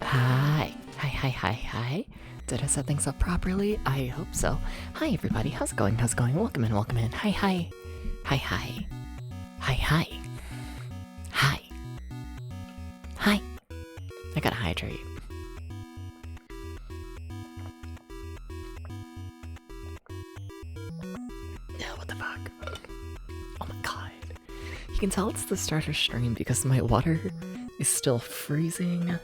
Hi. Did I set things up properly? I hope so. Hi, everybody. How's it going? Welcome in. Hi. Hi. I gotta hydrate. Yeah, what the fuck? Oh my god. You can tell it's the starter stream because my water is still freezing.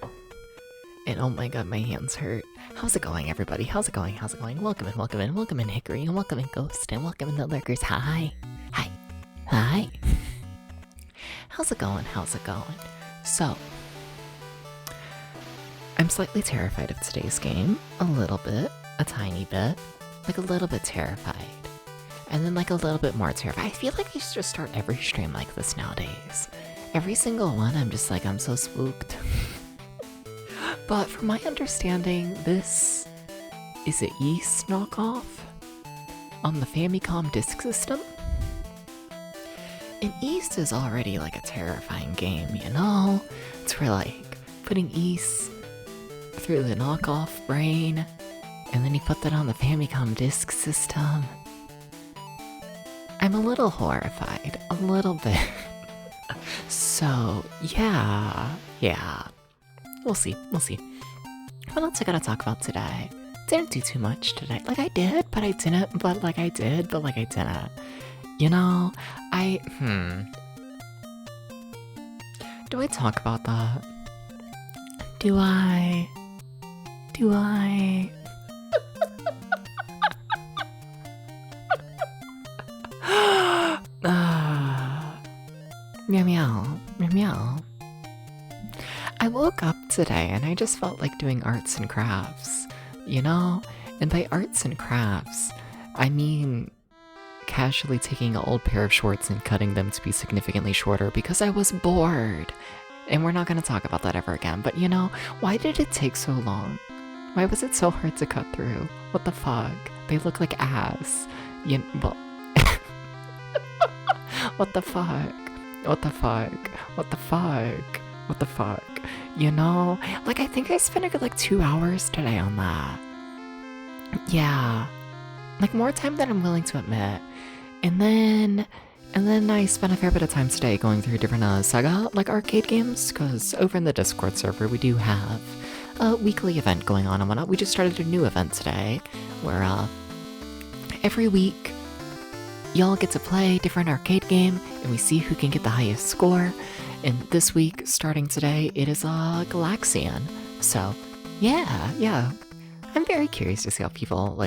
And oh my god, my hands hurt. How's it going, everybody? How's it going? Welcome in, Hickory, and welcome in, Ghost, and welcome in, the lurkers. Hi. How's it going? So, I'm slightly terrified of today's game. A little bit. A tiny bit. Like a little bit terrified. And then like a little bit more terrified. I feel like I should just start every stream like this nowadays. Every single one, I'm just like, I'm so spooked. But from my understanding, this is a Ys knockoff on the Famicom disk system. And Ys is already like a terrifying game, you know? It's where like putting Ys through the knockoff brain, and then you put that on the Famicom disk system. I'm a little horrified, a little bit. So, yeah. We'll see. What else I gotta talk about today? Didn't do too much today. Like I did, but I didn't, but like I did, but like I didn't. You know, do I talk about that? Do I? Meow. I woke up today and I just felt like doing arts and crafts, you know? And by arts and crafts, I mean casually taking an old pair of shorts and cutting them to be significantly shorter because I was bored. And we're not going to talk about that ever again, but you know, why did it take so long? Why was it so hard to cut through? What the fuck? They look like ass. Well... What the fuck? You know? Like, I think I spent a good, 2 hours today on that. Yeah. Like, more time than I'm willing to admit. And then I spent a fair bit of time today going through different Sega, arcade games, because over in the Discord server, we do have a weekly event going on and whatnot. We just started a new event today, where, every week, y'all get to play a different arcade game, and we see who can get the highest score. And this week, starting today, it is Galaxian. So, yeah. I'm very curious to see how people,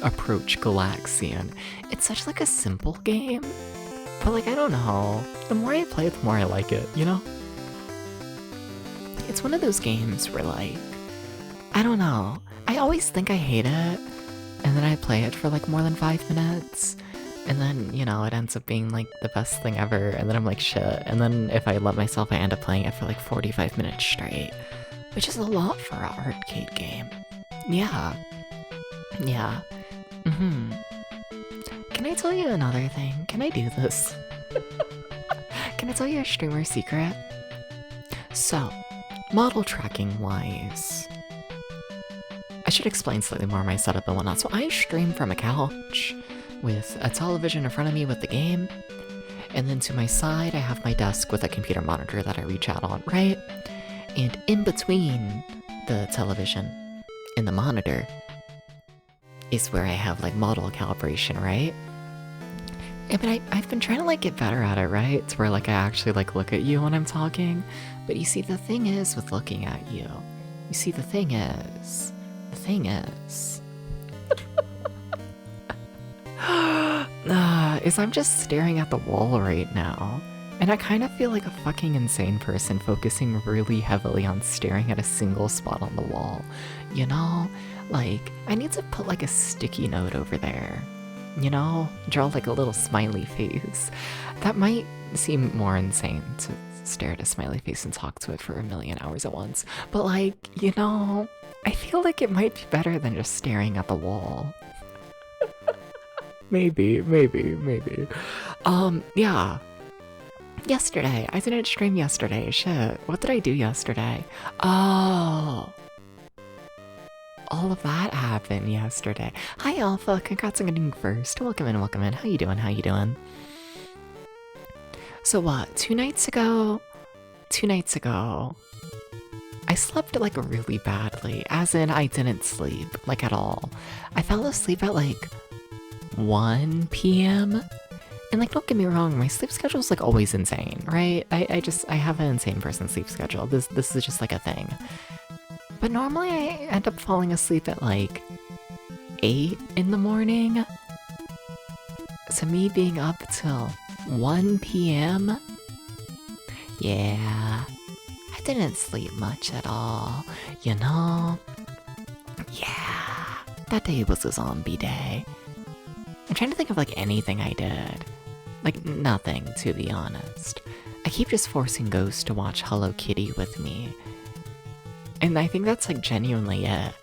approach Galaxian. It's such, a simple game. But, I don't know. The more I play it, the more I like it, you know? It's one of those games where, I don't know. I always think I hate it. And then I play it for more than 5 minutes, and then, it ends up being the best thing ever, and then I'm like, shit. And then if I let myself, I end up playing it for 45 minutes straight, which is a lot for an arcade game. Yeah. Can I tell you another thing? Can I do this? Can I tell you a streamer secret? So, model tracking wise, I should explain slightly more my setup and whatnot. So I stream from a couch with a television in front of me with the game, and then to my side I have my desk with a computer monitor that I reach out on, right? And in between the television and the monitor is where I have model calibration, right? But I've been trying to get better at it, right? To where I actually look at you when I'm talking. But you see, the thing is with looking at you, the thing is I'm just staring at the wall right now, and I kind of feel like a fucking insane person focusing really heavily on staring at a single spot on the wall, you know? I need to put a sticky note over there, you know? Draw a little smiley face. That might seem more insane to stare at a smiley face and talk to it for a million hours at once, but you know, I feel like it might be better than just staring at the wall. Maybe. Yeah. Yesterday. I didn't stream yesterday. Shit. What did I do yesterday? Oh. All of that happened yesterday. Hi, Alpha. Congrats on getting first. Welcome in, welcome in. How you doing? How you doing? So what? 2 nights ago, I slept like really badly. As in, I didn't sleep like at all. I fell asleep at like 1 p.m. And like, don't get me wrong, my sleep schedule is like always insane, right? I have an insane person sleep schedule. This is just like a thing. But normally I end up falling asleep at like 8 in the morning. So me being up till 1 p.m. Yeah, I didn't sleep much at all, you know? Yeah, that day was a zombie day. I'm trying to think of like anything I did. Like nothing, to be honest. I keep just forcing Ghost to watch Hello Kitty with me. And I think that's like genuinely it.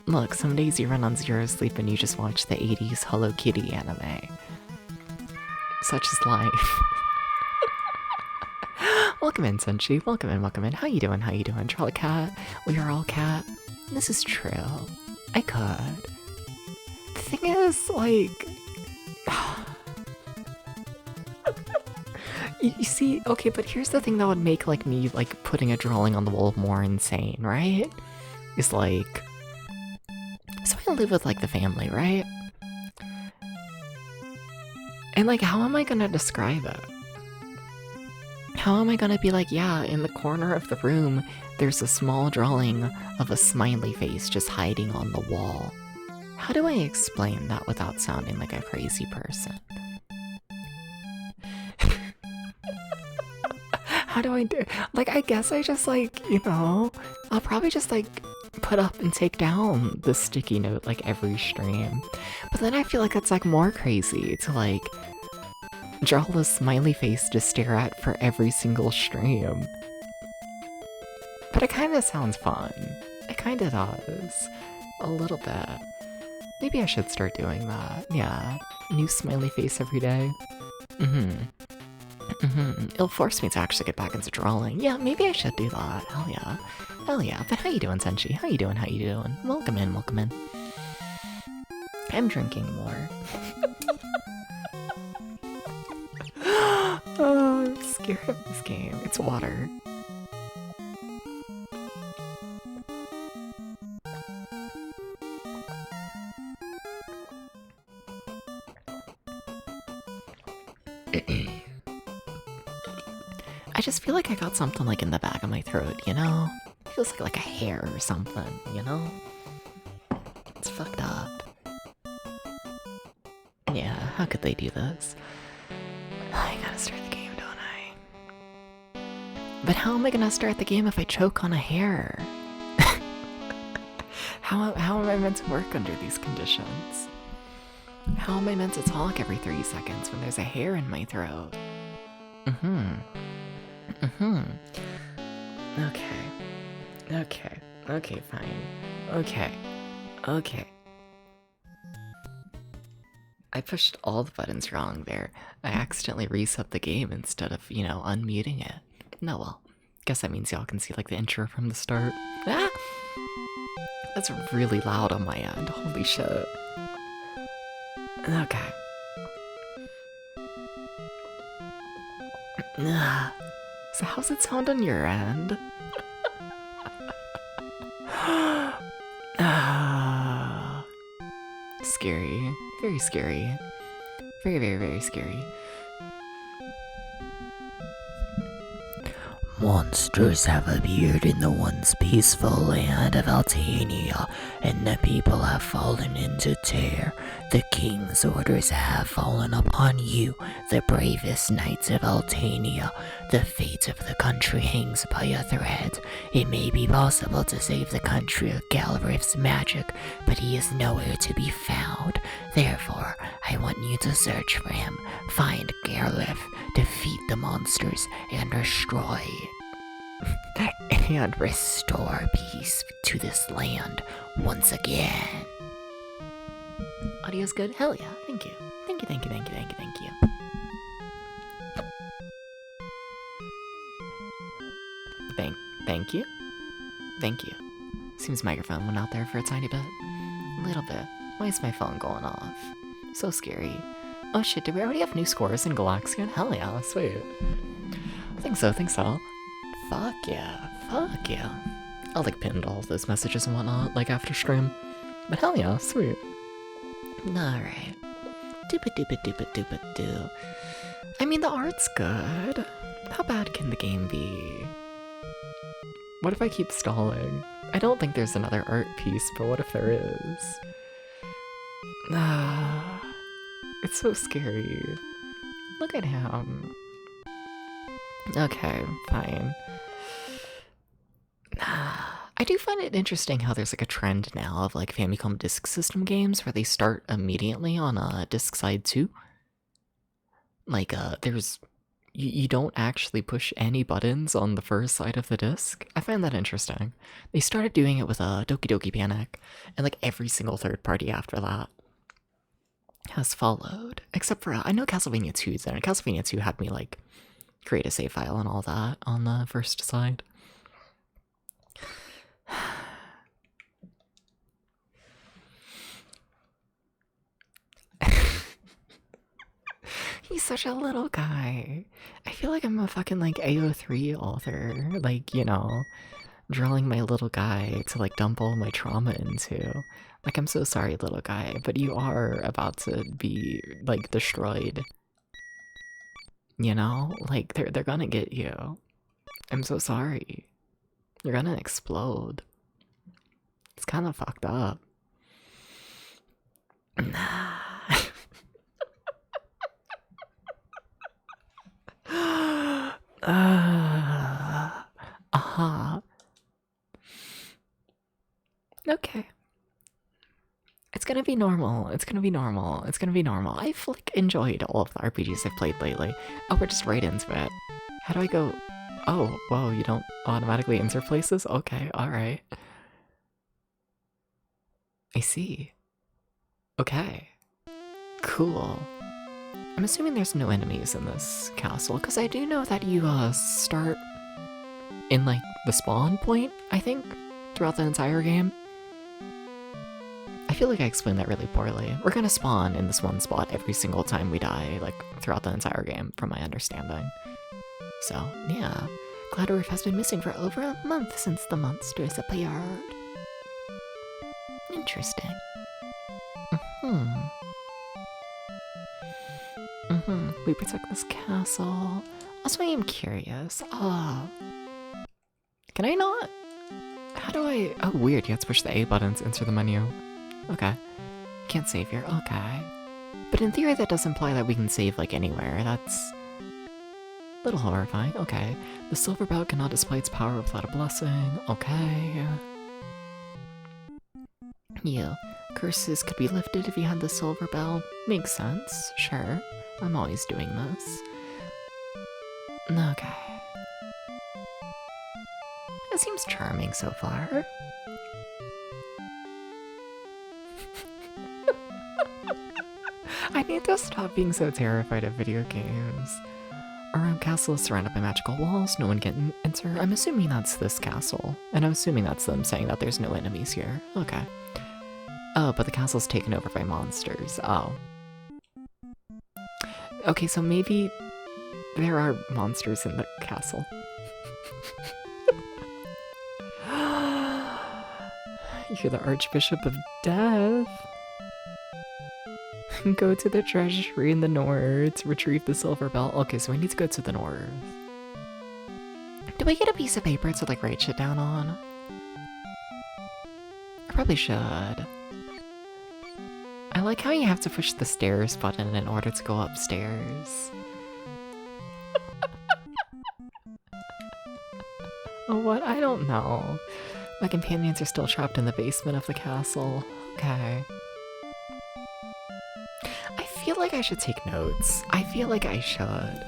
Look, some days you run on 0 sleep and you just watch the 80s Hello Kitty anime. Such is life. Welcome in, Senshi. Welcome in, welcome in. How you doing? How you doing? Troll Cat? We are all cat. This is true. I could. The thing is, like... you see, okay, but here's the thing that would make like me like putting a drawing on the wall more insane, right? Is like, so I live with like the family, right? And like, how am I gonna describe it? How am I gonna be like, yeah, in the corner of the room, there's a small drawing of a smiley face just hiding on the wall. How do I explain that without sounding like a crazy person? How do I do? Like, I guess I just like, you know, I'll probably just like put up and take down the sticky note like every stream. But then I feel like that's like more crazy to like draw a smiley face to stare at for every single stream. But it kind of sounds fun. It kind of does. A little bit. Maybe I should start doing that. Yeah. New smiley face every day. It'll force me to actually get back into drawing. Yeah, maybe I should do that. Hell yeah. Hell yeah. But how you doing, Senshi? How you doing? How you doing? Welcome in, welcome in. I'm drinking more. Oh, I'm scared of this game. It's water. I just feel like I got something like in the back of my throat, you know? It feels like a hair or something, you know? It's fucked up. Yeah, how could they do this? I gotta start the game, don't I? But how am I gonna start the game if I choke on a hair? How am I meant to work under these conditions? How am I meant to talk every 3 seconds when there's a hair in my throat? Okay, fine. Okay. I pushed all the buttons wrong there. I accidentally reset the game instead of, you know, unmuting it. No, well, guess that means y'all can see like the intro from the start. Ah! That's really loud on my end. Holy shit. Okay. So how's it sound on your end? Scary. Very scary. Very, very, very scary. Monsters have appeared in the once peaceful land of Altania, and the people have fallen into terror. The king's orders have fallen upon you, the bravest knights of Altania. The fate of the country hangs by a thread. It may be possible to save the country of Galriff's magic, but he is nowhere to be found. Therefore, I want you to search for him, find Galriff, defeat the monsters, and destroy and restore peace to this land once again. Audio's good? Hell yeah. Thank you. Thank you. Thank you? Thank you. Seems microphone went out there for a tiny bit. A little bit. Why is my phone going off? So scary. Oh shit, did we already have new scores in Galaxian? Hell yeah, sweet. I think so. Fuck yeah. I'll like pin all of those messages and whatnot, like after stream. But hell yeah, sweet. Alright. Doopa. I mean, the art's good. How bad can the game be? What if I keep stalling? I don't think there's another art piece, but what if there is? It's so scary. Look at him. Okay, fine. I do find it interesting how there's like a trend now of like Famicom Disk System games where they start immediately on disc side 2. Like there's you don't actually push any buttons on the first side of the disc. I find that interesting. They started doing it with Doki Doki Panic, and like every single third party after that has followed. Except for I know Castlevania 2's there, and Castlevania 2 had me like create a save file and all that on the first side. He's such a little guy. I feel like I'm a fucking like AO3 author, like, you know, drawing my little guy to like dump all my trauma into. Like, I'm so sorry, little guy, but you are about to be like destroyed. You know, like they're gonna get you. I'm so sorry. You're gonna explode. It's kind of fucked up. Okay. It's gonna be normal. It's gonna be normal. I've like enjoyed all of the RPGs I've played lately. Oh, we're just right into it. How do I go? Oh, whoa, you don't automatically insert places? Okay, alright. I see. Okay. Cool. I'm assuming there's no enemies in this castle, because I do know that you start in like the spawn point, I think, throughout the entire game. I feel like I explained that really poorly. We're gonna spawn in this one spot every single time we die, like throughout the entire game, from my understanding. So, yeah. Cloudroof has been missing for over a month since the monsters appeared. Interesting. We protect this castle. Also, I am curious. Can I not? How do I? Oh, weird. You have to push the A button to enter the menu. Okay. Can't save here. Okay. But in theory, that does imply that we can save like anywhere. That's a little horrifying. Okay. The silver bell cannot display its power without a blessing. Okay. Yeah. Curses could be lifted if you had the silver bell. Makes sense. Sure. I'm always doing this. Okay. It seems charming so far. I need to stop being so terrified of video games. Around castle is surrounded by magical walls, no one can enter. I'm assuming that's this castle, and I'm assuming that's them saying that there's no enemies here. Okay. Oh, but the castle's taken over by monsters. Oh. Okay, so maybe there are monsters in the castle. You're the Archbishop of Death. Go to the treasury in the north to retrieve the silver bell. Okay, so I need to go to the north. Do I get a piece of paper to like write shit down on? I probably should. I like how you have to push the stairs button in order to go upstairs. Oh, what? I don't know. My companions are still trapped in the basement of the castle. Okay. I feel like I should take notes. I feel like I should.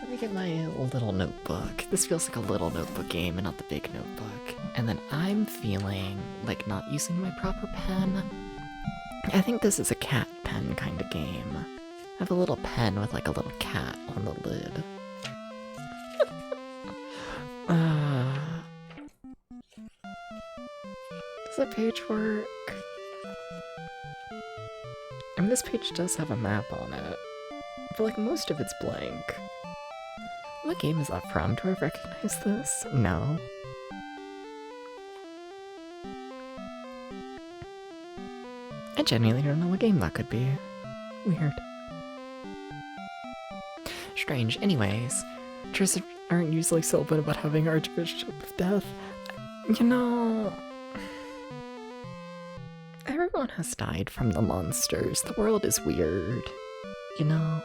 Let me get my little notebook. This feels like a little notebook game and not the big notebook. And then I'm feeling like not using my proper pen. I think this is a cat pen kind of game. I have a little pen with like a little cat on the lid. the page work? I mean, this page does have a map on it, but like most of it's blank. What game is that from? Do I recognize this? No. I genuinely don't know what game that could be. Weird. Strange. Anyways, Tristan aren't usually so open about having Archbishop of Death. You know, everyone has died from the monsters. The world is weird, you know?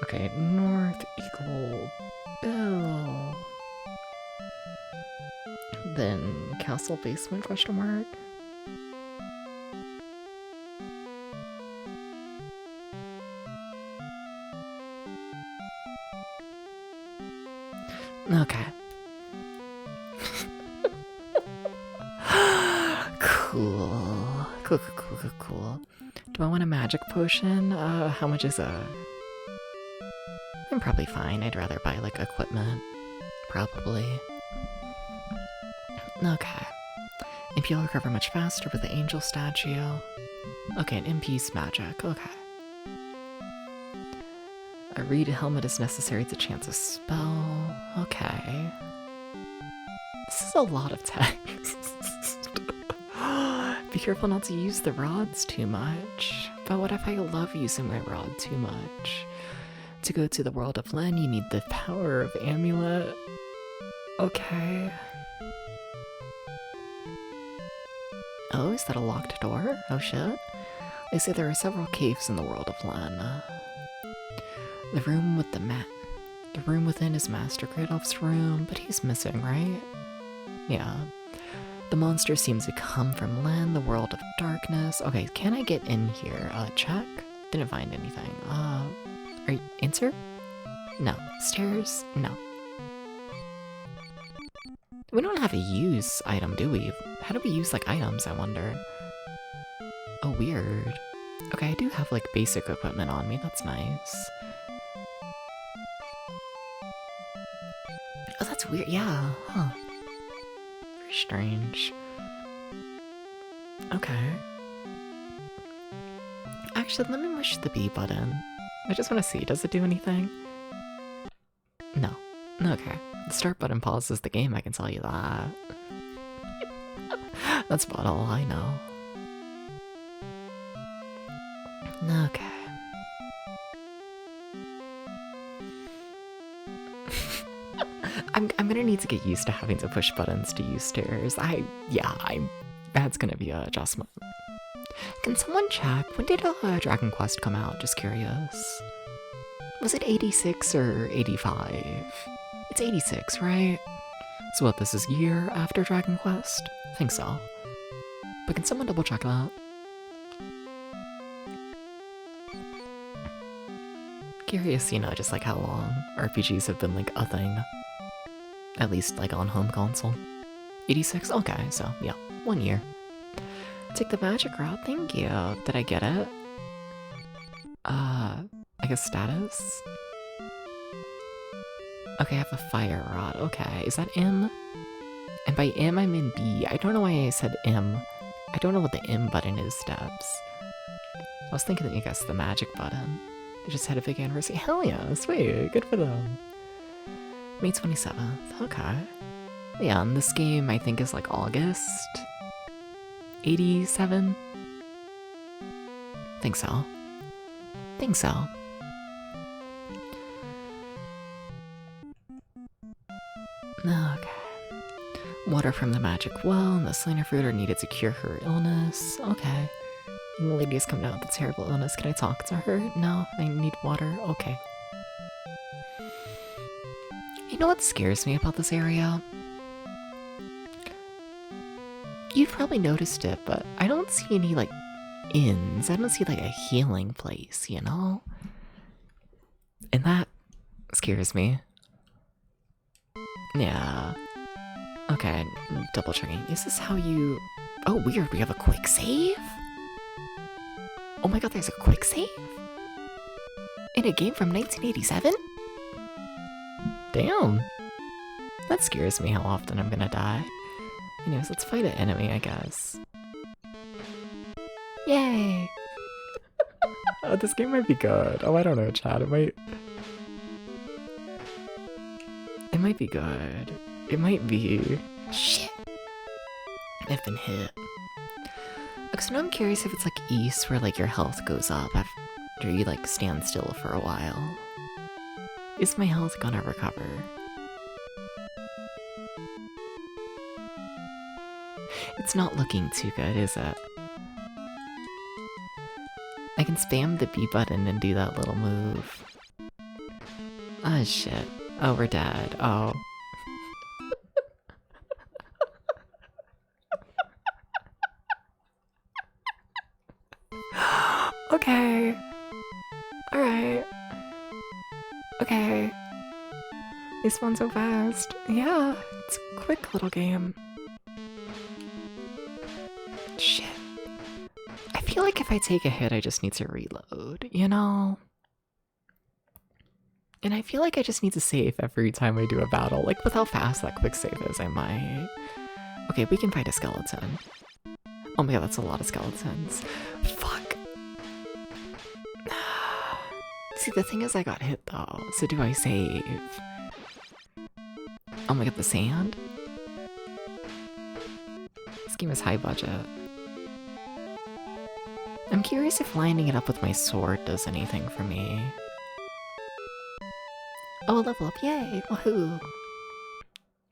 Okay, North Eagle Bill. Then Castle Basement, question mark? Okay. Cool. Cool. Do I want a magic potion? How much is a... I'm probably fine. I'd rather buy, like, equipment. Probably. Okay. MP will recover much faster with the angel statue. Okay, an MP's magic. Okay. A reed helmet is necessary to chance a spell. Okay. This is a lot of text. Be careful not to use the rods too much. But what if I love using my rod too much? To go to the world of Len, you need the power of Amulet. Okay. Oh, is that a locked door? Oh shit. They say there are several caves in the world of Len. The room with the room within is Master Gradolf's room, but he's missing, right? Yeah. The monster seems to come from Len, the world of darkness. Okay, can I get in here? Check? Didn't find anything. Are you answer? No. Stairs? No. We don't have a use item, do we? How do we use, like, items, I wonder? Oh, weird. Okay, I do have, like, basic equipment on me. That's nice. Oh, that's weird. Yeah, huh. Very strange. Okay. Actually, let me push the B button. I just want to see. Does it do anything? No. Okay. The start button pauses the game, I can tell you that. That's about all I know. Okay. I'm gonna need to get used to having to push buttons to use stairs. That's gonna be an adjustment. Can someone check? When did Dragon Quest come out? Just curious. Was it 86 or 85? It's 86, right? So what, this is a year after Dragon Quest? I think so. But can someone double check that? Curious, you know, just like how long RPGs have been like a thing. At least like on home console. 86? Okay, so yeah, 1 year. Take the magic route, thank you. Did I get it? I guess status? Okay, I have a fire rod. Okay, is that M? And by M, I'm in B. I don't know why I said M. I don't know what the M button is, steps. I was thinking that you guessed the magic button. They just had a big anniversary. Hell yeah, sweet, good for them. May 27th, okay. Yeah, and this game I think is like August 87? Think so. Think so. Okay. Water from the magic well and the slainer fruit are needed to cure her illness. Okay. And the lady has come down with a terrible illness. Can I talk to her? No, I need water. Okay. You know what scares me about this area? You've probably noticed it, but I don't see any, like, inns. I don't see, like, a healing place, you know? And that scares me. Yeah. Okay, double checking. Is this how you... Oh, weird, we have a quick save? Oh my god, there's a quick save? In a game from 1987? Damn. That scares me how often I'm gonna die. Anyways, let's fight an enemy, I guess. Yay! Oh, this game might be good. Oh, I don't know, chat. It might be good. It might be. Shit! I've been hit. Okay, so now I'm curious if it's like East where like your health goes up after you like stand still for a while. Is my health gonna recover? It's not looking too good, is it? I can spam the B button and do that little move. Oh shit. Oh, we're dead. Oh. Okay. Alright. Okay. They spawn so fast. Yeah, it's a quick little game. Shit. I feel like if I take a hit, I just need to reload, you know? And I feel like I just need to save every time I do a battle. Like, with how fast that quick save is, I might. Okay, we can fight a skeleton. Oh my god, that's a lot of skeletons. Fuck. See, the thing is I got hit though, so do I save? Oh my god, the sand? This game is high budget. I'm curious if lining it up with my sword does anything for me. Oh, a level up, yay! Woohoo!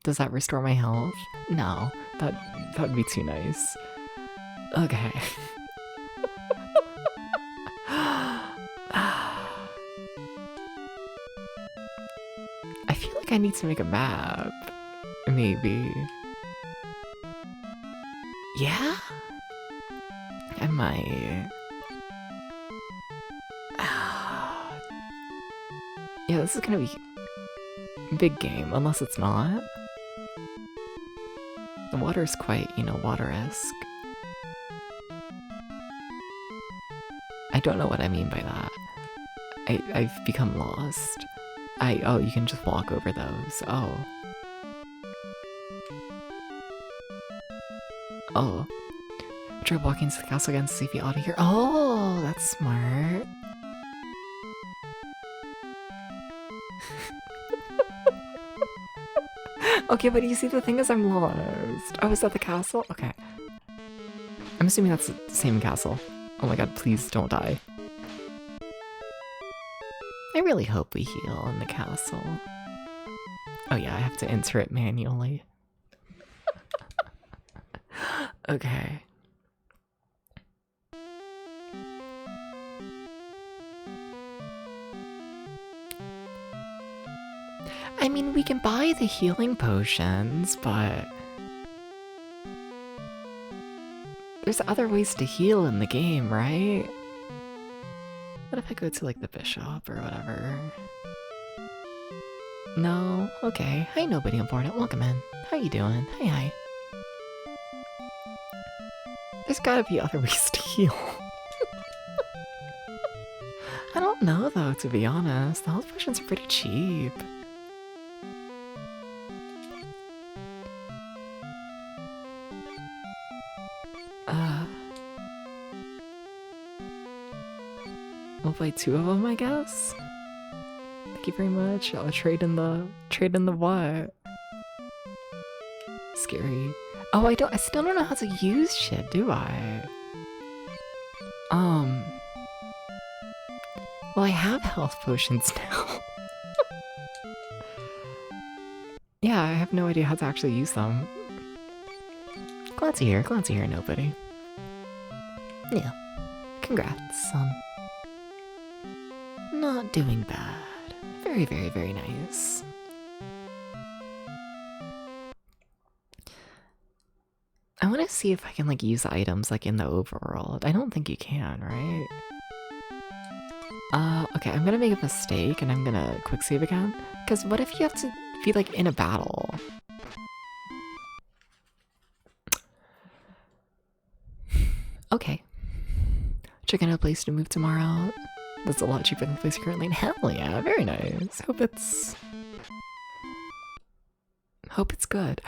Does that restore my health? No, that would be too nice. Okay. I feel like I need to make a map. Maybe. Yeah? I might. Yeah, this is gonna be a big game, unless it's not. The water's quite, you know, water-esque. I don't know what I mean by that. I've become lost. Oh, you can just walk over those. Oh. Oh. Try walking to the castle again to see if you out of here. Oh, that's smart. Okay, but you see, the thing is I'm lost. Oh, is that the castle? Okay. I'm assuming that's the same castle. Oh my god, please don't die. I really hope we heal in the castle. Oh yeah, I have to enter it manually. Okay. I mean, we can buy the healing potions, but there's other ways to heal in the game, right? What if I go to like the bishop or whatever? No? Okay. Hi, nobody important. Welcome in. How you doing? Hi. There's gotta be other ways to heal. I don't know though, to be honest. The health potions are pretty cheap. We'll buy 2 of them, I guess. Thank you very much. I'll trade in the what? Scary. Oh, I still don't know how to use shit, do I? Well, I have health potions now. Yeah, I have no idea how to actually use them. Glad to hear nobody. Yeah. Congrats on not doing bad. Very, very, very nice. I want to see if I can like use items like in the overworld. I don't think you can, right? Okay, I'm gonna make a mistake and I'm gonna quick save again. Because what if you have to be like in a battle? Okay. Checking out a place to move tomorrow. That's a lot cheaper than the place you're currently in. Hell yeah, very nice. Hope it's Hope it's good.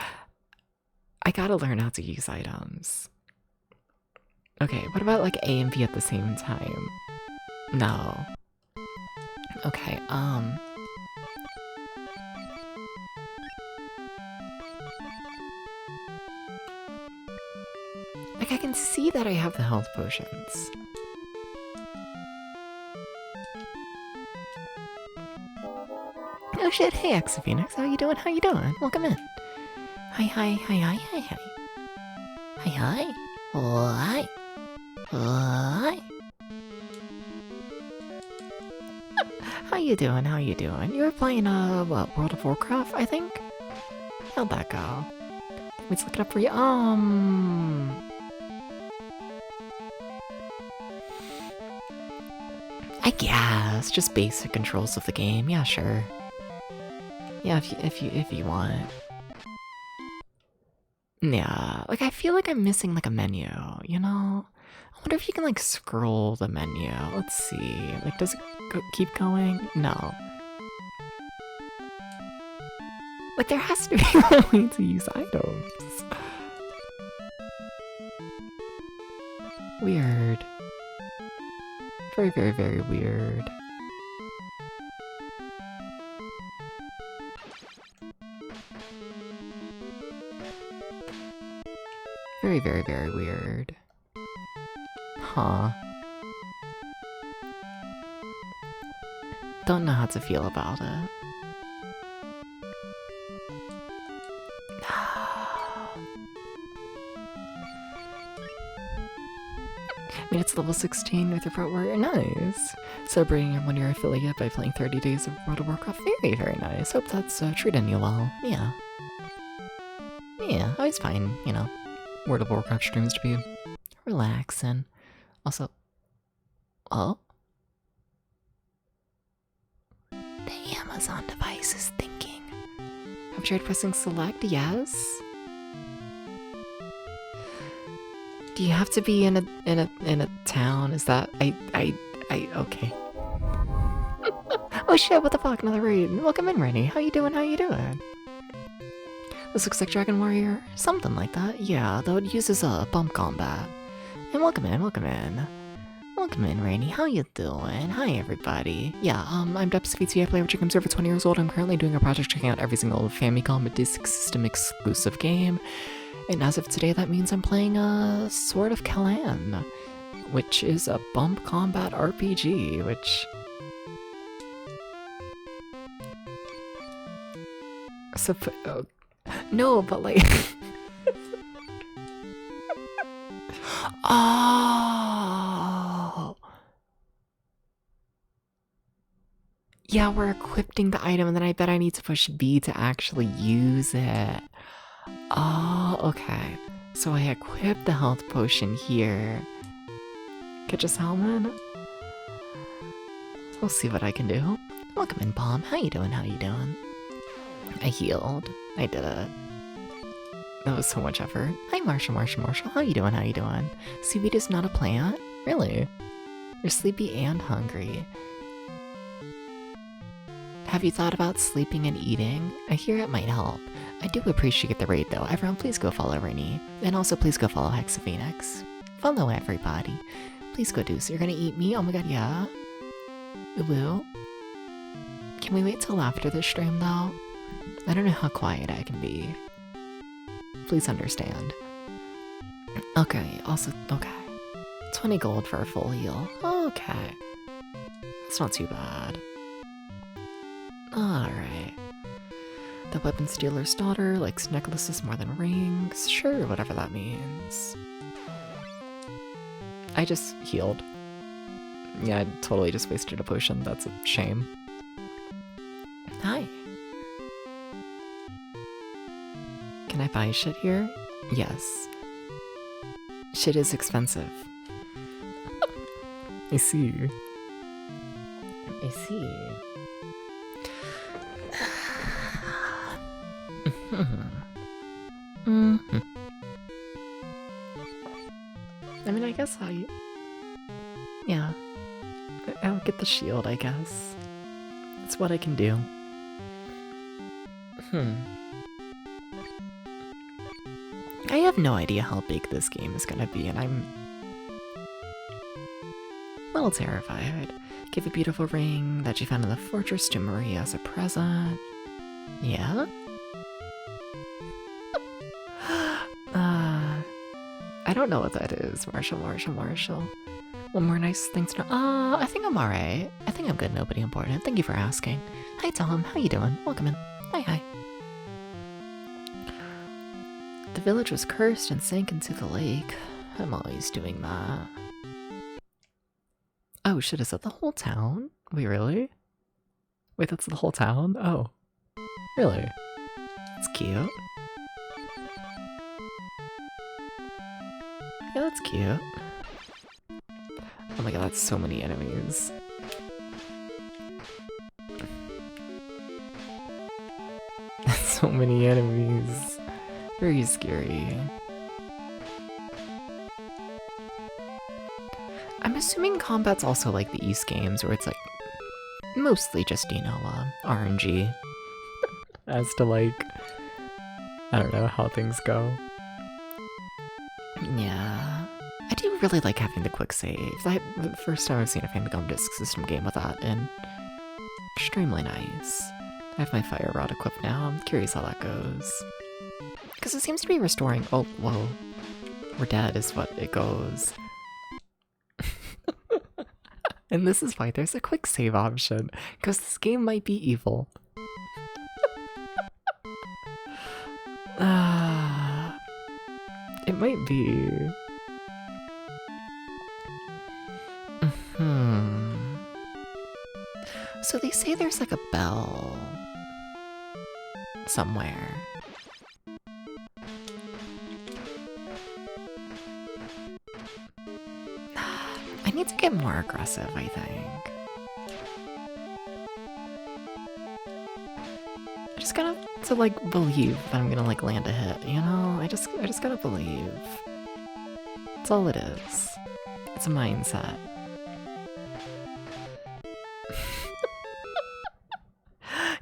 I gotta learn how to use items. Okay, what about like A and B at the same time? No. Okay, like I can see that I have the health potions. Oh shit, hey Exophoenix, how you doing? How you doing? Welcome in. Hi, hi, hi, hi, hi, hi. Hi, hi. Hi. Hi. How you doing? How you doing? You were playing, what, World of Warcraft, I think? How'd that go? Let's look it up for you. I guess, just basic controls of the game, yeah, sure. Yeah, if you want. Yeah, like I feel like I'm missing like a menu, you know? I wonder if you can like scroll the menu. Let's see. Like, does it keep going? No. Like, there has to be a way to use items. Weird. Very, very, very weird. Very, very, very weird. Huh. Don't know how to feel about it. I mean, it's level 16 with your Pro Warrior. Nice! Celebrating your 1-year affiliate by playing 30 days of World of Warcraft. Very, very nice. Hope that's treating you well. Yeah. Yeah, always fine, you know. World of Warcraft streams to be relaxing. Also, oh? The Amazon device is thinking. Have you tried pressing select? Yes. Do you have to be in a town? Is that I okay. Oh shit, what the fuck, another raid. Welcome in, Rennie. How you doing? How you doing? This looks like Dragon Warrior. Something like that. Yeah, though it uses a bump combat. And welcome in, welcome in. Welcome in, Rainy. How you doing? Hi, everybody. Yeah, I'm DepsVT. I play Chicken Server 20 years old. I'm currently doing a project checking out every single Famicom Disk System exclusive game. And as of today, that means I'm playing Sword of Kalin, which is a bump combat RPG, which... No, but like... Oh! Yeah, we're equipping the item, and then I bet I need to push B to actually use it. Oh, okay. So I equip the health potion here. Catch a salmon? We'll see what I can do. Welcome in, Palm. How you doing? How you doing? I healed. I did it. That was so much effort. Hi, Marshall. How you doing? How you doing? Seaweed is not a plant? Really? You're sleepy and hungry. Have you thought about sleeping and eating? I hear it might help. I do appreciate the raid though. Everyone please go follow Rainy. And also please go follow Hexaphoenix. Follow everybody. Please go do so. You're gonna eat me? Oh my god, yeah? You will? Can we wait till after the stream though? I don't know how quiet I can be. Please understand. Okay, also, okay. 20 gold for a full heal. Okay. That's not too bad. Alright. The weapon stealer's daughter likes necklaces more than rings. Sure, whatever that means. I just healed. Yeah, I totally just wasted a potion. That's a shame. Hi. Can I buy shit here? Yes. Shit is expensive. I see. I see. I mean, I guess yeah. I'll get the shield, I guess. That's what I can do. I have no idea how big this game is gonna be, and I'm a little terrified. Give a beautiful ring that you found in the fortress to Maria as a present. Yeah? I don't know what that is, Marshall. One more nice thing to know. I think I'm alright. I think I'm good, nobody important. Thank you for asking. Hi Tom, how you doing? Welcome in. Hi. The village was cursed and sank into the lake. I'm always doing that. Oh shit, is that the whole town? Wait, really? Wait, that's the whole town? Oh. Really? That's cute. Yeah, that's cute. Oh my god, that's so many enemies. So many enemies. Very scary. I'm assuming combat's also like the East games, where it's like mostly just, you know, RNG. As to like, I don't know how things go. Yeah. I do really like having the quick save. The first time I've seen a Famicom Disk System game with that, and extremely nice. I have my fire rod equipped now. I'm curious how that goes. Because it seems to be restoring. Oh, whoa. We're dead is what it goes. And this is why there's a quick save option. Because this game might be evil. It might be. So they say there's like a bell somewhere. I need to get more aggressive, I think. I just gotta like believe that I'm gonna like land a hit, you know? I just gotta believe. That's all it is. It's a mindset.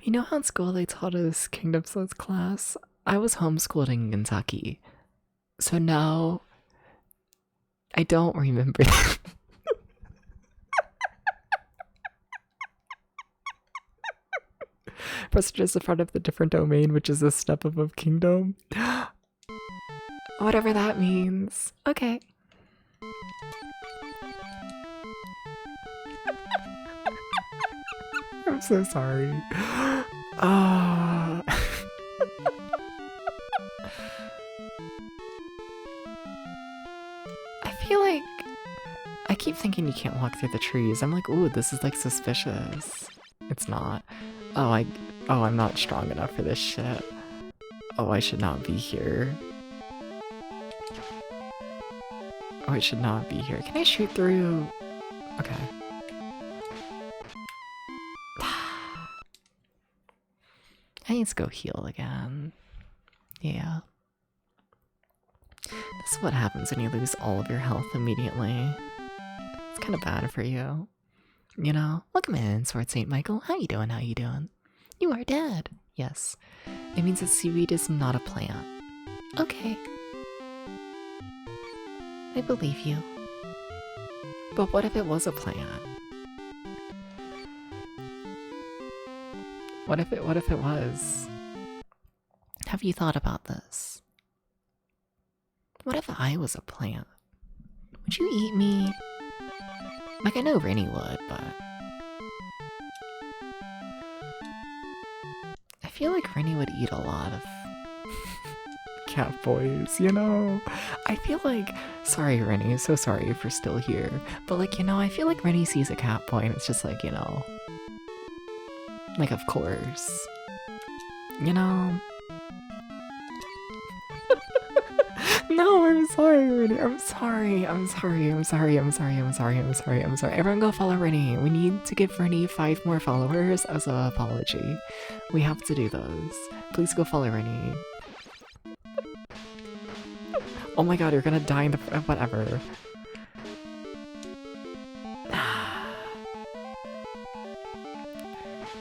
You know how in school they taught us Kingdom Sons class? I was homeschooled in Kentucky. So now I don't remember that. Press just in front of the different domain, which is a step above kingdom. Whatever that means. Okay. I'm so sorry. I feel like I keep thinking you can't walk through the trees. I'm like, ooh, this is like suspicious. It's not. Oh, I'm not strong enough for this shit. Oh, I should not be here. Oh, I should not be here. Can I shoot through? Okay. I need to go heal again. Yeah. This is what happens when you lose all of your health immediately. It's kind of bad for you. You know? Welcome in, Sword St. Michael. How you doing? How you doing? You are dead. Yes. It means that seaweed is not a plant. Okay. I believe you. But what if it was a plant? What if it was? Have you thought about this? What if I was a plant? Would you eat me? Like, I know Rennie would, but I feel like Rennie would eat a lot of cat boys, you know? I feel like, sorry Rennie, so sorry if you're still here, but like, you know, I feel like Rennie sees a cat boy and it's just like, you know, like, of course, you know? No, I'm sorry, Rennie. I'm sorry. Everyone go follow Rennie. We need to give Rennie 5 more followers as an apology. We have to do those. Please go follow Rennie. Oh my god, you're gonna die in the... whatever.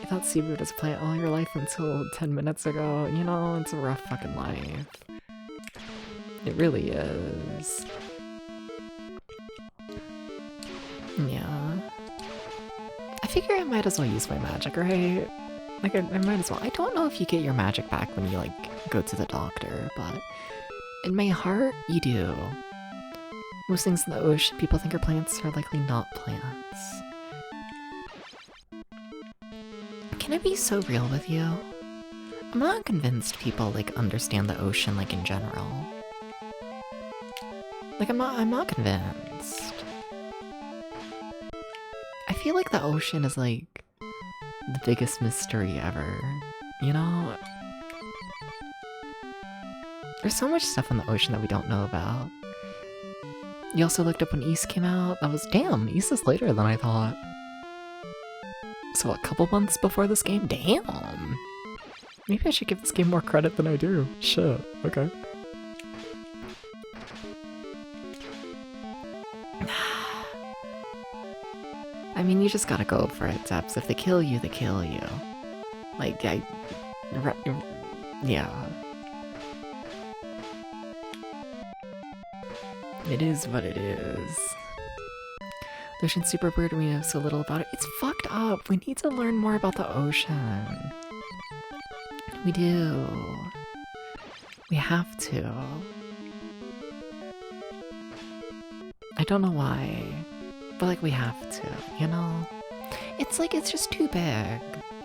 You thought seaweed was a plant all your life until 10 minutes ago. You know, it's a rough fucking life. It really is. Yeah. I figure I might as well use my magic, right? Like, I might as well. I don't know if you get your magic back when you, like, go to the doctor, but in my heart, you do. Most things in the ocean people think are plants are likely not plants. Can I be so real with you? I'm not convinced people, like, understand the ocean, like, in general. Like, I'm not convinced. I feel like the ocean is, like, the biggest mystery ever, you know? There's so much stuff in the ocean that we don't know about. You also looked up when East came out? That was, damn, East is later than I thought. So a couple months before this game? Damn! Maybe I should give this game more credit than I do. Shit, okay. I mean, you just gotta go for it, Zeps. If they kill you, they kill you. Like, yeah. It is what it is. The ocean's super weird and we know so little about it. It's fucked up. We need to learn more about the ocean. We do. We have to. I don't know why, but like we have to, you know? It's like, it's just too big,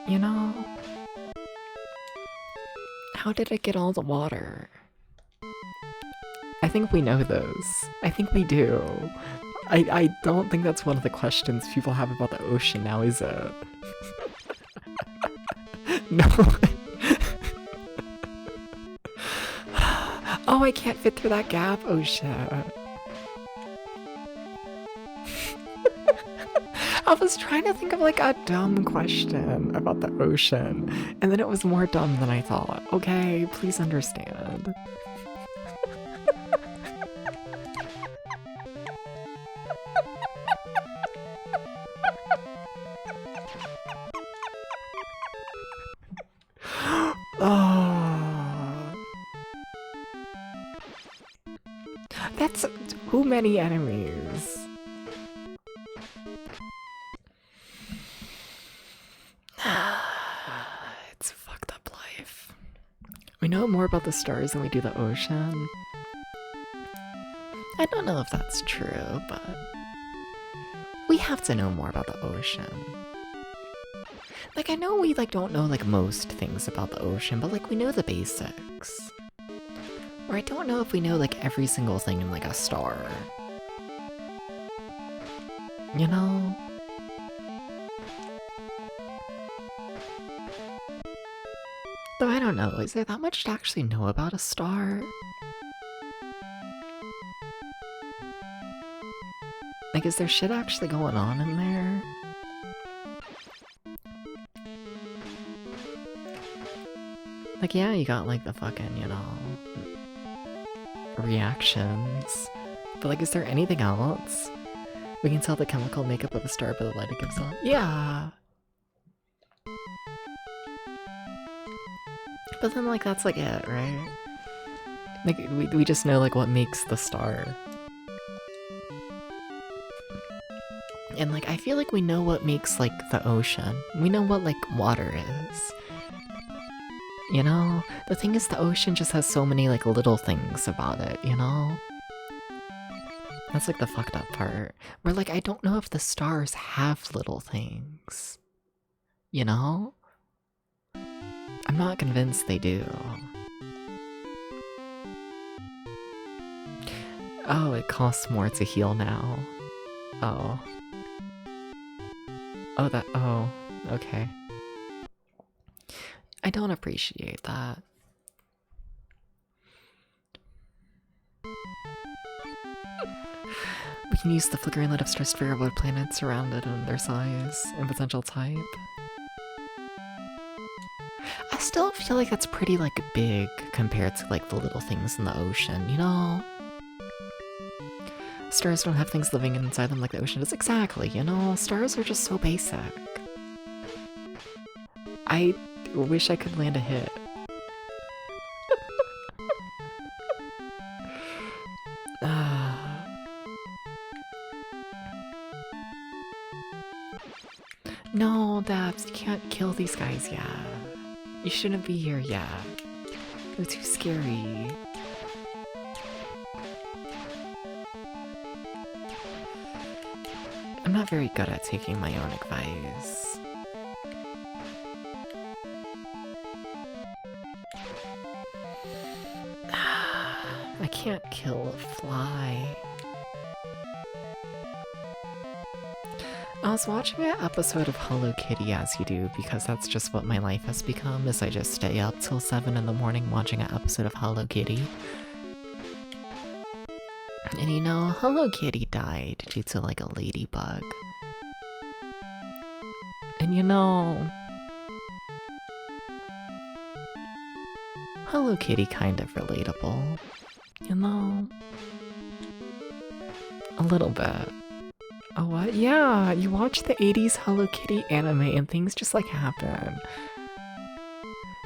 you know? How did it get all the water? I think we know those. I think we do. I don't think that's one of the questions people have about the ocean now, is it? No. Oh, I can't fit through that gap. Oh shit. I was trying to think of like a dumb question about the ocean, and then it was more dumb than I thought. Okay, please understand. Oh. That's too many enemies. It's a fucked up life. We know more about the stars than we do the ocean. I don't know if that's true, but we have to know more about the ocean. Like, I know we, like, don't know, like, most things about the ocean, but, like, we know the basics. Or I don't know if we know, like, every single thing in, like, a star. You know? Though I don't know, is there that much to actually know about a star? Like, is there shit actually going on in there? Like, yeah, you got, like, the fucking, you know, reactions. But, like, is there anything else? We can tell the chemical makeup of a star by the light it gives off. Yeah! But then, like, that's, like, it, right? Like, we just know, like, what makes the star. And, like, I feel like we know what makes, like, the ocean. We know what, like, water is. You know? The thing is, the ocean just has so many, like, little things about it, you know? That's, like, the fucked up part. Where, like, I don't know if the stars have little things. You know? I'm not convinced they do. Oh, it costs more to heal now. Oh. Oh, oh, okay. I don't appreciate that. We can use the flickering light of stress to figure out what planets surrounded and their size and potential type. I still feel like that's pretty, like, big compared to, like, the little things in the ocean, you know? Stars don't have things living inside them like the ocean does. Exactly, you know? Stars are just so basic. I wish I could land a hit. these guys yet. You shouldn't be here yet. They're too scary. I'm not very good at taking my own advice. I can't kill a fly. I was watching an episode of Hello Kitty as you do, because that's just what my life has become, is I just stay up till 7 in the morning watching an episode of Hello Kitty. And you know, Hello Kitty died due to like a ladybug. And you know, Hello Kitty kind of relatable. You know? A little bit. Oh what? Yeah, you watch the 80s Hello Kitty anime and things just like happen.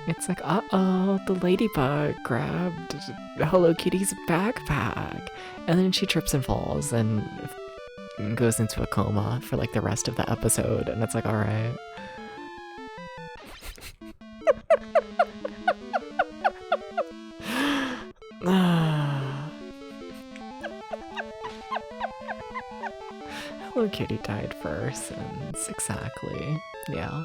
It's like, uh-oh, the ladybug grabbed Hello Kitty's backpack. And then she trips and falls and goes into a coma for like the rest of the episode. And it's like, alright. Hello Kitty died first, and exactly, yeah.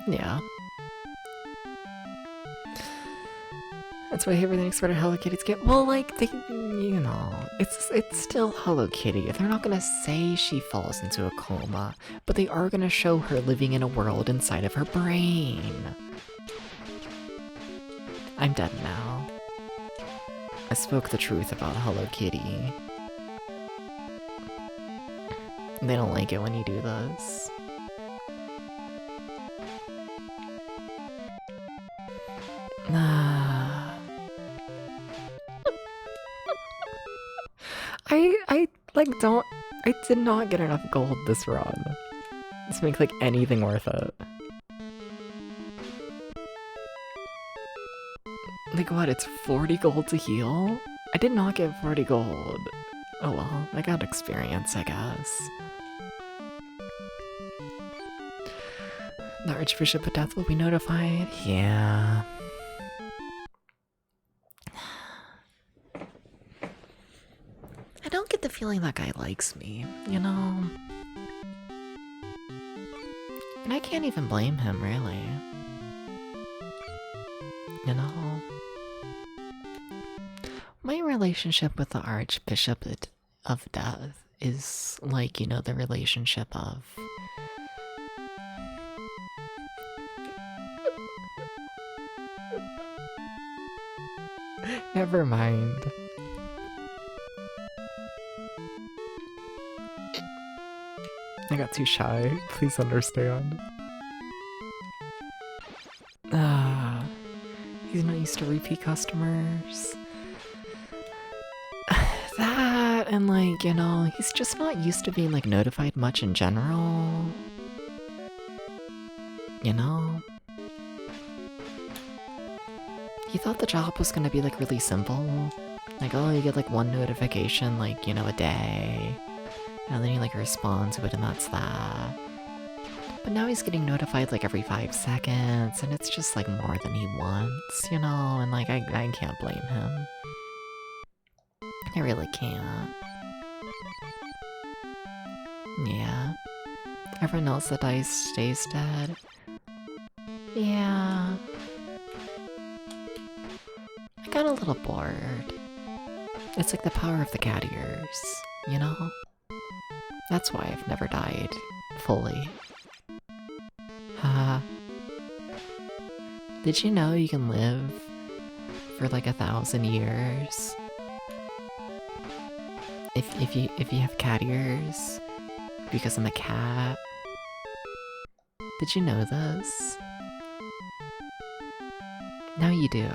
Yeah. That's why everything expected Hello Kitty to get. Well, like, they, you know, it's still Hello Kitty. They're not gonna say she falls into a coma, but they are gonna show her living in a world inside of her brain. I'm dead now. I spoke the truth about Hello Kitty. They don't like it when you do this. I did not get enough gold this run to make like anything worth it. Like what, it's 40 gold to heal? I did not get 40 gold. Oh well, I got experience, I guess. The Archbishop of Death will be notified? Yeah. I don't get the feeling that guy likes me, you know? And I can't even blame him, really. You know? My relationship with the Archbishop of Death is like, you know, the relationship of... Never mind. I got too shy, please understand. He's not used to repeat customers. That, and like, you know, he's just not used to being like notified much in general. You know? He thought the job was gonna be like really simple. Like, oh, you get like one notification, like, you know, a day. And then you like respond to it and that's that. But now he's getting notified like every 5 seconds, and it's just like more than he wants, you know? And like, I can't blame him. I really can't. Yeah. Everyone else that dies stays dead. Yeah. I got a little bored. It's like the power of the cat ears, you know? That's why I've never died fully. Haha. Did you know you can live for like 1,000 years? If you have cat ears, because I'm a cat. Did you know this? Now you do.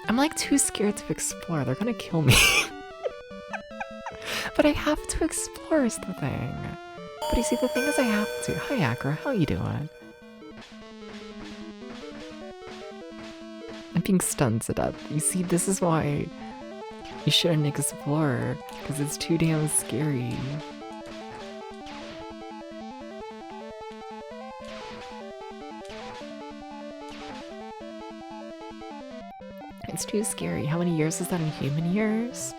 I'm like too scared to explore, they're gonna kill me. But I have to explore is the thing. But you see, the thing is I have to. Hi Akra, how you doing? I'm being stunned to death. You see, this is why you shouldn't explore, because it's too damn scary. It's too scary. How many years is that in human years?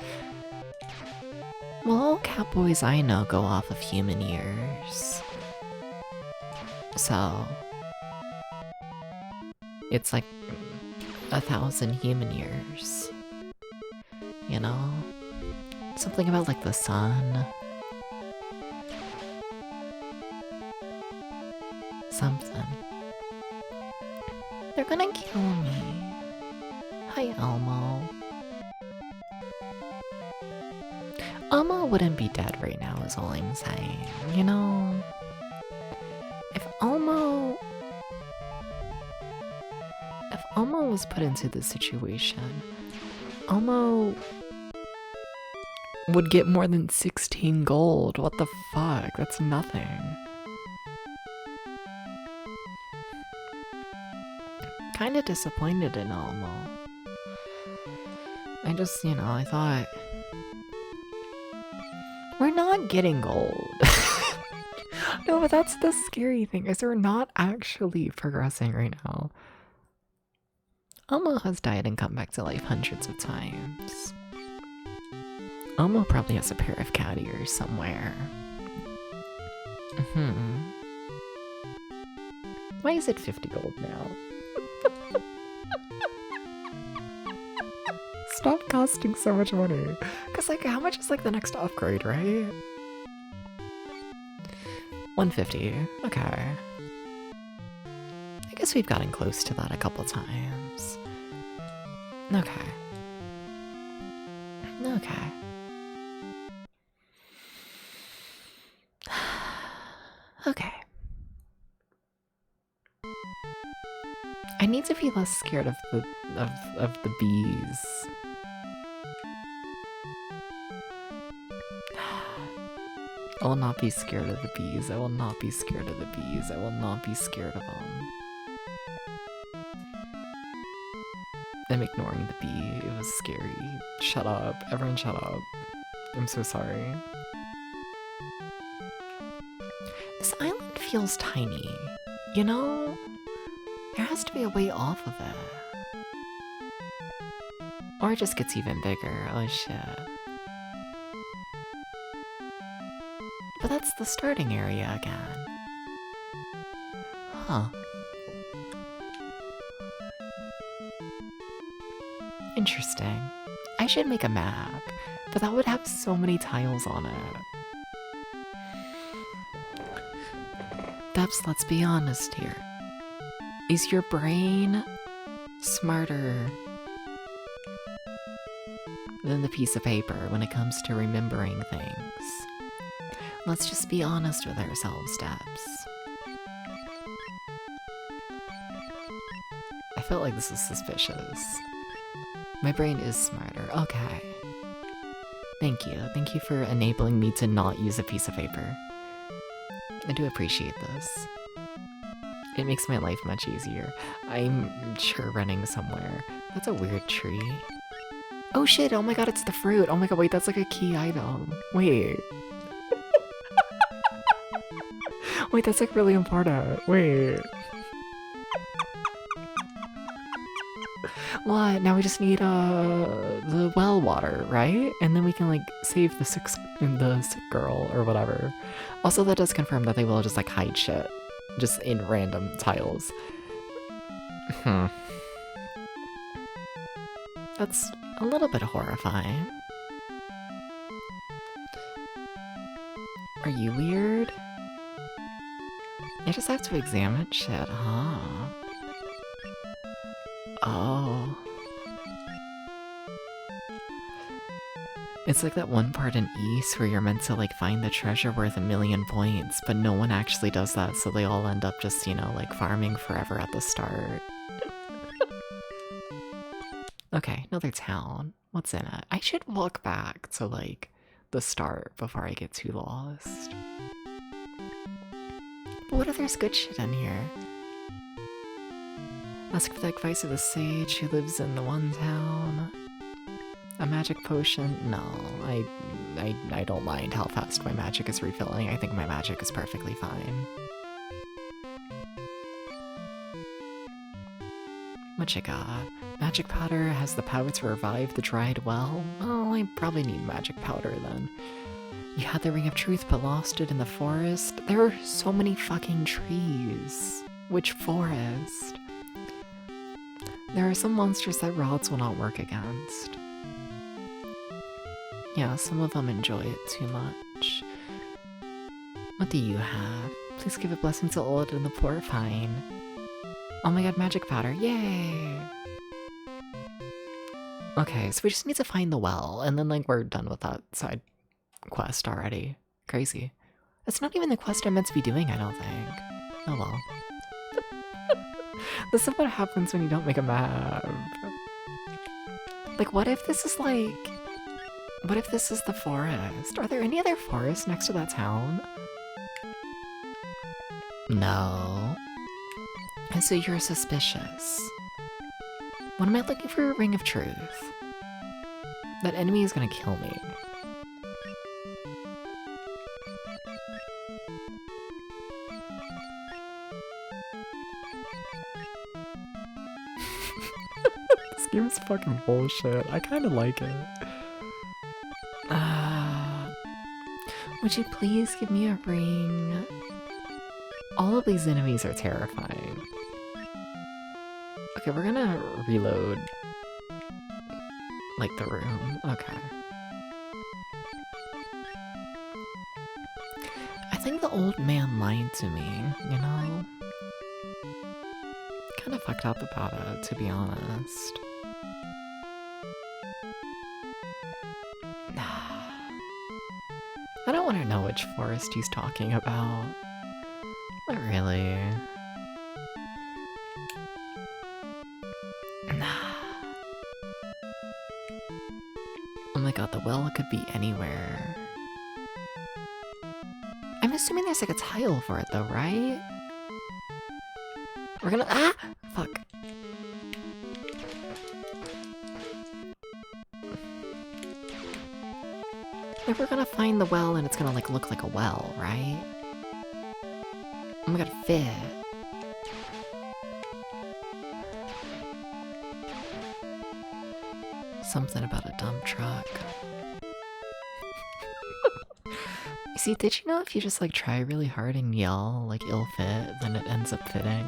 Well, all catboys I know go off of human years. So... it's like 1,000 human years. You know? Something about like the sun. Something. They're gonna kill me. Hi, Elmo. Elmo wouldn't be dead right now is all I'm saying, you know? If Elmo was put into this situation, Elmo would get more than 16 gold. What the fuck? That's nothing. Kinda disappointed in Elmo. I just, you know, I thought... we're not getting gold. No, but that's the scary thing, is we're not actually progressing right now. Elmo has died and come back to life hundreds of times. Elmo probably has a pair of cat ears somewhere. Why is it 50 gold now? Stop costing so much money. Cause like, how much is like the next upgrade, right? 150. Okay. I guess we've gotten close to that a couple times. Okay. Okay. Okay. I need to be less scared of the bees. I will not be scared of the bees. I will not be scared of the bees. I will not be scared of them. I'm ignoring the bee. It was scary. Shut up. Everyone shut up. I'm so sorry. This island feels tiny. You know? There has to be a way off of it. Or it just gets even bigger. Oh shit. But that's the starting area again. Huh. Interesting. I should make a map, but that would have so many tiles on it. Debs, let's be honest here. Is your brain smarter than the piece of paper when it comes to remembering things? Let's just be honest with ourselves, Debs. I felt like this was suspicious. My brain is smarter. Okay. Thank you. Thank you for enabling me to not use a piece of paper. I do appreciate this. It makes my life much easier. I'm sure running somewhere. That's a weird tree. Oh shit, oh my god, it's the fruit. Oh my god, wait, that's like a key item. Wait. Wait, that's like really important. Wait. What? Now we just need the well water, right? And then we can like save the sick girl or whatever. Also, that does confirm that they will just like hide shit just in random tiles. That's a little bit horrifying. Are you weird? You just have to examine shit, huh? Oh. It's like that one part in East where you're meant to like find the treasure worth 1,000,000 points, but no one actually does that, so they all end up just, you know, like farming forever at the start. Okay, another town. What's in it? I should walk back to like the start before I get too lost. But what if there's good shit in here? Ask for the advice of the sage who lives in the one town. A magic potion? No, I don't mind how fast my magic is refilling. I think my magic is perfectly fine. What you got? Magic powder has the power to revive the dried well. Well, I probably need magic powder then. You had the Ring of Truth but lost it in the forest. There are so many fucking trees. Which forest? There are some monsters that rods will not work against. Yeah, some of them enjoy it too much. What do you have? Please give a blessing to old and the poor. Fine. Oh my god, magic powder. Yay! Okay, so we just need to find the well, and then like we're done with that side quest already. Crazy. That's not even the quest I'm meant to be doing, I don't think. Oh well. This is what happens when you don't make a map. Like, what if this is like... What if this is the forest? Are there any other forests next to that town? No. And so you're suspicious. When am I looking for a Ring of Truth? That enemy is gonna kill me. This game is fucking bullshit. I kinda like it. Would you please give me a ring? All of these enemies are terrifying. Okay, we're gonna reload, like, the room. Okay. I think the old man lied to me, you know? Kinda fucked up about it, to be honest. I don't want to know which forest he's talking about. Not really. Oh my god, the well could be anywhere. I'm assuming there's like a tile for it though, right? We're gonna— ah! Fuck. Like, we're gonna find the well and it's gonna like look like a well, right? Oh my god, fit. Something about a dump truck. You see, did you know if you just like try really hard and yell like ill fit, then it ends up fitting?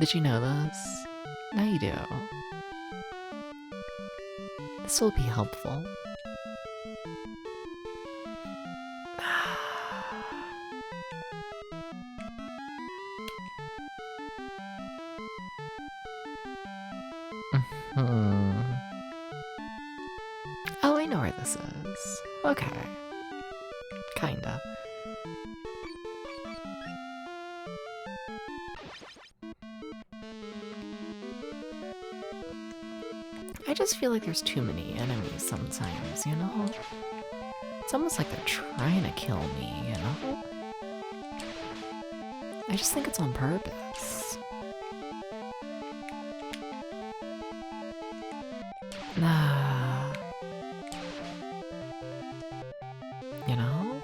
Did you know this? Now you do. This will be helpful. Oh, I know where this is. Okay. Kinda. I just feel like there's too many enemies sometimes, you know? It's almost like they're trying to kill me, you know? I just think it's on purpose. You know?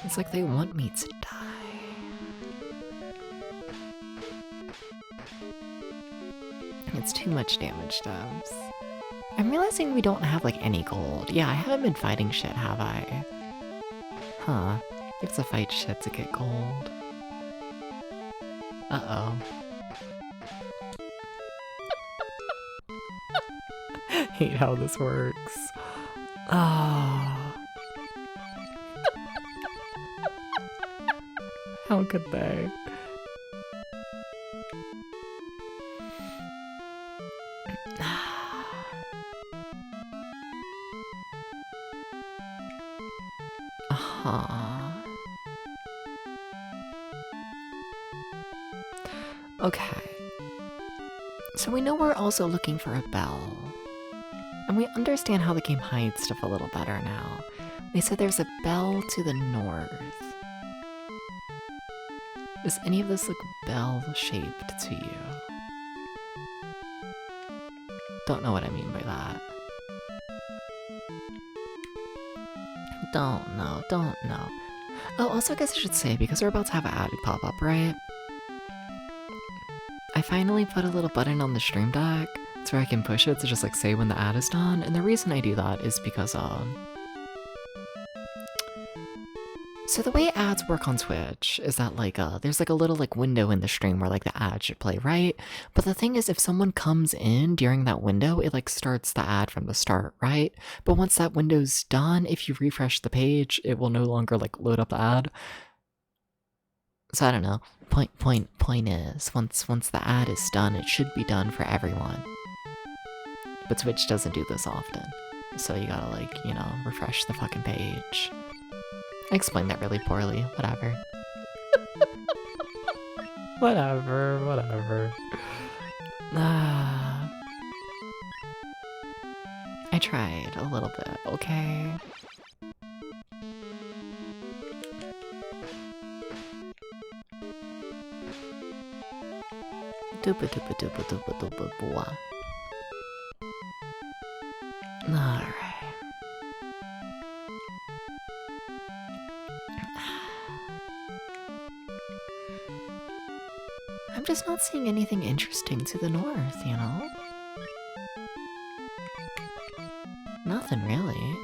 It's like they want me to die. It's too much damage, Dubs. I'm realizing we don't have, like, any gold. Yeah, I haven't been fighting shit, have I? Huh. You have to fight shit to get gold. Uh-oh. Hate how this works. Oh. How could they? Okay. So we know we're also looking for a bell. And we understand how the game hides stuff a little better now. They said there's a bell to the north. Does any of this look bell-shaped to you? Don't know what I mean by that. Don't know. Oh, also I guess I should say, because we're about to have an ad pop up, right? I finally put a little button on the stream deck so I can push it to just like say when the ad is done, and the reason I do that is because so the way ads work on Twitch is that like there's like a little like window in the stream where like the ad should play, right? But the thing is, if someone comes in during that window, it like starts the ad from the start, right? But once that window's done, if you refresh the page, it will no longer like load up the ad. So I don't know. Point is, once the ad is done, it should be done for everyone. But Twitch doesn't do this often, so you gotta like, you know, refresh the fucking page. I explained that really poorly. Whatever. Whatever. I tried a little bit, okay? Doopa. Alright. I'm just not seeing anything interesting to the north, you know? Nothing really.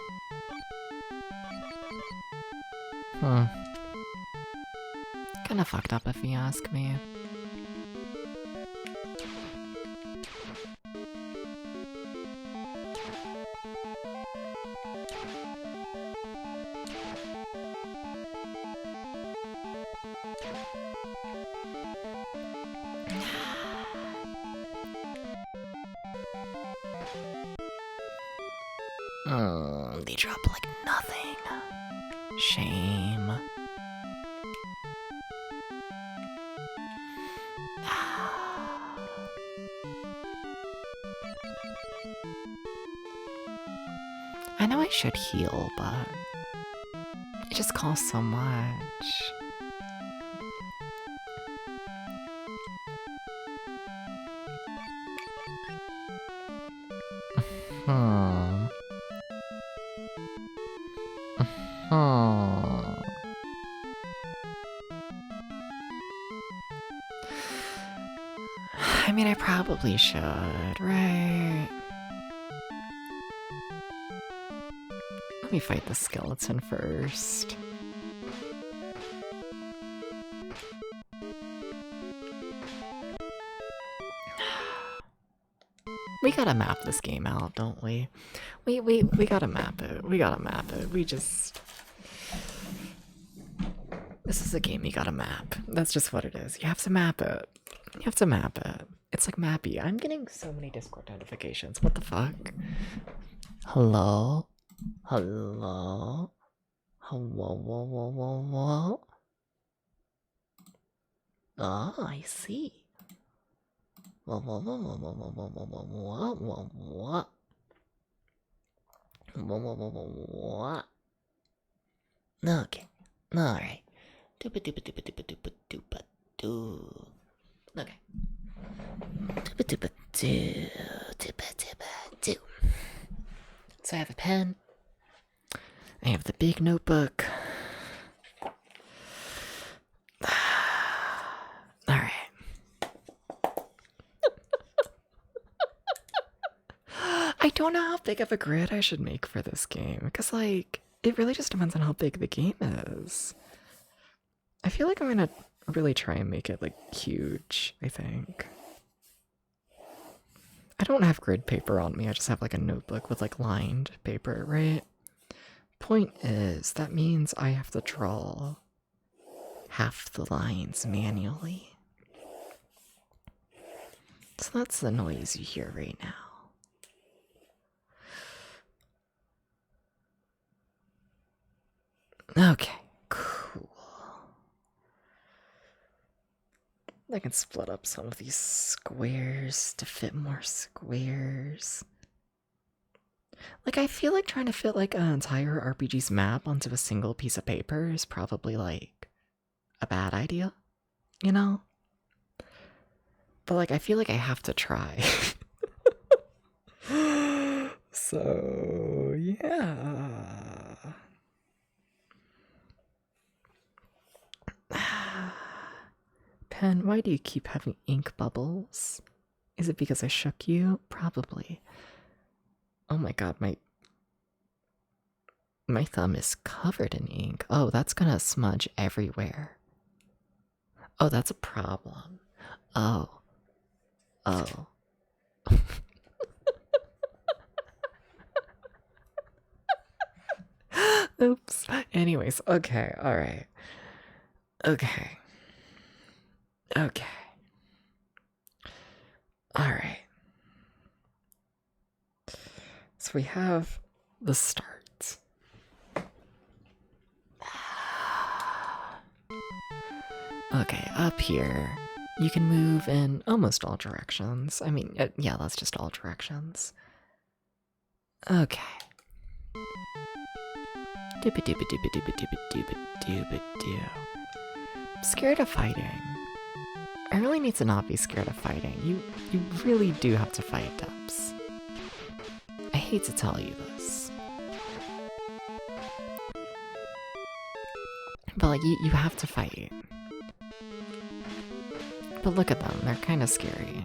Kinda fucked up if you ask me. They drop like nothing. Shame. I know I should heal, but it just costs so much. I mean, I probably should, right? Let me fight the skeleton first. We gotta map this game out, don't we? We gotta map it. We gotta map it. This is a game you gotta map. That's just what it is. You have to map it. You have to map it. It's like Mappy. I'm getting so many Discord notifications. What the fuck? Hello? Hello? Hello? Oh, I see. Okay. Alright. Okay. So I have a pen. I have the big notebook. Alright. I don't know how big of a grid I should make for this game, because, like, it really just depends on how big the game is. I feel like I'm gonna really try and make it, like, huge, I think. I don't have grid paper on me, I just have, like, a notebook with, like, lined paper, right? Point is, that means I have to draw half the lines manually. So that's the noise you hear right now. Okay, cool. I can split up some of these squares to fit more squares. Like, I feel like trying to fit, like, an entire RPG's map onto a single piece of paper is probably, like, a bad idea, you know? But, like, I feel like I have to try. So, yeah. pen. Why do you keep having ink bubbles? Is it because I shook you? Probably. Oh my god, my thumb is covered in ink. Oh, that's gonna smudge everywhere. Oh, that's a problem. Oh. Oh. Oops. Anyways, okay, alright. Okay. Okay. Alright. So we have the start. Okay, up here, you can move in almost all directions. I mean, yeah, that's just all directions. Okay. Dooba dooba dooba dooba dooba dooba dooba doo. I'm scared of fighting. I really need to not be scared of fighting. You really do have to fight, Dubs. I hate to tell you this. But like, you have to fight. But look at them, they're kind of scary.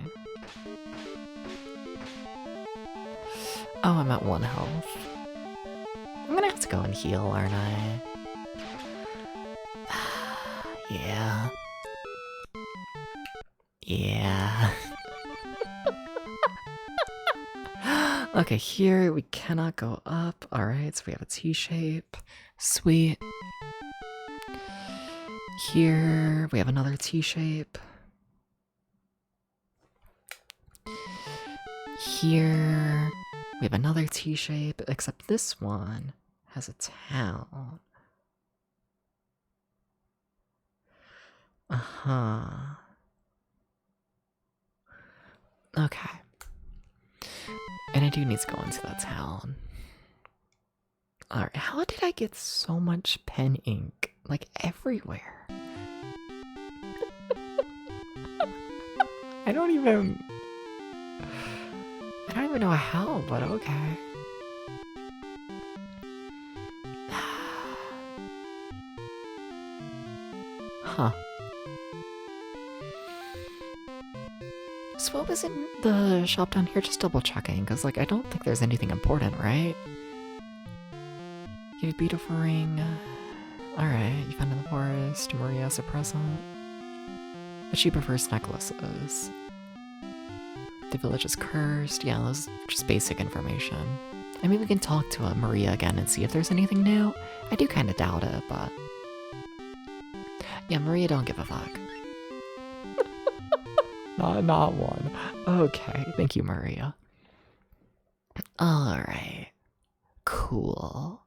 Oh, I'm at 1 health. I'm gonna have to go and heal, aren't I? Yeah. Yeah. Okay, here we cannot go up. Alright, so we have a T shape. Sweet. Here we have another T shape. Here we have another T shape, except this one has a town. Uh-huh. Okay. And I do need to go into that town. Alright, how did I get so much pen ink? Like, everywhere. I don't even know how, but okay. Huh. So what was in the shop down here? Just double checking, because like I don't think there's anything important, right? You have a beautiful ring. Alright, you found in the forest. Maria has a present. But she prefers necklaces. The village is cursed. Yeah, that's just basic information. I mean, we can talk to Maria again and see if there's anything new. I do kind of doubt it, but... yeah, Maria don't give a fuck. Not one. Okay, thank you, Maria. Alright. Cool.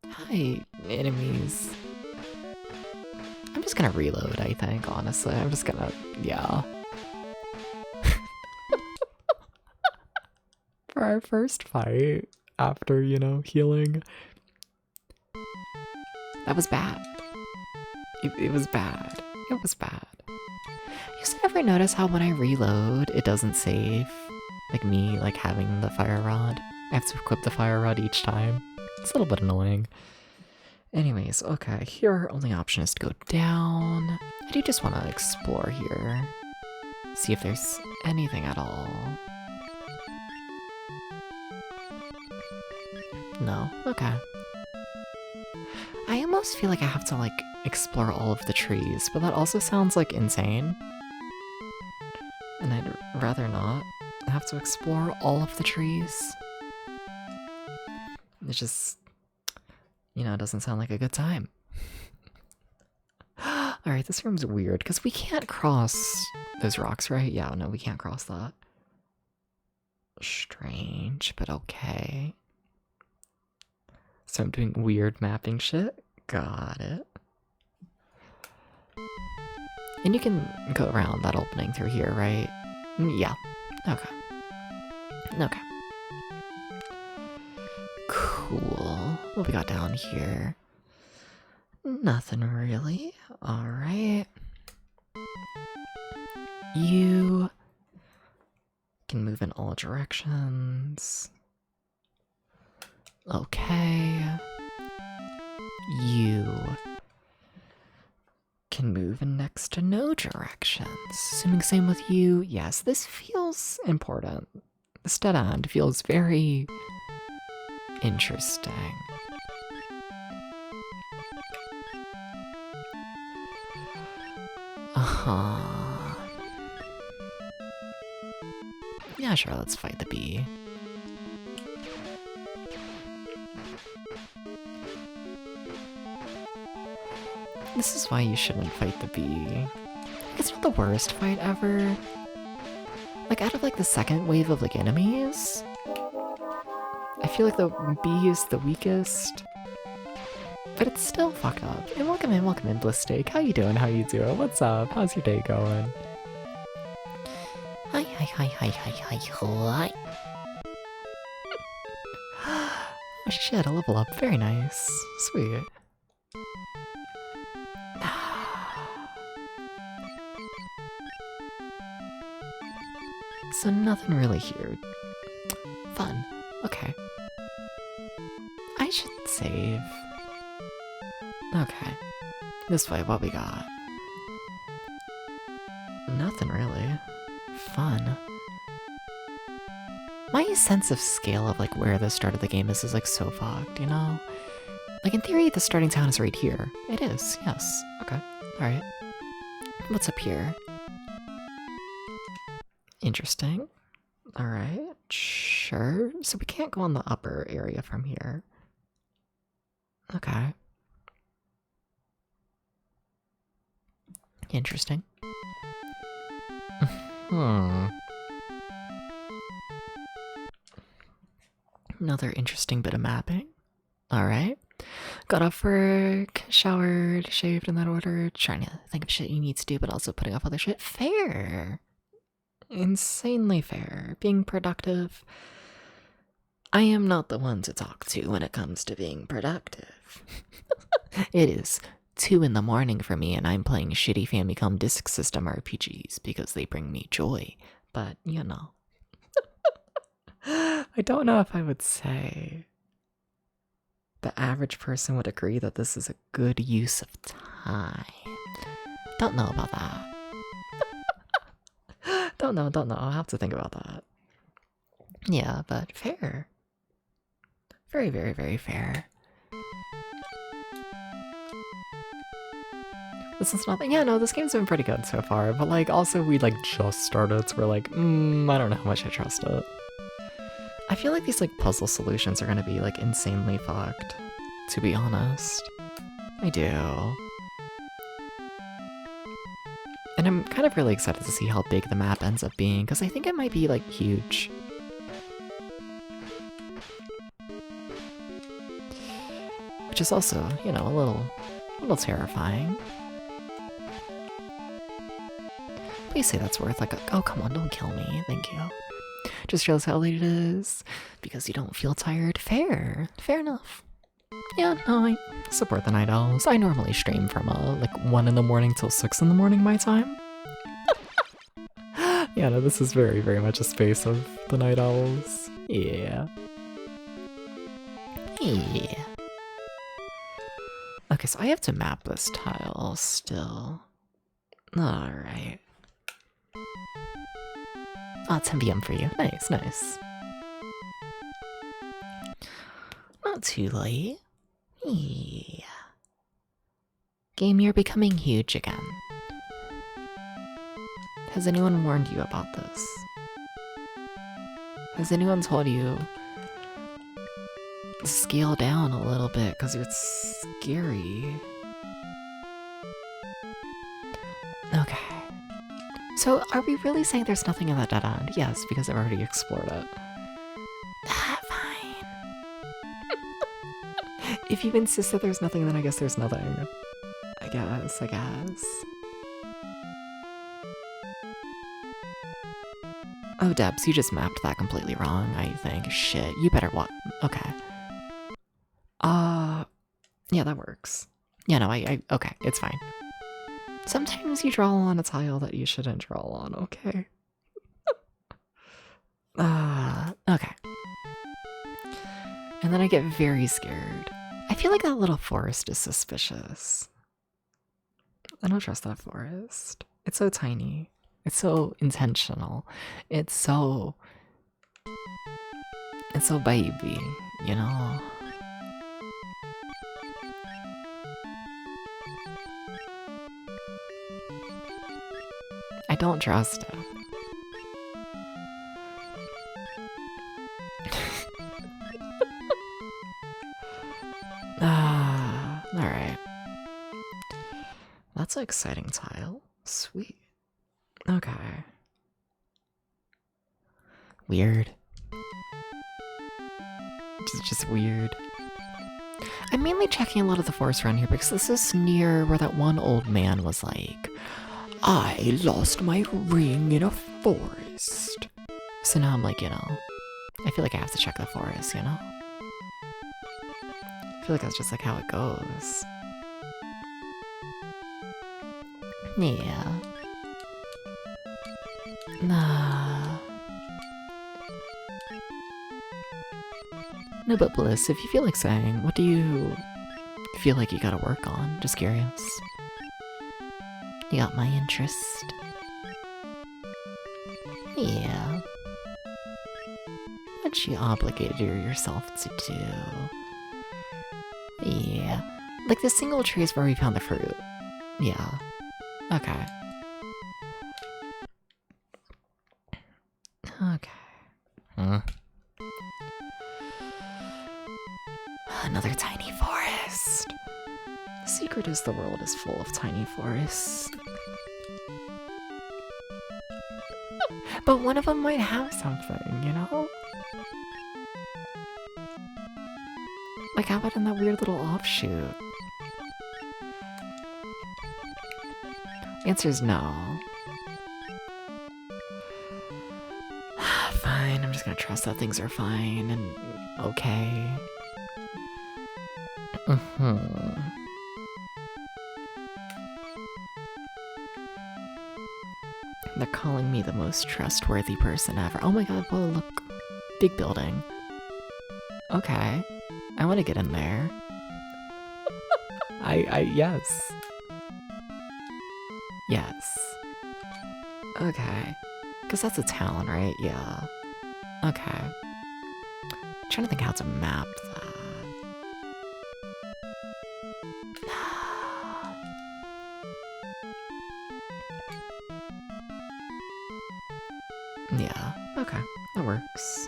Hi, enemies. I'm just gonna reload, I think, honestly. I'm just gonna... yeah. For our first fight, after, you know, healing. That was bad. It was bad. It was bad. You just ever notice how when I reload, it doesn't save? Like me, like, having the fire rod. I have to equip the fire rod each time. It's a little bit annoying. Anyways, okay, here our only option is to go down. I do just want to explore here. See if there's anything at all. No? Okay. I almost feel like I have to, like, explore all of the trees, but that also sounds, like, insane. And I'd rather not have to explore all of the trees. It just, you know, it doesn't sound like a good time. Alright, this room's weird, because we can't cross those rocks, right? Yeah, no, we can't cross that. Strange, but okay. So I'm doing weird mapping shit? Got it. And you can go around that opening through here, right? Yeah. Okay. Okay. Cool. What we got down here? Nothing really. Alright. You can move in all directions. Okay. you can move in next to no directions. Assuming same with you, yes, this feels important. This dead end feels very interesting. Uh-huh. Yeah, sure, let's fight the bee. This is why you shouldn't fight the bee. It's not the worst fight ever. Like, out of like the second wave of like enemies, I feel like the bee is the weakest. But it's still fucked up. And welcome in, Blisteak. How you doing? How you doing? What's up? How's your day going? Hi. Oh shit, a level up. Very nice. Sweet. So nothing really here. Fun. Okay. I should save. Okay. This way, what we got? Nothing really. Fun. My sense of scale of like where the start of the game is like so fucked, you know? Like in theory, the starting town is right here. It is, yes. Okay. Alright. What's up here? Interesting. Alright, sure. So we can't go on the upper area from here. Okay. Interesting. Another interesting bit of mapping. Alright. Got off work, showered, shaved in that order, trying to think of shit you need to do, but also putting off other shit. Fair. Insanely fair. Being productive. I am not the one to talk to when it comes to being productive. It is 2 in the morning for me and I'm playing shitty Famicom Disk System RPGs because they bring me joy. But, you know. I don't know if I would say the average person would agree that this is a good use of time. Don't know about that. Don't know. I'll have to think about that. Yeah, but fair. Very, very, very fair. This is nothing. Yeah, no, this game's been pretty good so far, but like also we like just started, so we're like, I don't know how much I trust it. I feel like these like puzzle solutions are gonna be like insanely fucked, to be honest. I do. And I'm kind of really excited to see how big the map ends up being, because I think it might be like huge. Which is also, you know, a little terrifying. Please say that's worth like a, oh come on, don't kill me, thank you. Just realize how late it is, because you don't feel tired. Fair enough. Yeah, no, I support the night owls. I normally stream from like 1 in the morning till 6 in the morning my time. Yeah, no, this is very, very much a space of the night owls. Yeah. Yeah. Okay, so I have to map this tile still. Alright. Oh, 10 PM for you. Nice, nice. Not too late. Yeah. Game, you're becoming huge again. Has anyone warned you about this? Has anyone told you to scale down a little bit because it's scary? Okay. So, are we really saying there's nothing in that dead end? Yes, because I've already explored it. Fine. If you insist that there's nothing, then I guess there's nothing. I guess. Oh, Debs, you just mapped that completely wrong, I think. Shit, you better what? Okay. Yeah, that works. Yeah, no, okay, it's fine. Sometimes you draw on a tile that you shouldn't draw on, okay? Okay. And then I get very scared. I feel like that little forest is suspicious. I don't trust that forest. It's so tiny. It's so intentional. It's so baby, you know? I don't trust it. Alright. That's an exciting tile. Sweet. Okay. Weird. Just weird. I'm mainly checking a lot of the forest around here because this is near where that one old man was like, I lost my ring in a forest. So now I'm like, you know, I feel like I have to check the forest, you know? I feel like that's just like how it goes. Yeah. Nah. No, but Bliss, if you feel like saying, what do you feel like you gotta work on? Just curious. You got my interest. Yeah. What you obligated yourself to do? Yeah. Like the single trees where we found the fruit. Yeah. Okay. Okay. Huh? Another tiny forest. The secret is the world is full of tiny forests. But one of them might have something, you know? Like how about in that weird little offshoot? Answer's no. Fine, I'm just gonna trust that things are fine and okay. They're calling me the most trustworthy person ever. Oh my god, whoa, look. Big building. Okay. I want to get in there. Yes. Yes. Okay. Because that's a town, right? Yeah. Okay. I'm trying to think how to map that. Yeah, okay, that works.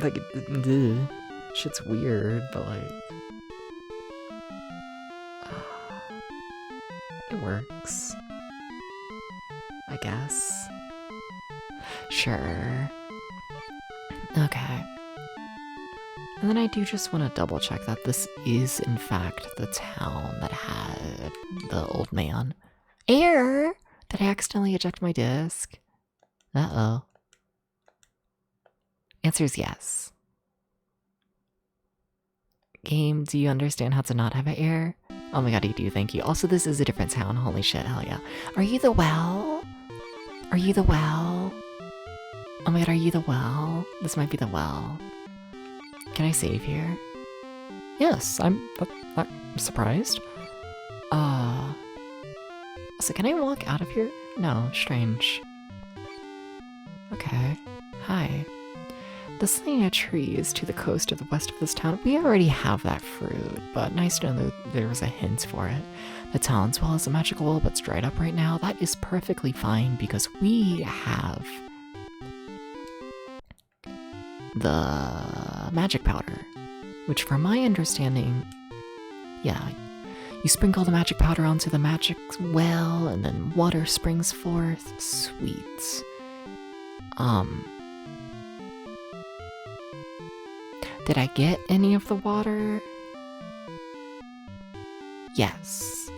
Like, shit's weird, but like... it works. I guess. Sure. Okay. And then I do just want to double check that this is in fact the town that had the old man. Error! Did I accidentally eject my disc? Uh-oh. Answer is yes. Game, do you understand how to not have an error? Oh my god, you do, thank you. Also, this is a different town. Holy shit, hell yeah. Are you the well? Are you the well? Oh my god, are you the well? This might be the well. Can I save here? Yes, I'm surprised. So can I walk out of here? No, strange. Okay. Hi. The Selena tree is to the coast of the west of this town. We already have that fruit, but nice to know that there was a hint for it. The town's well is a magical well, but it's dried up right now. That is perfectly fine because we have the magic powder, which from my understanding, yeah, you sprinkle the magic powder onto the magic well and then water springs forth. Sweet. Did I get any of the water? Yes.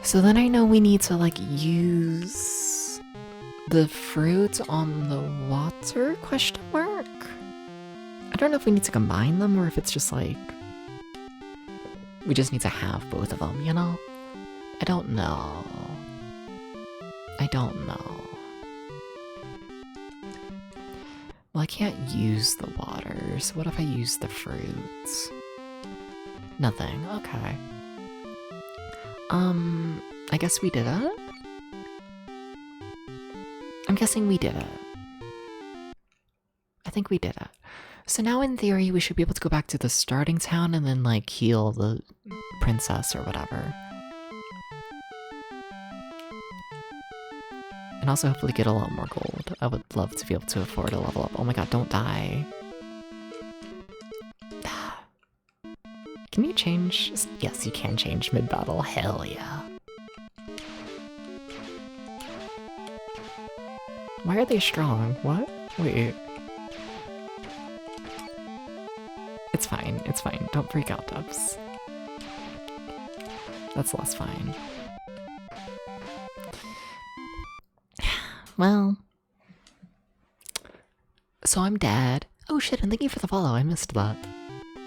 So then I know we need to like use the fruit on the water, question mark? I don't know if we need to combine them or if it's just like, we just need to have both of them, you know? I don't know. I don't know. Well, I can't use the water, so what if I use the fruits? Nothing, okay. I guess we did it? I'm guessing we did it. I think we did it. So now in theory, we should be able to go back to the starting town and then like heal the princess or whatever. And also hopefully get a lot more gold. I would love to be able to afford a level up. Oh my god, don't die. Can you change? Yes, you can change mid-battle. Hell yeah. Why are they strong? What? Wait. It's fine. It's fine. Don't freak out, Dubs. That's less fine. Well. So I'm dead. Oh shit, and thank you for the follow. I missed that.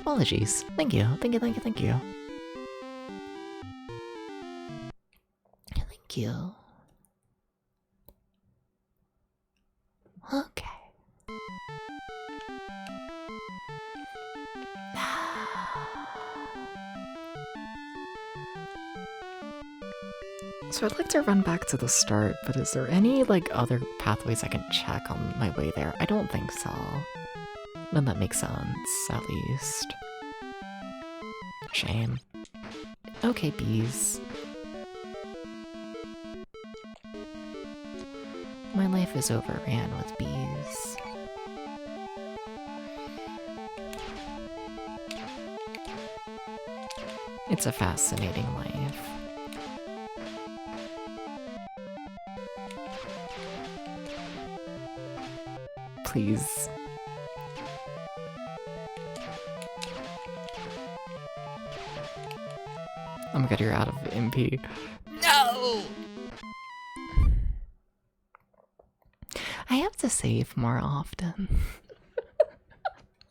Apologies. Thank you. Thank you, thank you, thank you. Thank you. Okay. So I'd like to run back to the start, but is there any, like, other pathways I can check on my way there? I don't think so. None that makes sense, at least. Shame. Okay, bees. My life is overran with bees. It's a fascinating life. Please. Oh my god, you're out of MP. No! I have to save more often.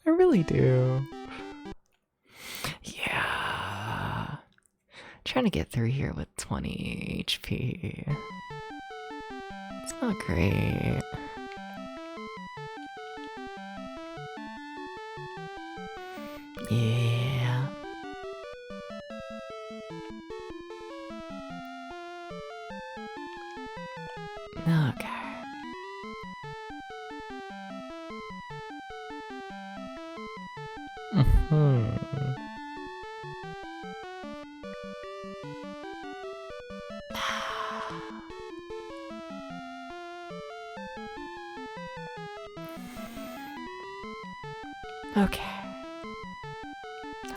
I really do. Yeah. Trying to get through here with 20 HP. It's not great. Yeah. Okay. Okay.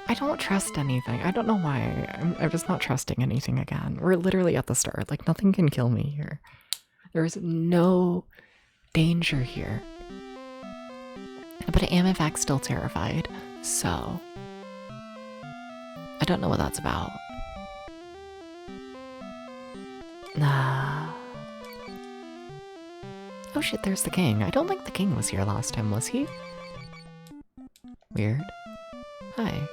I don't trust anything. I don't know why. I'm just not trusting anything again. We're literally at the start. Like, nothing can kill me here. There is no danger here. But I am, in fact, still terrified. So, I don't know what that's about. Nah. Oh shit, there's the king. I don't think the king was here last time, was he? Weird. Hi.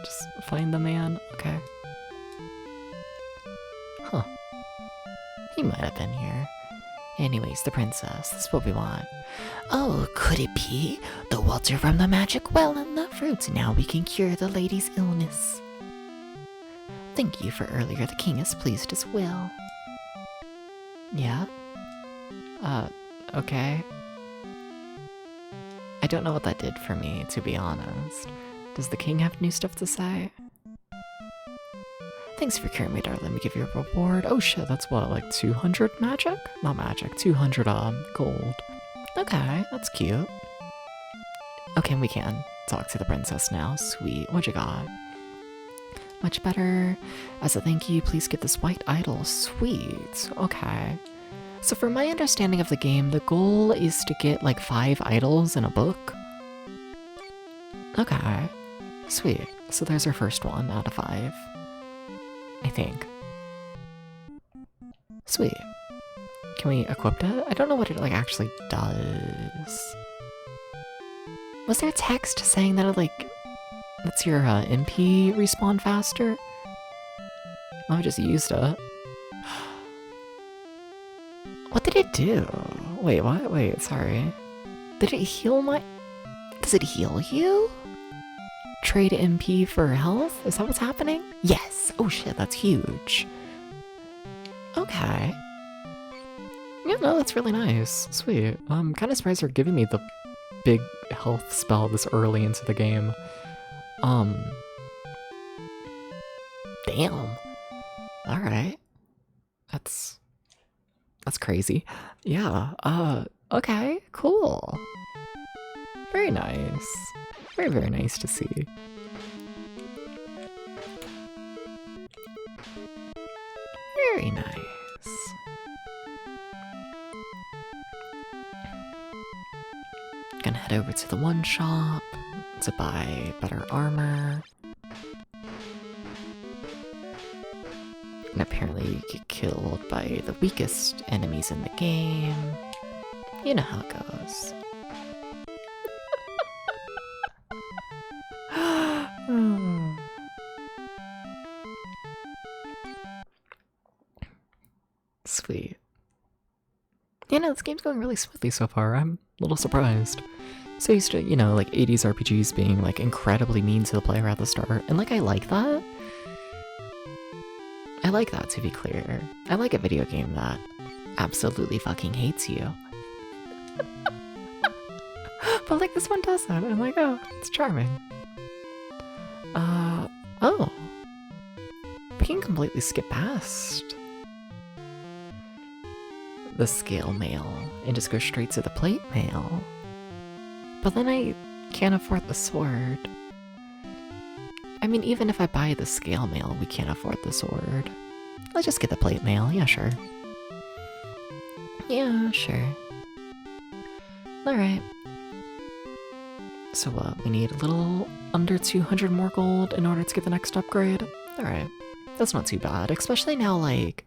Just find the man. Okay. Huh. He might have been here. Anyways, the princess. That's what we want. Oh, could it be? The water from the magic well and the fruits. Now we can cure the lady's illness. Thank you for earlier. The king is pleased as well. Yeah? Okay. I don't know what that did for me, to be honest. Does the king have new stuff to say? Thanks for curing me, darling. We give you a reward. Oh shit, that's what, like 200 magic? Not magic, 200 gold. Okay, that's cute. Okay, we can talk to the princess now. Sweet. What you got? Much better. As a thank you, please get this white idol. Sweet. Okay. So from my understanding of the game, the goal is to get like 5 idols in a book. Okay. Sweet. So there's our first one out of 5. I think. Sweet. Can we equip it? I don't know what it like actually does. Was there text saying that it like lets your MP respawn faster? Oh, I just used it. What did it do? Wait, what? Wait, sorry. Did it heal my... Does it heal you? Trade MP for health? Is that what's happening? Yes! Oh shit, that's huge. Okay. Yeah, no, that's really nice. Sweet. I'm kind of surprised they're giving me the big health spell this early into the game. Damn. Alright. That's crazy. Yeah, okay, cool. Very nice. Very, very nice to see. Very nice. Gonna head over to the one shop to buy better armor. And apparently you get killed by the weakest enemies in the game. You know how it goes. Sweet. You know, this game's going really smoothly so far. I'm a little surprised. So used to, you know, like 80s RPGs being like incredibly mean to the player at the start. And like, I like that. I like that, to be clear. I like a video game that absolutely fucking hates you. But like, this one doesn't. I'm like, oh, it's charming. Oh. We can completely skip past the scale mail and just go straight to the plate mail. But then I can't afford the sword. I mean, even if I buy the scale mail, we can't afford the sword. Let's just get the plate mail. Yeah, sure. Yeah, sure. Alright. So what, we need a little under 200 more gold in order to get the next upgrade? Alright. That's not too bad, especially now, like,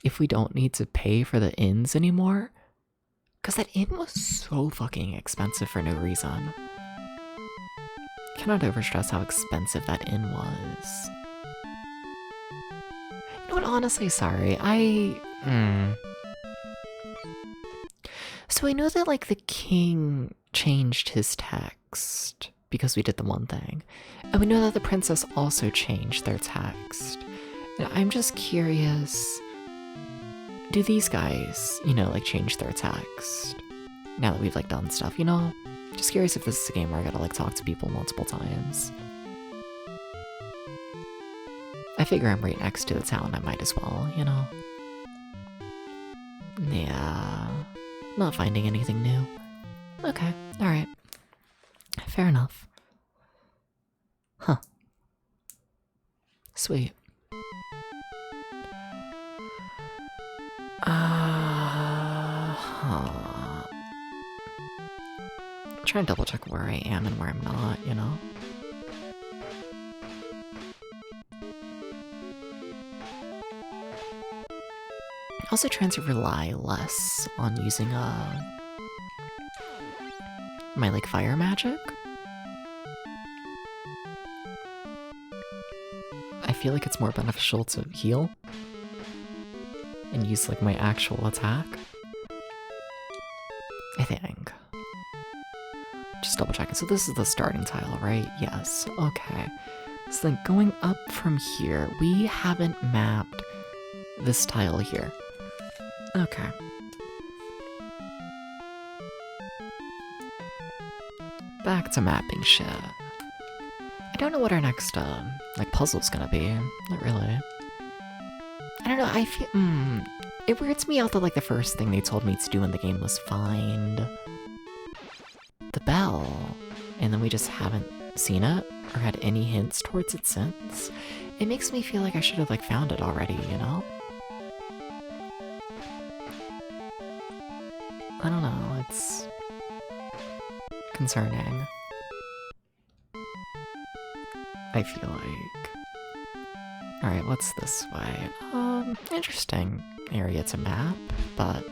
if we don't need to pay for the inns anymore. Because that inn was so fucking expensive for no reason. Cannot overstress how expensive that inn was. You know what, honestly, sorry, So I know that, like, the king changed his text because we did the one thing. And we know that the princess also changed their text. And I'm just curious, do these guys, you know, like, change their text now that we've, like, done stuff, you know? Just curious if this is a game where I gotta, like, talk to people multiple times. I figure I'm right next to the town, I might as well, you know? Yeah, not finding anything new. Okay, alright. Fair enough. Huh. Sweet. Try and double check where I am and where I'm not, you know? Also trying to rely less on using my like fire magic. I feel like it's more beneficial to heal and use like my actual attack. I think. Just double checking. So this is the starting tile, right? Yes. Okay. So then going up from here, we haven't mapped this tile here. Okay. Back to mapping shit. I don't know what our next, like, puzzle's gonna be. Not really. I don't know, I feel, it weirds me out that, like, the first thing they told me to do in the game was find the bell. And then we just haven't seen it or had any hints towards it since. It makes me feel like I should have, like, found it already, you know? I don't know, it's concerning. I feel like. Alright, what's this way? Interesting area to map, but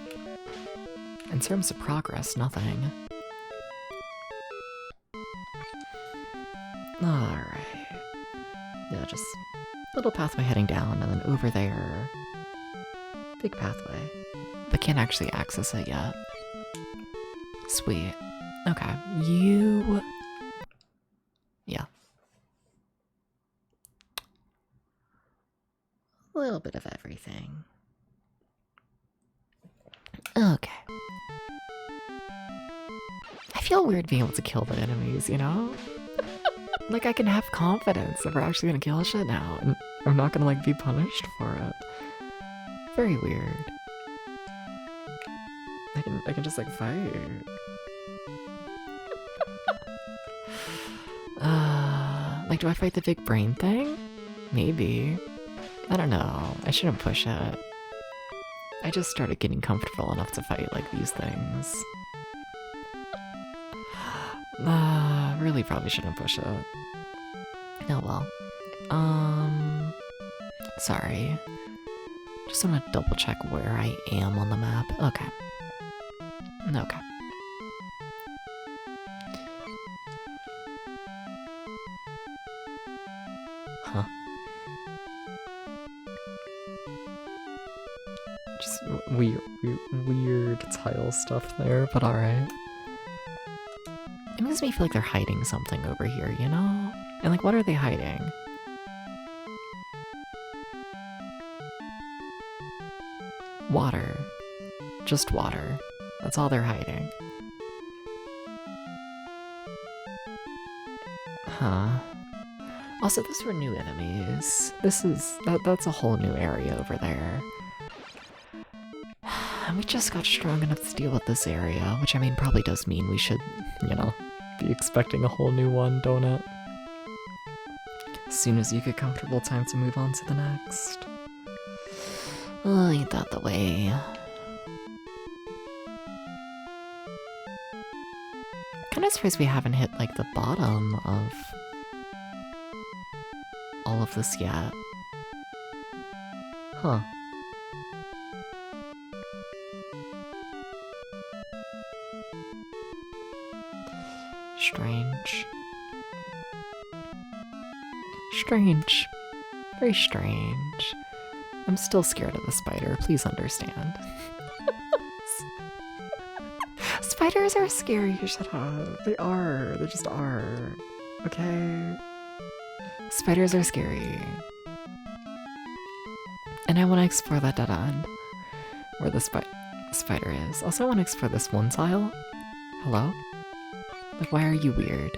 in terms of progress, nothing. Alright. Yeah, just little pathway heading down, and then over there. Big pathway. but can't actually access it yet. Sweet. Okay, you... Yeah. A little bit of everything. Okay. I feel weird being able to kill the enemies, you know? Like, I can have confidence that we're actually gonna kill shit now, and I'm not gonna, like, be punished for it. Very weird. I can just, like, fight. Like, do I fight the big brain thing? Maybe. I don't know. I shouldn't push it. I just started getting comfortable enough to fight, like, these things. Really probably shouldn't push it. Oh well. Sorry. Just want to double check where I am on the map. Okay. Okay. Huh. Just weird tile stuff there, but alright. It makes me feel like they're hiding something over here, you know? And like, what are they hiding? Water. Just water. That's all they're hiding. Huh. Also, those were new enemies. That's a whole new area over there. And we just got strong enough to deal with this area, which I mean probably does mean we should, you know, be expecting a whole new one, don't it? As soon as you get comfortable, time to move on to the next. Oh, ain't that the way? Kinda surprised we haven't hit, like, the bottom of all of this yet. Huh. Strange. Strange. Very strange. I'm still scared of the spider, please understand. Spiders are scary, shut up. They are. They just are. Okay? Spiders are scary. And I want to explore that dead end. Where the spider is. Also, I want to explore this one tile. Hello? Like, why are you weird?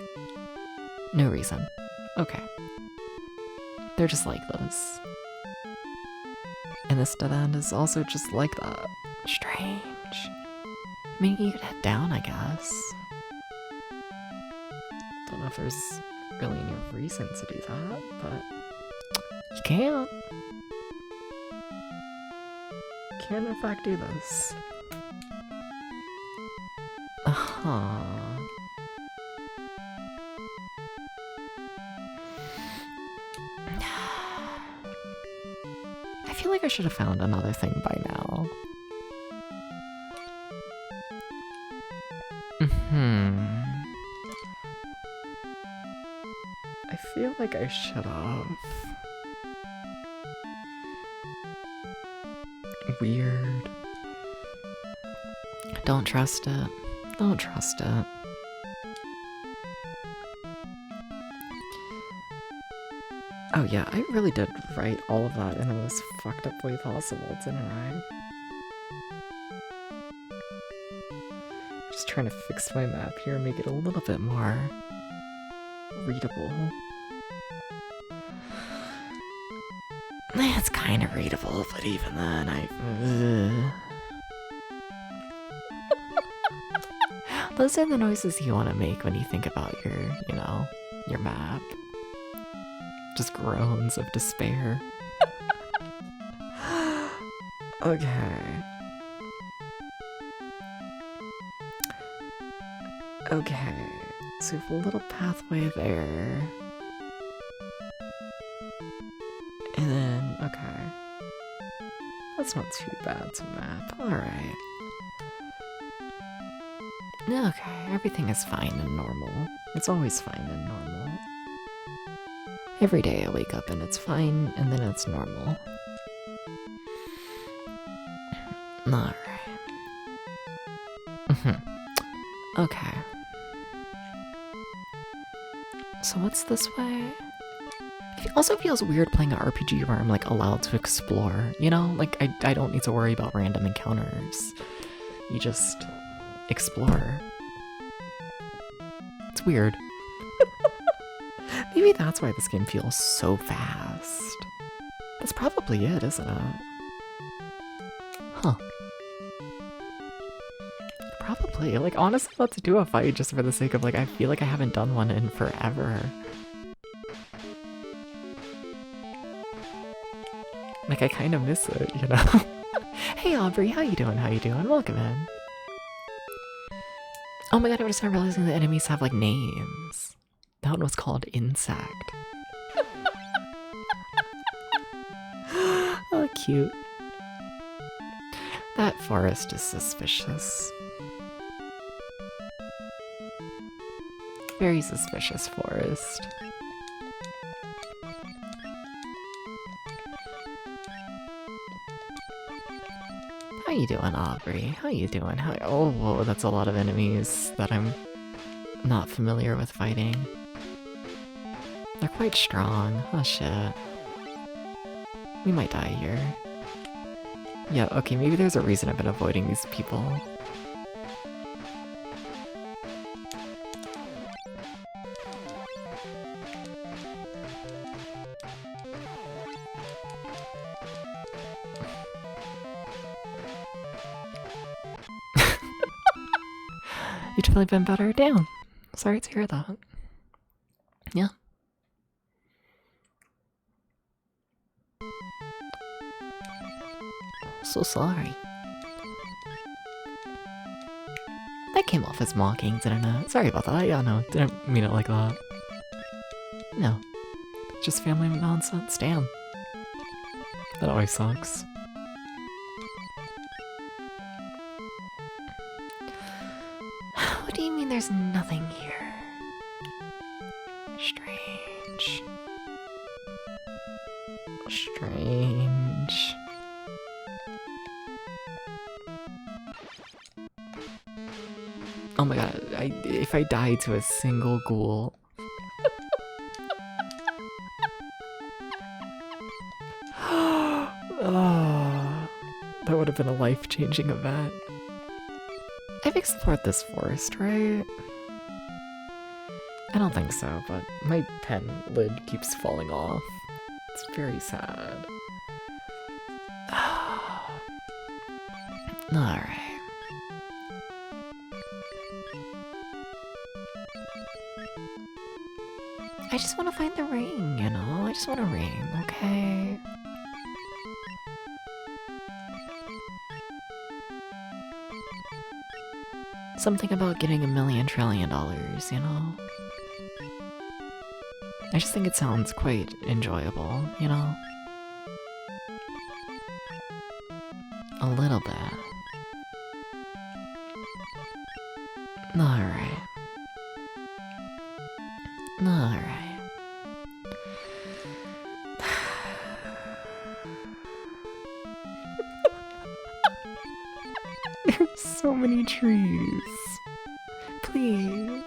No reason. Okay. They're just like this. And this dead end is also just like that. Strange. I mean, you could head down, I guess. Don't know if there's really any reason to do that, but you can't. You can, in fact, do this. Uh-huh. I feel like I should have found another thing by now. I feel like I should have. Weird. Don't trust it. Don't trust it. Oh yeah, I really did write all of that in the most fucked up way possible, didn't I? Just trying to fix my map here and make it a little bit more readable. It's kind of readable, but even then, Those are the noises you want to make when you think about your, you know, your map. Just groans of despair. Okay. Okay. So we have a little pathway there. And then, okay. That's not too bad to map. Alright. Okay, everything is fine and normal. It's always fine and normal. Every day I wake up and it's fine, and then it's normal. Alright. Okay. So what's this way? It also feels weird playing an RPG where I'm like allowed to explore, you know? Like I don't need to worry about random encounters. You just explore. It's weird. Maybe that's why this game feels so fast. That's probably it, isn't it? Huh. Probably. Like, honestly, let's do a fight just for the sake of, like, I feel like I haven't done one in forever. Like, I kind of miss it, you know? Hey, Aubrey, how you doing? How you doing? Welcome in. Oh my god, I was just not realizing the enemies have, like, names. That one was called Insect. Oh, cute. That forest is suspicious. Very suspicious forest. How you doing, Aubrey? How you doing? Oh, whoa, that's a lot of enemies that I'm not familiar with fighting. They're quite strong. Oh shit. We might die here. Yeah, okay, maybe there's a reason I've been avoiding these people. You've definitely been better. Damn. Sorry to hear that. Yeah. So sorry. That came off as mocking, didn't it? Sorry about that. Yeah, no, didn't mean it like that. No. Just family nonsense. Damn. That always sucks. What do you mean there's nothing here? Strange. Strange. Oh my god, if I die to a single ghoul... Oh, that would have been a life-changing event. I've explored this forest, right? I don't think so, but my pen lid keeps falling off. It's very sad. Alright. I just want to find the ring, you know? I just want a ring, okay? Something about getting $1 million trillion, you know? I just think it sounds quite enjoyable, you know? A little bit. Alright. Alright. There's so many trees. Please.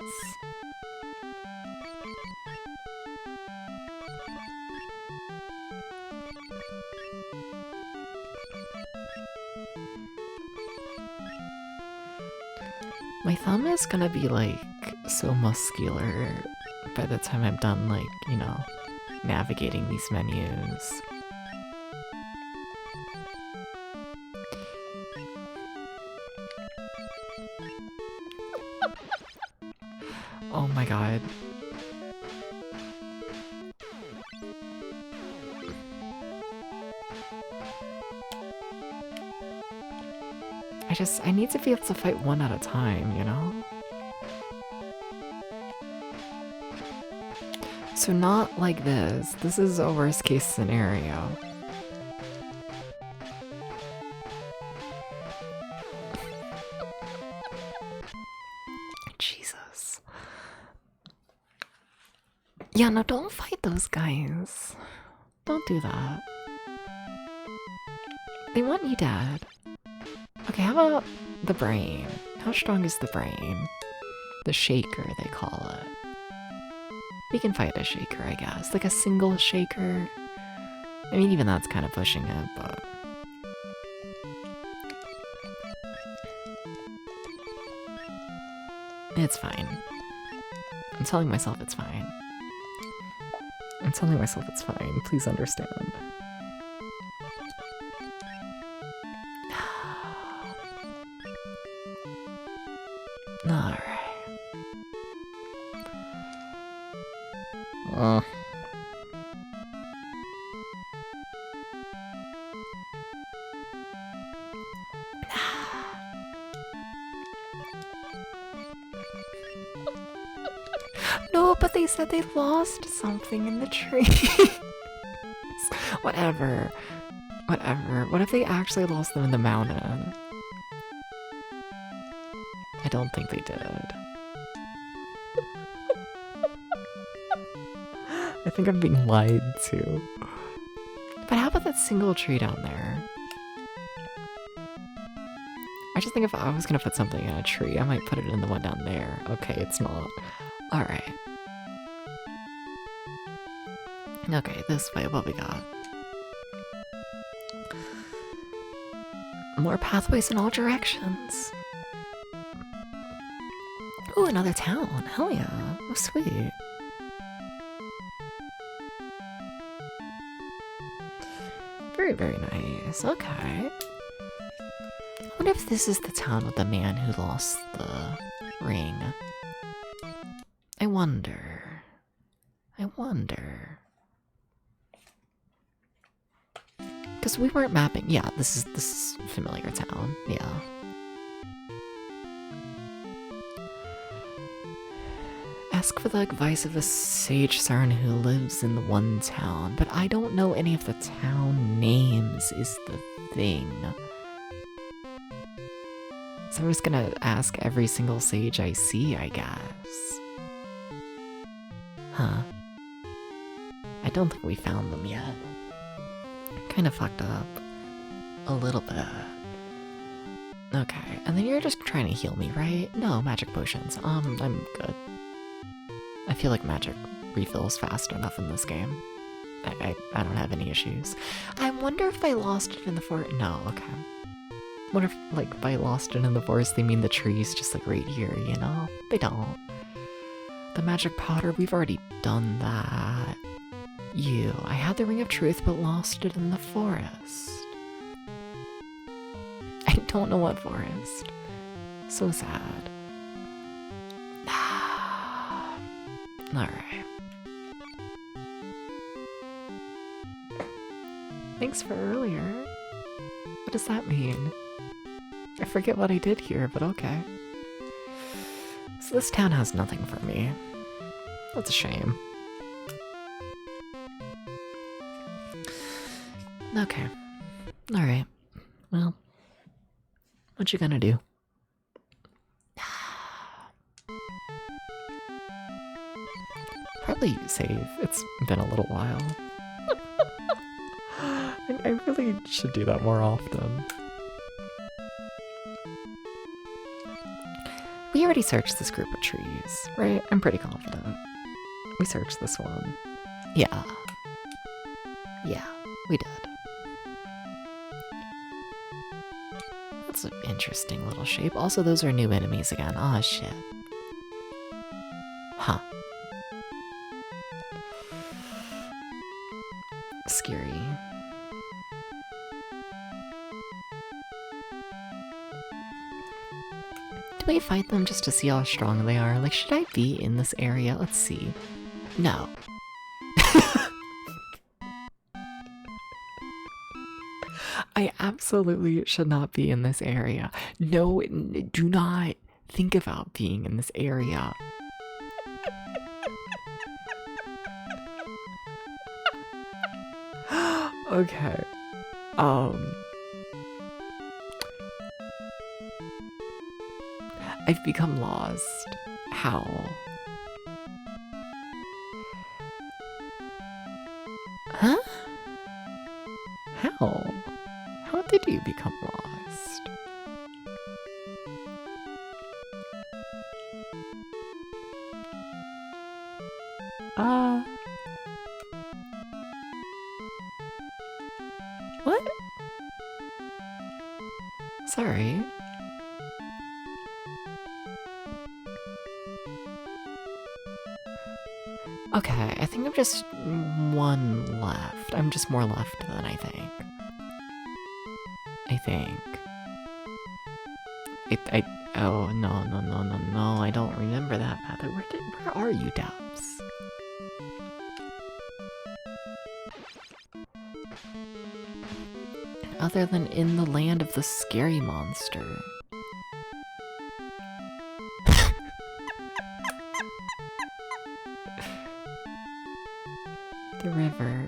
My thumb is gonna be like so muscular by the time I'm done, like, you know, navigating these menus. Oh my god. I need to be able to fight one at a time, you know? So not like this. This is a worst case scenario. Jesus. Yeah, no, don't fight those guys. Don't do that. They want you dead. Okay, how about the brain? How strong is the brain? The shaker, they call it. We can fight a shaker, I guess. Like a single shaker. I mean, even that's kind of pushing it, but... It's fine. I'm telling myself it's fine. I'm telling myself it's fine. Please understand. Alright. No, but they said they lost something in the trees. Whatever. Whatever. What if they actually lost them in the mountain? I don't think they did. I think I'm being lied to. But how about that single tree down there? I just think if I was gonna put something in a tree, I might put it in the one down there. Okay, it's not. Alright. Okay, this way, what we got? More pathways in all directions. Ooh, another town. Hell yeah. Oh, sweet. Very, very nice. Okay. I wonder if this is the town with the man who lost the ring. I wonder. I wonder. Because we weren't mapping. Yeah, this is familiar town. Yeah. Ask for the advice of a sage siren who lives in the one town, but I don't know any of the town names is the thing. So I'm just gonna ask every single sage I see, I guess. Huh. I don't think we found them yet. Kinda fucked up. A little bit. Okay, and then you're just trying to heal me, right? No, magic potions. I'm good. I feel like magic refills fast enough in this game. I don't have any issues. I wonder if I lost it in the forest. No, okay. What if, like, by lost it in the forest, they mean the trees just, like, right here, you know? They don't. The magic powder, we've already done that. I had the Ring of Truth, but lost it in the forest. I don't know what forest. So sad. Alright. Thanks for earlier. What does that mean? I forget what I did here, but okay. So this town has nothing for me. That's a shame. Okay. Alright. Well, what you gonna do? Probably save. It's been a little while. I really should do that more often. We already searched this group of trees, right? I'm pretty confident. We searched this one. Yeah. Yeah, we did. That's an interesting little shape. Also, those are new enemies again. Aw, shit. Huh. Scary. Do we fight them just to see how strong they are? Like, should I be in this area? Let's see. No. I absolutely should not be in this area. No, do not think about being in this area. Okay. I've become lost. How? Huh? How? How did you become lost? Sorry. Okay, I think I'm just one left. I'm just more left than I think. Oh, no, I don't remember that method. Where are you, Dubs? Other than in the land of the scary monster. The river.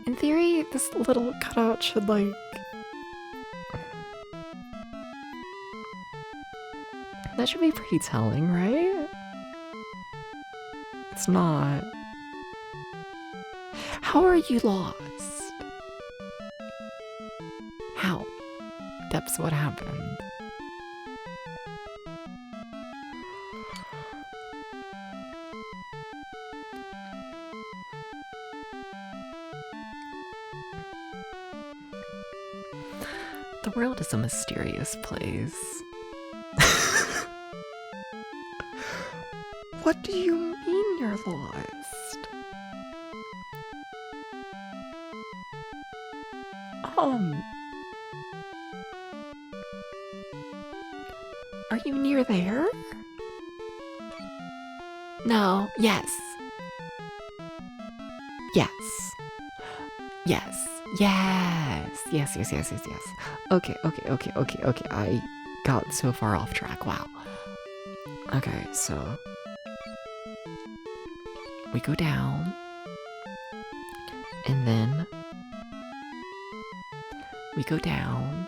In theory, this little cutout should, like... That should be pretty telling, right? It's not. How are you lost? How? Depths, what happened? The world is a mysterious place. What do you mean you're lost? Are you near there? No, yes. Yes. Okay. I got so far off track. Wow. Okay, so we go down, and then we go down,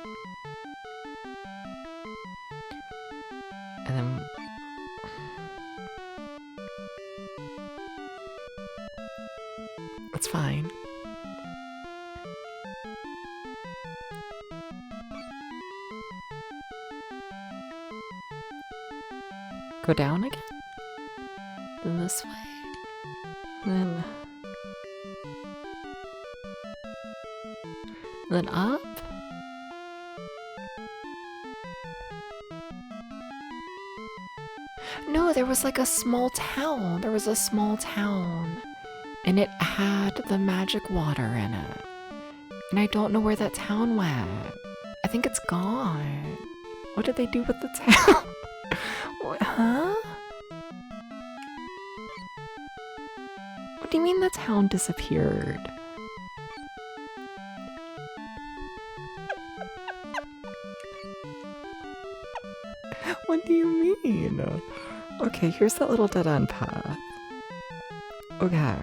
and then it's fine. Go down again? Then this way? Then up? No, there was like a small town. There was a small town. And it had the magic water in it. And I don't know where that town went. I think it's gone. What did they do with the town? What, huh? What do you mean the town disappeared? What do you mean? Okay, here's that little dead-end path. Okay.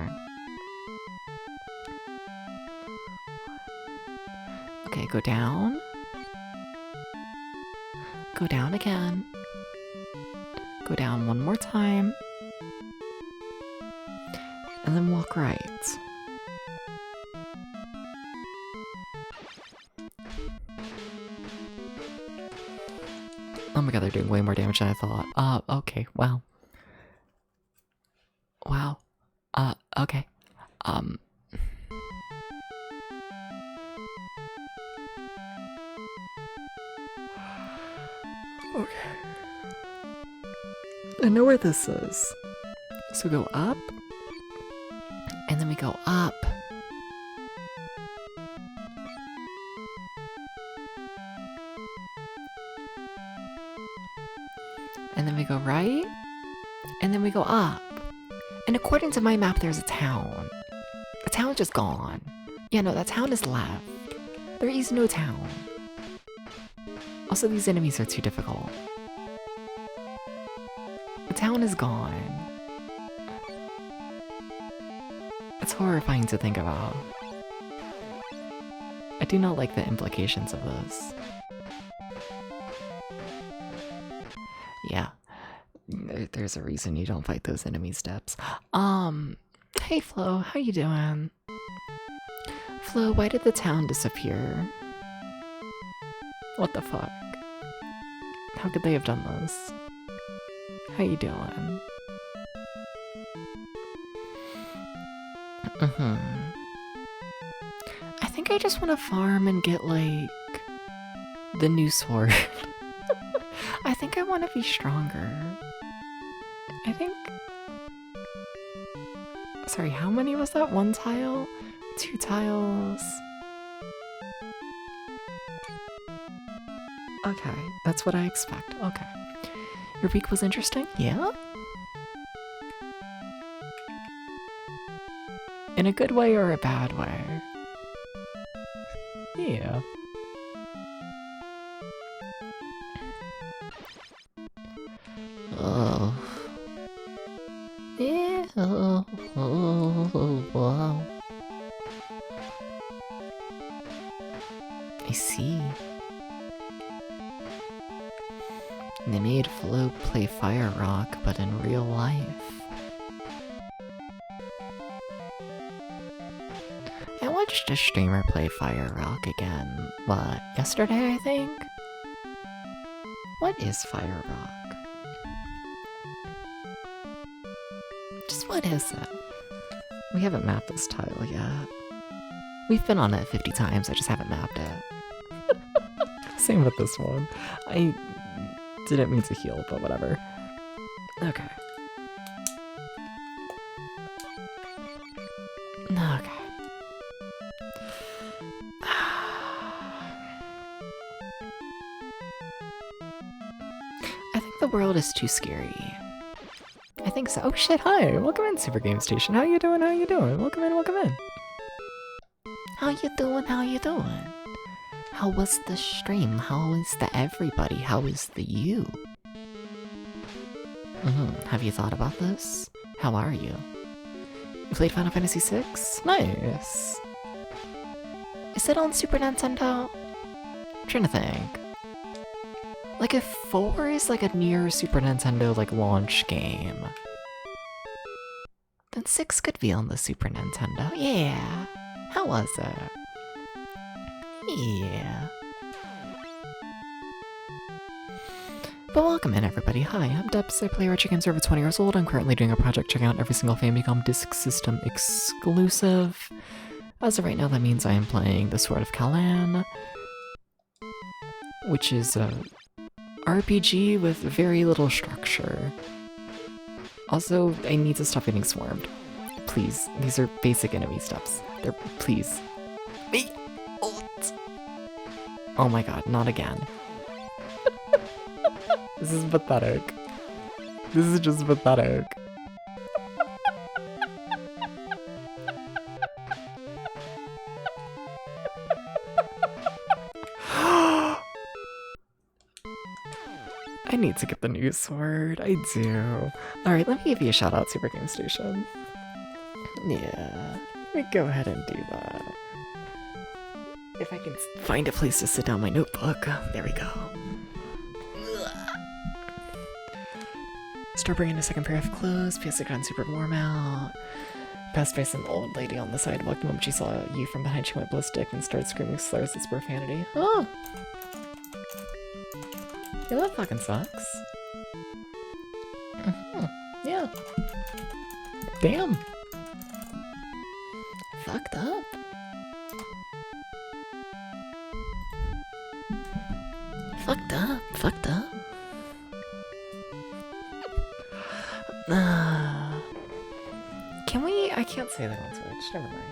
Okay, go down. Go down again. Go down one more time. And then walk right. Oh my god, they're doing way more damage than I thought. Okay, wow. Wow. Okay. Okay. I know where this is. So go up. And then we go up. And then we go right. And then we go up. And according to my map, there's a town. The town's just gone. Yeah, no, that town is left. There is no town. Also, these enemies are too difficult. The town is gone. It's horrifying to think about. I do not like the implications of this. Yeah. There's a reason you don't fight those enemy steps. Hey Flo, how you doing? Flo, why did the town disappear? What the fuck? How could they have done this? How you doing? I think think I just want to farm and get, like, the new sword. I think I want to be stronger. I think... Sorry, how many was that? 1 tile? 2 tiles? Okay, that's what I expect. Okay. Your week was interesting? Yeah? In a good way or a bad way? Yeah. Oh. Yeah. Wow. I see. They made Flo play Fire Rock, but in real life. I watched a streamer play Fire Rock again, what, yesterday I think? What is Fire Rock? Just what is it? We haven't mapped this tile yet. We've been on it 50 times, I just haven't mapped it. Same with this one. I didn't mean to heal, but whatever. Okay. Okay. I think the world is too scary. I think so. Oh shit, hi! Welcome in, Super Game Station. How you doing? How you doing? Welcome in, welcome in. How you doing? How you doing? How was the stream? How is the everybody? How is the you? Have you thought about this? How are you? You played Final Fantasy VI? Nice! Is it on Super Nintendo? I'm trying to think. Like if 4 is like a near Super Nintendo like launch game, then 6 could be on the Super Nintendo. Yeah! How was it? Yeah. But welcome in, everybody. Hi, I'm Debs. I play retro games over 20 years old. I'm currently doing a project checking out every single Famicom Disk System exclusive. As of right now, that means I am playing The Sword of Kalin, which is a RPG with very little structure. Also, I need to stop getting swarmed. Please, these are basic enemy steps. Please. Oh my god, not again. This is pathetic. This is just pathetic. I need to get the new sword. I do. Alright, let me give you a shout out, Super Game Station. Yeah, let me go ahead and do that. If I can find a place to sit down my notebook. There we go. Start bringing a second pair of clothes. PS6 got super warm out. Passed by some old lady on the sidewalk. The moment she saw you from behind, she went ballistic and started screaming slurs at profanity. Oh! Yeah, that fucking sucks. Yeah. Damn. Fucked up. Fucked up. Fucked up. Can we? I can't say that on Twitch. Never mind.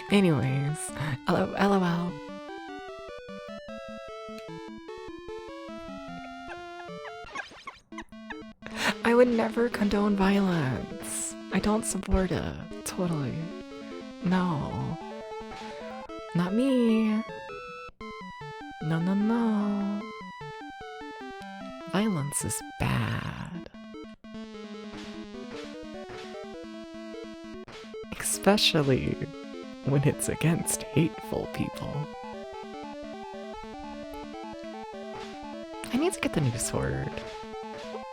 Anyways, LOL. I would never condone violence. I don't support it. Totally. No. Not me. No, no, no. Violence is bad. Especially when it's against hateful people. I need to get the new sword.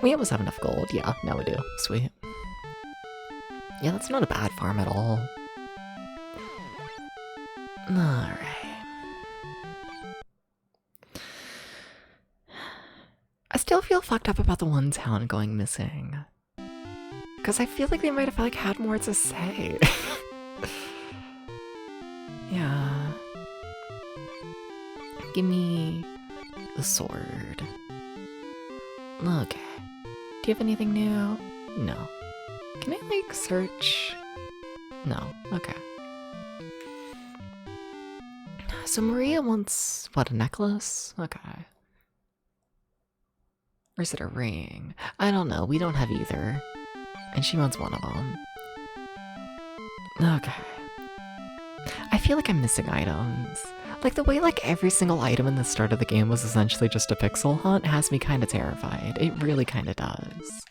We almost have enough gold. Yeah, now we do. Sweet. Yeah, that's not a bad farm at all. Alright. still feel fucked up about the one town going missing. Because I feel like they might have like had more to say. Yeah. Give me the sword. Okay. Do you have anything new? No. Can I like search? No. Okay. So Maria wants, what, a necklace? Okay. Or is it a ring? I don't know. We don't have either. And she wants one of them. Okay. I feel like I'm missing items. Like the way like every single item in the start of the game was essentially just a pixel hunt has me kind of terrified. It really kind of does.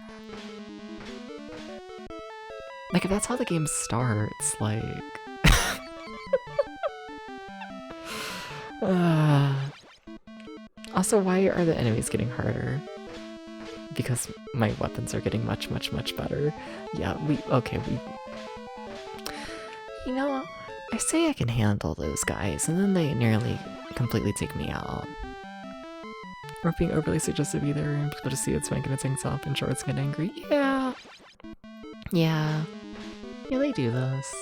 Like if that's how the game starts, like... Also, why are the enemies getting harder? Because my weapons are getting much, much, much better. Yeah, okay, you know, I say I can handle those guys, and then they nearly completely take me out. Or being overly suggestive either, and people just see it swanking its things up and shorts get angry. Yeah. Yeah. Yeah, they do this.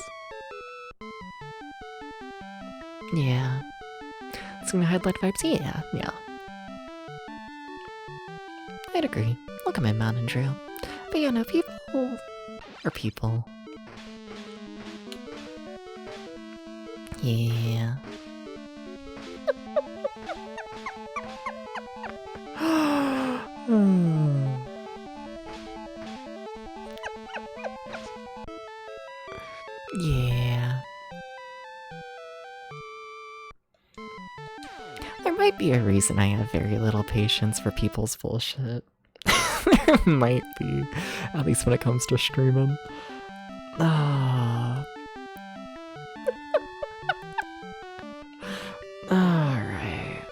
Yeah. It's gonna highlight vibes? Yeah, yeah. I'd agree. Look at my mountain trail. But yeah, no, people are people. Yeah. Yeah. There might be a reason I have very little patience for people's bullshit. There might be. At least when it comes to streaming. Ah. Alright.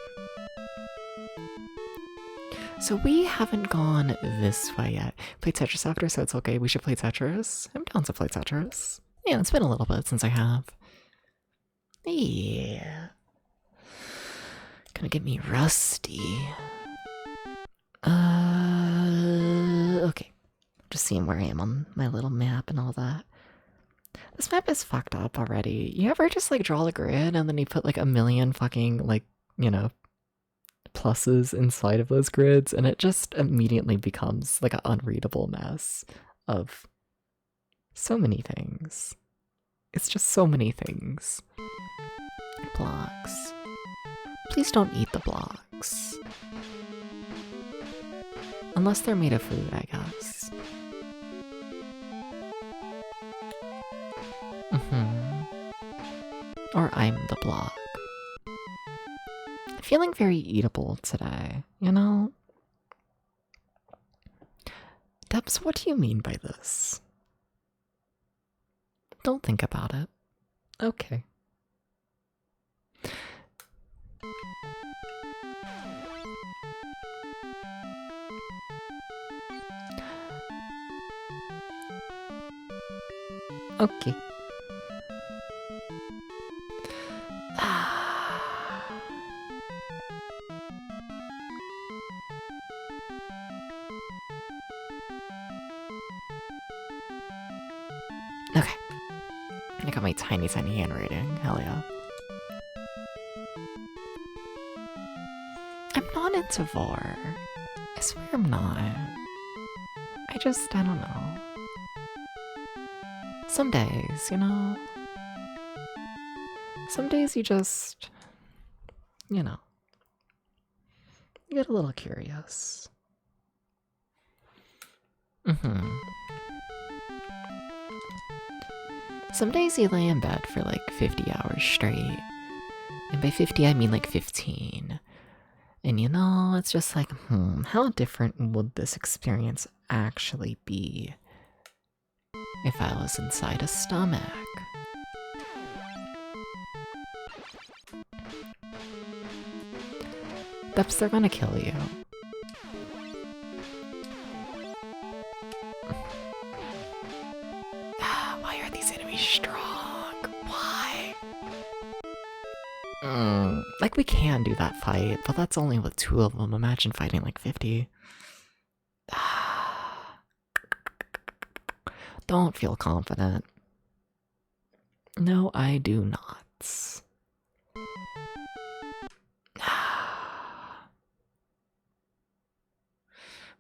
So we haven't gone this way yet. Played Tetris after, so it's okay. We should play Tetris. I'm down to play Tetris. Yeah, it's been a little bit since I have. Yeah. Gonna get me rusty. Okay. Just seeing where I am on my little map and all that. This map is fucked up already. You ever just like draw a grid and then you put like a million fucking like, you know, pluses inside of those grids and it just immediately becomes like an unreadable mess of so many things. It's just so many things. Blocks. Please don't eat the blocks. Unless they're made of food, I guess. Or I'm the block. Feeling very eatable today, you know? Debs, what do you mean by this? Don't think about it. Okay. Okay. Okay. I got my tiny, tiny handwriting. Hell yeah. I'm not into VAR. I swear I'm not. I don't know. Some days, you know? Some days you just, you know, you get a little curious. Some days you lay in bed for like 50 hours straight. And by 50 I mean like 15. And you know, it's just like, how different would this experience actually be if I was inside a stomach? Deps, they're gonna kill you. Why are these enemies strong? Why? Like we can do that fight, but that's only with 2 of them. Imagine fighting like 50. Don't feel confident. No, I do not.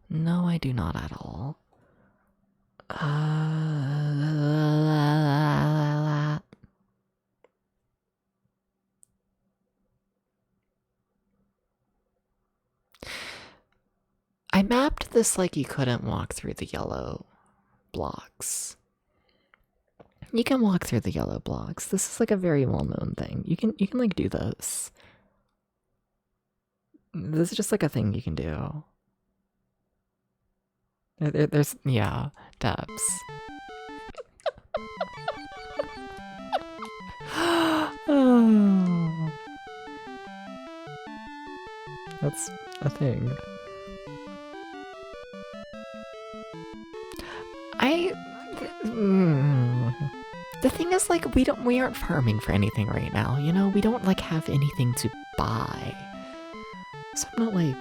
No, I do not at all. I mapped this like you couldn't walk through the yellow blocks. You can walk through the yellow blocks. This is like a very well-known thing. You can like do this. This is just like a thing you can do. There's yeah, depths. Oh. That's a thing. The thing is, like, we aren't farming for anything right now, you know? We don't, like, have anything to buy. So I'm not, like,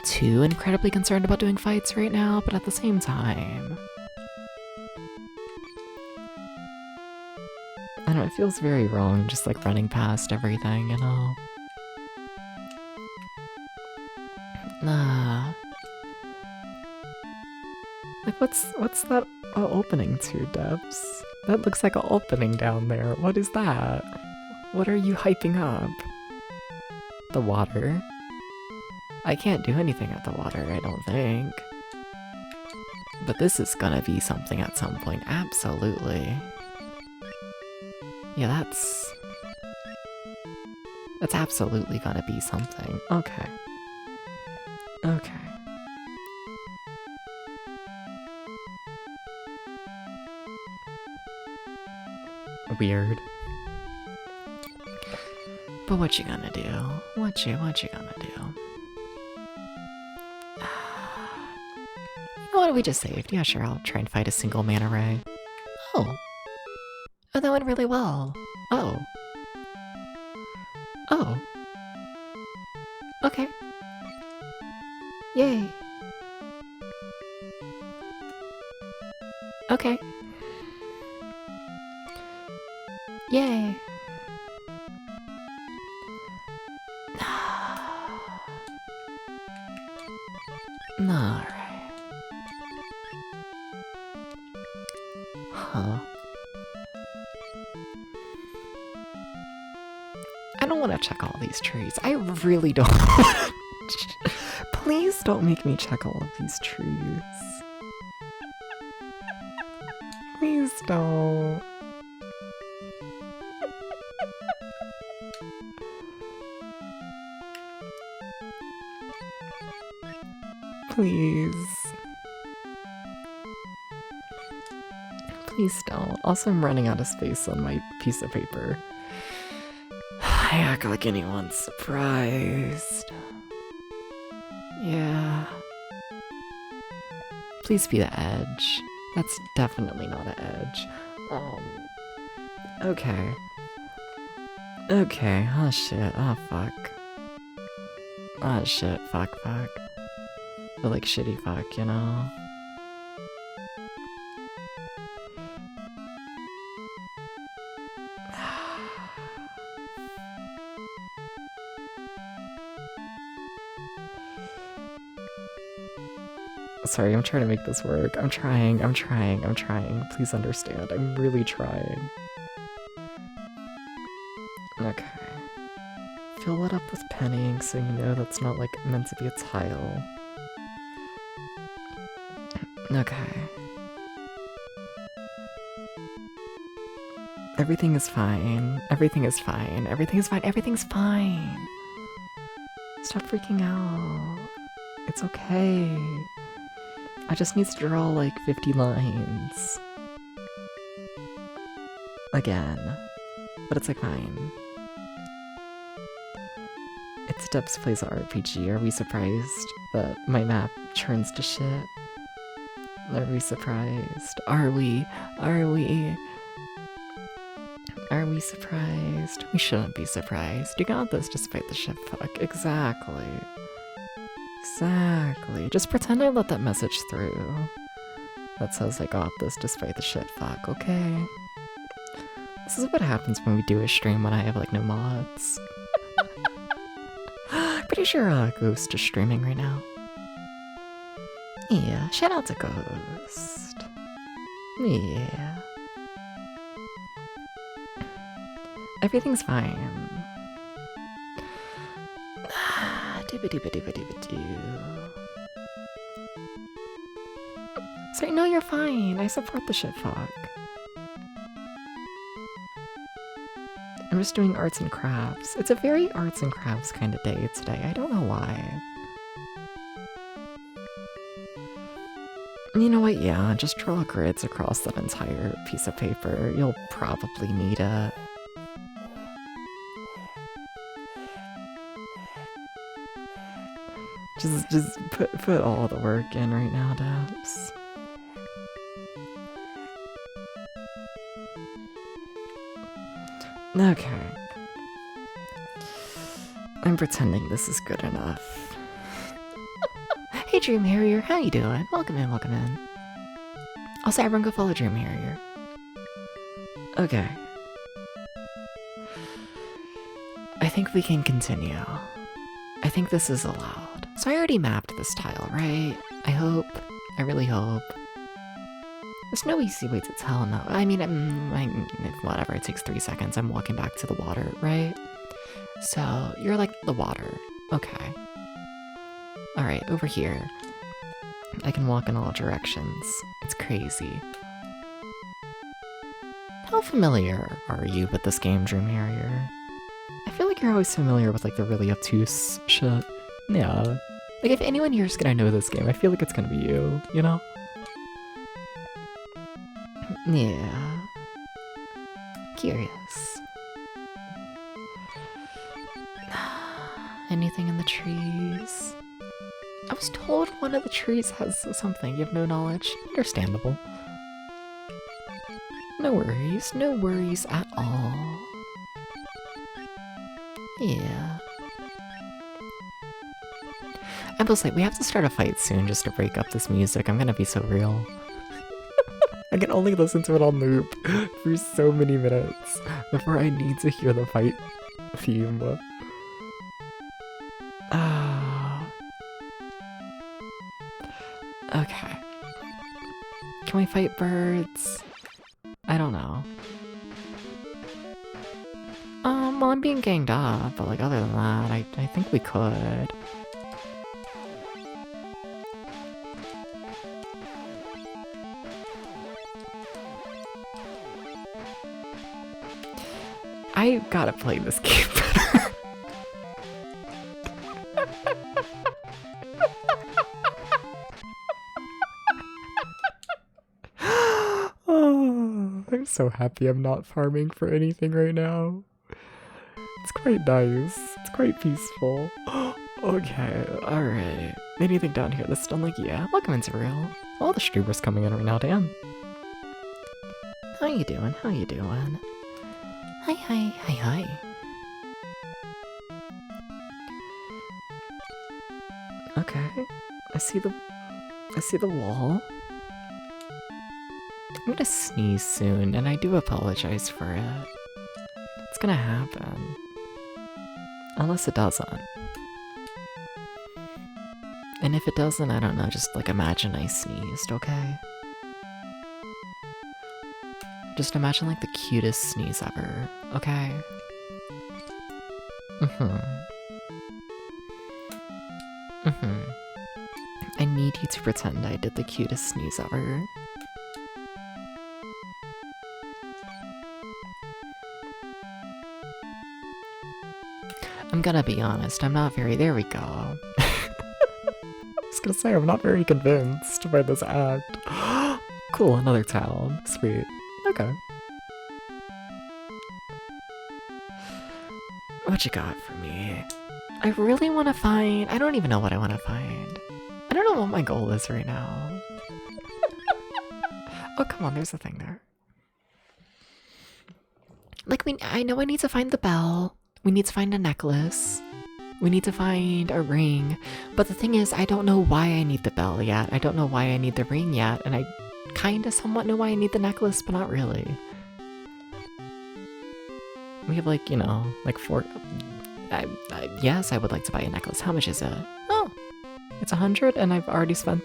too incredibly concerned about doing fights right now, but at the same time, I don't know, it feels very wrong just, like, running past everything, you know? Nah. Like, what's that opening to, Debs? That looks like an opening down there. What is that? What are you hyping up? The water? I can't do anything at the water, I don't think. But this is gonna be something at some point, absolutely. Yeah, that's absolutely gonna be something. Okay. Okay. Weird. But what you gonna do? What you gonna do? You know what we just saved? Yeah, sure, I'll try and fight a single mana ray. Oh. Oh, that went really well. Oh. Oh. Okay. Yay. Okay. Yay. Alright. Huh. I don't want to check all these trees. I really don't. Please don't make me check all of these trees. Please don't. Please. Please don't. Also, I'm running out of space on my piece of paper. I act like anyone's surprised. Yeah. Please be the edge. That's definitely not an edge. Okay. Okay, oh shit, oh fuck. Oh shit, fuck. But like shitty fuck, you know? Sorry, I'm trying to make this work. I'm trying. Please understand. I'm really trying. Okay. Fill it up with penning so you know that's not like meant to be a tile. Okay. Everything is fine. Everything's fine. Stop freaking out. It's okay. I just need to draw like 50 lines. Again. But it's like fine. It's Debs plays a RPG. Are we surprised that my map turns to shit? Are we surprised? Are we Are we surprised? We shouldn't be surprised. You got this despite the shit fuck. Exactly. Exactly. Just pretend I let that message through. That says I got this despite the shit fuck, okay? This is what happens when we do a stream when I have like no mods. Pretty sure Ghost is streaming right now. Yeah, shout out to Ghost. Yeah. Everything's fine. Sorry, no, you're fine. I support the shit fuck. I'm just doing arts and crafts. It's a very arts and crafts kind of day today. I don't know why. You know what? Yeah, just draw grids across that entire piece of paper. You'll probably need it. Just put all the work in right now, Dabs. Okay. I'm pretending this is good enough. Hey Dream Harrier, how you doing? Welcome in, welcome in. Also, everyone go follow Dream Harrier. Okay. I think we can continue. I think this is allowed. So I already mapped this tile, right? I hope. I really hope. There's no easy way to tell now. I mean, whatever, it takes 3 seconds. I'm walking back to the water, right? So, you're like the water. Okay. Alright, over here. I can walk in all directions. It's crazy. How familiar are you with this game, Dream Harrier? I feel like you're always familiar with like the really obtuse shit. Yeah. Like if anyone here is gonna know this game, I feel like it's gonna be you, you know? Yeah. Curious. Anything in the trees? I was told one of the trees has something. You have no knowledge? Understandable. No worries at all. Yeah. And plus, like, we have to start a fight soon just to break up this music. I'm gonna be so real. I can only listen to it on loop for so many minutes before I need to hear the fight theme. Okay. Can we fight birds? I don't know. Well, I'm being ganged up, but like other than that, I think we could. I gotta play this game better. Oh, I'm so happy I'm not farming for anything right now. It's quite nice. It's quite peaceful. Okay, alright. Anything down here that's done like, yeah, welcome into real. All the streamers coming in right now, damn. How you doing? How you doing? Hi. Okay. I see the wall. I'm gonna sneeze soon, and I do apologize for it. It's gonna happen. Unless it doesn't. And if it doesn't, I don't know, just like imagine I sneezed, okay? Just imagine like the cutest sneeze ever, okay? I need you to pretend I did the cutest sneeze ever. I'm gonna be honest, I'm not very— there we go. I was gonna say, I'm not very convinced by this act. Cool, another town. Sweet. Okay. What you got for me? I really want to find— I don't even know what I want to find. I don't know what my goal is right now. Oh, come on, there's a thing there. Like, I know I need to find the bell. We need to find a necklace. We need to find a ring. But the thing is, I don't know why I need the bell yet. I don't know why I need the ring yet. And I kind of somewhat know why I need the necklace, but not really. We have like, you know, like four... yes, I would like to buy a necklace. How much is it? Oh, it's 100 and I've already spent...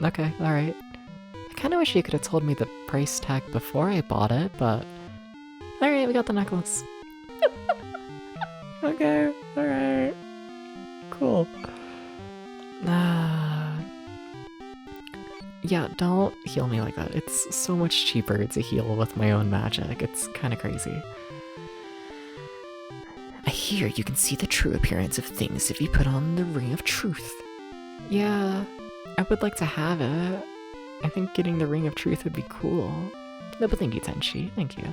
Okay, alright. I kind of wish you could have told me the price tag before I bought it, but... Alright, we got the necklace. Okay, alright. Cool. Yeah, don't heal me like that. It's so much cheaper to heal with my own magic. It's kind of crazy. I hear you can see the true appearance of things if you put on the Ring of Truth. Yeah, I would like to have it. I think getting the Ring of Truth would be cool. No, but thank you, Tenchi. Thank you.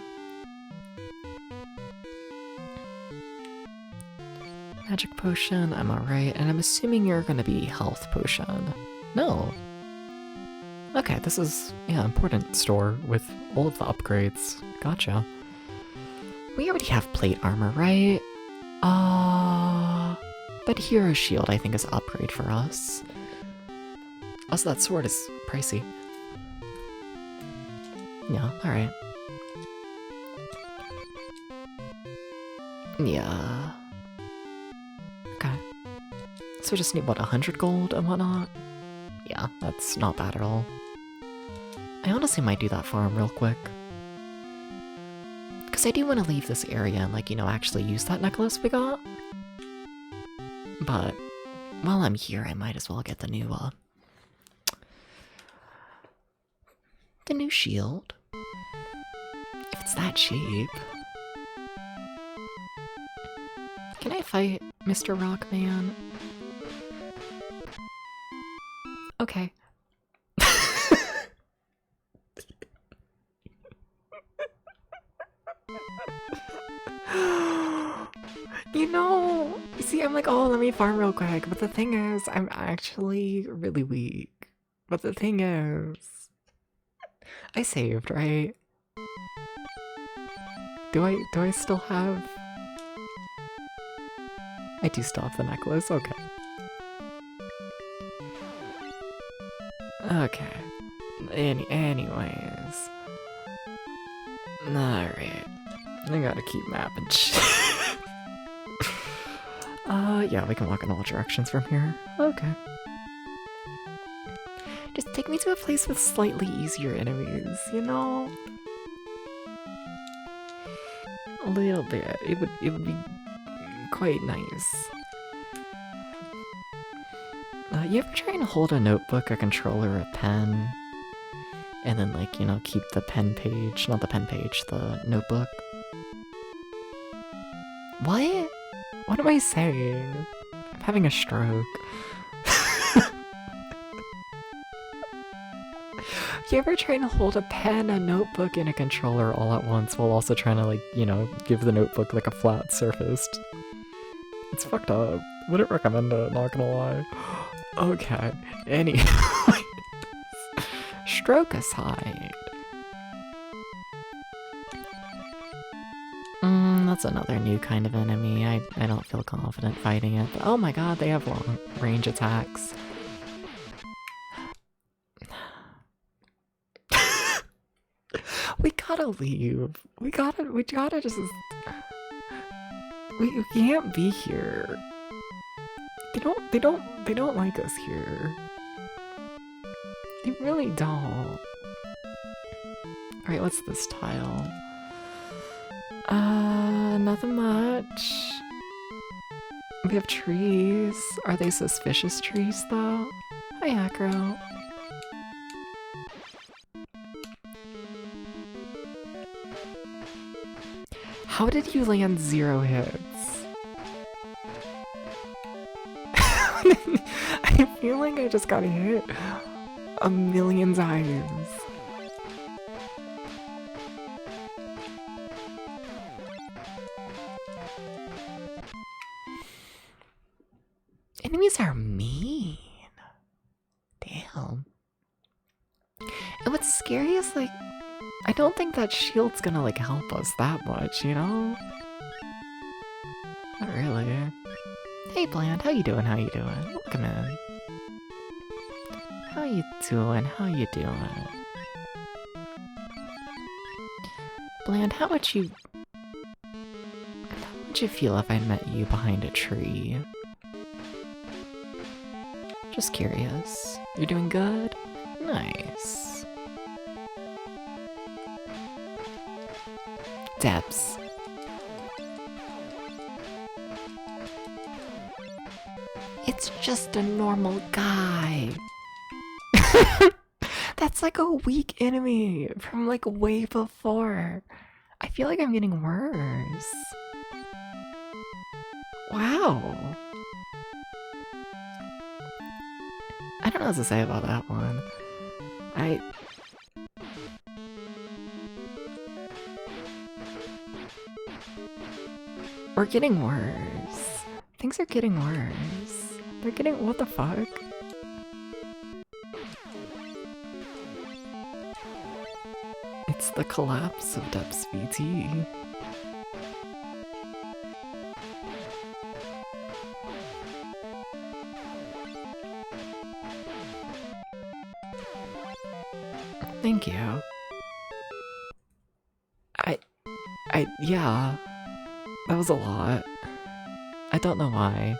Magic potion, I'm alright, and I'm assuming you're gonna be health potion. No. Okay, this is, yeah, important store with all of the upgrades. Gotcha. We already have plate armor, right? But Hero Shield I think is an upgrade for us. Also, that sword is pricey. Yeah, alright. Yeah. Okay. So we just need, what, 100 gold and whatnot? Yeah, that's not bad at all. I honestly might do that farm real quick. Because I do want to leave this area and, like, you know, actually use that necklace we got. But while I'm here, I might as well get the new shield. If it's that cheap. Can I fight Mr. Rockman? Okay. You know, see, I'm like, oh, let me farm real quick. But the thing is, I'm actually really weak. But the thing is, I saved, right? Do I still have... I do still have the necklace, okay. Okay. Anyways. Alright. I gotta keep mapping shit. Yeah, we can walk in all directions from here. Okay. Just take me to a place with slightly easier enemies, you know? A little bit. It would be quite nice. You ever try and hold a notebook, a controller, a pen, and then, like, you know, keep the pen page, not the pen page, the notebook? What? What am I saying? I'm having a stroke. You ever try and hold a pen, a notebook, and a controller all at once while also trying to, like, you know, give the notebook, like, a flat surface? It's fucked up. Wouldn't recommend it, not gonna lie. Okay, anyway. Stroke aside. That's another new kind of enemy. I don't feel confident fighting it, but oh my god, they have long range attacks. We gotta leave. We gotta just... We can't be here. They don't like us here. They really don't. Alright, what's this tile? Nothing much. We have trees. Are they suspicious trees, though? Hi, Acro. How did you land 0 hits? I feel like I just got hit a million times. Enemies are mean. Damn. And what's scary is, like, I don't think that shield's gonna, like, help us that much, you know? Not really. Hey, Bland, how you doing? How you doing? Welcome in. How you doing? How you doing? Bland, how would you feel if I met you behind a tree? Just curious. You're doing good? Nice. Debs. It's just a normal guy. That's like a weak enemy from like way before. I feel like I'm getting worse. Wow. I don't know what to say about that one. We're getting worse. Things are getting worse. They're getting. What the fuck? It's the collapse of Depths VT. Thank you. Yeah. That was a lot. I don't know why.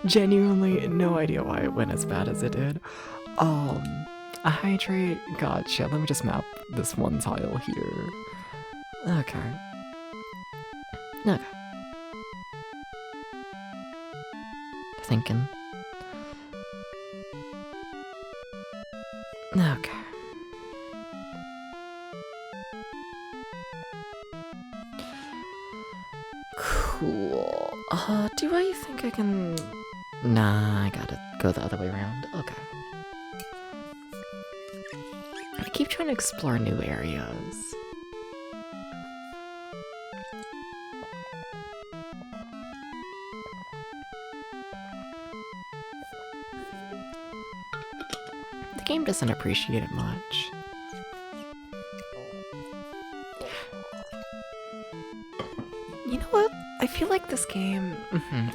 Genuinely, no idea why it went as bad as it did. A hydrate. Gotcha. Let me just map this one tile here. Okay. Okay. Thinking. Okay. Cool. Do I think I can... Nah, I gotta go the other way around. Okay. I keep trying to explore new areas. The game doesn't appreciate it much. You know what? I feel like this game...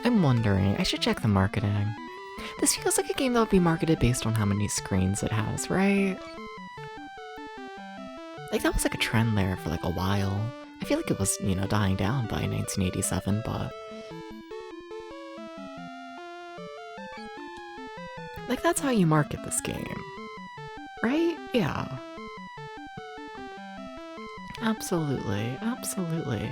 I'm wondering. I should check the marketing. This feels like a game that would be marketed based on how many screens it has, right? Like, that was like a trend there for like a while. I feel like it was, you know, dying down by 1987, but... like, that's how you market this game. Right? Yeah. Absolutely. Absolutely.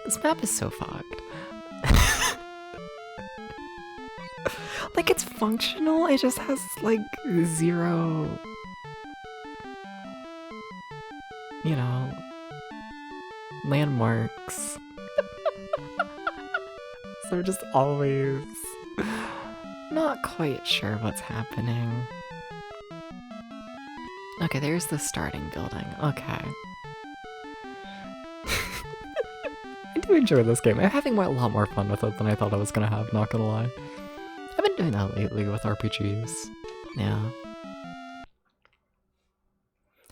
This map is so fucked. Like, it's functional, it just has, like, zero... you know... landmarks. So just always... not quite sure what's happening. Okay, there's the starting building. Okay. I do enjoy this game. I'm having a lot more fun with it than I thought I was gonna have, not gonna lie. I've been doing that lately with RPGs. Yeah.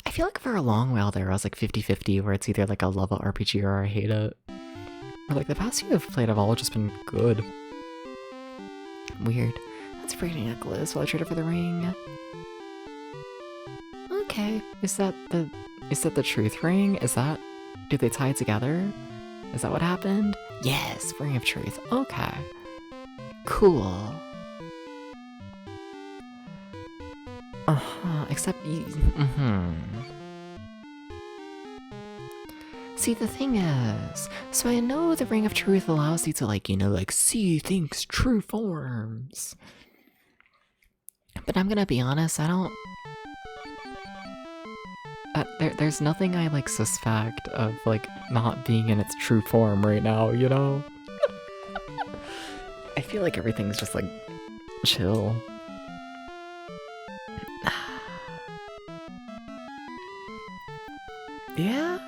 I feel like for a long while there I was like 50-50 where it's either like I love a RPG or I hate it. Or like the past few I've played have all just been good. Weird. That's a pretty necklace while I traded for the ring. Okay. Is that the truth ring? Do they tie together? Is that what happened? Yes, ring of truth. Okay. Cool. Except See, the thing is, so I know the ring of truth allows you to, like, you know, like, see things true forms. But I'm gonna be honest, I don't... there's nothing I, like, suspect of, like, not being in its true form right now, you know? I feel like everything's just, like, chill. Yeah?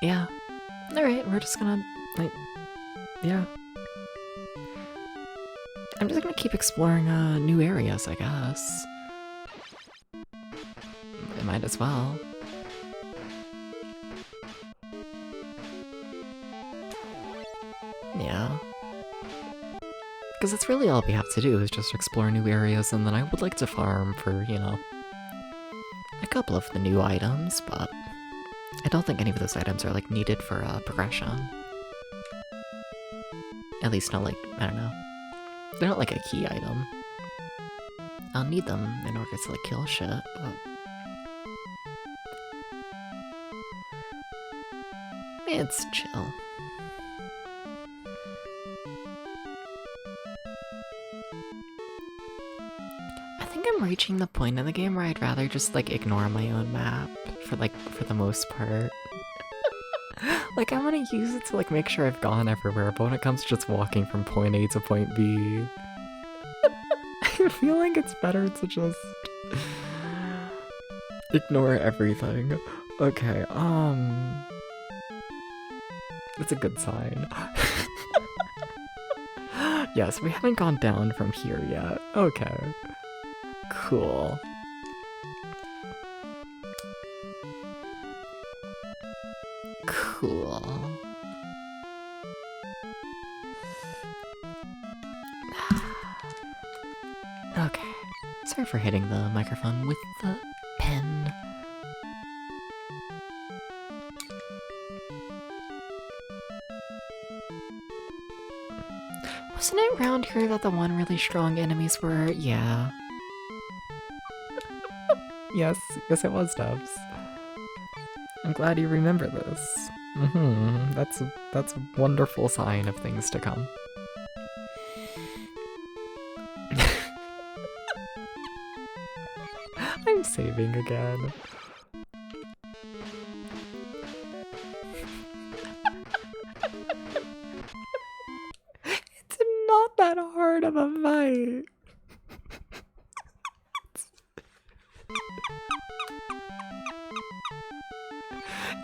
Yeah. Alright, we're just gonna, like, Yeah. I'm just gonna keep exploring new areas, I guess. I might as well. Yeah. Because that's really all we have to do is just explore new areas, and then I would like to farm for, you know, a couple of the new items, but I don't think any of those items are, like, needed for progression. At least not, like, I don't know. They're not, like, a key item. I'll need them in order to, like, kill shit, but... it's chill. I think I'm reaching the point in the game where I'd rather just, like, ignore my own map for the most part. Like, I want to use it to, like, make sure I've gone everywhere, but when it comes to just walking from point A to point B, I feel like it's better to just ignore everything. Okay, that's a good sign. Yes, we haven't gone down from here yet. Okay. Cool. Cool. Okay. Sorry for hitting the microphone with the pen. Wasn't it around here that the one really strong enemies were? Yeah. Yes it was, Dubs. I'm glad you remember this. That's a wonderful sign of things to come. I'm saving again. It's not that hard of a fight.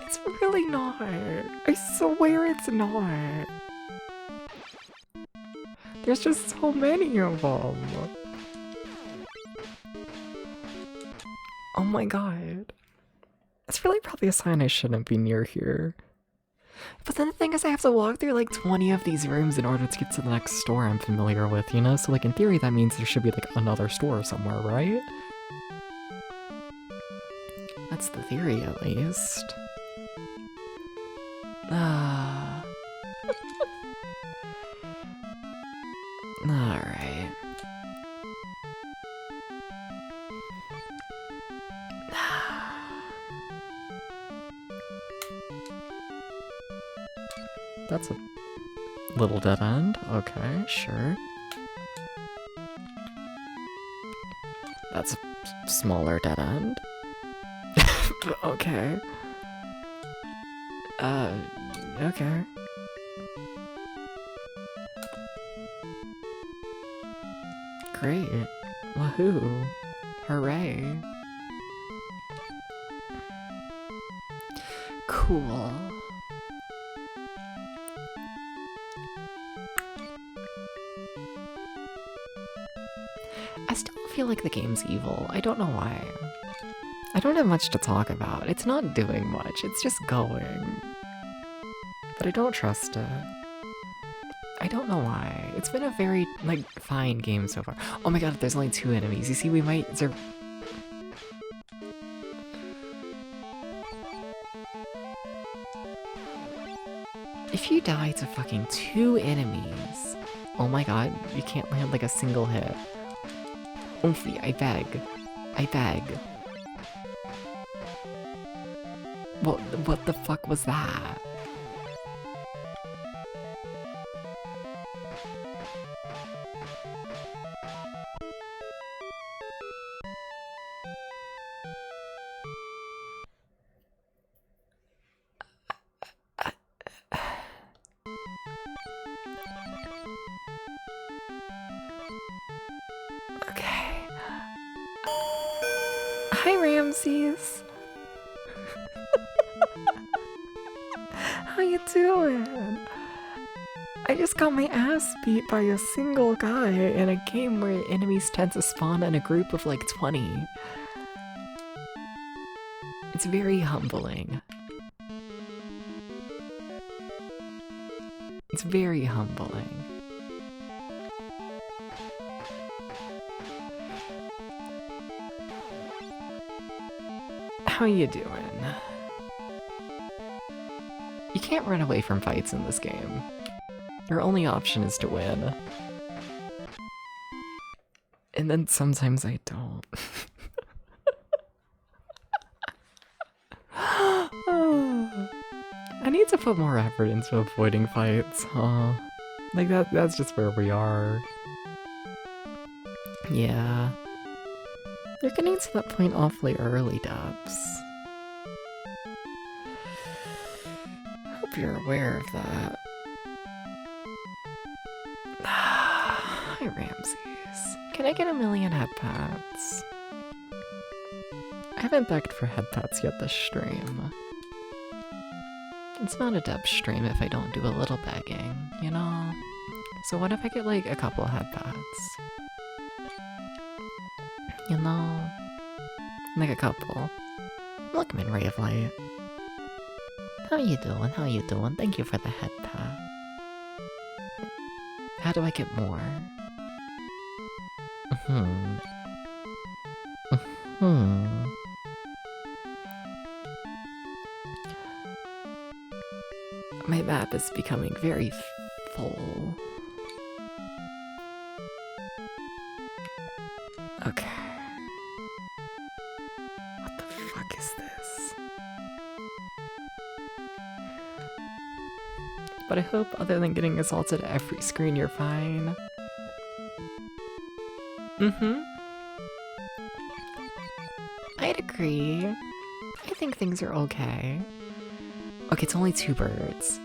It's really not. I swear it's not. There's just so many of them. Oh my god. That's really probably a sign I shouldn't be near here. But then the thing is I have to walk through like 20 of these rooms in order to get to the next store I'm familiar with, you know? So like in theory that means there should be like another store somewhere, right? That's the theory at least. Alright. That's a little dead end. Okay, sure. That's a smaller dead end. Okay. Okay. Great. Woohoo. Hooray. Cool. I still feel like the game's evil. I don't know why. I don't have much to talk about. It's not doing much. It's just going. But I don't trust it. I don't know why. It's been a very, like, fine game so far. Oh my god, there's only 2 enemies. You see, we might... If you die to fucking 2 enemies... Oh my god, you can't land, like, a single hit. Oomphy, I beg. I beg. What the fuck was that? Okay. Hi, Ramses. How you doing? I just got my ass beat by a single guy in a game where enemies tend to spawn in a group of like 20. It's very humbling. It's very humbling. How you doing? You can't run away from fights in this game. Your only option is to win. And then sometimes I don't. I need to put more effort into avoiding fights, huh? Like that's just where we are. Yeah. You're getting to that point awfully early, Dubs. Hope you're aware of that. Hi, Ramses. Can I get a million head pats? I haven't begged for head pats yet this stream. It's not a dub stream if I don't do a little begging, you know? So what if I get like a couple head pats? You know? Like a couple. Welcome in, Ray of Light. How you doing? How you doing? Thank you for the head pat. How do I get more? My map is becoming very full. Okay. What the fuck is this? But I hope, other than getting assaulted every screen, you're fine. I'd agree. I think things are okay. Okay, it's only 2 birds.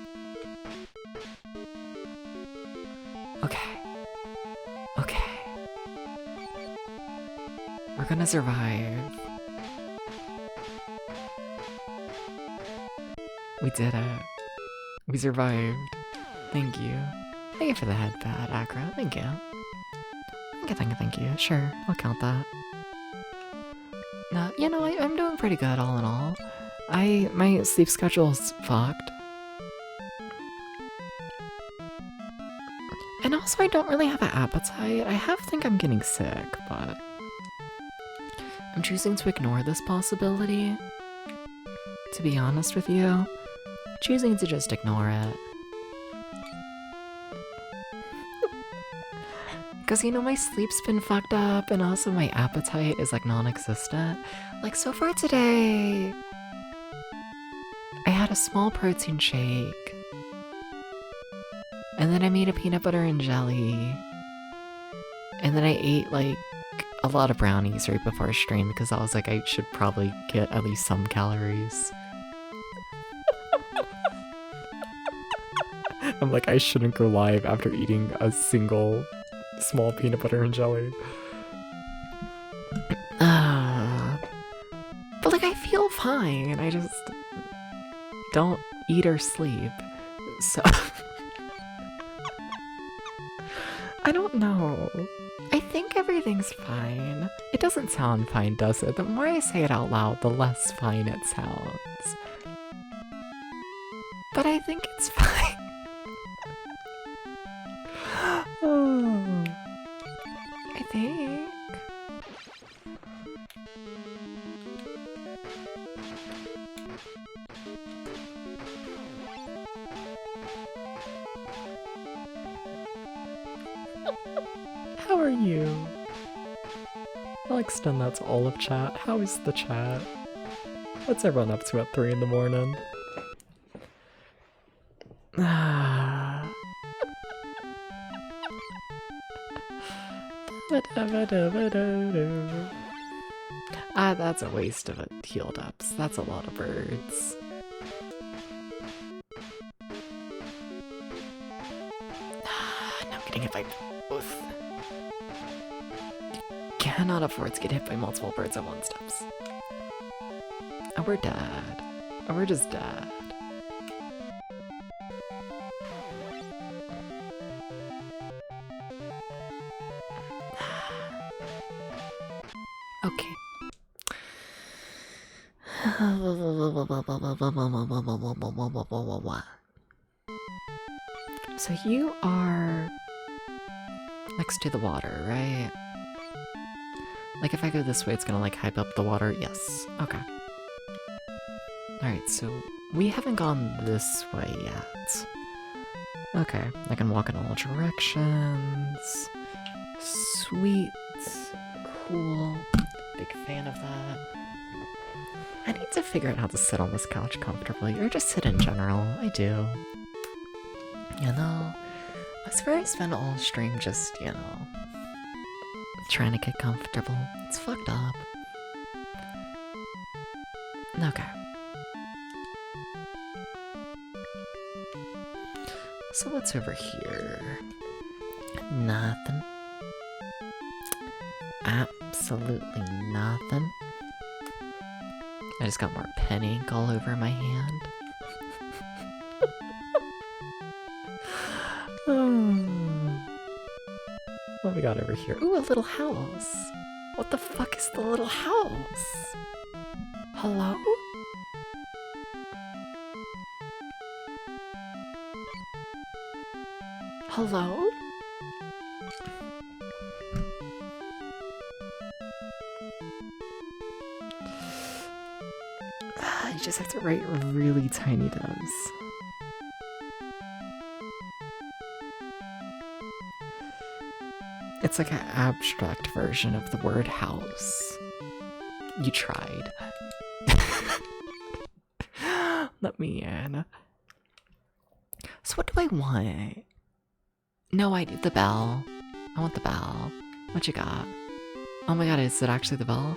Okay. Okay. We're gonna survive. We did it. We survived. Thank you. Thank you for the head pad, Acro. Thank you. Thank you. Sure, I'll count that. No, you know, I'm doing pretty good all in all. My sleep schedule's fucked. And also I don't really have an appetite. I think I'm getting sick, but I'm choosing to ignore this possibility. To be honest with you, choosing to just ignore it. Because, you know, my sleep's been fucked up, and also my appetite is, like, non-existent. Like, so far today, I had a small protein shake. And then I made a peanut butter and jelly. And then I ate, like, a lot of brownies right before stream, because I was like, I should probably get at least some calories. I'm like, I shouldn't go live after eating a single small peanut butter and jelly. But like, I feel fine. I just don't eat or sleep. So I don't know. I think everything's fine. It doesn't sound fine, does it? The more I say it out loud, the less fine it sounds. But I think it's fine. Oh, I think. How are you? I'll extend that to all of chat. How is the chat? What's everyone up to at 3 in the morning? That's a waste of healed ups. That's a lot of birds. No, I'm getting hit by both. Cannot afford to get hit by multiple birds at one steps. Oh, we're dead. Oh, we're just dead. So you are next to the water, right? Like if I go this way, it's gonna like hype up the water. Yes. Okay. Alright, so we haven't gone this way yet. Okay, I can walk in all directions. Sweet. Cool. Big fan of that. I need to figure out how to sit on this couch comfortably, or just sit in general. I do. You know? I swear I spend all stream just, you know, trying to get comfortable. It's fucked up. Okay. So what's over here? Nothing. Absolutely nothing. I just got more pen ink all over my hand. What we got over here? Ooh, a little house. What the fuck is the little house? Hello? Hello? You just have to write really tiny doves. It's like an abstract version of the word house. You tried. Let me in. So what do I want? No, I need the bell. I want the bell. What you got? Oh my god, is it actually the bell?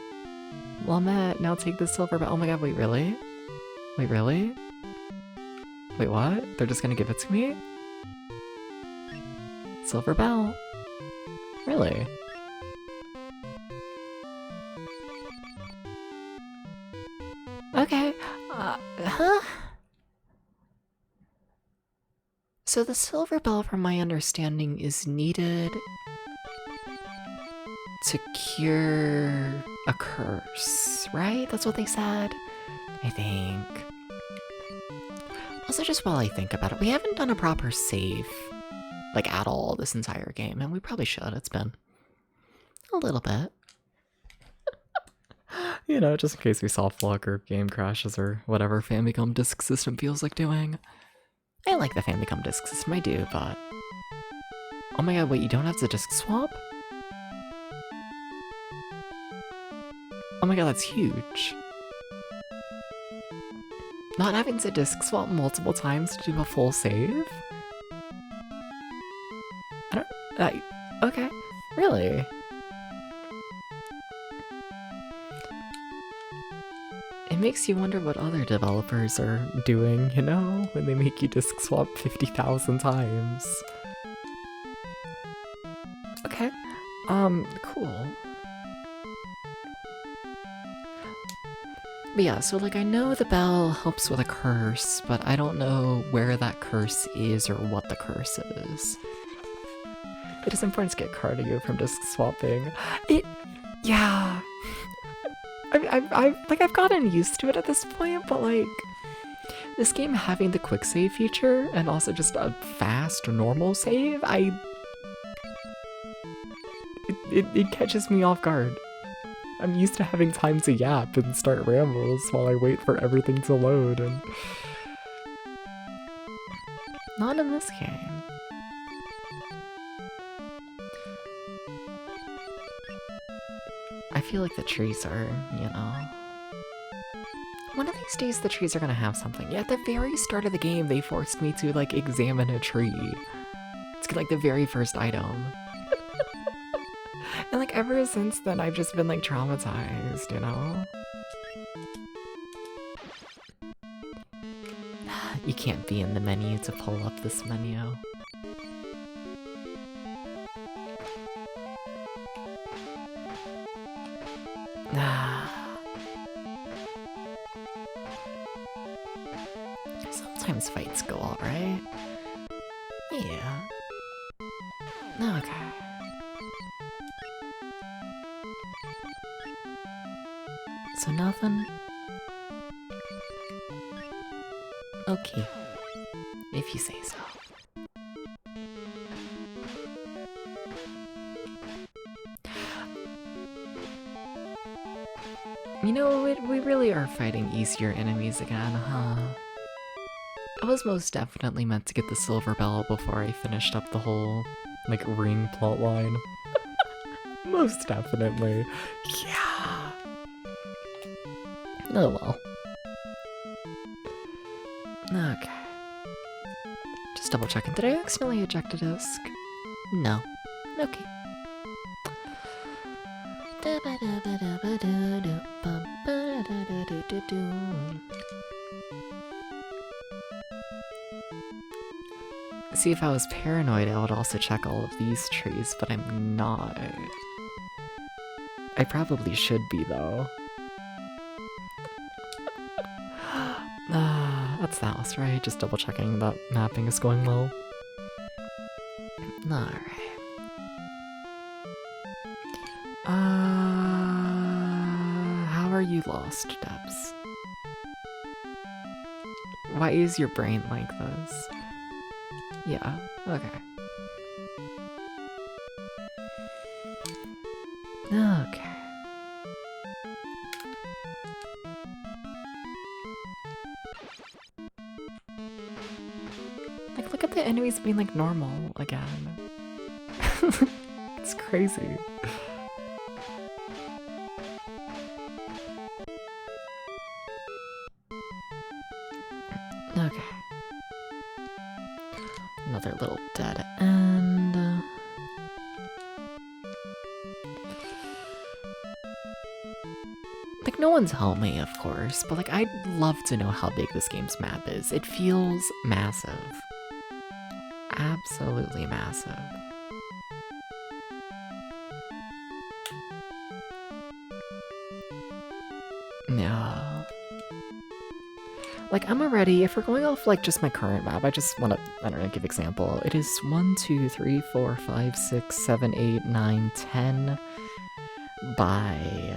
Lamette, now take the silver bell. Oh my god, wait, really? Wait, really? Wait, what? They're just gonna give it to me? Silver bell. Really? Okay. Huh? So the silver bell, from my understanding, is needed to cure a curse, right? That's what they said, I think. Also, just while I think about it, we haven't done a proper save, like, at all this entire game, and we probably should. It's been a little bit. You know, just in case we soft lock or game crashes or whatever Famicom Disk System feels like doing. I like the Famicom Disk System, I do, but... Oh my god, wait, you don't have to disk swap? Oh my god, that's huge. Not having to disk swap multiple times to do a full save? Okay, really? It makes you wonder what other developers are doing, you know, when they make you disk swap 50,000 times. Okay, cool. But yeah, so like I know the bell helps with a curse, but I don't know where that curse is or what the curse is. It is important to get cardio from disk swapping. Yeah. I've gotten used to it at this point, but like, this game having the quick save feature and also just a fast normal save, it catches me off guard. I'm used to having time to yap and start rambles while I wait for everything to load, and not in this game. I feel like the trees are, you know... One of these days the trees are gonna have something. Yeah, at the very start of the game, they forced me to, like, examine a tree. It's like the very first item. And, like, ever since then, I've just been, like, traumatized, you know? You can't be in the menu to pull up this menu. Sometimes fights go alright. Yeah. Okay. So nothing? Okay. If you say so. You know, we really are fighting easier enemies again, huh? I was most definitely meant to get the silver bell before I finished up the whole, like, ring plotline. Most definitely. Yeah. Oh well. Okay. Just double checking. Did I accidentally eject a disc? No. Okay. See, if I was paranoid, I would also check all of these trees, but I'm not. I probably should be, though. That's the house, right? Just double checking that mapping is going well. Alright. How are you lost, Debs? Why is your brain like this? Yeah, okay. Okay. Like, look at the enemies being, like, normal again. It's crazy. Okay. Another little dead end. Like, no one's helped me, of course, but, like, I'd love to know how big this game's map is. It feels massive. Absolutely massive. Yeah. Like, I'm already, if we're going off, like, just my current map, I just want to, I don't know, give example. It is 1, 2, 3, 4, 5, 6, 7, 8, 9, 10 by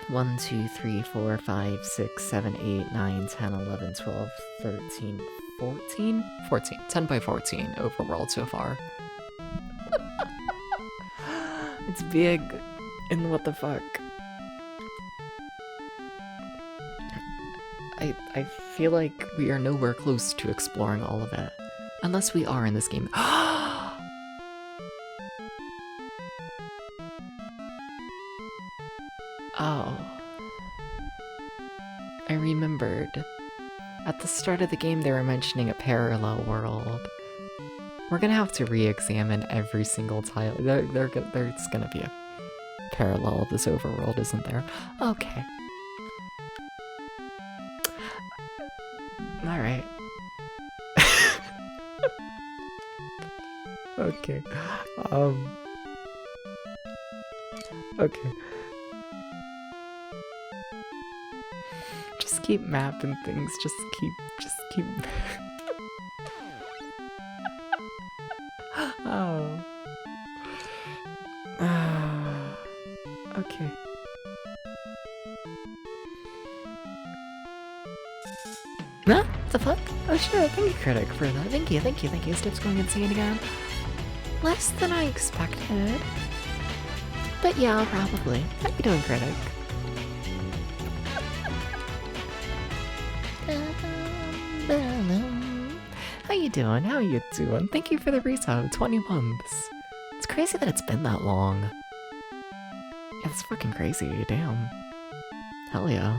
1, 2, 3, 4, 5, 6, 7, 8, 9, 10, 11, 12, 13, 14? 14. 10 by 14 overworld so far. It's big. And what the fuck? I feel like we are nowhere close to exploring all of it. Unless we are in this game. Oh. I remembered. At the start of the game they were mentioning a parallel world. We're gonna have to re-examine every single tile. There's gonna be a parallel of this overworld, isn't there? Okay. Alright. Okay. Okay. Just keep mapping things, just keep Oh. Okay. Huh? The fuck? Oh shit, thank you, Critic, for that. Thank you. Steps going insane again. Less than I expected. But yeah, probably. How you doing, Critic? How you doing? How you doing? Thank you for the resub. 20 months. It's crazy that it's been that long. Yeah, it's fucking crazy. Damn. Hell yeah.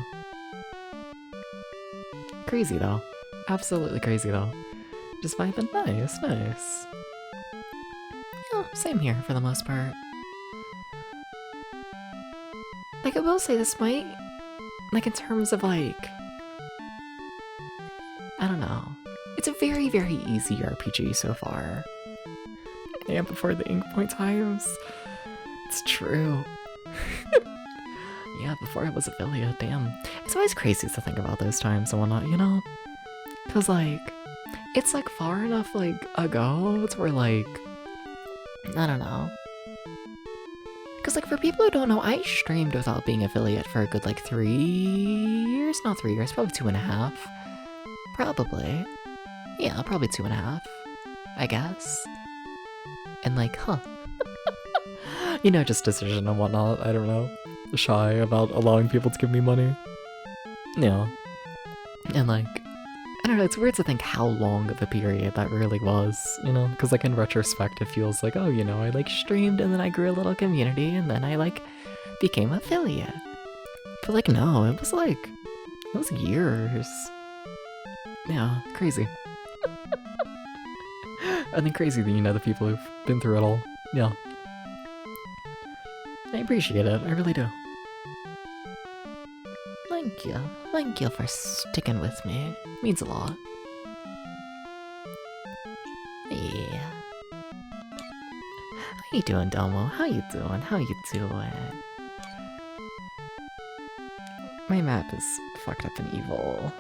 Crazy though. Absolutely crazy though. Just vibing. Nice. Yeah, same here for the most part. Like, I will say this might, like, in terms of, like, I don't know. It's a very, very easy RPG so far. Yeah, before the ink point times. It's true. Yeah, before I was affiliate, damn. It's always crazy to think about those times and whatnot, you know? Cause, like, it's, like, far enough, like, ago to where, like, I don't know. Cause, like, for people who don't know, I streamed without being affiliate for a good, like, 3 years? Not 3 years, probably 2.5. Probably. Yeah, probably 2.5, I guess. And like, huh. You know, just decision and whatnot, I don't know. Shy about allowing people to give me money. Yeah. And like, I don't know, it's weird to think how long of a period that really was, you know? Because like in retrospect, it feels like, oh, you know, I like streamed and then I grew a little community and then I like became affiliate. But like, no, it was years. Yeah, crazy. I think crazy that, you know, the people who've been through it all. Yeah. I appreciate it, I really do. Thank you. Thank you for sticking with me. Means a lot. Yeah. How you doing, Domo? How you doing? How you doing? My map is fucked up and evil.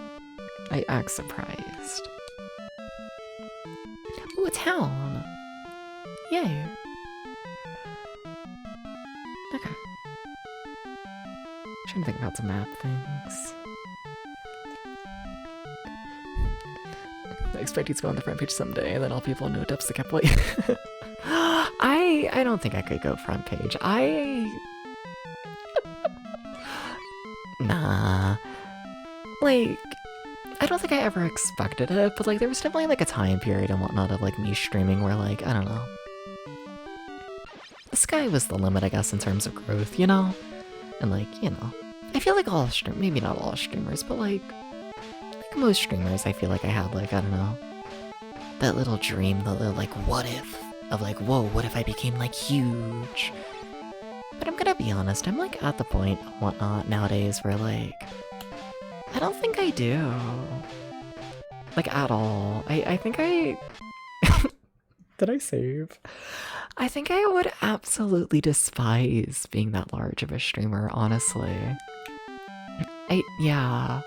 I act surprised. Ooh, a town! Yay! Okay. Trying to think about some map things. I expect you to go on the front page someday, and then all people know Depths the Capway. I don't think I could go front page. Nah. Like, I don't think I ever expected it, but like there was definitely like a time period and whatnot of like me streaming where like, I don't know. The sky was the limit, I guess, in terms of growth, you know? And like, you know, I feel like all maybe not all streamers, but like most streamers, I feel like I had like, I don't know, that little dream, the little like what if, of like, whoa, what if I became like huge? But I'm gonna be honest, I'm like at the point and whatnot nowadays where like, I don't think I do. Like at all. I think I... Did I save? I think I would absolutely despise being that large of a streamer, honestly. Yeah.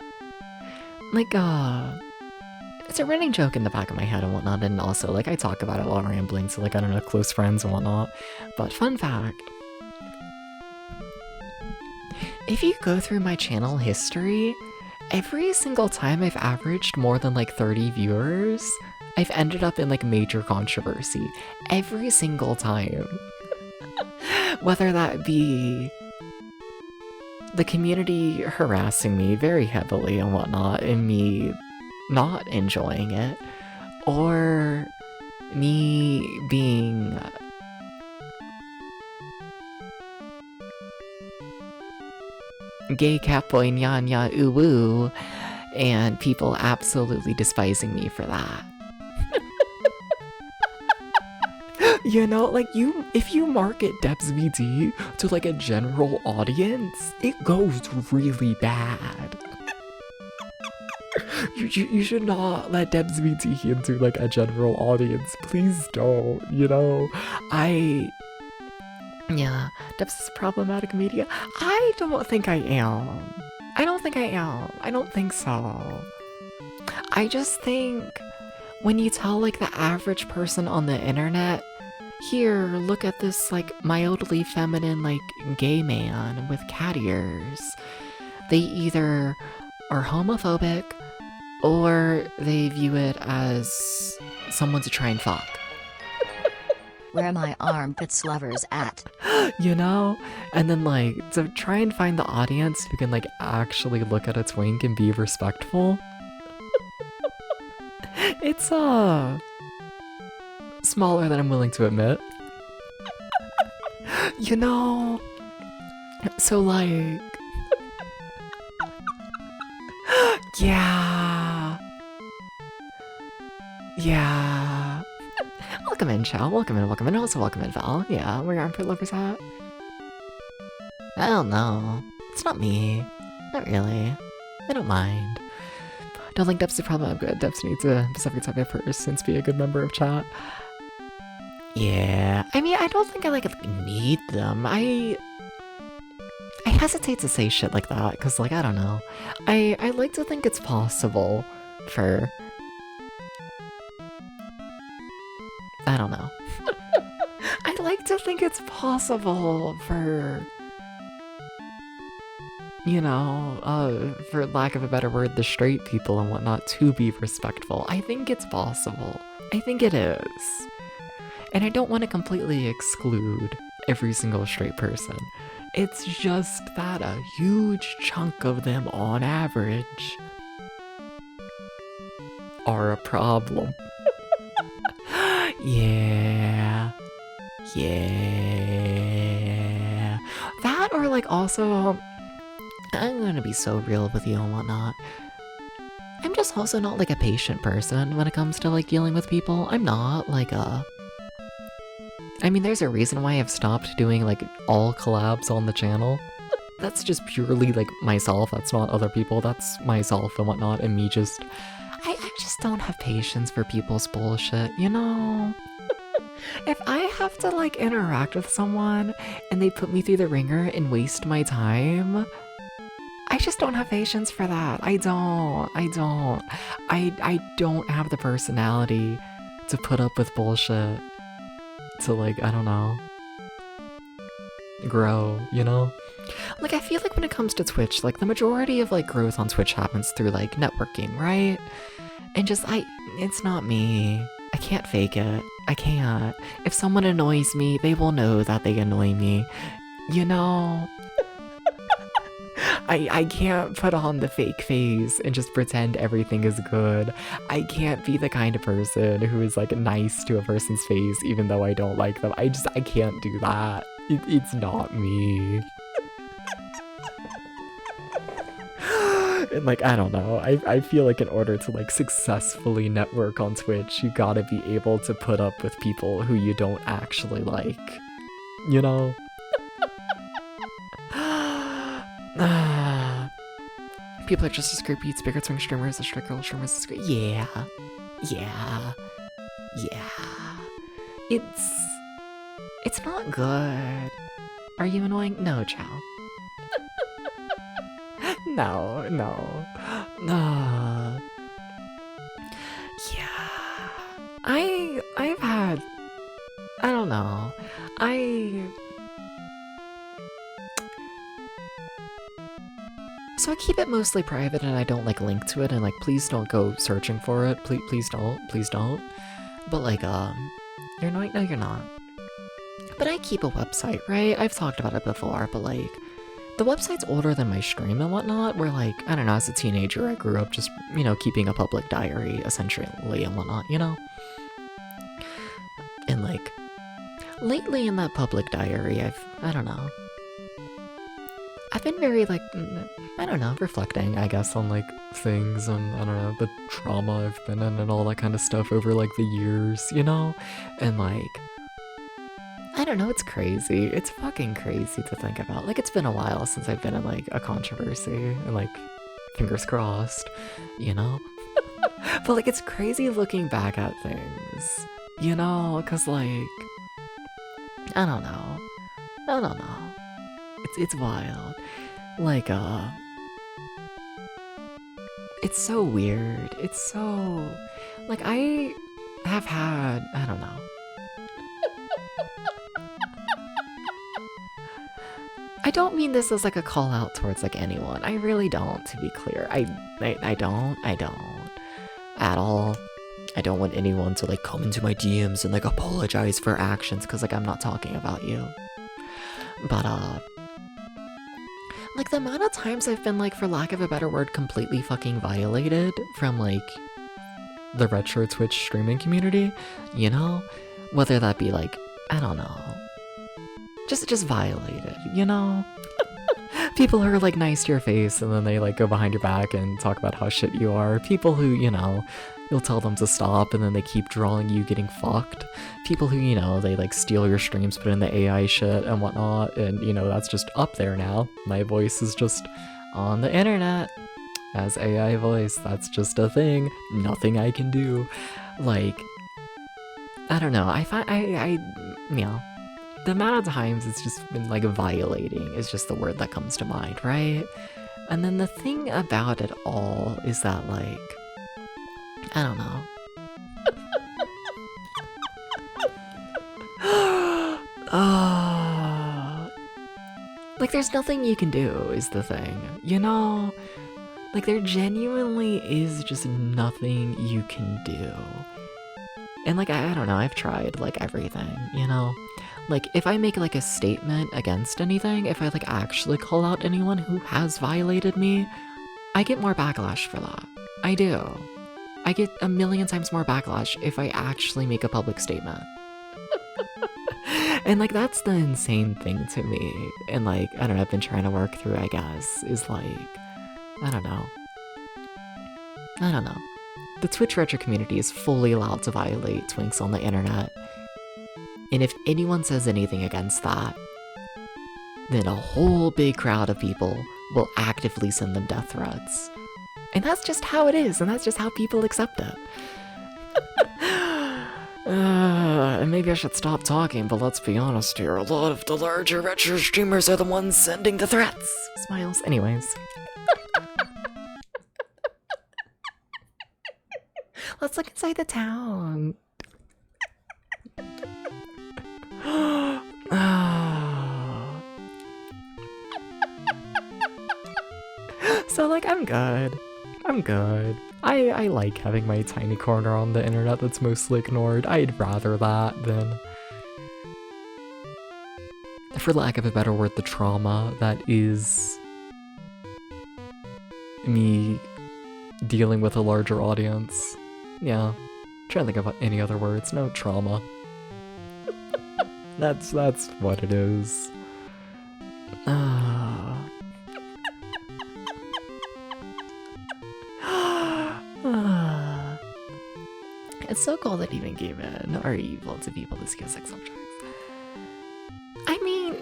Like, it's a running joke in the back of my head and whatnot, and also, like, I talk about it while rambling to, like, I don't know, close friends and whatnot. But fun fact. If you go through my channel history, every single time I've averaged more than, like, 30 viewers, I've ended up in, like, major controversy. Every single time. Whether that be the community harassing me very heavily and whatnot, and me not enjoying it, or me being gay catboy nya nya ooh woo, and people absolutely despising me for that. You know, like, if you market Debs VD to, like, a general audience, it goes really bad. You should not let Debs VD into, like, a general audience. Please don't, you know? Yeah, Debs is problematic media. I don't think I am. I don't think so. I just think when you tell, like, the average person on the internet, here, look at this, like, mildly feminine, like, gay man with cat ears, they either are homophobic or they view it as someone to try and fuck. Where my armpits lovers at? You know? And then, like, to try and find the audience who can, like, actually look at its wink and be respectful. It's, smaller than I'm willing to admit. You know? So, like... Yeah... Welcome in, Chow. Welcome in. Also welcome in, Val. Yeah, where your armpit lovers at? I don't know. It's not me. Not really. I don't mind. Don't think Deb's the problem. I'm good. Debs needs a specific type of person to be a good member of chat. Yeah, I mean, I don't think I, like, need them. I hesitate to say shit like that, because, like, I don't know. I like to think it's possible for... I don't know. I like to think it's possible for for lack of a better word, the straight people and whatnot to be respectful. I think it's possible. I think it is. And I don't want to completely exclude every single straight person. It's just that a huge chunk of them, on average, are a problem. Yeah. That, or like also, I'm gonna be so real with you and whatnot. I'm just also not like a patient person when it comes to like dealing with people. I'm not like I mean, there's a reason why I've stopped doing like all collabs on the channel. That's just purely like myself. That's not other people. That's myself and whatnot, and me just... I just don't have patience for people's bullshit, you know? If I have to like interact with someone and they put me through the ringer and waste my time, I just don't have patience for that. I don't have the personality to put up with bullshit. To like, I don't know, grow, you know? Like, I feel like when it comes to Twitch, like the majority of like growth on Twitch happens through like networking, right? And just, it's not me. I can't fake it. I can't. If someone annoys me, they will know that they annoy me, you know? I can't put on the fake face and just pretend everything is good. I can't be the kind of person who is like nice to a person's face even though I don't like them. I can't do that. It's not me. And like, I don't know, I feel like in order to like successfully network on Twitch, you gotta be able to put up with people who you don't actually like, you know? People are just as creepy, it's bigger swing streamers, the straight girl streamers is great. Yeah. It's not good. Are you annoying? No, Chow. No. Yeah. I've had, I don't know. So I keep it mostly private and I don't like link to it and like please don't go searching for it. Please don't. But like you're annoying? No, you're not. But I keep a website, right? I've talked about it before, but like the website's older than my stream and whatnot, where like, I don't know, as a teenager I grew up just, you know, keeping a public diary essentially and whatnot, you know? And like lately in that public diary I don't know. I've been very, like, I don't know, reflecting, I guess, on, like, things and, I don't know, the trauma I've been in and all that kind of stuff over, like, the years, you know? And, like, I don't know, it's crazy. It's fucking crazy to think about. Like, it's been a while since I've been in, like, a controversy and, like, fingers crossed, you know? But, like, it's crazy looking back at things, you know? Because, like, I don't know. It's wild. Like, it's so weird. It's so... Like, I have had... I don't know. I don't mean this as, like, a call out towards, like, anyone. I really don't, to be clear. I don't. At all. I don't want anyone to, like, come into my DMs and, like, apologize for actions, because, like, I'm not talking about you. But, like, the amount of times I've been, like, for lack of a better word, completely fucking violated from, like, the retro Twitch streaming community, you know? Whether that be, like, I don't know. Just violated, you know? People who are, like, nice to your face and then they, like, go behind your back and talk about how shit you are. People who, you know, you'll tell them to stop and then they keep drawing you getting fucked. People who, you know, they like steal your streams, put in the AI shit and whatnot, and you know, that's just up there now. My voice is just on the internet as AI voice. That's just a thing. Nothing I can do. Like, I don't know. I find, you know, the amount of times it's just been like violating is just the word that comes to mind, right? And then the thing about it all is that, like, I don't know. Like, there's nothing you can do, is the thing. You know? Like, there genuinely is just nothing you can do. And, like, I don't know, I've tried, like, everything, you know? Like, if I make, like, a statement against anything, if I, like, actually call out anyone who has violated me, I get more backlash for that. I do. I get a million times more backlash if I actually make a public statement. And, like, that's the insane thing to me. And, like, I don't know, I've been trying to work through, I guess, is, like, I don't know. The Twitch retro community is fully allowed to violate twinks on the internet. And if anyone says anything against that, then a whole big crowd of people will actively send them death threats. And that's just how it is, and that's just how people accept it. And maybe I should stop talking, but let's be honest here, a lot of the larger retro streamers are the ones sending the threats. Smiles. Anyways. Let's look inside the town. So, like, I'm good. I like having my tiny corner on the internet that's mostly ignored. I'd rather that than, for lack of a better word, the trauma that is me dealing with a larger audience. Yeah, trying to think of any other words. No, trauma. That's what it is. It's so cool that even gay men are evil to people with sex subjects. I mean,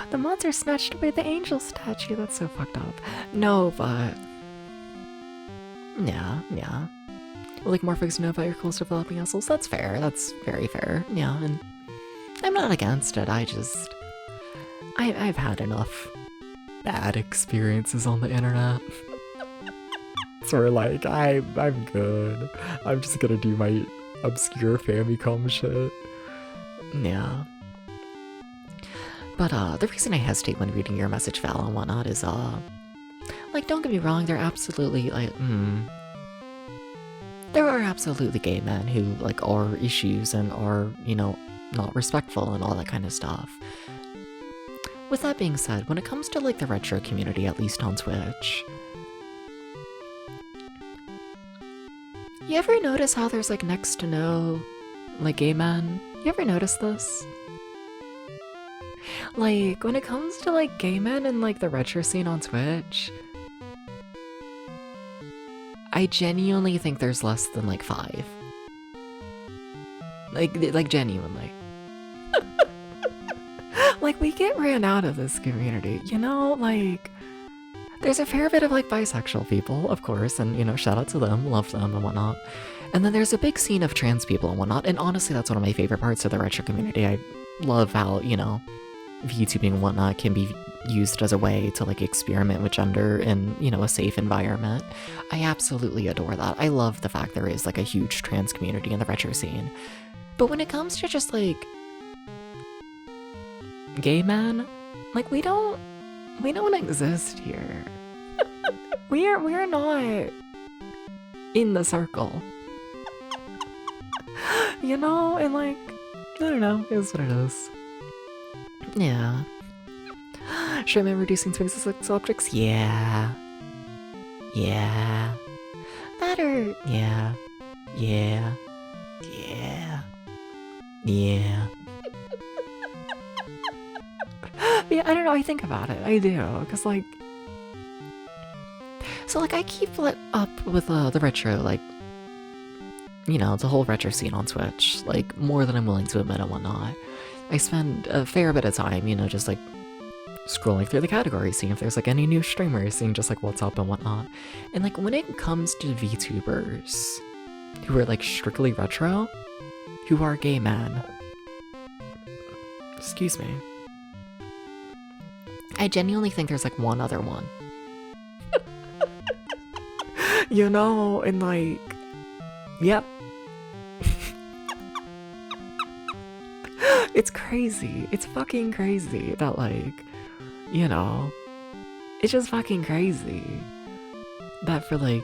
the monster snatched away the angel statue. That's so fucked up. No, but yeah. Like, more folks know about your close developing assholes. That's fair. That's very fair. Yeah, and I'm not against it. I've had enough bad experiences on the internet. So, like, I'm good. I'm just gonna do my obscure Famicom shit. Yeah. But, the reason I hesitate when reading your message, Val, and whatnot is, like, don't get me wrong, they're absolutely, like, there are absolutely gay men who, like, are issues and are, you know, not respectful and all that kind of stuff. With that being said, when it comes to, like, the retro community, at least on Twitch, you ever notice how there's, like, next to no, like, gay men? You ever notice this? Like, when it comes to, like, gay men and, like, the retro scene on Twitch, I genuinely think there's less than, like, 5. Like, genuinely. Like, we get ran out of this community, you know? Like, there's a fair bit of, like, bisexual people, of course, and, you know, shout out to them, love them and whatnot. And then there's a big scene of trans people and whatnot, and honestly, that's one of my favorite parts of the retro community. I love how, you know, VTubing and whatnot can be used as a way to, like, experiment with gender in, you know, a safe environment. I absolutely adore that. I love the fact there is, like, a huge trans community in the retro scene. But when it comes to just, like, gay men, like, we don't exist here. we're not in the circle. You know, and, like, I don't know, it is what it is. Yeah. Should I be reducing twinks to sex objects? Yeah. That or yeah. Yeah, I don't know, I think about it. I do, because, like, so, like, I keep up with the retro, like, you know, the whole retro scene on Twitch, like, more than I'm willing to admit and whatnot. I spend a fair bit of time, you know, just, like, scrolling through the categories, seeing if there's, like, any new streamers, seeing just, like, what's up and whatnot. And, like, when it comes to VTubers who are, like, strictly retro, who are gay men, excuse me, I genuinely think there's, like, one other one. You know, and like, yep. It's crazy. It's fucking crazy that, like, you know, it's just fucking crazy that for like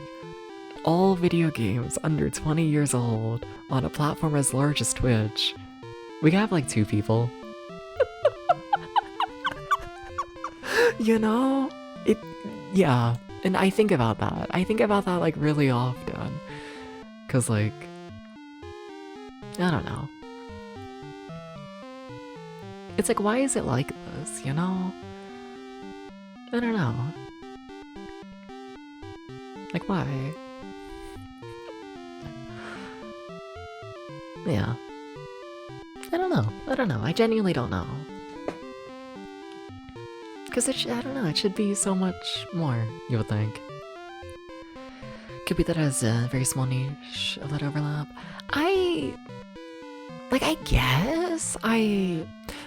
all video games under 20 years old on a platform as large as Twitch, we can have like 2 people. You know? Yeah. And I think about that. I think about that like really often. Cause like, I don't know. It's like, why is it like this, you know? I don't know. Like, why? Yeah. I don't know. I genuinely don't know. Because I don't know, it should be so much more, you would think. Could be that it has a very small niche of that overlap.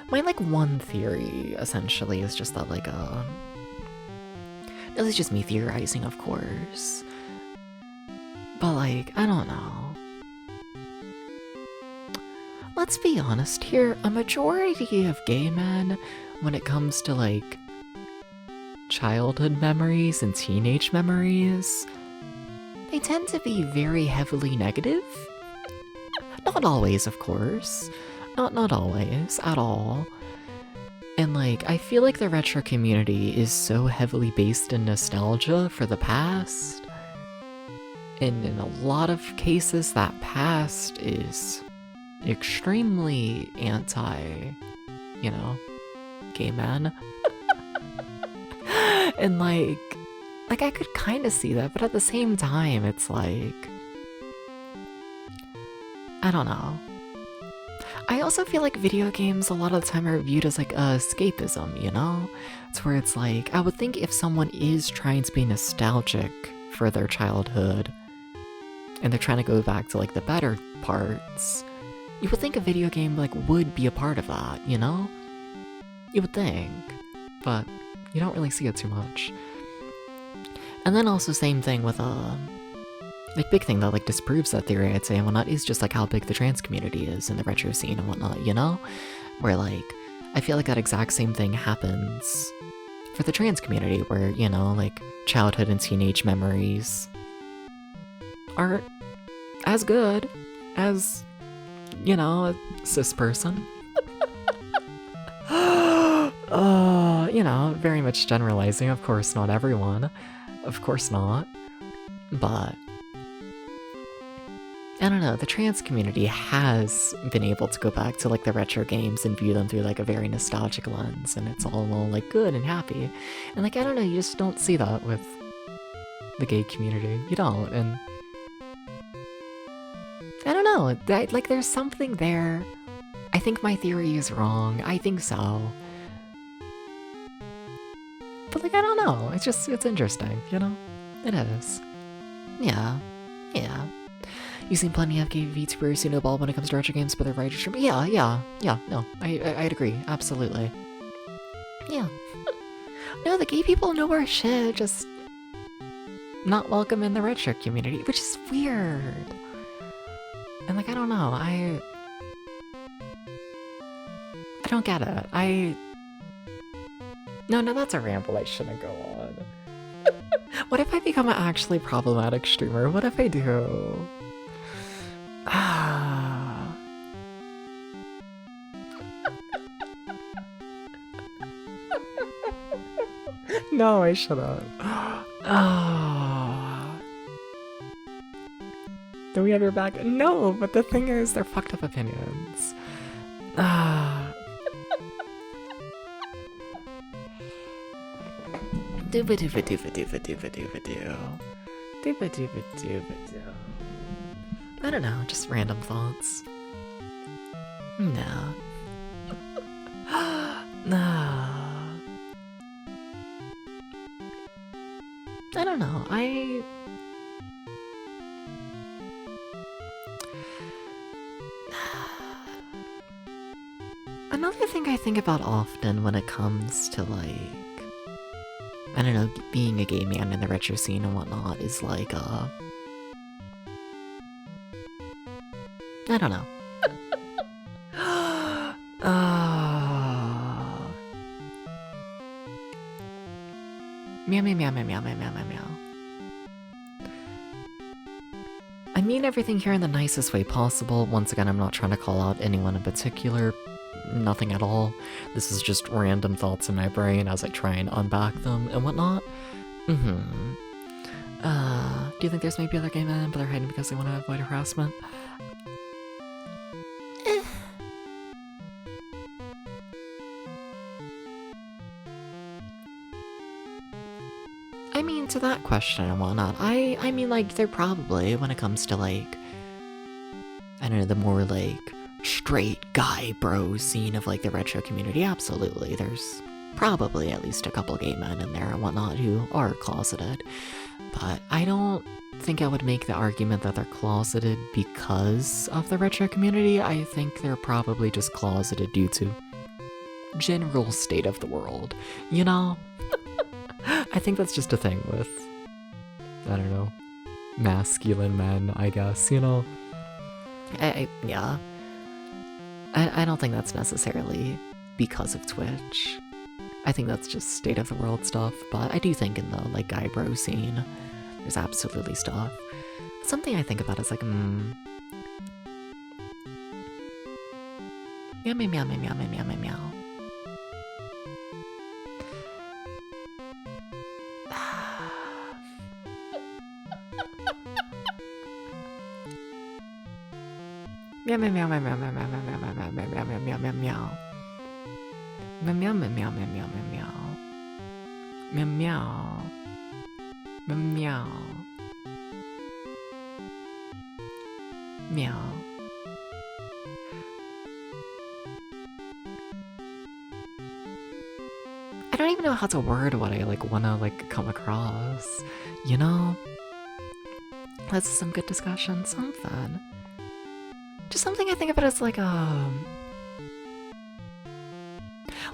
My like one theory essentially is just that like this is just me theorizing, of course, but like I don't know, let's be honest here, a majority of gay men, when it comes to like childhood memories and teenage memories, they tend to be very heavily negative. Not always, of course. Not always, at all. And like, I feel like the retro community is so heavily based in nostalgia for the past. And in a lot of cases, that past is extremely anti, you know, gay men. And like I could kind of see that, but at the same time, it's like, I don't know. I also feel like video games a lot of the time are viewed as like escapism, you know? It's where it's like, I would think if someone is trying to be nostalgic for their childhood, and they're trying to go back to like the better parts, you would think a video game like would be a part of that, you know? You would think, but you don't really see it too much. And then also same thing with like big thing that like disproves that theory, I'd say, and whatnot, is just like how big the trans community is in the retro scene and whatnot, you know? Where like, I feel like that exact same thing happens for the trans community, where, you know, like childhood and teenage memories aren't as good as, you know, a cis person. You know, very much generalizing, of course not everyone. Of course not. But I don't know, the trans community has been able to go back to like the retro games and view them through like a very nostalgic lens, and it's all like good and happy. And like, I don't know, you just don't see that with the gay community. You don't, and I don't know, like there's something there. I think my theory is wrong. I think so. But like, I don't know, it's interesting, you know? It is. Yeah. You've seen plenty of gay VTubers who know ball when it comes to retro games, but they're right stream. Yeah, no, I'd agree, absolutely. Yeah. No, the gay people know our shit, just not welcome in the retro community, which is weird. And like, I don't know, I don't get it. No, that's a ramble I shouldn't go on. What if I become an actually problematic streamer? What if I do? No, I shouldn't. Do we have your back? No, but the thing is, they're fucked up opinions. I don't know, just random thoughts. No. I don't know, Another thing I think about often when it comes to like, I don't don't know, being a gay man in the retro scene and whatnot is like, I don't know. Meow, meow, meow, meow, meow, meow, meow, meow. I mean everything here in the nicest way possible. Once again, I'm not trying to call out anyone in particular. Nothing at all. This is just random thoughts in my brain as I try and unpack them and whatnot. Do you think there's maybe other gay men, but they're hiding because they want to avoid harassment? I mean, to that question and whatnot, I mean, like, they're probably, when it comes to, like, I don't know, the more, like, straight guy bro scene of, like, the retro community, absolutely. There's probably at least a couple gay men in there and whatnot who are closeted. But I don't think I would make the argument that they're closeted because of the retro community. I think they're probably just closeted due to general state of the world, you know? I think that's just a thing with, I don't know, masculine men, I guess, you know? Yeah. I don't think that's necessarily because of Twitch. I think that's just state of the world stuff, but I do think in the, like, guy bro scene, there's absolutely stuff. Something I think about is like, meow, meow, meow, meow, meow, meow, meow, meow, meow. Meow, meow, meow, meow, meow, meow, meow, meow, meow, meow, meow, meow, meow, meow, meow. Meow, meow, meow, meow, meow, meow, meow. Meow, meow. Meow, meow. Meow. I don't even know how to word what I, like, wanna, like, come across, you know? That's some good discussion, something. Just something I think about as, like,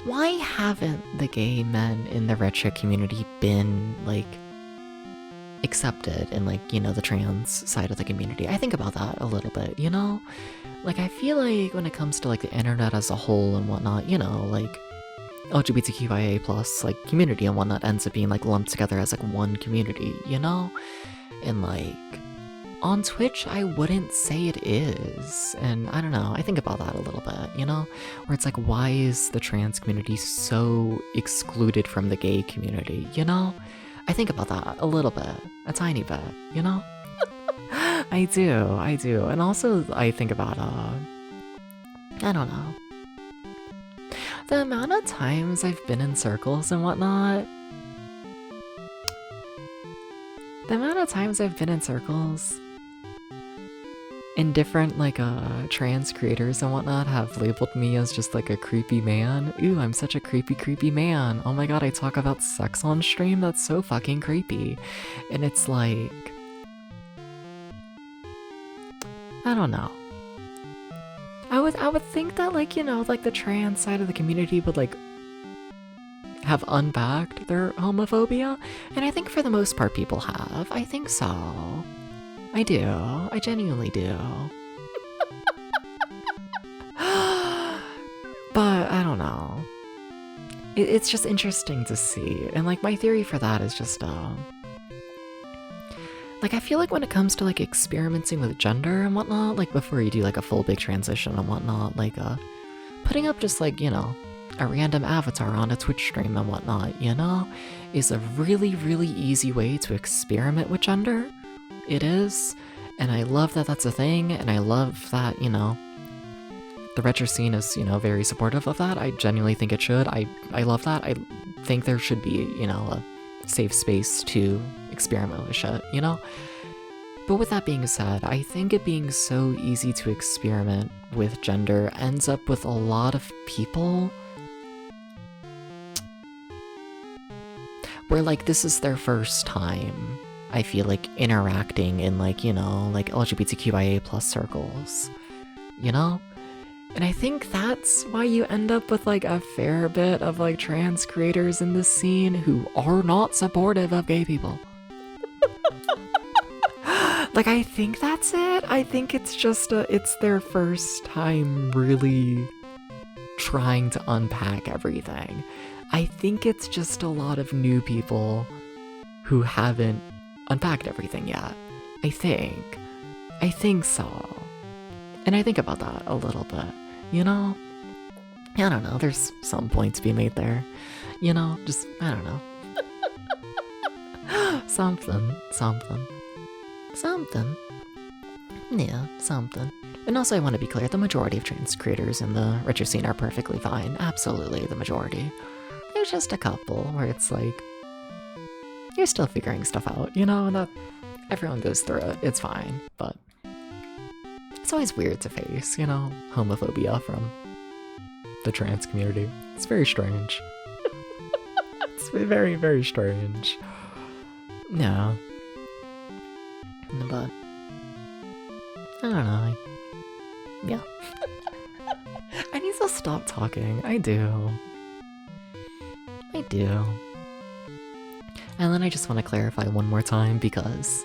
why haven't the gay men in the retro community been, like, accepted in, like, you know, the trans side of the community? I think about that a little bit, you know? Like, I feel like when it comes to, like, the internet as a whole and whatnot, you know, like, LGBTQIA plus, like, community and whatnot ends up being, like, lumped together as, like, one community, you know? And, like, on Twitch, I wouldn't say it is, and I don't know, I think about that a little bit, you know? Where it's like, why is the trans community so excluded from the gay community, you know? I think about that a little bit, a tiny bit, you know? I do, and also I think about, I don't know. The amount of times I've been in circles and whatnot, and different, like, trans creators and whatnot have labeled me as just, like, a creepy man. Ooh, I'm such a creepy man. Oh my god, I talk about sex on stream? That's so fucking creepy. And it's like, I don't know. I would think that, like, you know, like, the trans side of the community would, like, have unbacked their homophobia, and I think for the most part people have. I think so. I do. I genuinely do. But, I don't know. It's just interesting to see, and, like, my theory for that is just, like, I feel like when it comes to, like, experimenting with gender and whatnot, like, before you do, like, a full big transition and whatnot, like, putting up just, like, you know, a random avatar on a Twitch stream and whatnot, you know, is a really, really easy way to experiment with gender. It is, and I love that that's a thing, and I love that, you know, the retro scene is, you know, very supportive of that. I genuinely think it should. I love that. I think there should be, you know, a safe space to experiment with shit, you know? But with that being said, I think it being so easy to experiment with gender ends up with a lot of people where, like, this is their first time, I feel like, interacting in, like, you know, like, LGBTQIA plus circles, you know? And I think that's why you end up with like a fair bit of like trans creators in this scene who are not supportive of gay people. Like, I think that's it. I think it's just it's their first time really trying to unpack everything. I think it's just a lot of new people who haven't unpacked everything yet. I think so. And I think about that a little bit, you know? I don't know, there's some point to be made there. You know, just, I don't know. Something. Yeah, something. And also I want to be clear, the majority of trans creators in the richer scene are perfectly fine. Absolutely, the majority. There's just a couple where it's like, you're still figuring stuff out, you know? And that everyone goes through it, it's fine. But it's always weird to face, you know, homophobia from the trans community. It's very strange. It's very, very strange. No. But I don't know. Yeah. I need to stop talking. I do. And then I just want to clarify one more time because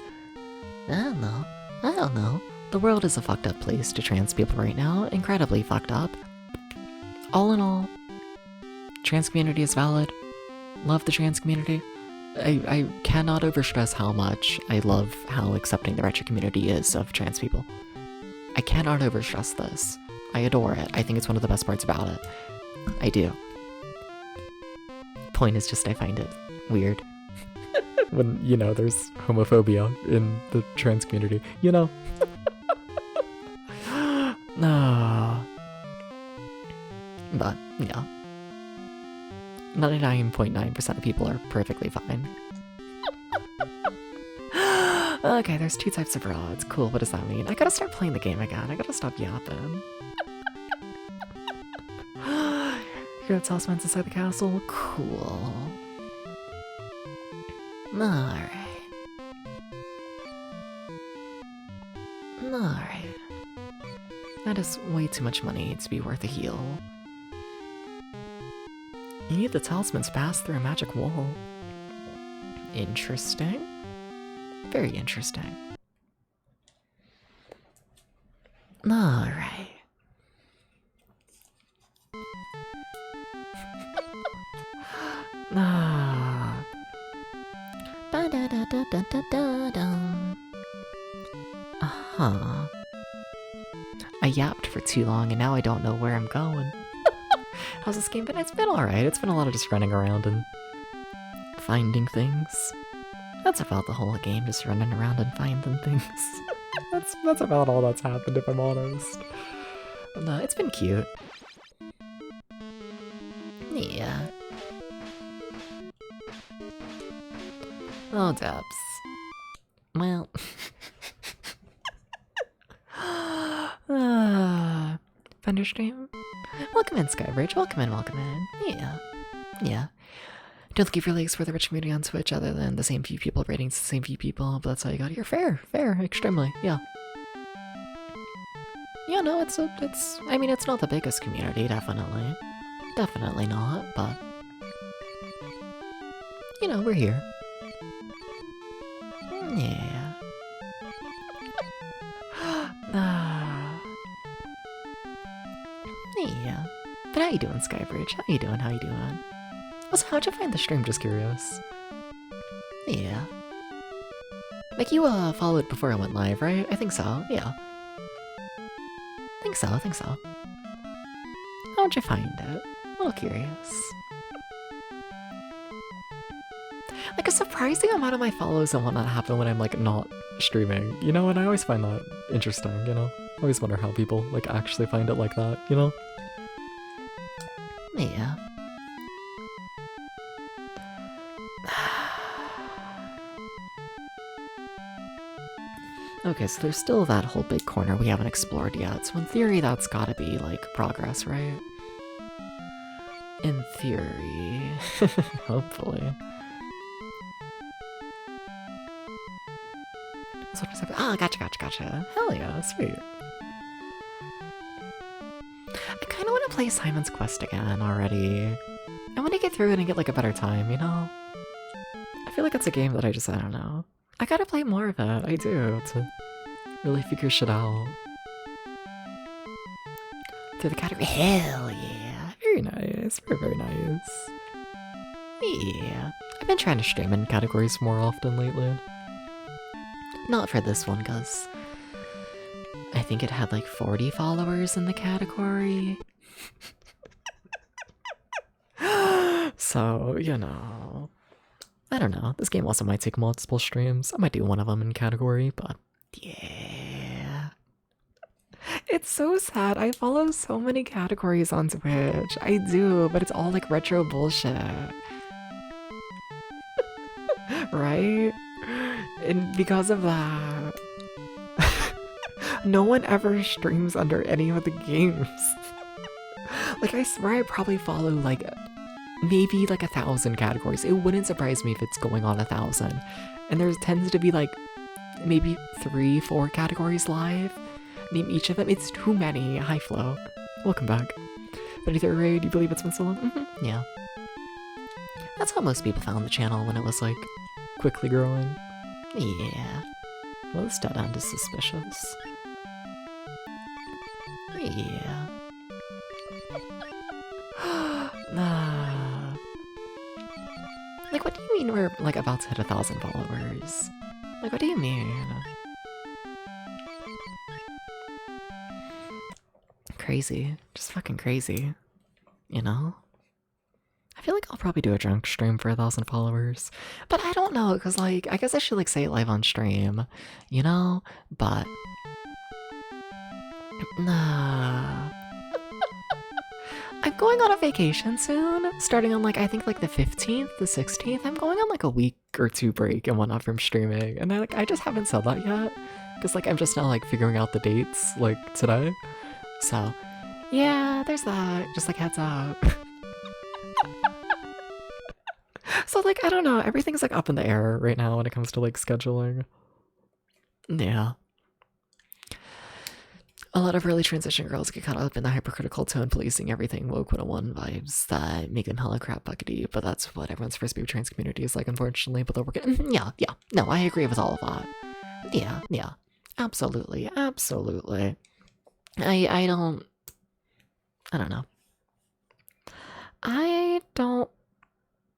I don't know. The world is a fucked up place to trans people right now. Incredibly fucked up. All in all, trans community is valid. Love the trans community. I cannot overstress how much I love how accepting the retro community is of trans people. I cannot overstress this. I adore it. I think it's one of the best parts about it. I do. Point is just I find it weird. When, you know, there's homophobia in the trans community, you know? No. But, yeah. 99.9% of people are perfectly fine. Okay, there's 2 types of rods. Cool, what does that mean? I gotta start playing the game again. I gotta stop yapping. Hear the talismans inside the castle? Cool. Alright. That is way too much money to be worth a heal. You need the talismans pass through a magic wall. Interesting. Very interesting. Alright. Uh-huh. I yapped for too long and now I don't know where I'm going. How's this game been? It's been alright. It's been a lot of just running around and finding things. That's about the whole game, just running around and finding things. That's about all that's happened, if I'm honest. And, it's been cute. Yeah. Oh, Debs. Well... Thunderstream? Welcome in, Skybridge. Welcome in. Yeah. Don't think you've really explored the rich community on Twitch other than the same few people rating the same few people, but that's how you got here. Fair, extremely, yeah. Yeah, no, it's not the biggest community, definitely. Definitely not, but... You know, we're here. Yeah. Yeah. But how you doing, Skybridge? How you doing? Also, how'd you find the stream? Just curious. Yeah. Like, you, followed before I went live, right? I think so, yeah. Think so. How'd you find it? A little curious. Like, a surprising amount of my follows and whatnot happen when I'm, like, not streaming, you know? And I always find that interesting, you know? I always wonder how people, like, actually find it like that, you know? Yeah. Okay, so there's still that whole big corner we haven't explored yet, so in theory that's gotta be, like, progress, right? In theory. Hopefully. Oh, gotcha. Hell yeah, sweet. play Simon's Quest again already. I want to get through it and get like a better time, you know? I feel like it's a game that I don't know. I gotta play more of it, I do, to really figure shit out. Through the category, hell yeah. Very nice, very nice. Yeah, I've been trying to stream in categories more often lately. Not for this one, cause I think it had like 40 followers in the category. So, you know, I don't know. This game also might take multiple streams. I might do one of them in category, but yeah. It's so sad. I follow so many categories on Twitch. I do, but it's all like retro bullshit. Right? And because of that, no one ever streams under any of the games. Like, I swear I probably follow like maybe like 1,000 categories. It wouldn't surprise me if it's going on 1,000. And there tends to be like maybe 3-4 categories live. Name each of them. It's too many. Hi Flo. Welcome back. 33rd raid, you believe it's been so long? Yeah. That's how most people found the channel when it was like quickly growing. Yeah. Well, this dead end is suspicious. Yeah. Like, what do you mean we're, like, about to hit 1,000 followers? Like, what do you mean? Crazy. Just fucking crazy. You know? I feel like I'll probably do a drunk stream for 1,000 followers. But I don't know, because, like, I guess I should, like, say it live on stream. You know? But... nah... I'm going on a vacation soon, starting on like, I think like the 15th, the 16th. I'm going on like a week or 2 break and whatnot from streaming. And I just haven't said that yet. Because like, I'm just now like figuring out the dates like today. So yeah, there's that. Just like heads up. So like, I don't know. Everything's like up in the air right now when it comes to like scheduling. Yeah. A lot of early transition girls get caught up in the hypercritical tone policing everything woke 101 vibes that make them hella crap buckety, but that's what everyone's first baby trans community is like, unfortunately, but they're working. Yeah. No, I agree with all of that. Yeah. Absolutely. I don't know. I don't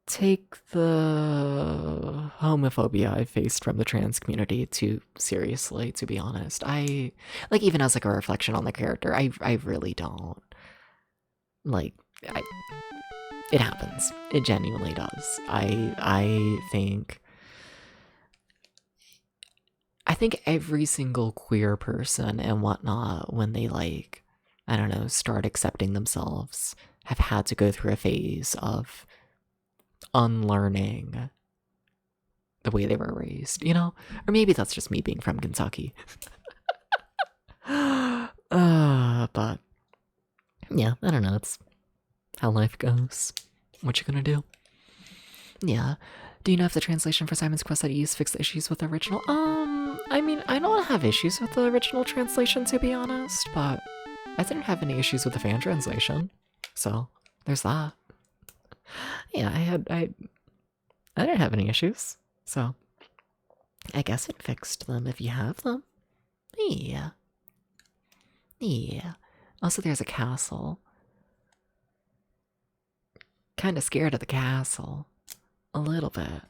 take the homophobia I faced from the trans community too seriously, to be honest. I, like, even as like a reflection on the character, I really don't. Like, it happens. It genuinely does. I think every single queer person and whatnot, when they like, I don't know, start accepting themselves, have had to go through a phase of unlearning the way they were raised, you know? Or maybe that's just me being from Kentucky. But yeah, I don't know, it's how life goes. What you gonna do? Yeah. Do you know if the translation for Simon's Quest that you used fixed the issues with the original? I mean, I don't have issues with the original translation, to be honest, but I didn't have any issues with the fan translation. So, there's that. Yeah, I didn't have any issues, so I guess it fixed them if you have them. Yeah. Also, there's a castle. Kind of scared of the castle. A little bit.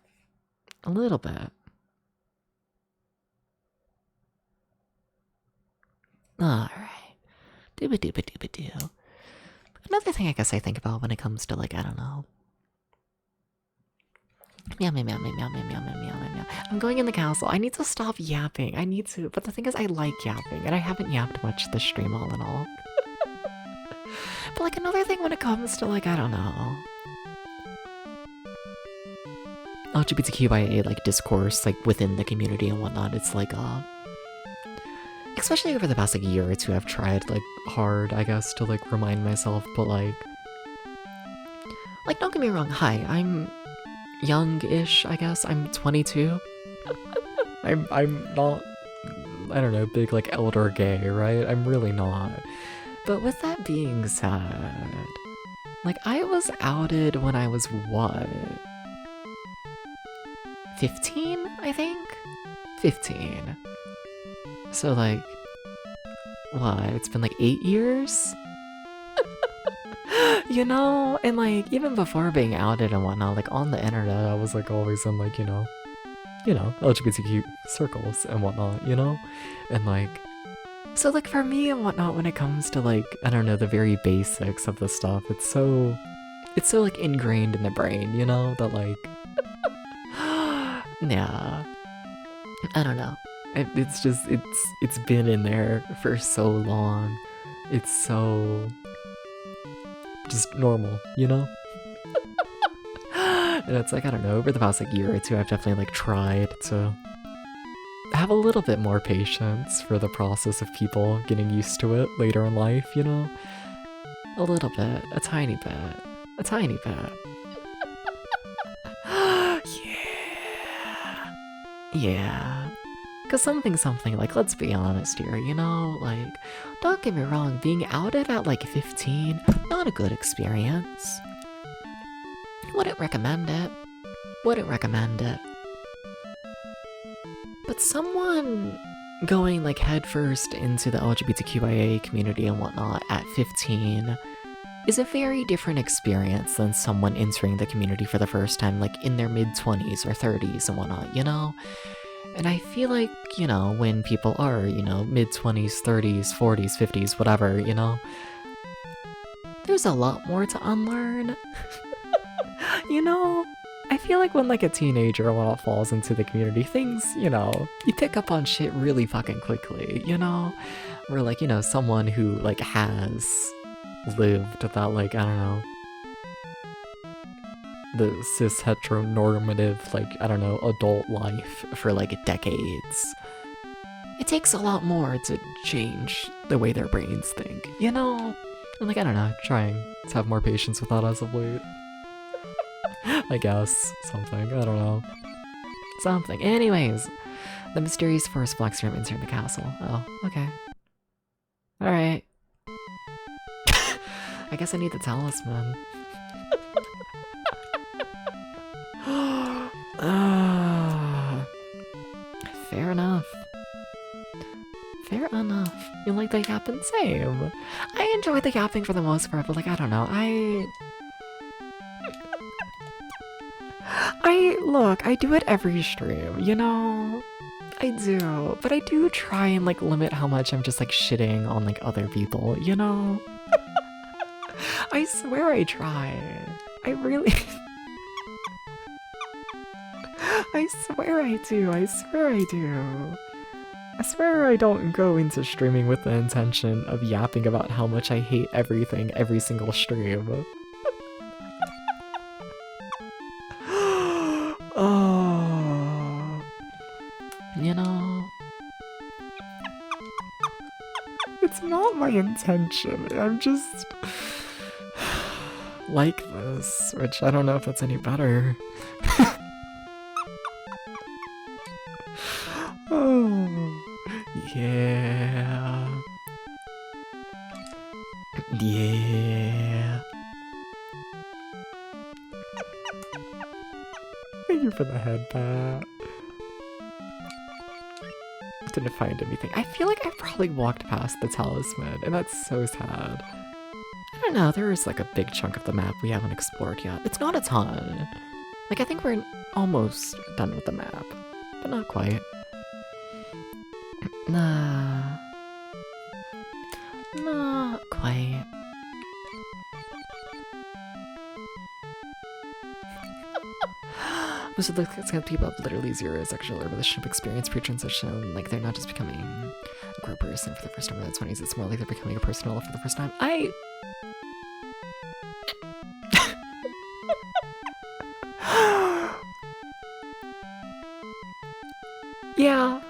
Alright. Dooba-dooba-dooba-doo. Another thing I guess I think about when it comes to, like, I don't know. Meow. I'm going in the castle. I need to stop yapping. I need to. But the thing is, I like yapping, and I haven't yapped much this stream all in all. But, like, another thing when it comes to, like, I don't know. LGBTQIA, like, discourse, like, within the community and whatnot, it's like, especially over the past, like, year or two, I've tried, like, hard, I guess, to, like, remind myself, but, like, don't get me wrong, hi, I'm young-ish, I guess, I'm 22. I'm not, I don't know, big, like, elder gay, right? I'm really not. But with that being said, like, I was outed when I was what? 15, I think? 15. So, like, what? It's been like 8 years? You know? And like, even before being outed and whatnot, like on the internet, I was like always in like, LGBTQ circles and whatnot, you know? And like, so like for me and whatnot, when it comes to like, I don't know, the very basics of the stuff, it's so like ingrained in the brain, you know? That like, yeah, I don't know. It's just, it's been in there for so long. It's so just normal, you know? And it's like, I don't know, over the past like year or two, I've definitely like tried to have a little bit more patience for the process of people getting used to it later in life, you know? A little bit, a tiny bit. Yeah. Cause something, like, let's be honest here, you know? Like, don't get me wrong, being outed at like 15, not a good experience. Wouldn't recommend it. But someone going like headfirst into the LGBTQIA community and whatnot at 15 is a very different experience than someone entering the community for the first time like in their mid-20s or 30s and whatnot, you know? And I feel like, you know, when people are, you know, mid-20s, 30s, 40s, 50s, whatever, you know, there's a lot more to unlearn. You know? I feel like when like a teenager or whatnot falls into the community, things, you know, you pick up on shit really fucking quickly, you know? Or like, you know, someone who like has lived that like, I don't know, the cis heteronormative, like, I don't know, adult life for like decades. It takes a lot more to change the way their brains think, you know? And like, I don't know, trying to have more patience with that as of late. I guess. Something. I don't know. Something. Anyways, the mysterious forest black serum inside the castle. Oh, okay. Alright. I guess I need the talisman. Fair enough. Fair enough. You like the yapping? Same. I enjoy the yapping for the most part, but like, I don't know. Look, I do it every stream, you know? I do, but I do try and like limit how much I'm just like shitting on like other people, you know? I swear I try. I really... I swear I do. I swear I don't go into streaming with the intention of yapping about how much I hate everything every single stream. Oh, you know, it's not my intention. I'm just like this, which I don't know if that's any better. Oh, yeah. Yeah. Thank you for the head pat. Didn't find anything. I feel like I probably walked past the talisman, and that's so sad. I don't know, there is like a big chunk of the map we haven't explored yet. It's not a ton. Like, I think we're almost done with the map, but not quite. Nah. Not quite. Most of the people have literally zero sexual or relationship experience pre-transition. Like, they're not just becoming a queer person for the first time in their 20s, it's more like they're becoming a person for the first time. Yeah.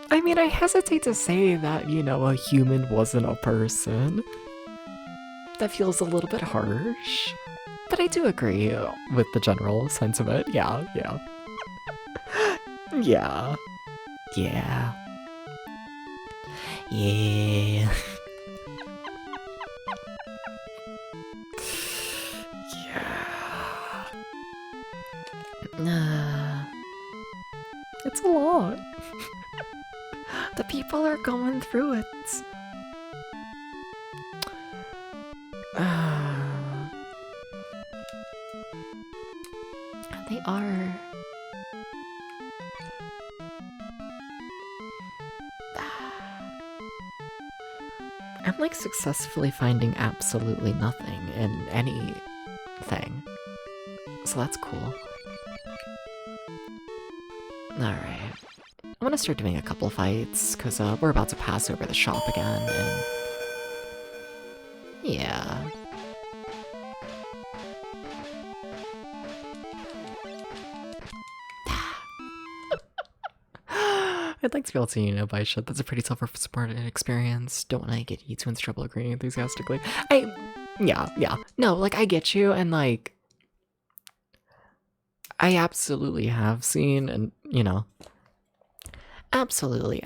I mean, I hesitate to say that, you know, a human wasn't a person. That feels a little bit harsh. But I do agree with the general sentiment. Yeah. Yeah. Yeah. Yeah. It's a lot. The people are going through it. They are. I'm like successfully finding absolutely nothing in anything. So that's cool. Alright. I'm gonna start doing a couple fights, because we're about to pass over the shop again, and... yeah. I'd like to be able to, you know, buy shit that's a pretty self-supported experience. Don't want to get you too in trouble agreeing enthusiastically. Yeah. No, like, I get you, and, like, I absolutely have seen, and, you know, absolutely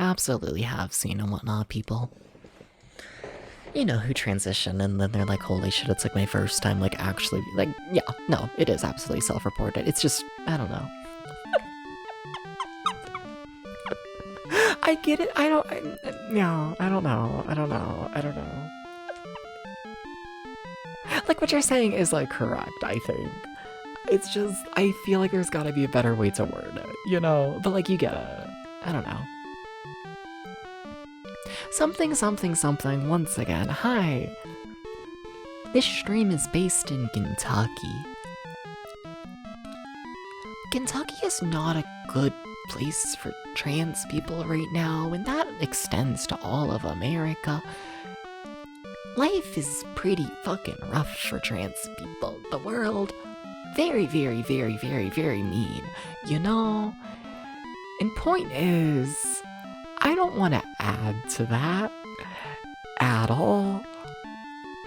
have seen and whatnot people, you know, who transition and then they're like, holy shit, it's like my first time, like, actually, like, yeah, no, it is absolutely self-reported. It's just, I don't know. I get it. I don't know. Like, what you're saying is, like, correct, I think. It's just, I feel like there's gotta be a better way to word it, you know? But, like, you get it. I don't know. Something, once again. Hi. This stream is based in Kentucky. Kentucky is not a good place for trans people right now, and that extends to all of America. Life is pretty fucking rough for trans people. The world, very mean, you know? And point is, I don't want to add to that at all.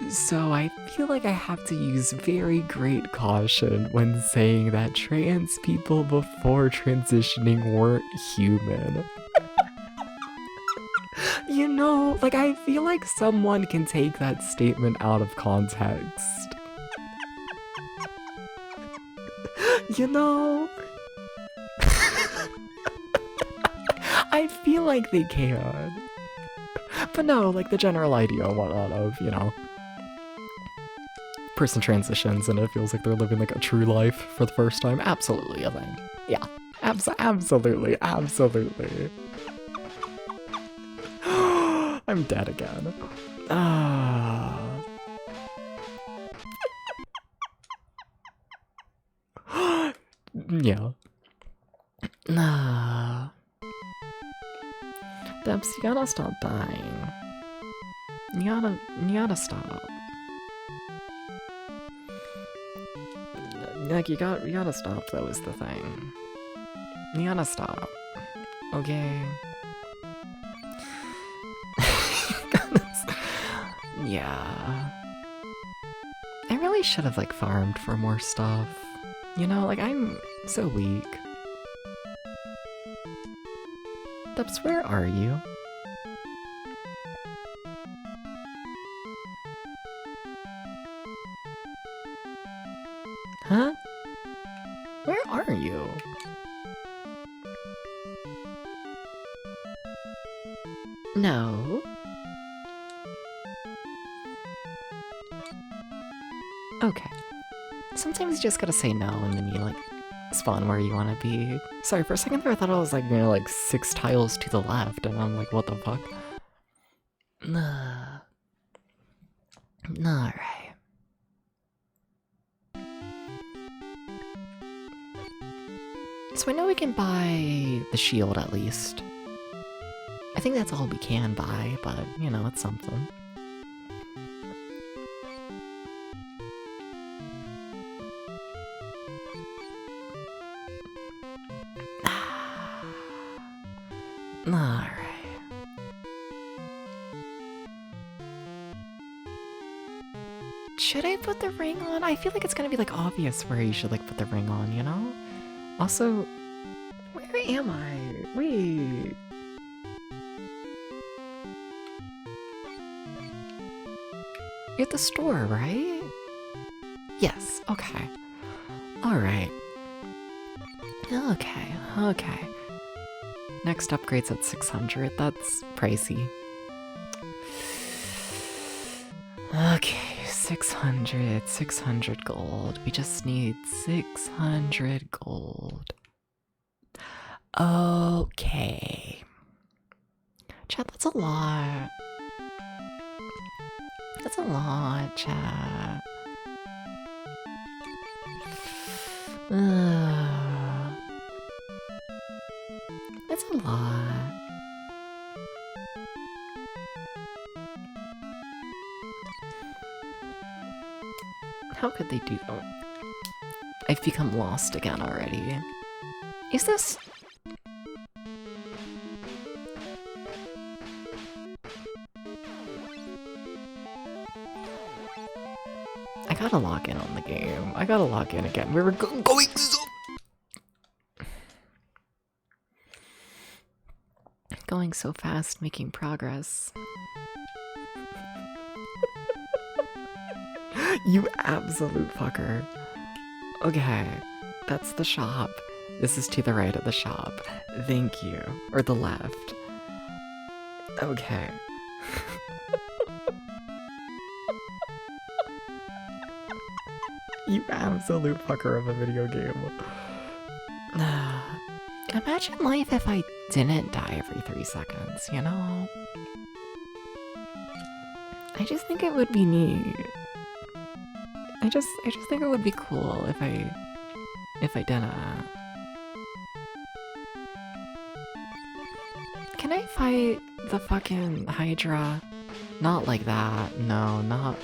So I feel like I have to use very great caution when saying that trans people before transitioning weren't human. You know, like, I feel like someone can take that statement out of context. You know? I feel like they can. But no, like, the general idea and whatnot of, you know, person transitions and it feels like they're living like a true life for the first time. Absolutely a thing. Yeah. Absolutely. I'm dead again. Yeah. Debs, you gotta stop dying. You gotta stop. Like, you gotta stop, though, is the thing. You gotta stop. Okay? Yeah. I really should have, like, farmed for more stuff. You know, like, I'm so weak. Dubs, where are you? Huh? Where are you? No. Okay. Sometimes you just gotta say no and then you, like, spawn where you want to be. Sorry, for a second there I thought I was, like, you know, like 6 tiles to the left, and I'm like, what the fuck? Alright. So I know we can buy the shield at least. I think that's all we can buy, but, you know, it's something. Alright. Should I put the ring on? I feel like it's gonna be, like, obvious where you should, like, put the ring on, you know? Also, where am I? Wait. You're at the store, right? Yes, okay. Alright. Okay. Next upgrade's at 600. That's pricey. Okay, 600 gold. We just need 600 gold. Okay. Chat, that's a lot. That's a lot, chat. That's a lot. How could they do that? I've become lost again already. Is this... I gotta log in on the game. I gotta log in again. We were going so... Going so fast, making progress. You absolute fucker. Okay, that's the shop. This is to the right of the shop. Thank you. Or the left. Okay. You absolute fucker of a video game. Imagine life if I didn't die every 3 seconds, you know? I just think it would be neat. I just think it would be cool if I didn't. Can I fight the fucking Hydra? Not like that. No, not...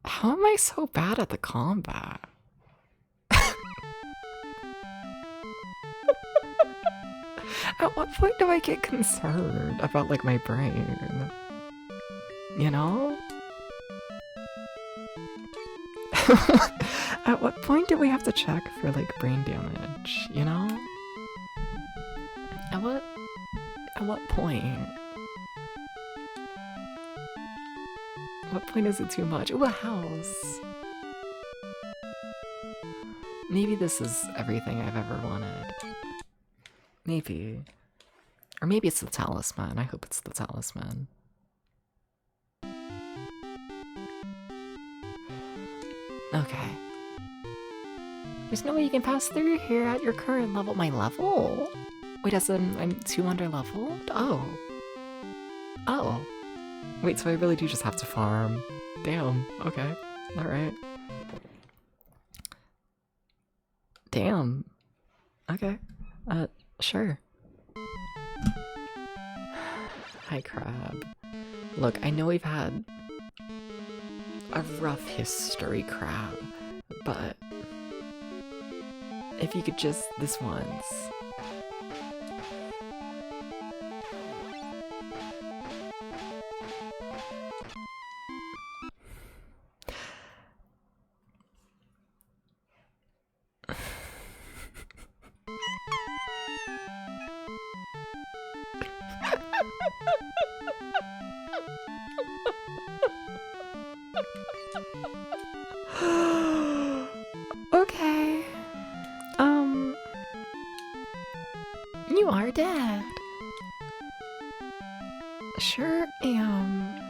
How am I so bad at the combat? At what point do I get concerned about, like, my brain? You know? At what point do we have to check for, like, brain damage, you know? At what point? What point is it too much? Ooh, a house! Maybe this is everything I've ever wanted. Maybe. Or maybe it's the talisman. I hope it's the talisman. Okay. There's no way you can pass through here at your current level. My level? Wait, as in I'm 200 leveled? Oh. Oh. Wait, so I really do just have to farm. Damn. Okay. Alright. Damn. Okay. Sure. Hi, Crab. Look, I know we've had a rough history, Crab, but if you could just this once. Okay. You are dead. Sure am.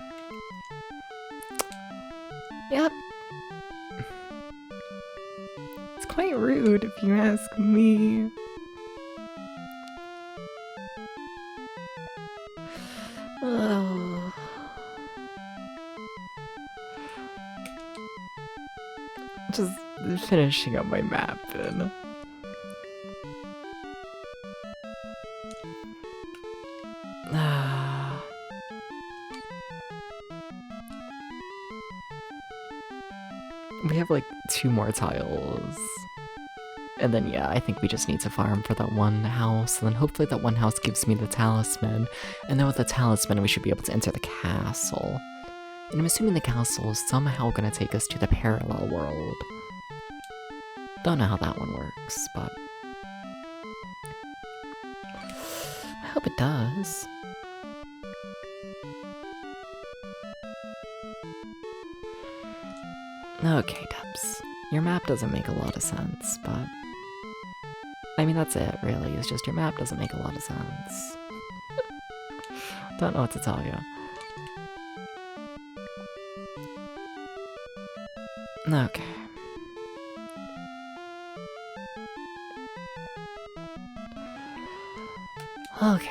Yep. It's quite rude if you ask me. Oh. Just finishing up my map then. We have like 2 more tiles. And then yeah, I think we just need to farm for that one house, and then hopefully that one house gives me the talisman. And then with the talisman we should be able to enter the castle. And I'm assuming the castle is somehow gonna take us to the parallel world. Don't know how that one works, but I hope it does. Okay, Dubs. Your map doesn't make a lot of sense, but... I mean, that's it, really. It's just your map doesn't make a lot of sense. Don't know what to tell you. Okay. Okay.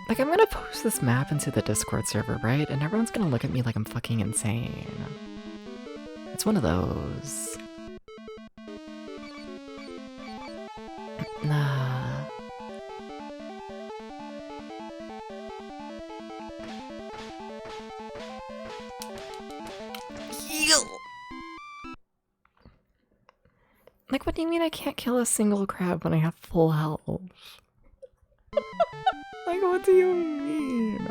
Like, I'm gonna post this map into the Discord server, right? And everyone's gonna look at me like I'm fucking insane. It's one of those. Nah. Like, what do you mean I can't kill a single crab when I have full health? Like, what do you mean?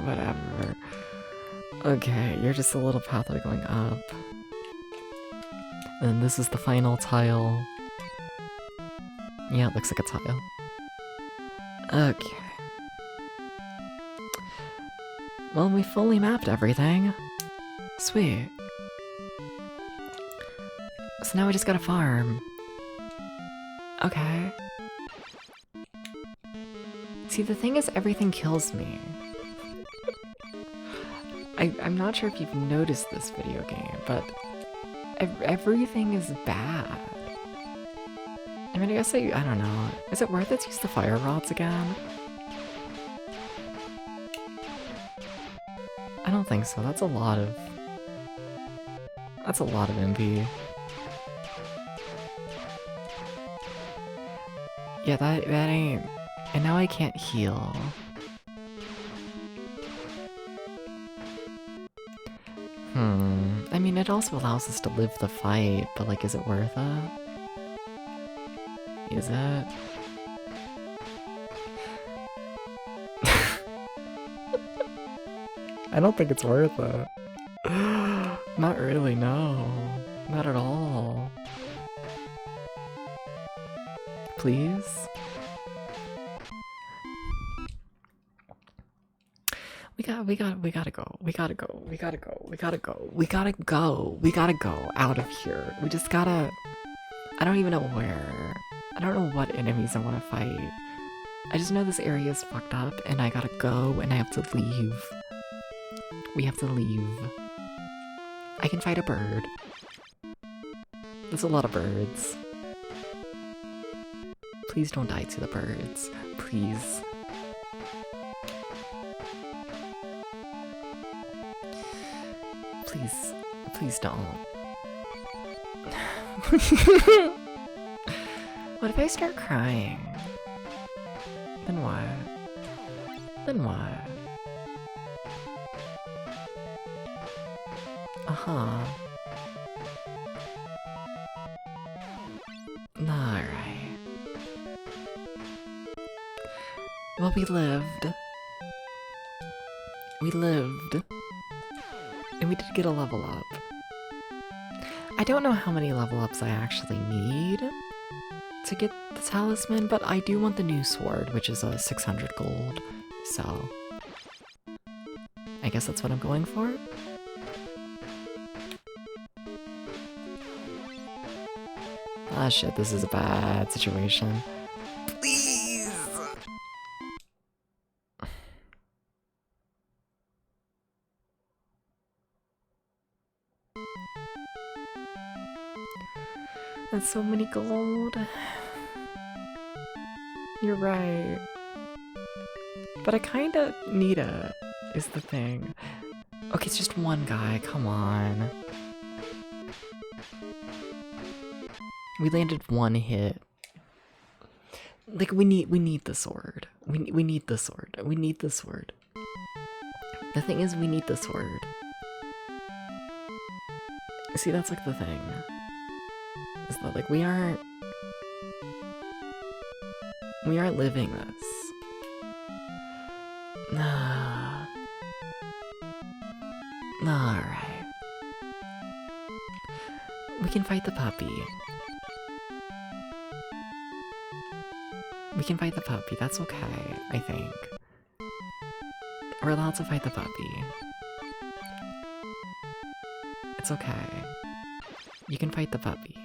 Whatever. Okay, you're just a little pathway going up. And this is the final tile. Yeah, it looks like a tile. Okay. Well, we fully mapped everything. Sweet. So now we just gotta farm. Okay. See, the thing is, everything kills me. I'm not sure if you've noticed this video game, but everything is bad. I mean, I guess I don't know. Is it worth it to use the fire rods again? I don't think so. That's a lot of MP. Yeah, that ain't... And now I can't heal. I mean, it also allows us to live the fight, but like, is it worth it? Is it? I don't think it's worth it. Not really, no. Not at all. Please? We gotta go out of here. We just gotta... I don't even know where. I don't know what enemies I want to fight. I just know this area is fucked up and I gotta go and I have to leave. We have to leave. I can fight a bird. There's a lot of birds. Please don't die to the birds. Please. Please don't. What if I start crying? Then what? Then what? Uh-huh. Alright. Well, we lived. And we did get a level up. I don't know how many level ups I actually need to get the talisman, but I do want the new sword, which is a 600 gold, so I guess that's what I'm going for. Ah shit, this is a bad situation. Please! That's so many gold. You're right. But I kinda need it, is the thing. Okay, it's just one guy, come on. We landed one hit. Like, we need the sword. We need the sword. We need the sword. The thing is, we need the sword. See, that's like the thing. Is that like we aren't living this. Nah. Alright. We can fight the puppy. We can fight the puppy, that's okay, I think. We're allowed to fight the puppy. It's okay. You can fight the puppy.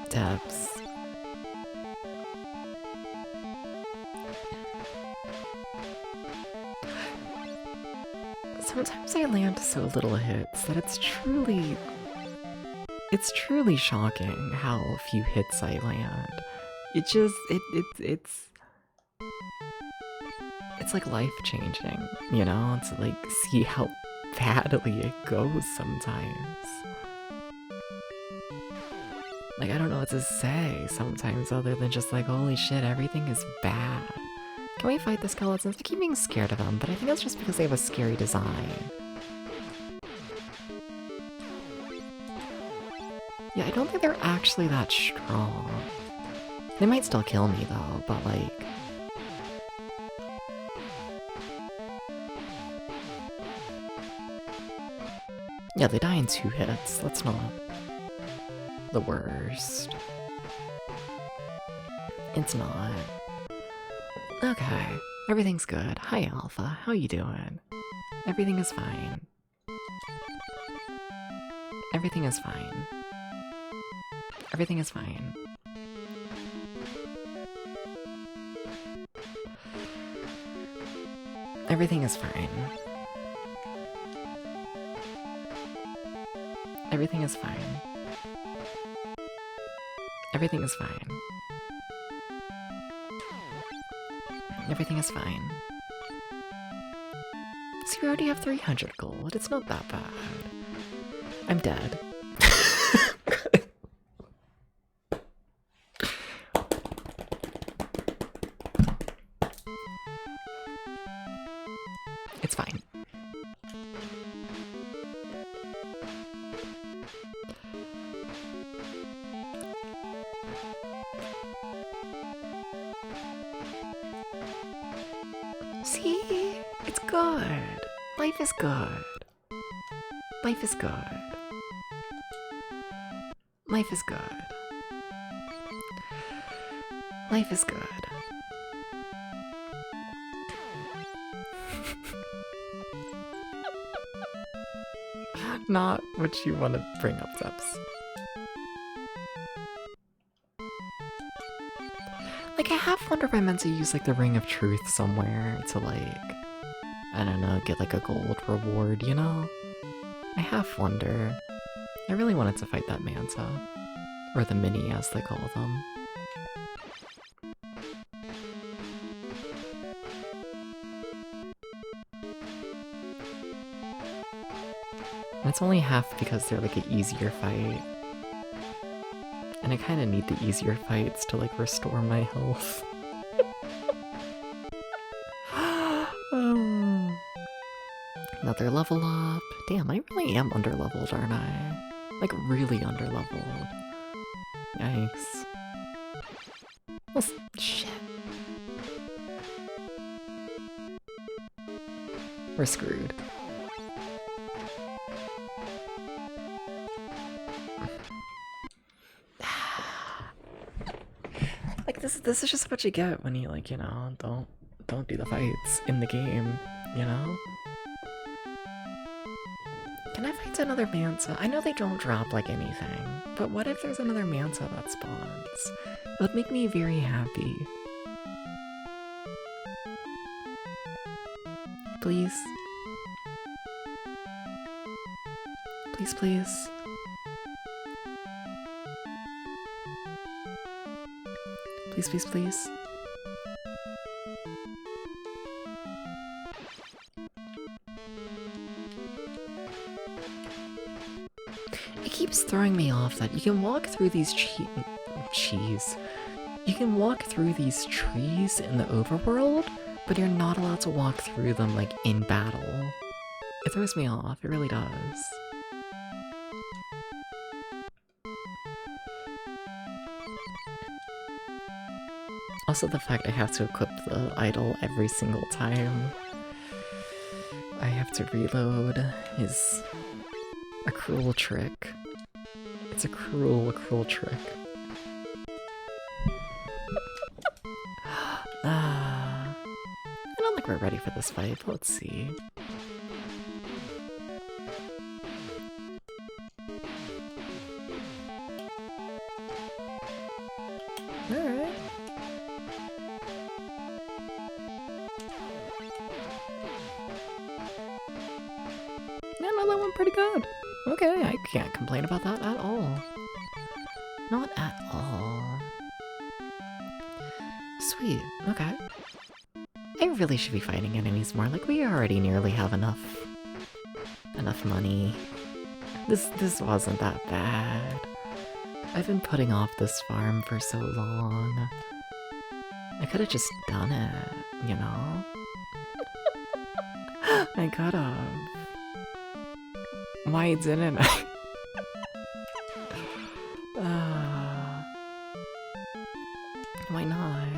Debs. Sometimes I land so little hits that it's truly shocking how few hits I land. It's like life changing, you know? It's like see how badly it goes sometimes. Like I don't know what to say sometimes other than just like holy shit, everything is bad. Can we fight the skeletons? I keep being scared of them, but I think that's just because they have a scary design. Yeah, I don't think they're actually that strong. They might still kill me though, but like... Yeah, they die in 2 hits. That's not the worst. It's not. Okay, everything's good. Hi, Alpha. How you doing? Everything is fine. Everything is fine. Everything is fine. Everything is fine. Everything is fine. Everything is fine. Everything is fine. So you already have 300 gold. It's not that bad. I'm dead. It's fine. See? It's good. Life is good. Life is good. Life is good. Life is good. Not what you want to bring up, Zeps. Like, I half wonder if I meant to use, like, the Ring of Truth somewhere to, like, I don't know, get, like, a gold reward, you know? I half wonder. I really wanted to fight that Manta. Or the Mini, as they call them. And it's only half because they're, like, an easier fight. And I kind of need the easier fights to, like, restore my health. Another level up. Damn, I really am underleveled, aren't I? Like, really underleveled. Yikes. Well, shit. We're screwed. Like, this is just what you get when you, like, you know, don't do the fights in the game, you know? Can I fight another Manta? I know they don't drop, like, anything, but what if there's another Manta that spawns? It would make me very happy. Please? Please, please? Please, please, please? It keeps throwing me off that you can walk through these You can walk through these trees in the overworld, but you're not allowed to walk through them, like, in battle. It throws me off, it really does. Also the fact I have to equip the idol every single time I have to reload is a cruel trick. It's a cruel trick. I don't think we're ready for this fight, but let's see. Alright. Yeah, no, that went pretty good. Okay, I can't complain about that at all. Not at all. Sweet, okay. I really should be fighting enemies more, like we already nearly have enough money. This wasn't that bad. I've been putting off this farm for so long. I could've just done it, you know? I could've. Why didn't I? Why not?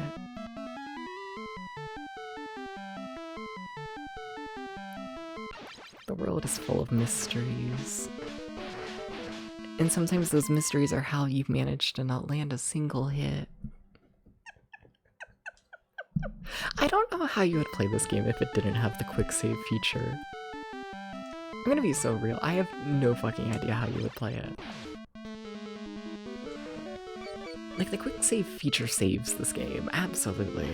The world is full of mysteries. And sometimes those mysteries are how you've managed to not land a single hit. I don't know how you would play this game if it didn't have the quick save feature. I'm gonna be so real, I have no fucking idea how you would play it. Like, the quick save feature saves this game, absolutely.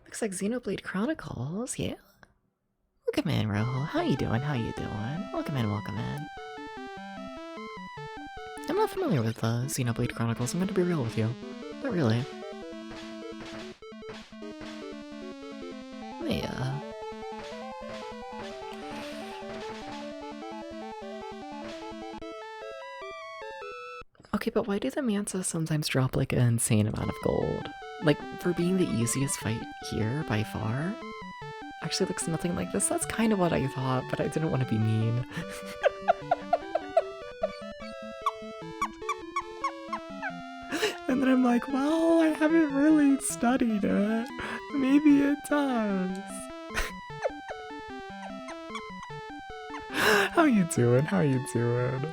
Looks like Xenoblade Chronicles, yeah? Welcome in, Rojo. How you doing? How you doing? Welcome in, welcome in. I'm not familiar with Xenoblade Chronicles, I'm gonna be real with you. Not really. Yeah. Okay, but why do the Mansa sometimes drop like an insane amount of gold? Like, for being the easiest fight here by far? Actually looks nothing like this. That's kind of what I thought, but I didn't want to be mean. And then I'm like, well, I haven't really studied it. Maybe it does. How you doing? How you doing?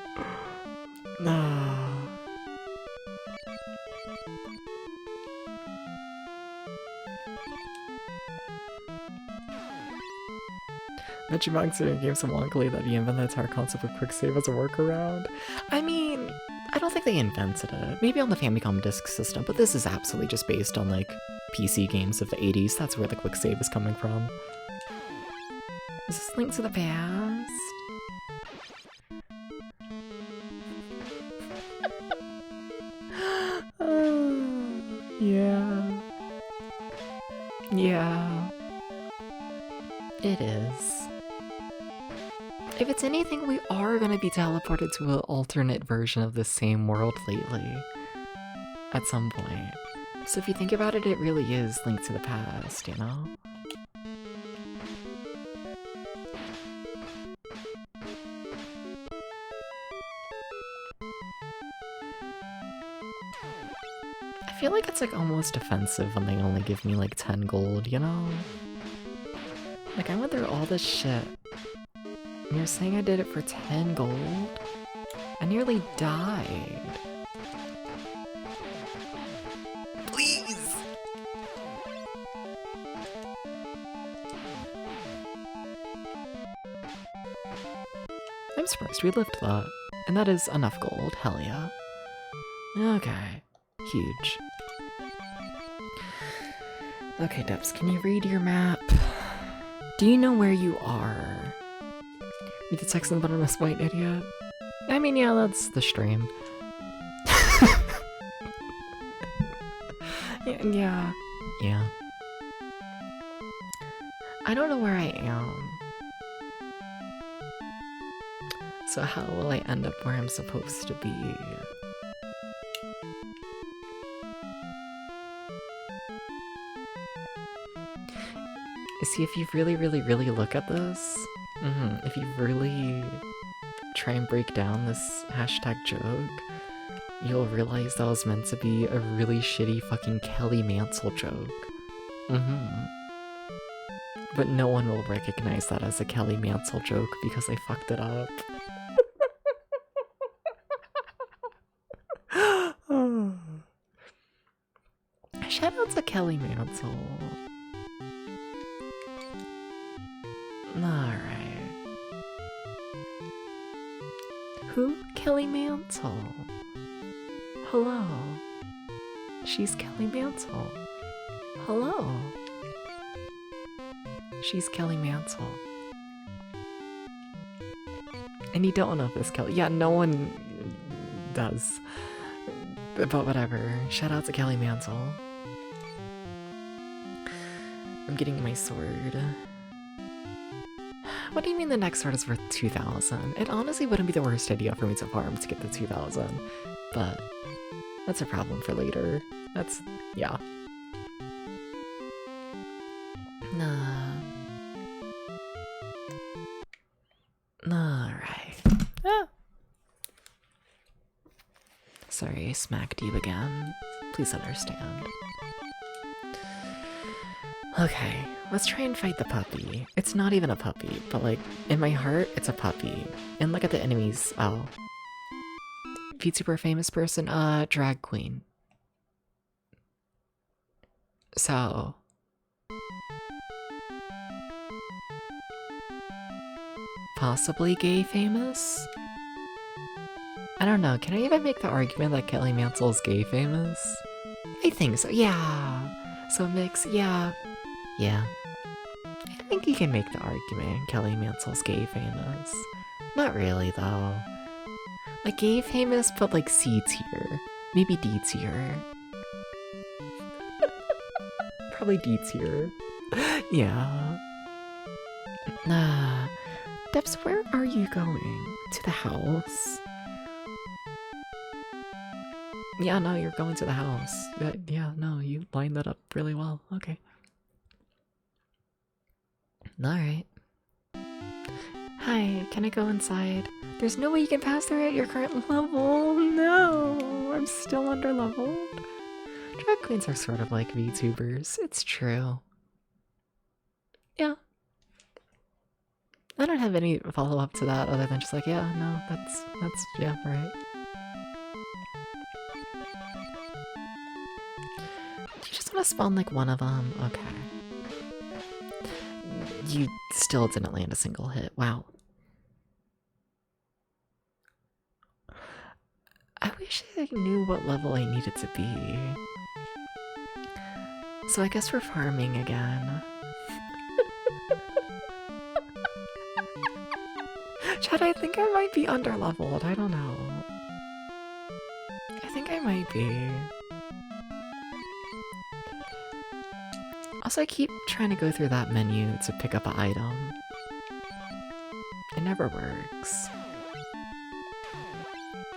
Mechimonks in game so wonkily that he invented the entire concept of quick save as a workaround. I mean, I don't think they invented it. Maybe on the Famicom Disk System, but this is absolutely just based on like PC games of the 80s. That's where the quick save is coming from. Is this Link to the Past? Yeah. Yeah. It is. If it's anything, we are gonna be teleported to an alternate version of the same world lately. At some point. So if you think about it, it really is Link to the Past, you know? I feel like it's like almost offensive when they only give me like 10 gold, you know? Like, I went through all this shit. And you're saying I did it for 10 gold? I nearly died. Please! I'm surprised we lived that. And that is enough gold, hell yeah. Okay. Huge. Okay, Depps, can you read your map? Do you know where you are? Read the text on the bottom of this white idiot? I mean, yeah, that's the stream. Yeah. I don't know where I am. So how will I end up where I'm supposed to be? See, if you really look at this, if you really try and break down this hashtag joke, you'll realize that was meant to be a really shitty fucking Kelly Mansell joke. But no one will recognize that as a Kelly Mansell joke because I fucked it up. Shout out to Kelly Mansell. Alright. Who? Kelly Mansell. Hello. She's Kelly Mansell. Hello. She's Kelly Mansell. And you don't know this Kelly. Yeah, no one does. But whatever. Shout out to Kelly Mansell. I'm getting my sword. What do you mean the next sword is worth 2,000? It honestly wouldn't be the worst idea for me to farm to get the 2,000. But that's a problem for later. That's, yeah. Alright. Ah. Sorry, I smacked you again. Please understand. Okay, let's try and fight the puppy. It's not even a puppy, but like, in my heart, it's a puppy. And look at the enemies. Oh. VTuber famous person? Drag queen. So. Possibly gay famous? I don't know, can I even make the argument that Kelly Mansell's gay famous? I think so, yeah. So mix, yeah. Yeah. I think you can make the argument Kelly Mansell's gay famous. Not really, though. Like, gay famous, but like C tier. Maybe D tier. Probably D tier. Yeah. Debs, where are you going? To the house? Yeah, no, you're going to the house. Yeah, no, you lined that up really well. Okay. Alright. Hi, can I go inside? There's no way you can pass through at your current level. No, I'm still under leveled. Drag queens are sort of like VTubers. It's true. Yeah. I don't have any follow-up to that other than just like, yeah, no, that's, yeah, right. You just want to spawn like one of them? Okay. You still didn't land a single hit. Wow. I wish I knew what level I needed to be. So I guess we're farming again. Chad, I think I might be underleveled. I don't know. I think I might be. Also, I keep trying to go through that menu to pick up an item. It never works.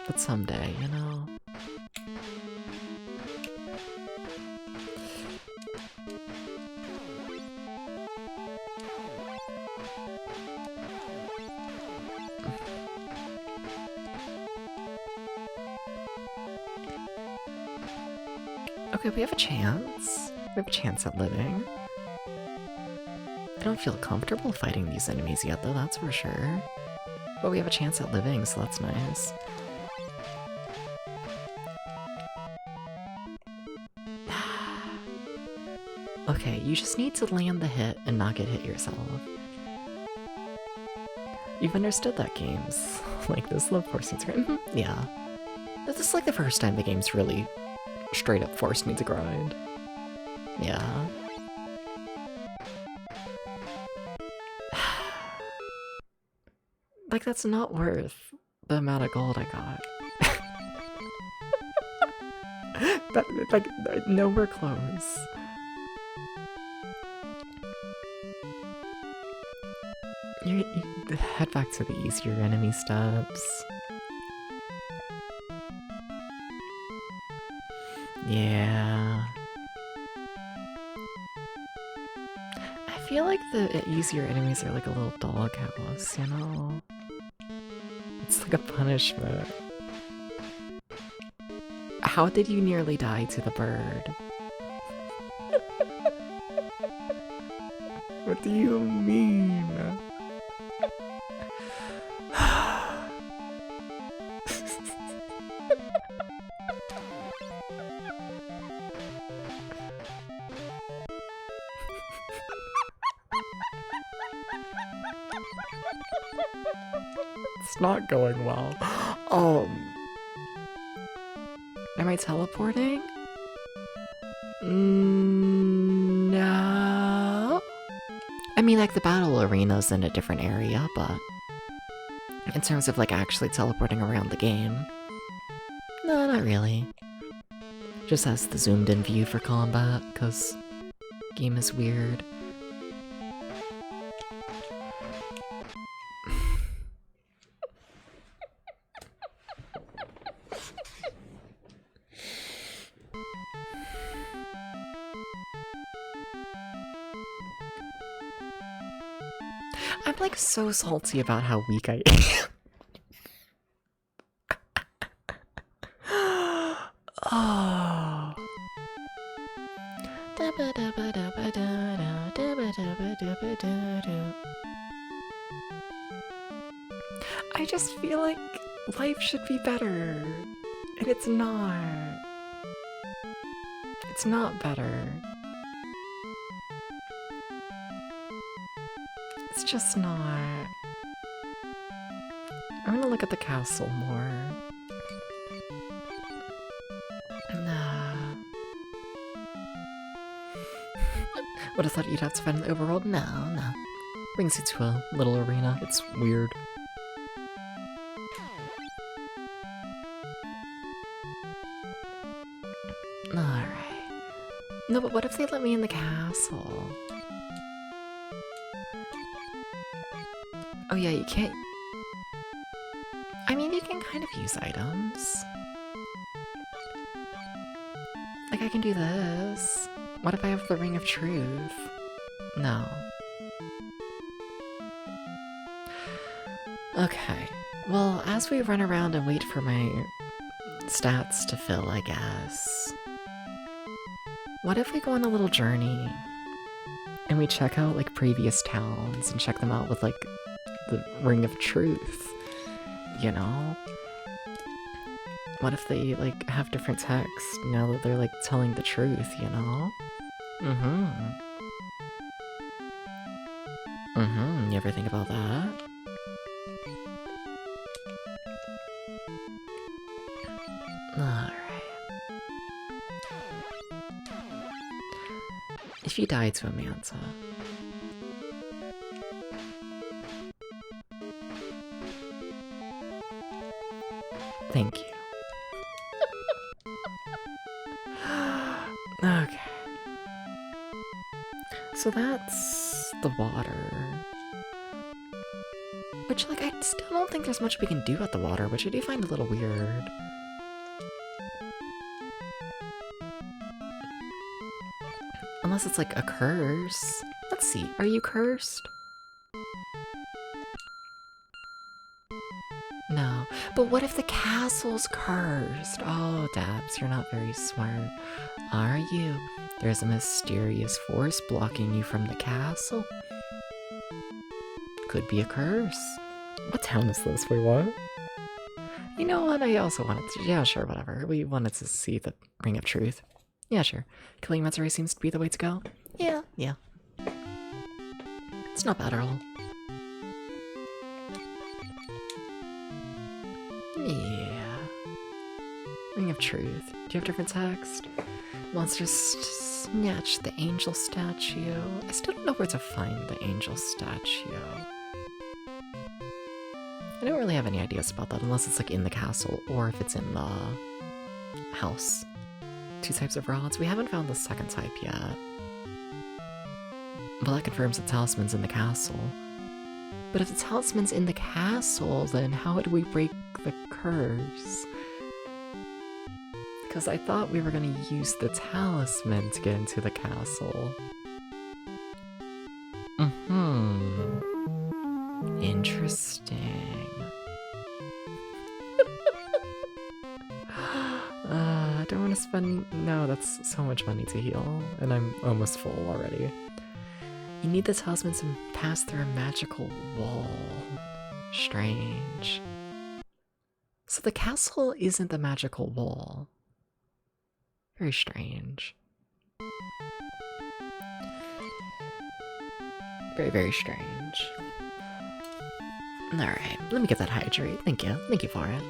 But someday, you know? Okay, we have a chance. We have a chance at living. I don't feel comfortable fighting these enemies yet, though, that's for sure. But we have a chance at living, so that's nice. Okay, you just need to land the hit and not get hit yourself. You've understood that games like this love forcing to yeah. This is like the first time the game's really straight up forced me to grind. Yeah. Like, that's not worth the amount of gold I got. That, like, nowhere close. You head back to the easier enemy steps. Yeah. I feel like the easier enemies are like a little doghouse, you know? It's like a punishment. How did you nearly die to the bird? What do you mean? It's not going well. Am I teleporting? No. I mean, like, the battle arena's in a different area, but in terms of, like, actually teleporting around the game, no, not really. Just has the zoomed in view for combat, because game is weird. I'm like so salty about how weak I am. Oh. I just feel like life should be better, and it's not. It's not better. It's just not. I'm gonna look at the castle more. Nah. Would have thought you'd have to find the overworld? No. Brings you to a little arena. It's weird. Alright. No, but what if they let me in the castle? Oh yeah, you can't... I mean, you can kind of use items. Like, I can do this. What if I have the Ring of Truth? No. Okay. Well, as we run around and wait for my stats to fill, I guess. What if we go on a little journey and we check out, like, previous towns and check them out with, like, the Ring of Truth, you know? What if they, like, have different text now that they're, like, telling the truth, you know? You ever think about that? Alright. If you die to a manta, thank you. Okay. So that's the water. Which, like, I still don't think there's much we can do at the water, which I do find a little weird. Unless it's, like, a curse. Let's see, are you cursed? No. But what if the castle's cursed? Oh, Dabs, you're not very smart. Are you? There's a mysterious force blocking you from the castle. Could be a curse. What town is this? Wait, what? You know what? I also wanted to... Yeah, sure, whatever. We wanted to see the Ring of Truth. Yeah, sure. Killing Matsuri seems to be the way to go. Yeah. It's not bad at all. Yeah. Ring of Truth. Do you have different text? Monsters snatch the angel statue. I still don't know where to find the angel statue. I don't really have any ideas about that unless it's like in the castle or if it's in the house. 2 types of rods. We haven't found the second type yet. But that confirms the talisman's in the castle. But if the talisman's in the castle, then how would we break the curse? Because I thought we were going to use the talisman to get into the castle. Interesting. I don't want to spend... No, that's so much money to heal, and I'm almost full already. You need the talisman to pass through a magical wall. Strange. So the castle isn't the magical wall. Very strange. Very, very strange. Alright, let me get that hydrate. Thank you. Thank you for it.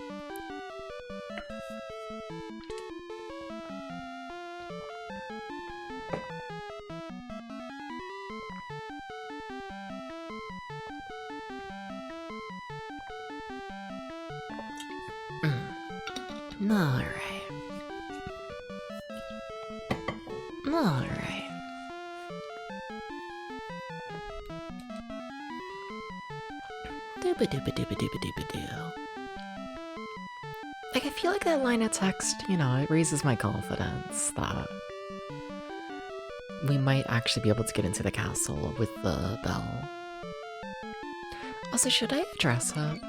Alright. Alright. Dooba-dooba-dooba-dooba-dooba-doo. Like, I feel like that line of text, you know, it raises my confidence that we might actually be able to get into the castle with the bell. Also, should I address it?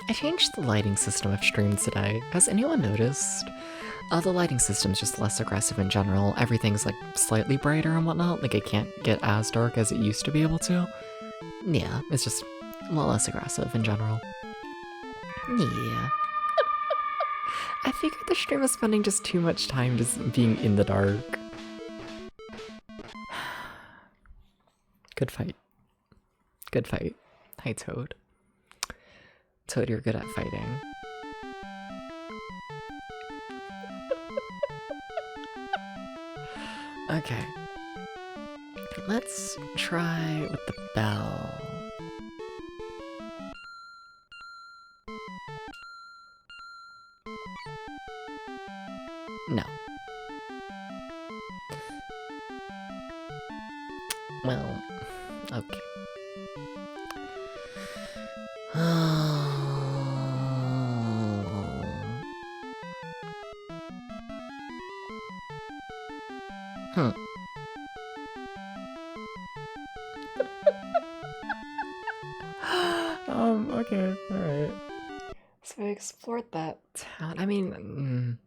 I changed the lighting system of streams today. Has anyone noticed? The lighting system's just less aggressive in general. Everything's like slightly brighter and whatnot. Like it can't get as dark as it used to be able to. Yeah, it's just a lot less aggressive in general. Yeah. I figured the stream was spending just too much time just being in the dark. Good fight. Good fight. Hi, Toad. Toad, you're good at fighting. Okay. Let's try with the bell. No. Well, okay. Okay, alright. So I explored that town. I mean,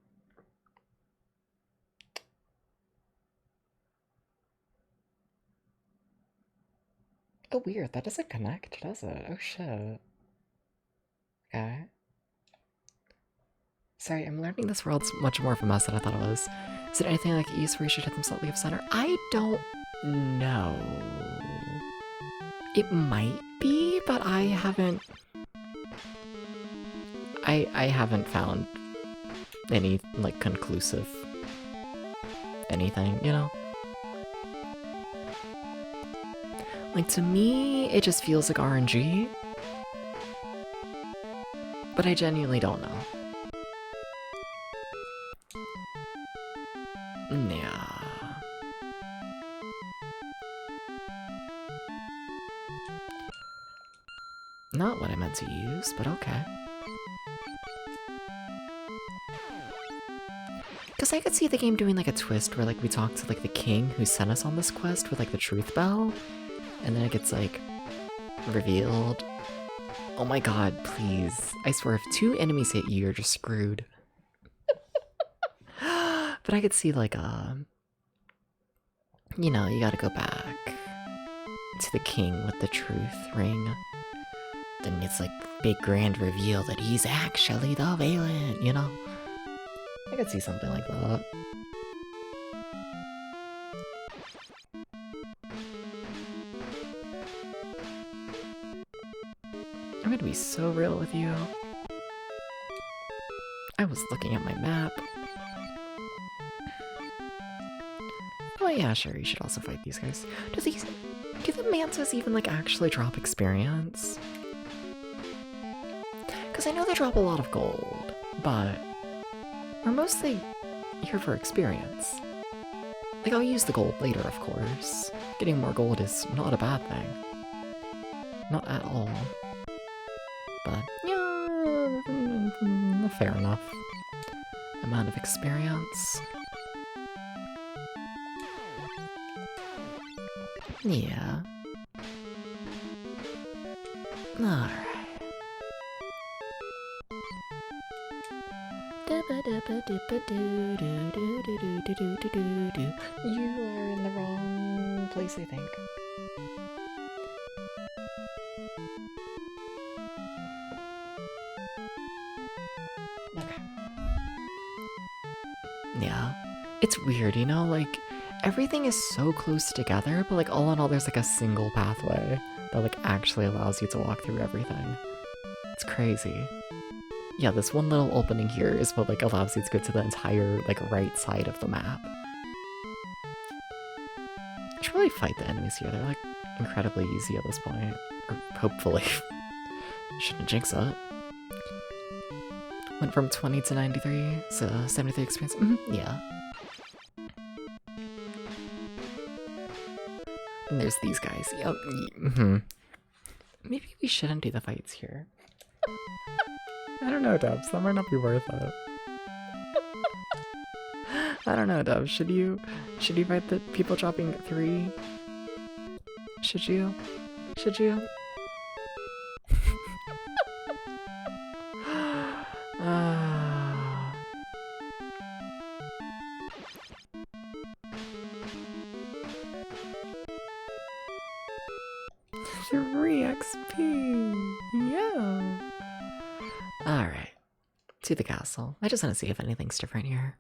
oh, weird. That doesn't connect, does it? Oh, shit. Okay. Sorry, I'm learning this world's much more of a mess than I thought it was. Is it anything like East where you should hit them slightly off center? I don't know. It might be, but I haven't... I haven't found any, like, conclusive anything, you know? Like, to me, it just feels like RNG. But I genuinely don't know. Yeah. Not what I meant to use, but okay. Because I could see the game doing like a twist where like we talk to like the king who sent us on this quest with like the truth bell, and then it gets like revealed. Oh my god, please. I swear if 2 enemies hit you, you're just screwed. But I could see like you know, you gotta go back to the king with the truth ring. Then it's like big grand reveal that he's actually the villain, you know? I could see something like that. I'm gonna be so real with you. I was looking at my map. Oh yeah, sure, you should also fight these guys. Do the mantas even like actually drop experience? Because I know they drop a lot of gold, but we're mostly here for experience. Like, I'll use the gold later, of course. Getting more gold is not a bad thing. Not at all. But, yeah, fair enough. Amount of experience. Yeah. Alright. You are in the wrong place, I think. It's weird, you know, like, everything is so close together, but like all in all there's like a single pathway that like actually allows you to walk through everything. It's crazy. Yeah, this one little opening here is what like allows you to go to the entire like right side of the map. I should really fight the enemies here. They're like incredibly easy at this point. Or hopefully. Shouldn't jinx it. Went from 20 to 93, so 73 experience. Yeah. And there's these guys. Yep. Maybe we shouldn't do the fights here. I don't know, Dubs. That might not be worth it. I don't know, Dubs. Should you fight the people dropping 3? Should you? Should you? Yeah. Alright. To the castle. I just want to see if anything's different here.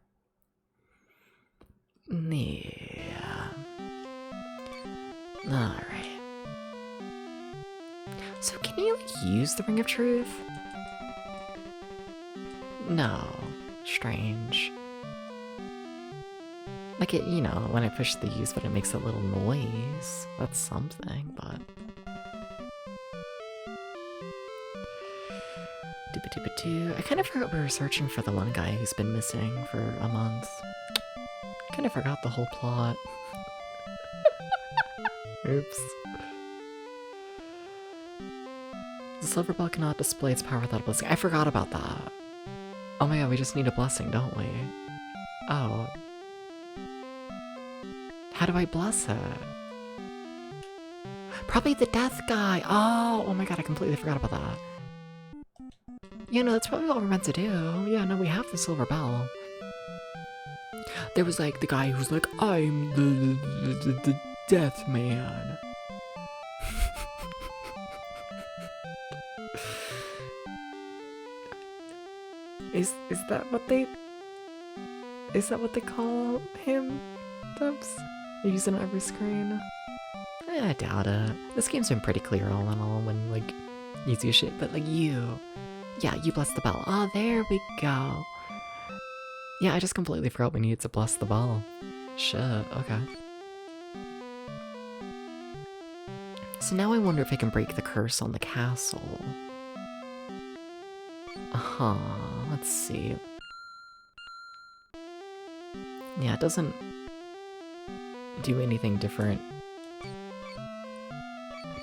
Yeah. Alright. So can you like use the Ring of Truth? No. Strange. Like it, you know, when I push the use button it makes a little noise. That's something, but... I kind of forgot we were searching for the one guy who's been missing for a month. Kind of forgot the whole plot. Oops. The silver bell cannot display its power without a blessing. I forgot about that. Oh my god, we just need a blessing, don't we? Oh. How do I bless it? Probably the death guy! Oh my god, I completely forgot about that. Yeah, no, that's probably what we're meant to do. Yeah, no, we have the silver bell. There was like the guy who's like, I'm the death man. Is that what they call him? Dubs? You use it on every screen? I doubt it. This game's been pretty clear all in all when like you do shit, but like you. Yeah, you bless the bell. Oh, there we go. Yeah, I just completely forgot we needed to bless the bell. Shit, okay. So now I wonder if I can break the curse on the castle. Let's see. Yeah, it doesn't do anything different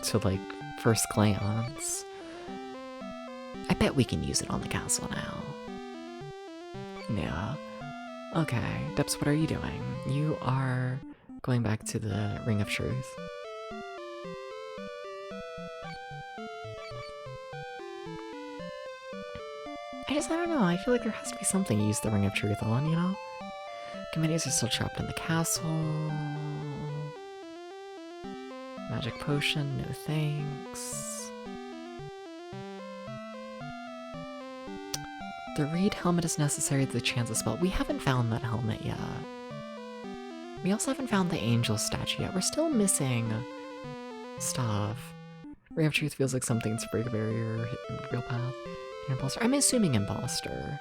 to like first glance. I bet we can use it on the castle now. Yeah. Okay, Dubs, what are you doing? You are going back to the Ring of Truth. I don't know, I feel like there has to be something you use the Ring of Truth on, you know? Committees are still trapped in the castle. Magic potion, no thanks. The reed helmet is necessary to the chance of spell. We haven't found that helmet yet. We also haven't found the angel statue yet. We're still missing stuff. Ring of Truth feels like something to break a barrier, hit real path. Imposter. I'm assuming imposter.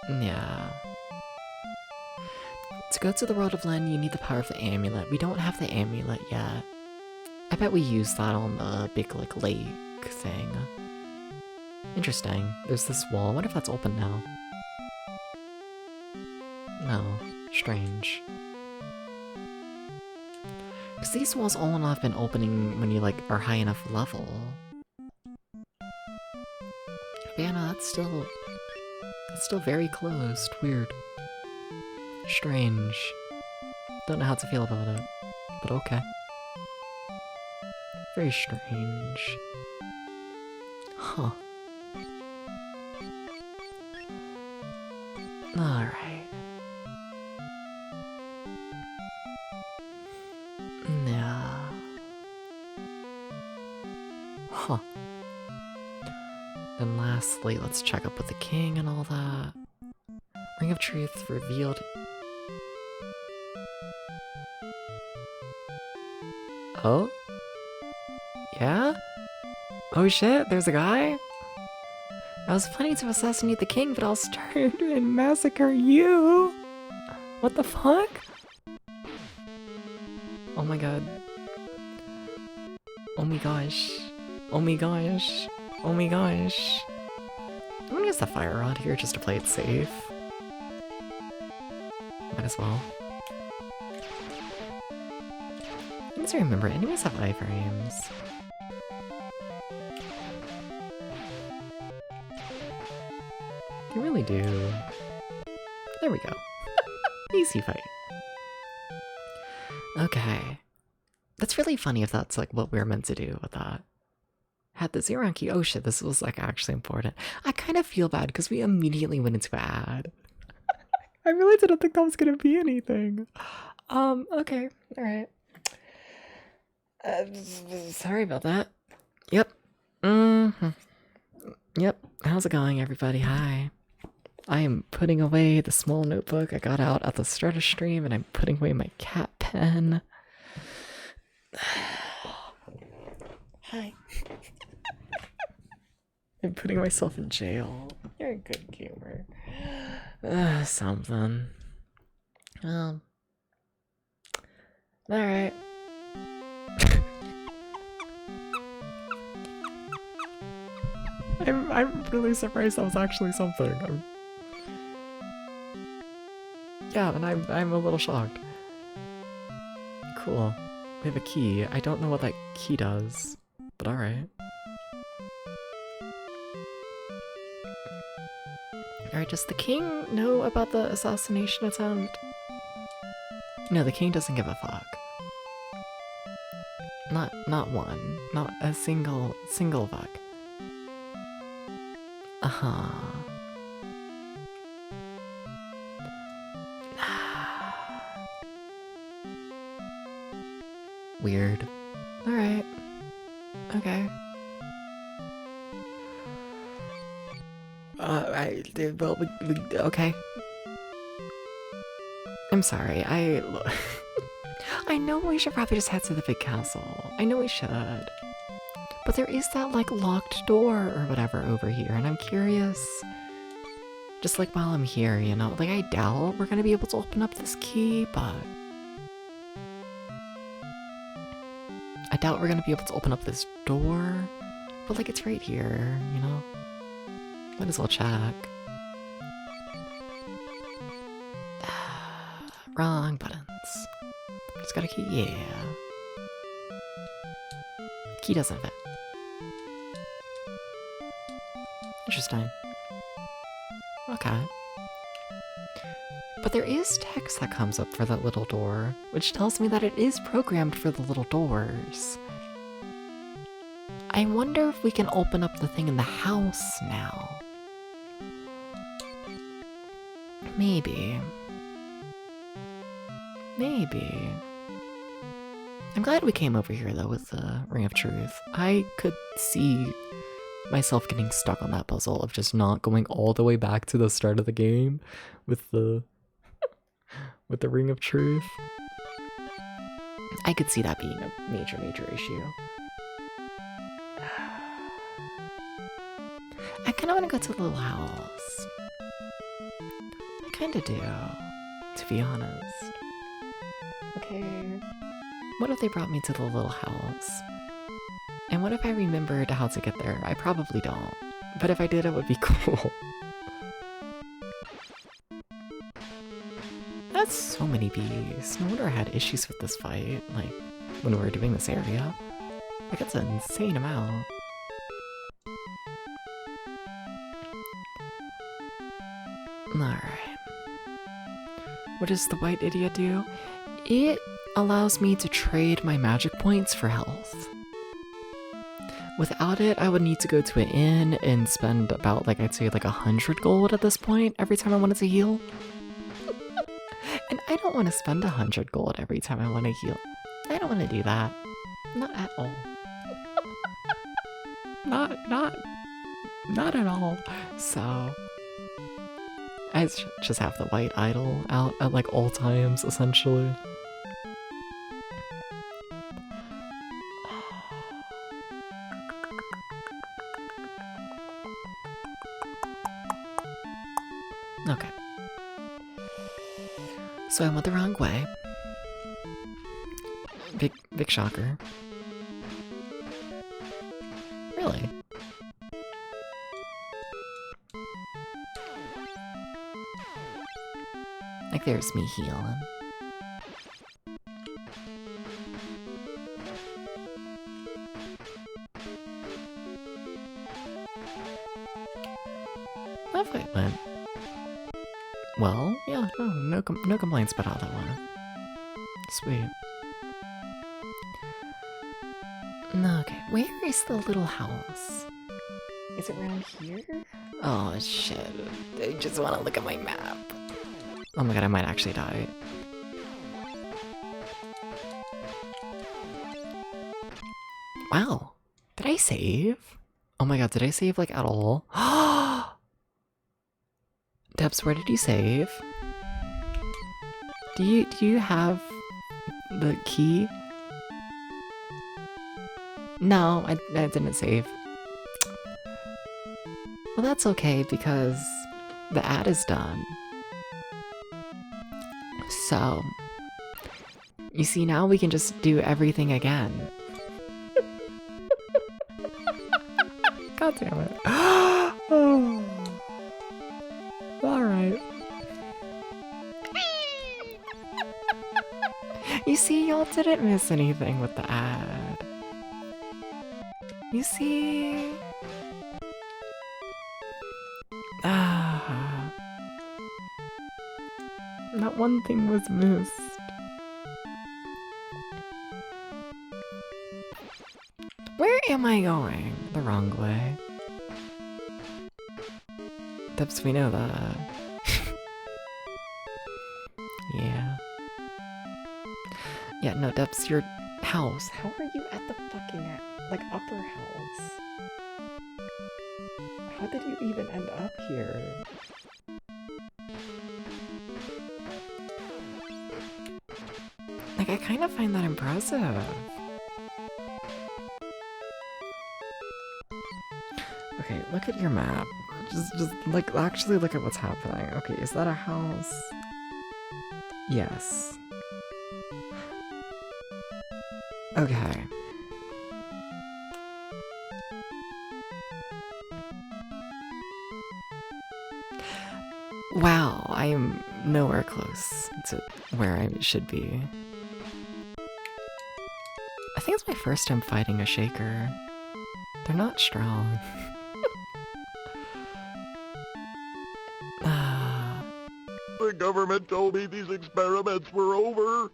Yeah. To go to the world of Len, you need the power of the amulet. We don't have the amulet yet. I bet we use that on the big, like, lake thing. Interesting. There's this wall. I wonder if that's open now. No. Strange. Because these walls all in all have been opening when you, like, are high enough level. But yeah, no, that's still very closed. Weird. Strange. Don't know how to feel about it, but okay. Very strange. Huh. Alright. Yeah. Huh. And lastly, let's check up with the king and all that. Ring of Truth revealed. Oh? Yeah? Oh shit, there's a guy? I was planning to assassinate the king, but I'll start and massacre you! What the fuck? Oh my god. Oh my gosh. Oh my gosh. Oh my gosh. I'm gonna use the fire rod here just to play it safe. Might as well. I need to remember, enemies have iframes. They really do. There we go. Easy fight. Okay. That's really funny if that's like what we're meant to do with that. Had the zero key. Oh shit, this was like actually important. I kind of feel bad because we immediately went into ad. I really didn't think that was gonna be anything. Okay, alright. Sorry about that. Yep. Yep. How's it going, everybody? Hi. I am putting away the small notebook I got out at the start of stream, and I'm putting away my cat pen. Hi. I'm putting myself in jail. You're a good gamer. Something. Alright. I'm really surprised that was actually something. Yeah, and I'm a little shocked. Cool. We have a key. I don't know what that key does, but alright. Alright, does the king know about the assassination attempt? No, the king doesn't give a fuck. Not one. Not a single fuck. Weird. Alright. Okay. Okay. I'm sorry, I know we should probably just head to the big castle. I know we should. But there is that, like, locked door or whatever over here, and I'm curious. Just, like, while I'm here, you know? Like, I doubt we're gonna be able to open up this key, but... I doubt we're gonna be able to open up this door. But, like, it's right here, you know? Might as well check. Wrong buttons. Just got a key, yeah. Key doesn't fit. Interesting. Okay. But there is text that comes up for that little door, which tells me that it is programmed for the little doors. I wonder if we can open up the thing in the house now. Maybe. Maybe. I'm glad we came over here, though, with the Ring of Truth. I could see myself getting stuck on that puzzle of just not going all the way back to the start of the game with the with the Ring of Truth. I could see that being a major issue. I kind of want to go to the little house. I kind of do, to be honest. Okay. What if they brought me to the little house? And what if I remembered how to get there? I probably don't. But if I did, it would be cool. That's so many bees. No wonder I had issues with this fight, like, when we were doing this area. Like, that's an insane amount. Alright. What does the white idiot do? It allows me to trade my magic points for health. Without it, I would need to go to an inn and spend about, like, I'd say like 100 gold at this point every time I wanted to heal. And I don't want to spend 100 gold every time I want to heal. I don't want to do that. Not at all. Not at all. So, I just have the white idol out at like all times, essentially. Okay. So I went the wrong way. Big shocker. Really? Like there's me healing. That fight went well. Yeah, no complaints about how that went. Sweet. Okay, where is the little house? Is it around here? Oh shit, I just want to look at my map. Oh my god, I might actually die. Wow, did I save? Oh my god, did I save like at all? Debs, where did you save? Do you have the key? No, I didn't save. Well, that's okay because the ad is done. So, you see, now we can just do everything again. God damn it. Oh. Alright. You see, y'all didn't miss anything with the ad. You see? Not one thing was missed. Where am I going? The wrong way. Debs, we know that. Yeah. Yeah, no, Debs, your house. How are you at the fucking, like, upper house? How did you even end up here? Like, I kind of find that impressive. Okay, look at your map. Just like, actually look at what's happening. Okay, is that a house? Yes. Okay. Wow, I am nowhere close to where I should be. I think it's my first time fighting a shaker. They're not strong. The government told me these experiments were over.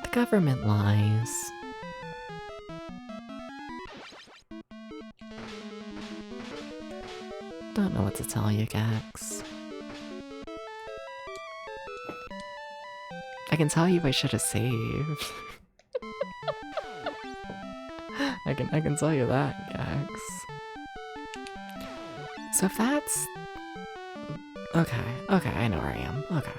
The government lies. Don't know what to tell you, Gax. I can tell you I should have saved. I can tell you that, Gax. So if that's... Okay, I know where I am. Okay.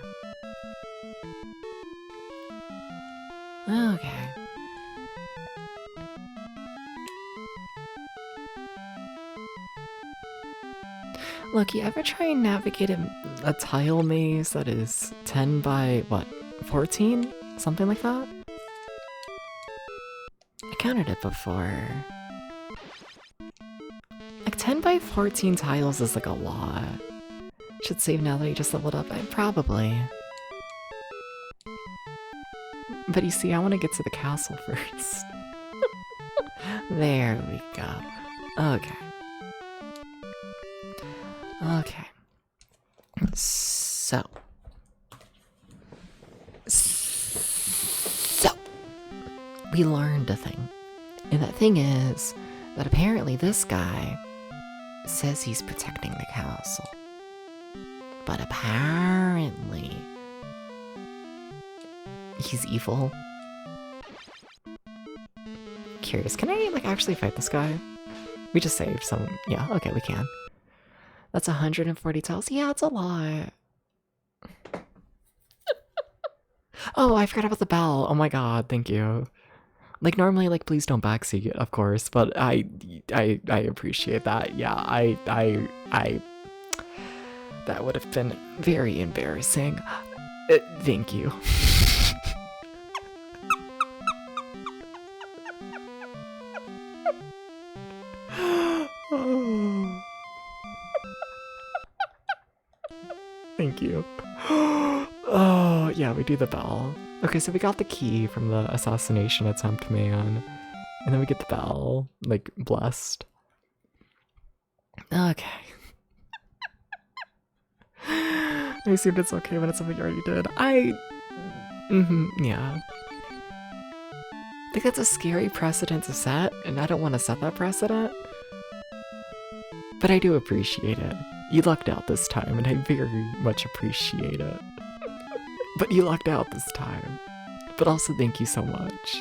Look, you ever try and navigate a tile maze that is 10 by, what, 14? Something like that? I counted it before. Like 10 by 14 tiles is like a lot. Should save now that you just leveled up. Probably. But you see, I want to get to the castle first. There we go. Okay. So, we learned a thing. And that thing is that apparently this guy says he's protecting the castle. But apparently he's evil. Curious, can I like actually fight this guy? We just saved some. Yeah, okay, we can. That's 140 tiles. Yeah, it's a lot. Oh, I forgot about the bell. Oh my god, thank you. Like normally, like please don't backseat, of course, but I appreciate that. Yeah, I that would have been very embarrassing. Thank you. Thank you. Oh, yeah, we do the bell. Okay, so we got the key from the assassination attempt man. And then we get the bell, like, blessed. Okay. I assumed it's okay when it's something you already did. Yeah. I think that's a scary precedent to set, and I don't want to set that precedent. But I do appreciate it. You lucked out this time, and I very much appreciate it. But you lucked out this time. But also thank you so much.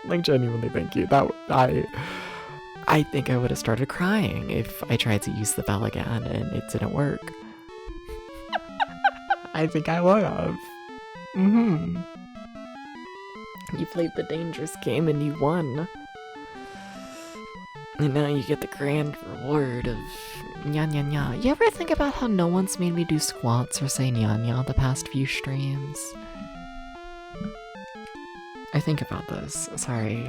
Like, genuinely thank you. I think I would have started crying if I tried to use the bell again and it didn't work. I think I would have. You played the dangerous game and you won. And now you get the grand reward of nya nya nya. You ever think about how no one's made me do squats or say nya nya the past few streams? I think about this. Sorry.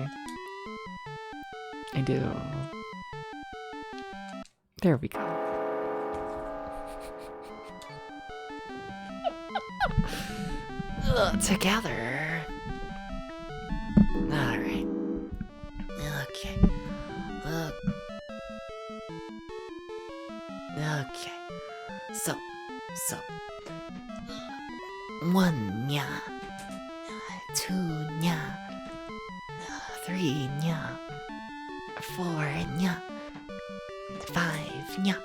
I do. There we go. Together. Alright. Okay. Okay. So. 1 nya. 2 nya. 3 nya. 4 nya. 5 nya.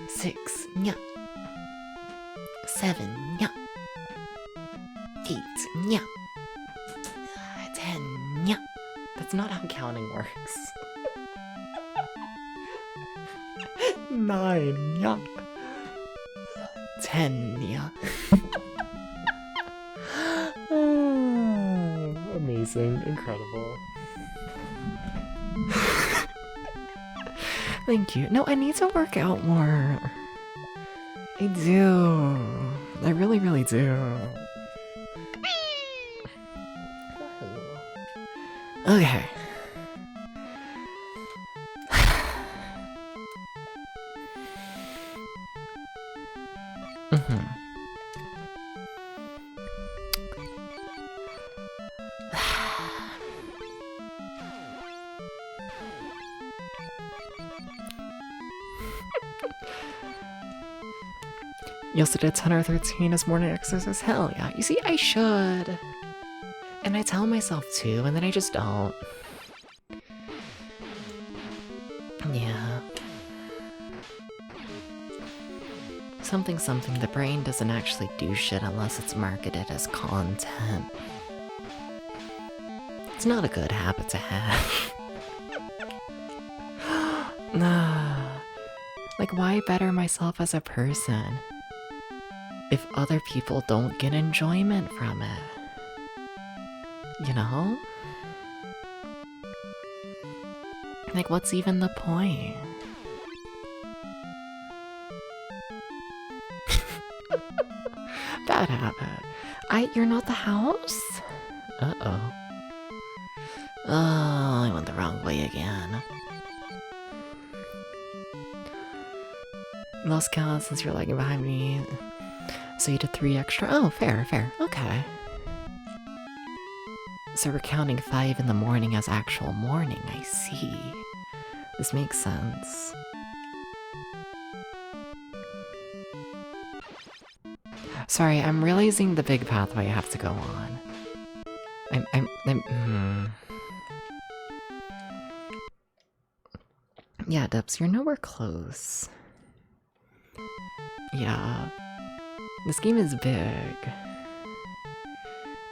6 nya. 7 nya. 8 nya. 10 nya. That's not how counting works. 9 nya. 10 nya. Amazing, incredible. Thank you. No, I need to work out more. I do. I really, really do. Okay. You also did 10 or 13 as morning exercise? Hell yeah. You see, I should. And I tell myself to, and then I just don't. Yeah. Something, the brain doesn't actually do shit unless it's marketed as content. It's not a good habit to have. Like, why better myself as a person if other people don't get enjoyment from it? You know? Like, what's even the point? Bad habit. You're not the house? Uh-oh. Oh, I went the wrong way again. Lost count since you're lagging behind me. So you did 3 extra? Oh, fair. Okay. So we're counting 5 in the morning as actual morning, I see. This makes sense. Sorry, I'm realizing the big pathway I have to go on. Yeah, Dubs, you're nowhere close. Yeah. This game is big.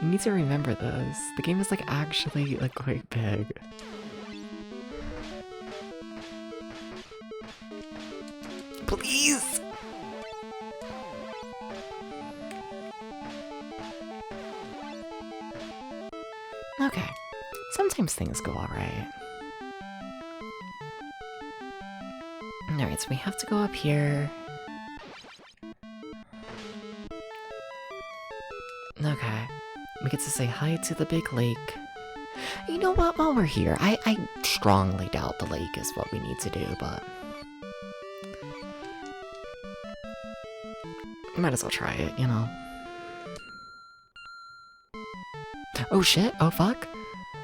You need to remember this. The game is, like, actually, like, quite big. Please! Okay. Sometimes things go alright. Alright, so we have to go up here. Okay. We get to say hi to the big lake. You know what, while we're here, I strongly doubt the lake is what we need to do, but... might as well try it, you know. Oh shit, oh fuck.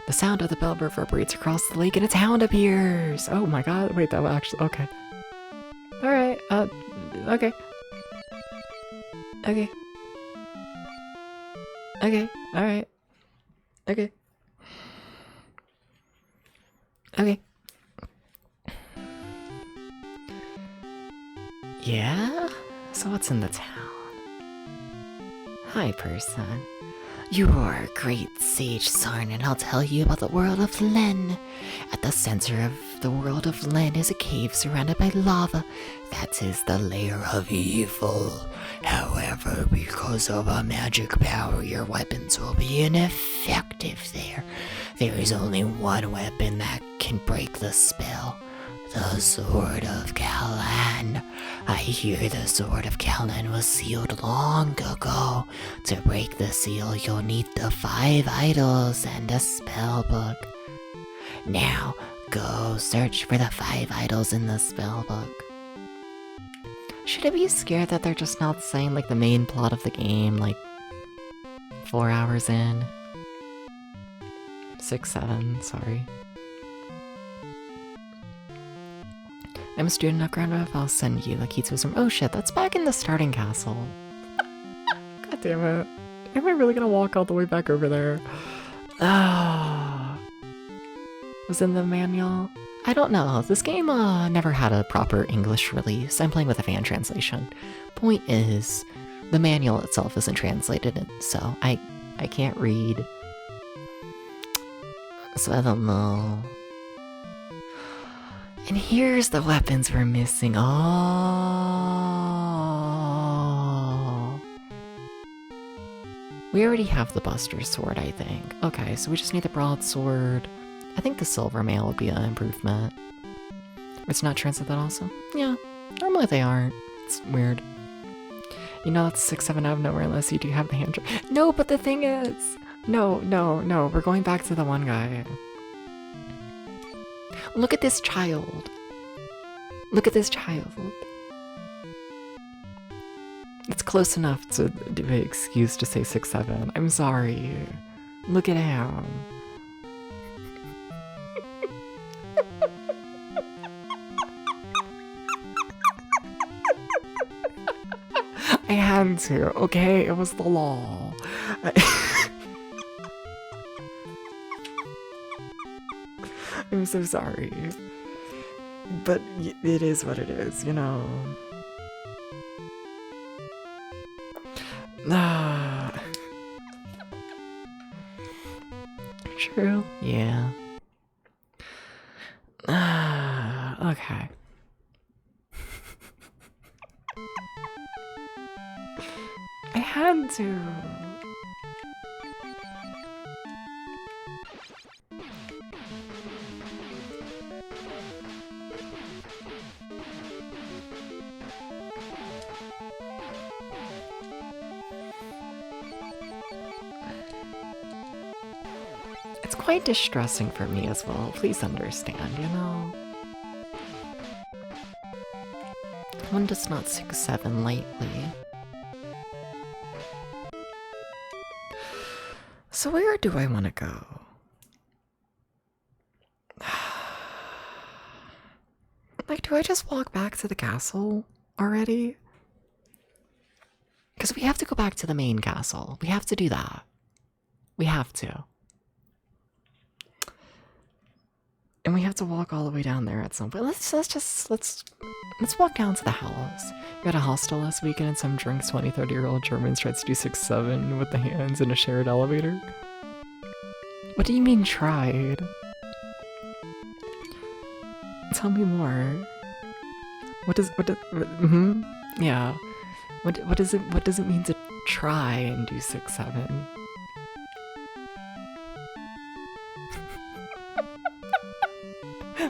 The sound of the bell reverberates across the lake and its hound appears! Oh my god, wait, that was actually... okay. Alright, okay. Okay. Okay, alright. Okay. Okay. Yeah? So what's in the town? Hi, person. You are a great sage, Sarn, and I'll tell you about the world of Len. At the center of the world of Len is a cave surrounded by lava. That is the lair of evil. However, because of a magic power, your weapons will be ineffective there. There is only one weapon that can break the spell. The Sword of Kalin. I hear the Sword of Kalin was sealed long ago. To break the seal, you'll need the 5 idols and a spell book. Now, go search for the 5 idols in the spell book. Should I be scared that they're just not saying, like, the main plot of the game, like, 4 hours in? 6, 7, sorry. I'm a student of Grand Rift, I'll send you the key to his room. Oh shit, that's back in the starting castle. God damn it. Am I really gonna walk all the way back over there? Ah. Was in the manual? I don't know. This game never had a proper English release. I'm playing with a fan translation. Point is, the manual itself isn't translated, so I can't read. So I don't know. And here's the weapons we're missing. Oh. We already have the Buster Sword, I think. Okay, so we just need the Broadsword. I think the Silver Mail would be an improvement. It's not translated also? Yeah, normally they aren't. It's weird. You know that's 6, 7 out of nowhere unless you do have the hand. No, but the thing is... No, we're going back to the one guy. Look at this child. Look at this child. It's close enough to be an excuse to say 6, 7. I'm sorry. Look at him. I had to, okay? It was the law. I'm so sorry. But it is what it is, you know. True, yeah. Okay. I had to. It's quite distressing for me as well, please understand, you know? One does not 6, 7 lightly. So where do I want to go? Like, do I just walk back to the castle already? Because we have to go back to the main castle. We have to do that. We have to. And we have to walk all the way down there at some point. Let's walk down to the house. We had a hostel last weekend and some drunks 20-30-year-old Germans tried to do 6, 7 with the hands in a shared elevator. What do you mean tried? Tell me more. Yeah. What does it mean to try and do 6-7?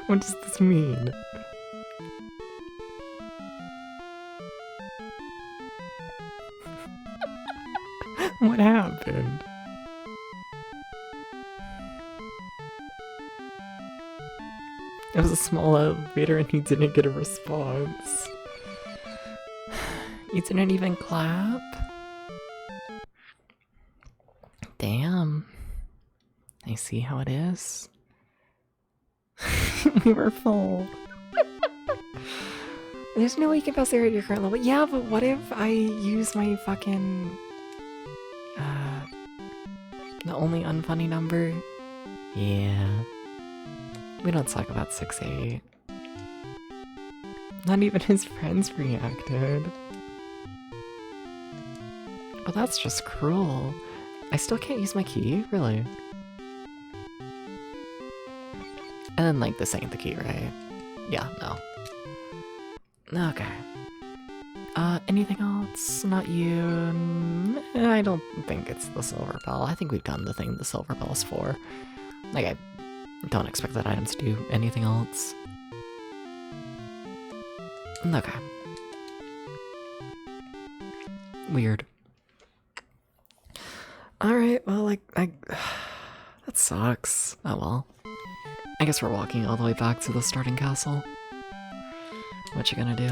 What does this mean? What happened? It was a small elevator and you didn't get a response. You didn't even clap? Damn. I see how it is. We were full. There's no way you can pass there at your current level. Yeah, but what if I use my fucking... the only unfunny number? Yeah. We don't talk about 6-8. Not even his friends reacted. Well, that's just cruel. I still can't use my key? Really? And then, like, this ain't the key, right? Yeah, no. Okay. Anything else? Not you? I don't think it's the silver bell. I think we've done the thing the silver bell is for. Like, I don't expect that item to do anything else. Okay. Weird. Alright, well, like, that sucks. Oh well. I guess we're walking all the way back to the starting castle. What you gonna do?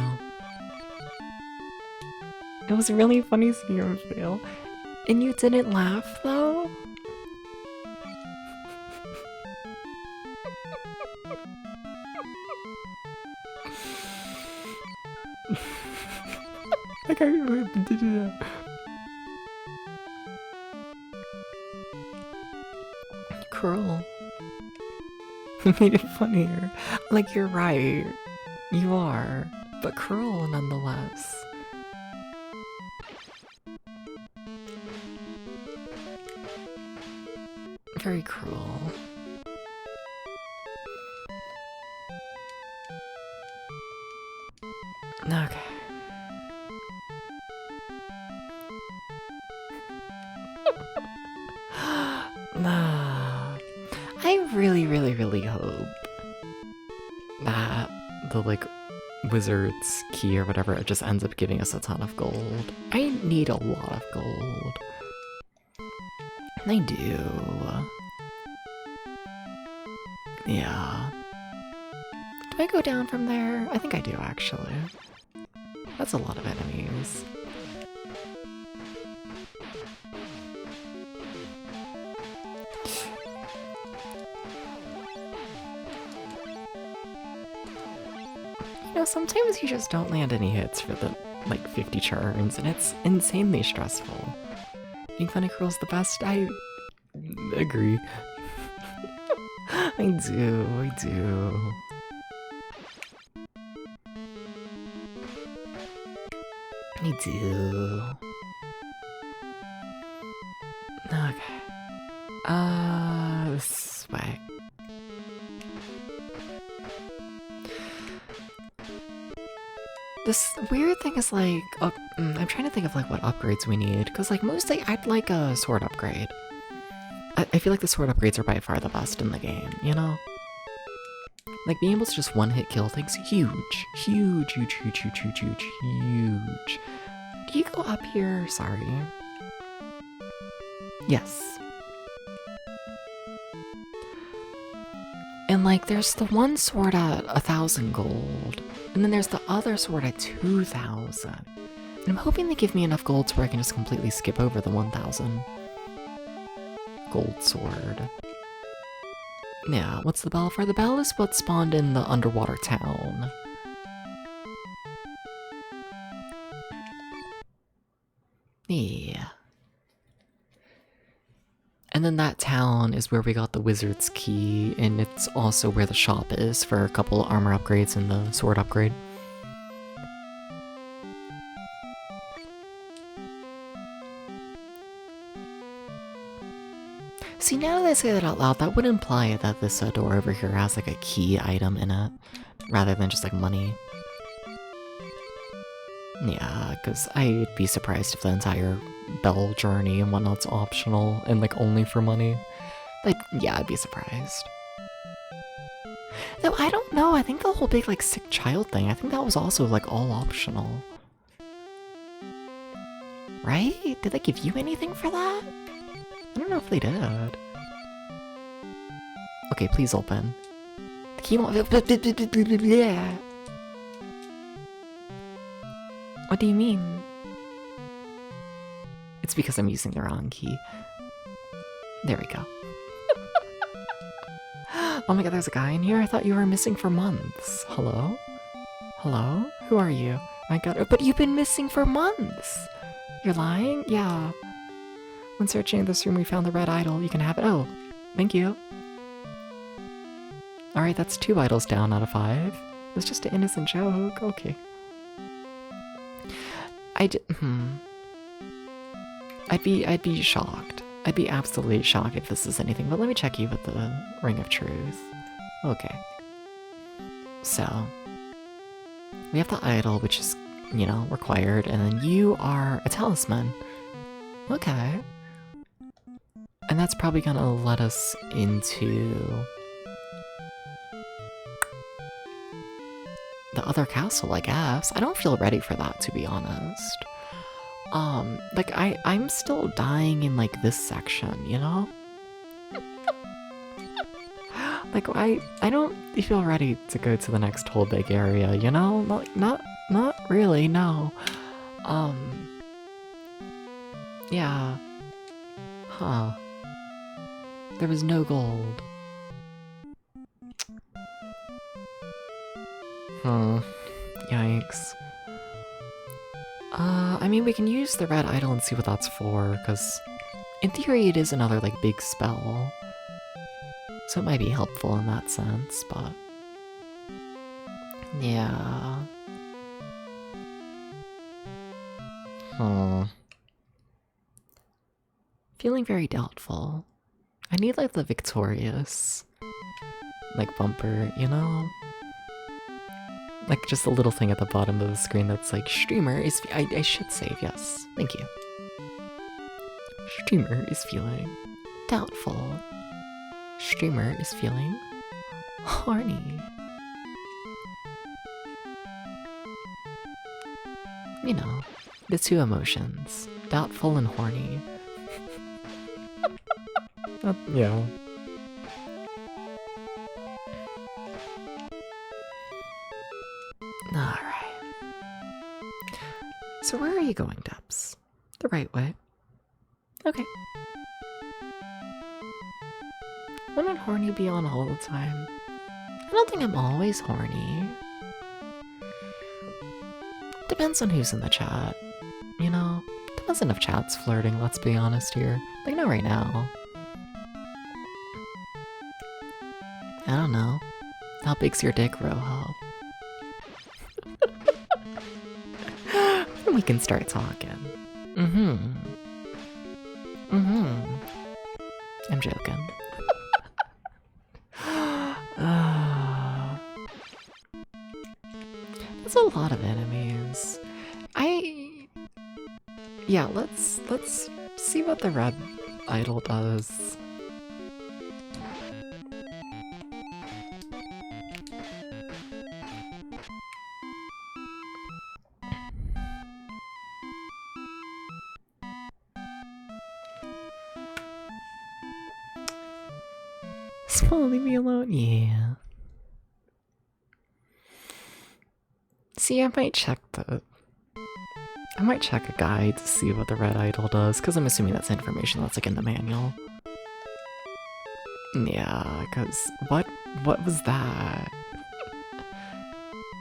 It was really funny seeing your fail. And you didn't laugh, though? Like, I did it. Cruel. It made it funnier. Like, you're right. You are. But cruel nonetheless. Very cruel. Okay. Nah. I really hope that the, like, wizard's key or whatever, it just ends up giving us a ton of gold. I need a lot of gold. I do. Yeah. Do I go down from there? I think I do, actually. That's a lot of enemies. You know, sometimes you just don't land any hits for the, like, 50 turns, and it's insanely stressful. Being funny cruel's the best, I agree. I do. I do. Okay. This way. This weird thing is like, I'm trying to think of like what upgrades we need, because like mostly I'd like a sword upgrade. I feel like the sword upgrades are by far the best in the game, you know? Like being able to just one-hit kill things, huge. Can you go up here? Sorry. Yes. And like there's the one sword at 1,000 gold. And then there's the other sword at 2,000. And I'm hoping they give me enough gold so I can just completely skip over the 1,000 gold sword. Yeah, what's the bell for? The bell is what spawned in the underwater town. Yeah. And then that town is where we got the wizard's key, and it's also where the shop is for a couple armor upgrades and the sword upgrade. See, now that I say that out loud, that would imply that this door over here has like a key item in it, rather than just like money. Yeah, because I'd be surprised if the entire bell journey and whatnot's optional and like only for money. Like, yeah, I'd be surprised. Though I don't know, I think the whole big like sick child thing, I think that was also like all optional. Right? Did they give you anything for that? I don't know if they did. Okay, please open. The key won't. Yeah. What do you mean? It's because I'm using the wrong key. There we go. Oh my god, there's a guy in here? I thought you were missing for months. Hello? Hello? Who are you? My god, but you've been missing for months! You're lying? Yeah. When searching this room, we found the red idol. You can have it. Oh, thank you. Alright, that's 2 idols down out of 5. It was just an innocent joke. Okay. I'd be shocked. I'd be absolutely shocked if this is anything, but let me check you with the Ring of Truth. Okay. So, we have the idol, which is, you know, required, and then you are a talisman. Okay. And that's probably gonna let us into the other castle, I guess. I don't feel ready for that, to be honest. Like, I'm still dying in, like, this section, you know? Like, I don't feel ready to go to the next whole big area, you know? Not really, no. Yeah. Huh. There was no gold. Huh. Yikes. I mean, we can use the red idol and see what that's for, because in theory it is another, like, big spell. So it might be helpful in that sense, but... yeah... Huh. Feeling very doubtful. I need, like, the victorious, like, bumper, you know? Like, just a little thing at the bottom of the screen that's like, streamer is... I should save, yes. Thank you. Streamer is feeling doubtful. Streamer is feeling horny. You know, the 2 emotions. Doubtful and horny. Yeah. Alright. So where are you going, Debs? The right way. Okay. Wouldn't horny be on all the time? I don't think I'm always horny. Depends on who's in the chat. You know? Depends on if chat's flirting, let's be honest here. Like, not right now. I don't know. How big's your dick, Rojo? We can start talking. I'm joking. There's a lot of enemies. Yeah, let's see what the red idol does. Small, leave me alone. Yeah. See, I might check a guide to see what the red idol does, because I'm assuming that's information that's like in the manual. Yeah, because what was that?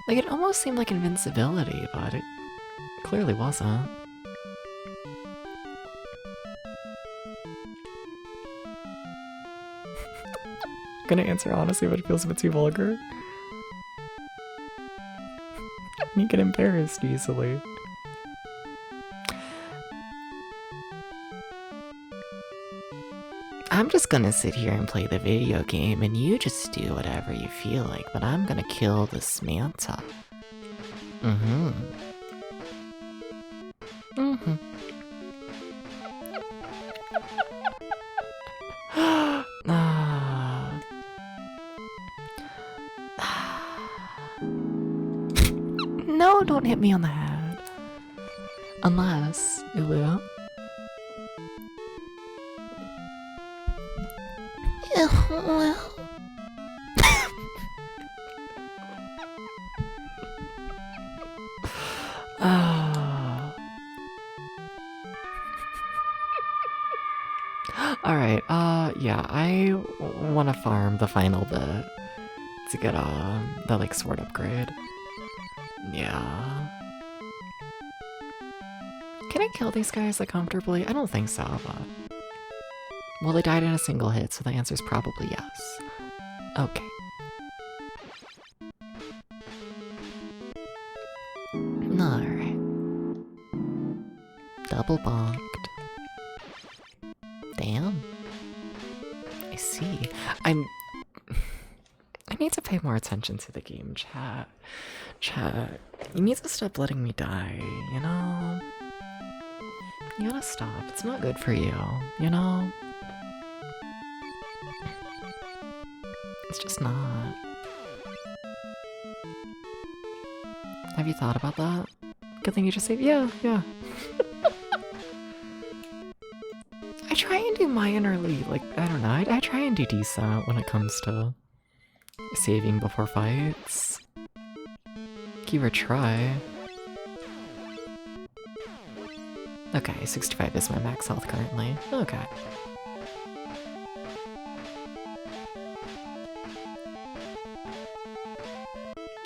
Like, it almost seemed like invincibility, but it clearly wasn't. Gonna answer honestly, but it feels a bit too vulgar. You get embarrassed easily. I'm just gonna sit here and play the video game, and you just do whatever you feel like, but I'm gonna kill this Manta. Mm-hmm. No, don't hit me on the head. Unless, Ilya. Well, Alright, yeah, I want to farm the final bit to get, the, like, sword upgrade. Yeah. Can I kill these guys, like, comfortably? I don't think so, but... Well, they died in a single hit, so the answer is probably yes. Okay. Alright. Double bonked. Damn. I see. I need to pay more attention to the game, chat. Chat, you need to stop letting me die, you know? You gotta stop. It's not good for you, you know? It's just not. Have you thought about that? Good thing you just saved. Yeah. I try and do minorly, like, I don't know, I try and do decent when it comes to saving before fights. Give it a try. Okay, 65 is my max health currently. Okay.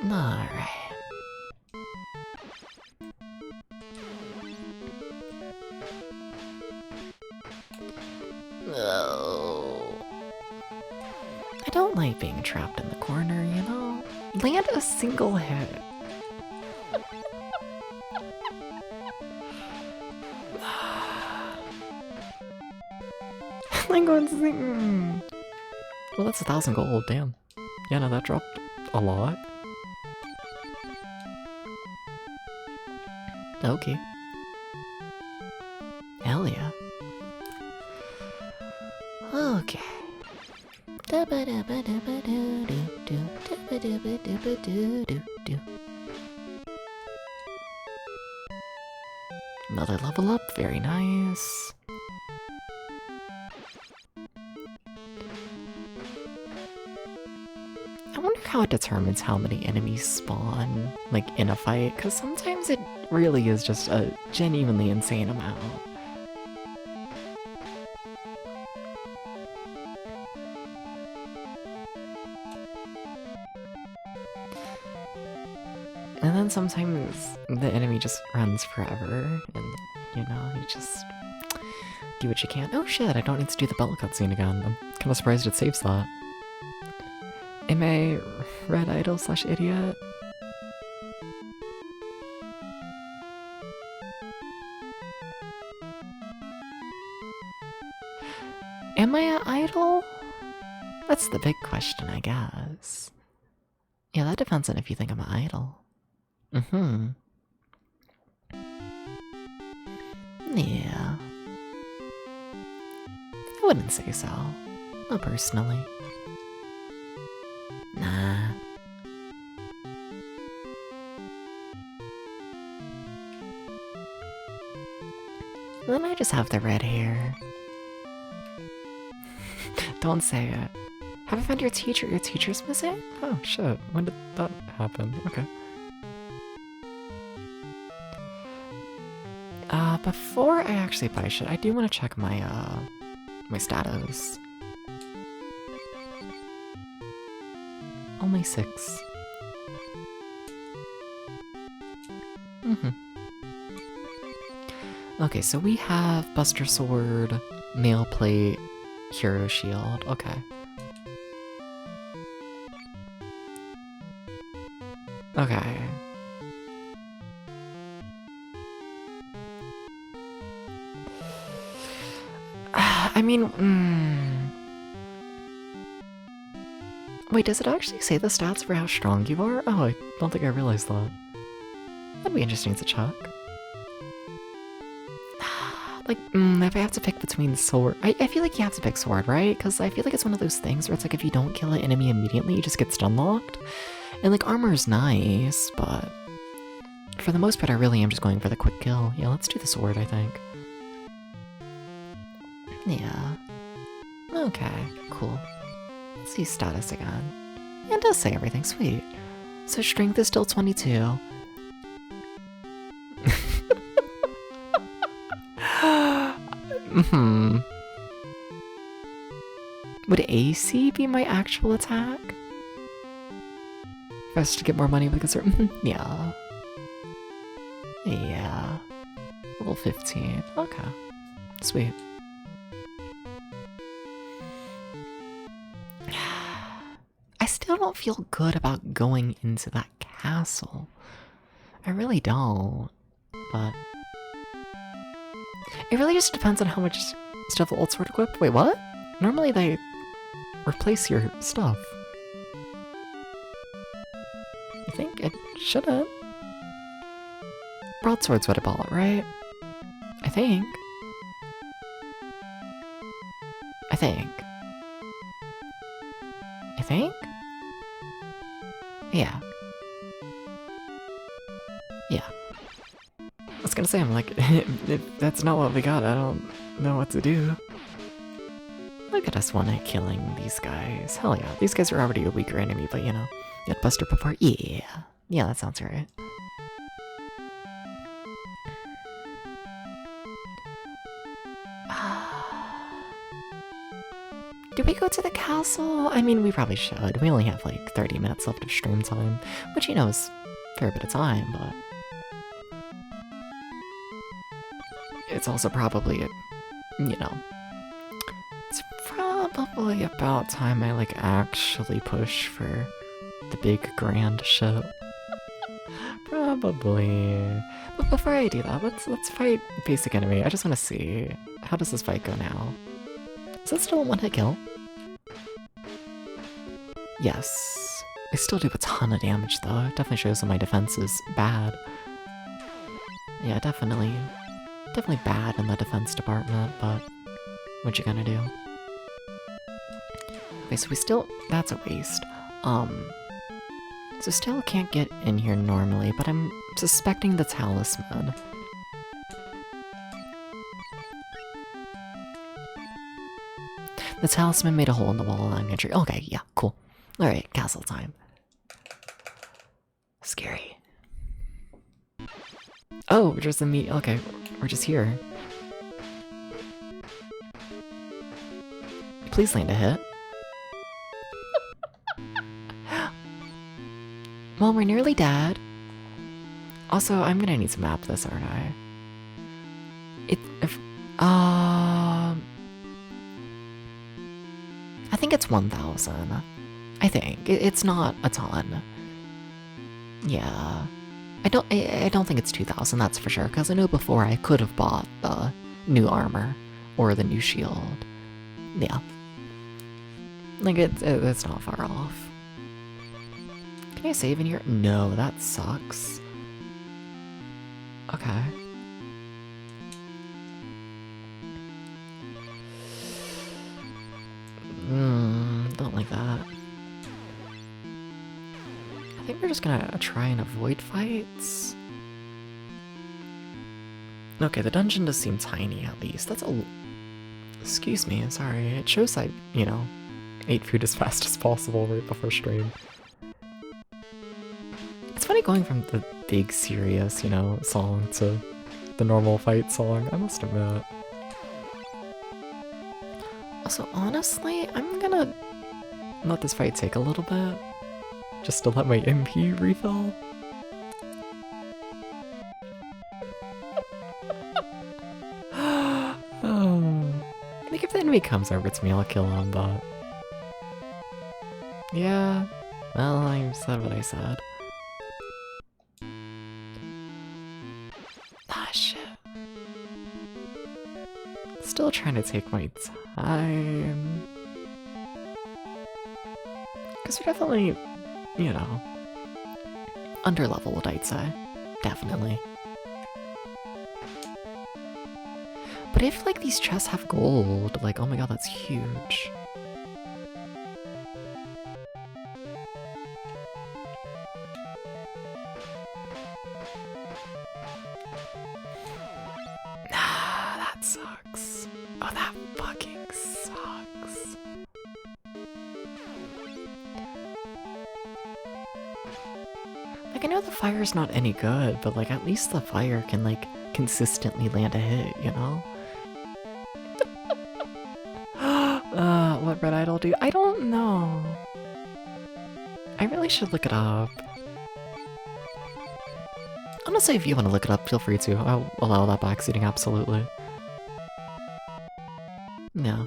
Alright. Oh. I don't like being trapped in the corner, you know? Land a single hit. Like going to sing. Well, that's 1,000 gold, damn. Yeah, no, that dropped a lot. Okay. Hell yeah. Okay. Another level up, very nice. I wonder how it determines how many enemies spawn, like, in a fight, because sometimes it really is just a genuinely insane amount. And then sometimes the enemy just runs forever, and, you know, you just do what you can. Oh shit, I don't need to do the belt cutscene again. I'm kind of surprised it saves that. Am I red idol / idiot? Am I an idol? That's the big question, I guess. Yeah, that depends on if you think I'm an idol. Mm-hmm. Yeah. I wouldn't say so. Not personally. Nah. Then I just have the red hair. Don't say it. Have you found your teacher? Your teacher's missing? Oh shit, when did that happen? Okay. Before I actually buy shit, I do want to check my, my status. Only 6. Okay, so we have Buster Sword, Mail Plate, Hero Shield. Okay. Okay. I mean, Wait, does it actually say the stats for how strong you are? Oh, I don't think I realized that. That'd be interesting to check. Like, if I have to pick between sword, I feel like you have to pick sword, right? Because I feel like it's one of those things where it's like if you don't kill an enemy immediately, you just get stun locked. And like armor is nice, but for the most part, I really am just going for the quick kill. Yeah, let's do the sword, I think. Yeah. Okay, cool. Let's see status again. Yeah, it does say everything, sweet. So strength is still 22. Would AC be my actual attack? For us to get more money because we're yeah. Yeah. Level 15. Okay. Sweet. I still don't feel good about going into that castle. I really don't. But it really just depends on how much stuff the old sword equip. Wait, what? Normally they replace your stuff. You think it shouldn't? Broadsword's what I bought, right? I think. I think. Yeah. Yeah. I was gonna say, I'm like, if that's not what we got, I don't know what to do. Look at us one-night killing these guys. Hell yeah, these guys are already a weaker enemy, but you know, get Buster before. Yeah. Yeah, that sounds right. Do we go to the castle? I mean, we probably should. We only have like 30 minutes left of stream time, which, you know, is a fair bit of time, but it's also probably, you know, it's probably about time I like actually push for the big grand shit. Probably. But before I do that, let's fight basic enemy. I just want to see, how does this fight go now? Is that still a one-hit kill? Yes. I still do a ton of damage though. It definitely shows that my defense is bad. Yeah, definitely bad in the defense department, but what you gonna do? Okay, so we still, that's a waste. So still can't get in here normally, but I'm suspecting the talisman. The talisman made a hole in the wall allowing entry. Okay, yeah, cool. Alright, castle time. Scary. Oh, we're just in the... Okay, we're just here. Please land a hit. Well, we're nearly dead. Also, I'm gonna need to map this, aren't I? I think it's 1,000. I think. It's not a ton. Yeah. I don't think it's 2,000, that's for sure, because I know before I could have bought the new armor or the new shield. Yeah. Like, it's not far off. Can I save in here? No, that sucks. Okay. Don't like that. I think we're just gonna try and avoid fights. Okay, the dungeon does seem tiny at least. That's a... Excuse me, I'm sorry. It shows I, you know, ate food as fast as possible right before stream. It's funny going from the big serious, you know, song to the normal fight song, I must admit. Also, honestly, I'm gonna let this fight take a little bit, just to let my MP refill. Oh. I think if the enemy comes over to me, I'll kill him, but... Yeah, well, I said what I said. Ah, shit. Still trying to take my time. Because we're definitely, you know, underleveled, I'd say. Definitely. But if, like, these chests have gold, like, oh my god, that's huge. That sucks. Oh, that fucking sucks. Like, I know the fire's not any good, but, like, at least the fire can, like, consistently land a hit, you know? What Red Idol do? I don't know. I really should look it up. Honestly, if you want to look it up, feel free to. I'll allow that backseating, absolutely. Yeah.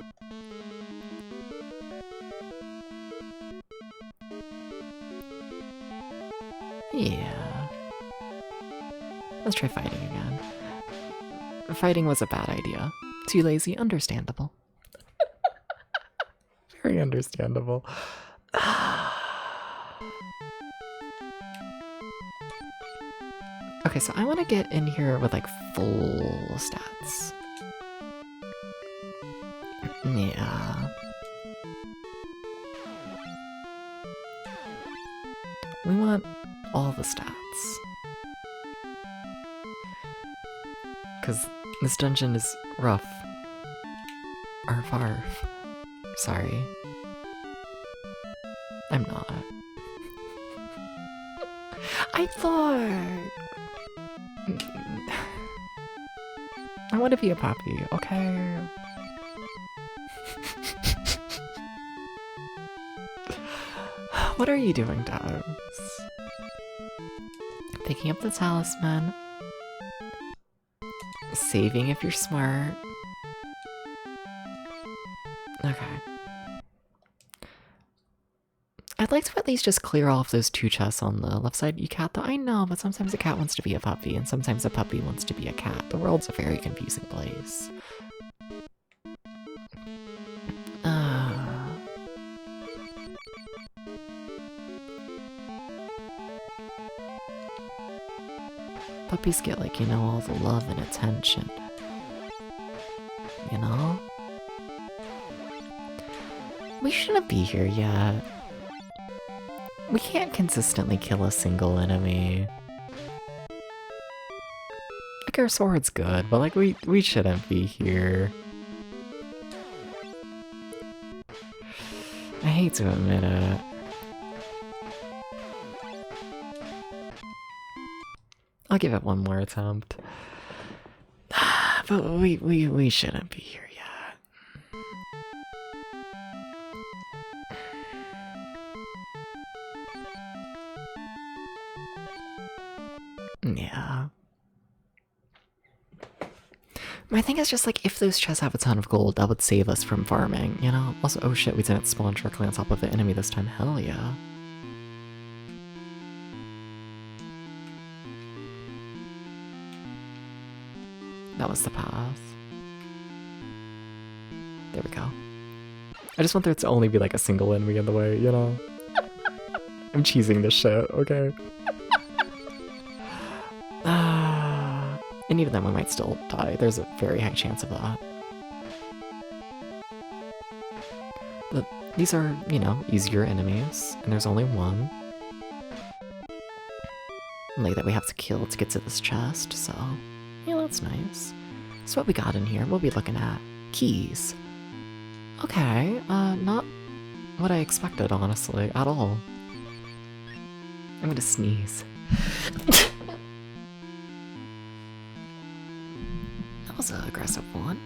Yeah. Let's try fighting again. Fighting was a bad idea. Too lazy, understandable. Very understandable. Okay, so I want to get in here with like full stats. Yeah. We want all the stats. Because this dungeon is rough. Arf arf. Sorry. I'm not. I thought... I want to be a puppy, okay? What are you doing, Dubs? Picking up the talisman. Saving if you're smart. Okay. I'd like to at least just clear off those two chests on the left side. You cat though? I know, but sometimes a cat wants to be a puppy, and sometimes a puppy wants to be a cat. The world's a very confusing place. Puppies get, like, you know, all the love and attention. You know? We shouldn't be here yet. We can't consistently kill a single enemy. Like, our sword's good, but, like, we shouldn't be here. I hate to admit it. I'll give it one more attempt. But we shouldn't be here yet. Yeah. My thing is just like, if those chests have a ton of gold, that would save us from farming, you know? Also, oh shit, we didn't spawn directly on top of the enemy this time. Hell yeah. That was the path. There we go. I just want there to only be like a single enemy in the way, you know? I'm cheesing this shit, okay? And even then we might still die. There's a very high chance of that. But these are, you know, easier enemies, and there's only one. Like that we have to kill to get to this chest, so... yeah, that's nice. So what we got in here, we'll be looking at keys. Okay, not what I expected, honestly, at all. I'm gonna sneeze. That was an aggressive one.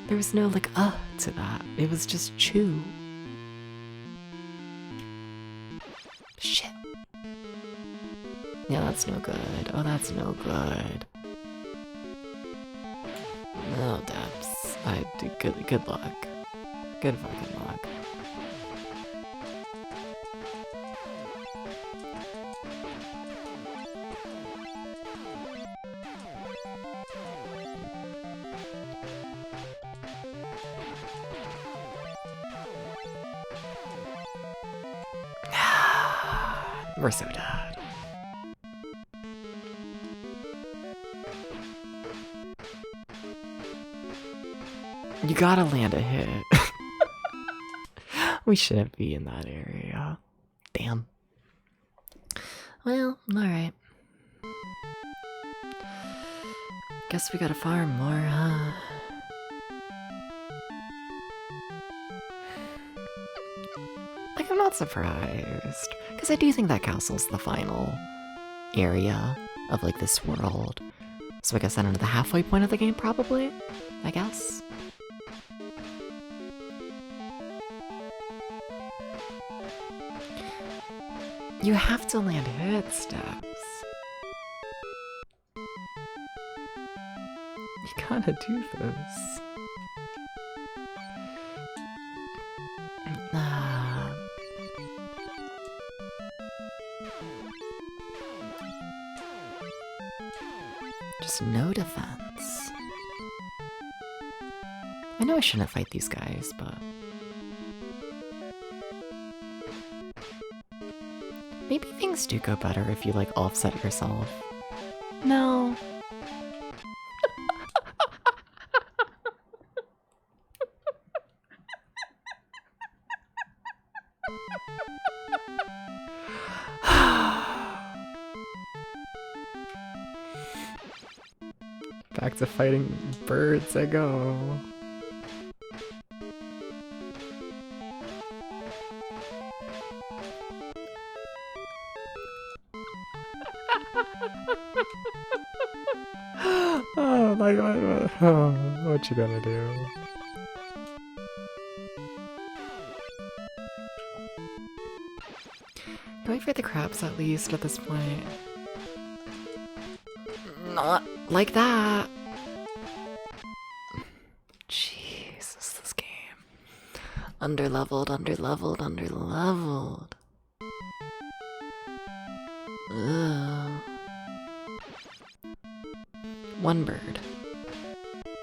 There was no, like, to that. It was just chew. Shit. Yeah, that's no good. Oh, that's no good. No, Debs. Good luck. Good fucking luck. We're so dead. You gotta land a hit. We shouldn't be in that area. Damn. Well, alright. Guess we gotta farm more, huh? Like, I'm not surprised. Because I do think that castle's the final area of, like, this world. So I guess I don't know, the halfway point of the game, probably? I guess? You have to land hit steps. You gotta do this. Just no defense. I know I shouldn't fight these guys, but... maybe things do go better if you, like, offset yourself. No. Back to fighting birds I go. Oh my god, what you gonna do? Can we fight the crabs at least at this point? Not like that. Jesus, this game. Underleveled, underleveled, underleveled. Ugh. One bird.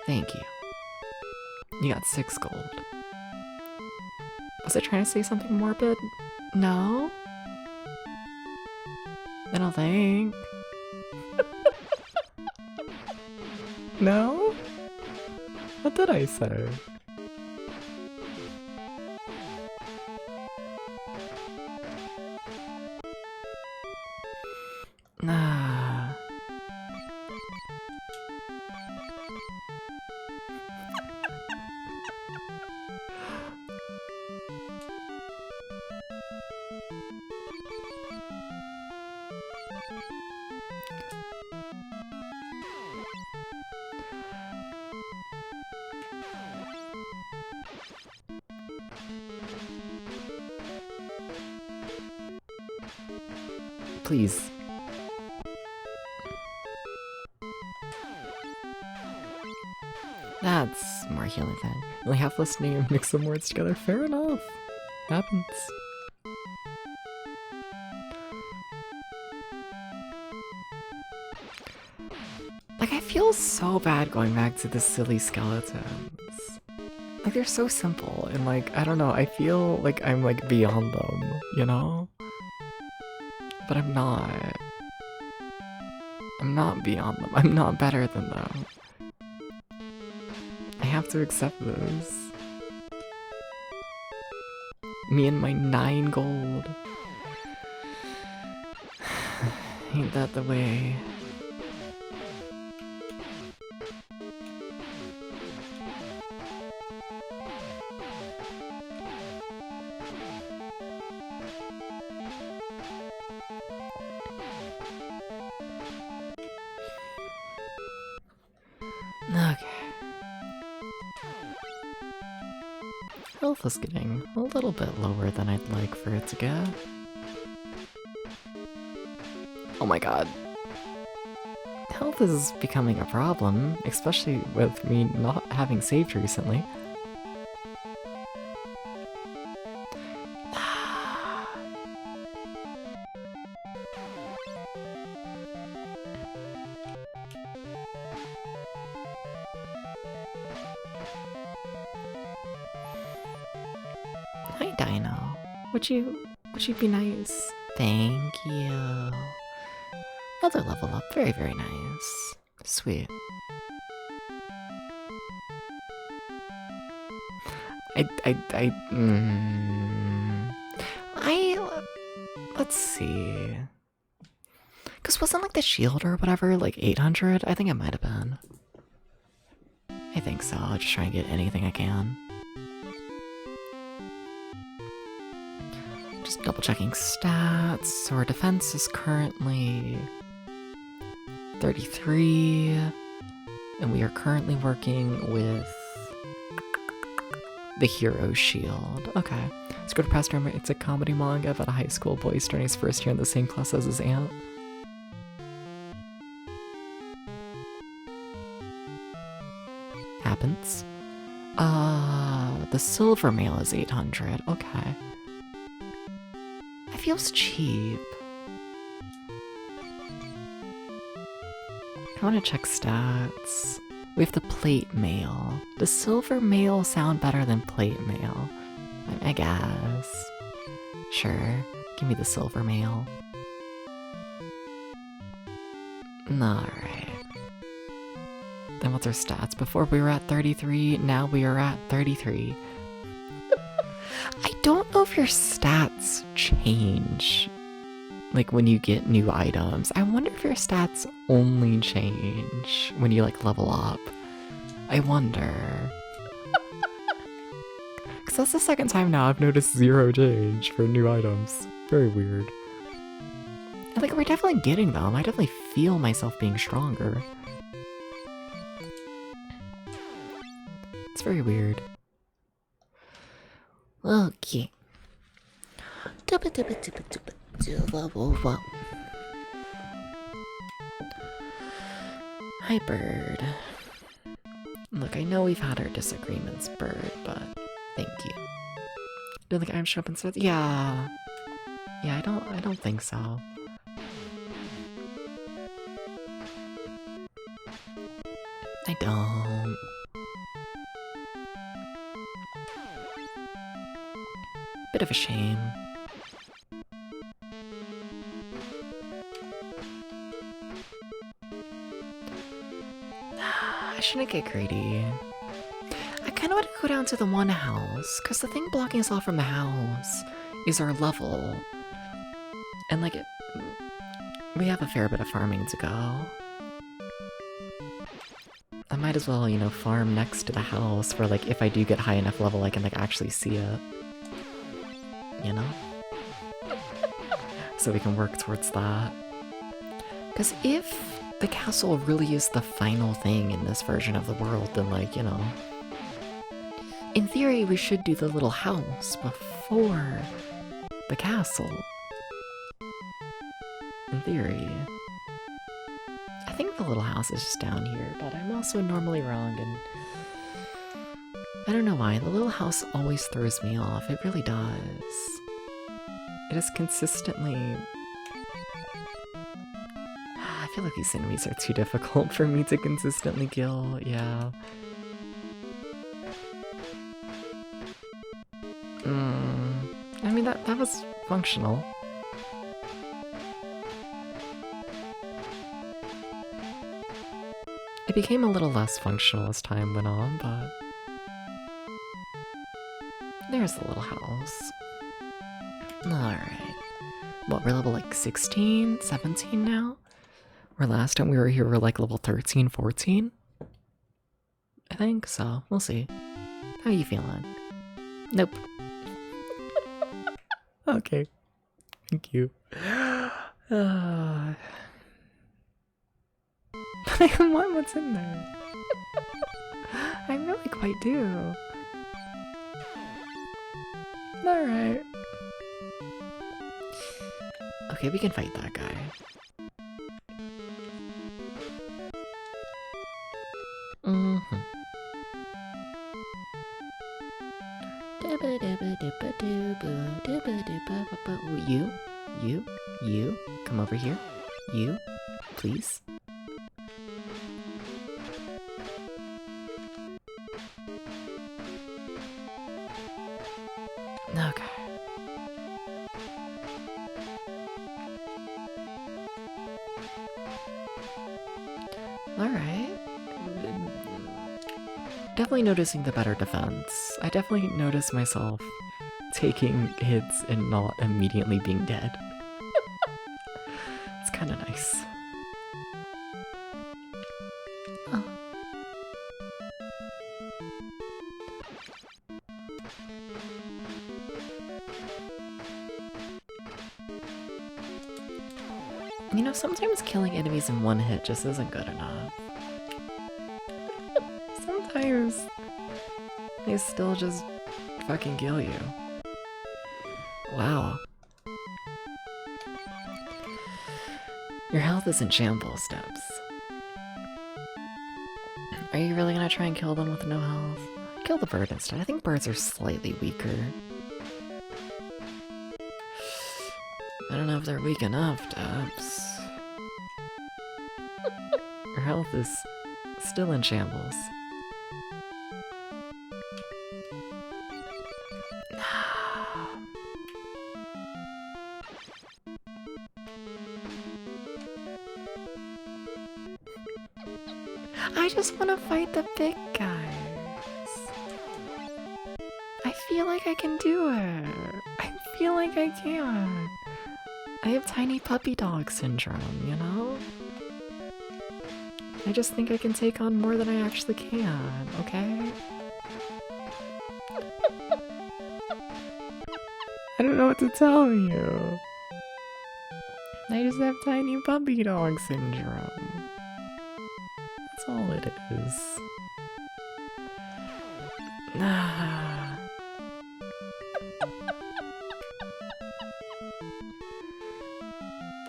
Thank you. You got 6 gold. Was I trying to say something morbid? No? I don't think. No? What did I say? Nah. Please. That's more healing than only half listening and mix some words together. Fair enough. Happens. Like, I feel so bad going back to the silly skeletons. Like, they're so simple, and like, I don't know, I feel like I'm like beyond them, you know? But I'm not. I'm not beyond them. I'm not better than them. I have to accept this. Me and my 9 gold. Ain't that the way? Okay. Health is getting a little bit lower than I'd like for it to get. Oh my god. Health is becoming a problem, especially with me not having saved recently. Hi, Dino. Would you be nice? Thank you. Another level up. Very, very nice. Sweet. Let's see. Because wasn't like the shield or whatever like 800? I think it might have been. I think so. I'll just try and get anything I can. Just double checking stats. So our defense is currently 33. And we are currently working with the hero shield. Okay. Let's go to Pastor. It's a comedy manga about a high school boy starting his first year in the same class as his aunt. Happens. The silver mail is 800. Okay. That feels cheap. I want to check stats. We have the plate mail. Does silver mail sound better than plate mail? I guess. Sure. Give me the silver mail. Alright. Then what's our stats? Before we were at 33, now we are at 33. I don't know if your stats change, like when you get new items. I wonder if your stats only change when you like level up. I wonder. Because that's the second time now I've noticed 0 change for new items. Very weird. And, like, we're definitely getting them. I definitely feel myself being stronger. It's very weird. Okay. Hi, Bird. Look, I know we've had our disagreements, Bird, but thank you. Do the items show up instead? Yeah. Yeah, I don't think so. I don't. Bit of a shame. I shouldn't get greedy. I kind of want to go down to the one house, because the thing blocking us off from the house is our level. And like, we have a fair bit of farming to go. I might as well, you know, farm next to the house where, like, if I do get high enough level, I can, like, actually see it. You know? So we can work towards that. Because if the castle really is the final thing in this version of the world, then, like, you know, in theory, we should do the little house before the castle. In theory. I think the little house is just down here, but I'm also normally wrong, and I don't know why. The little house always throws me off. It really does. It is consistently... I feel like these enemies are too difficult for me to consistently kill, yeah. I mean, that was functional. It became a little less functional as time went on, but... There's the little house. Alright. What, we're level like 16, 17 now? Where last time we were here we were like level 13, 14? I think so. We'll see. How you feeling? Nope. Okay. Thank you. But I want what's in there. I really quite do. Alright. Okay, we can fight that guy. You, come over here. You, please. Okay. Alright. Definitely noticing the better defense. I definitely notice myself taking hits and not immediately being dead. It's kind of nice. Oh. You know, sometimes killing enemies in one hit just isn't good enough. Sometimes they still just fucking kill you. Wow. Your health is in shambles, Steps. Are you really gonna try and kill them with no health? Kill the bird instead. I think birds are slightly weaker. I don't know if they're weak enough, Steps. Your health is still in shambles. I just want to fight the big guys. I feel like I can do it. I feel like I can. I have tiny puppy dog syndrome, you know? I just think I can take on more than I actually can, okay? I don't know what to tell you. I just have tiny puppy dog syndrome. That's all it is.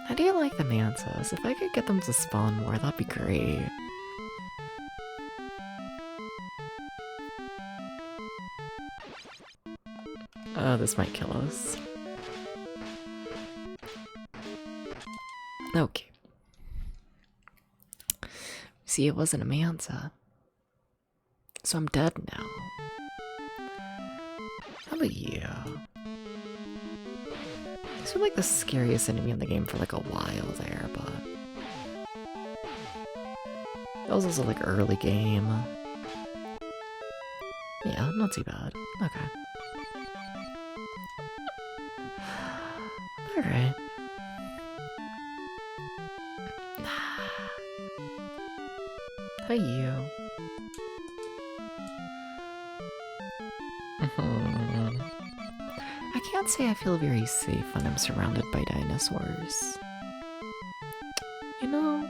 How do you like the mantas? If I could get them to spawn more, that'd be great. Oh, this might kill us. Okay. See, it wasn't a manta. So I'm dead now. How about you? These were like the scariest enemy in the game for like a while there, but... that was also like early game. Yeah, not too bad. Okay. Alright. How you? I can't say I feel very safe when I'm surrounded by dinosaurs. You know?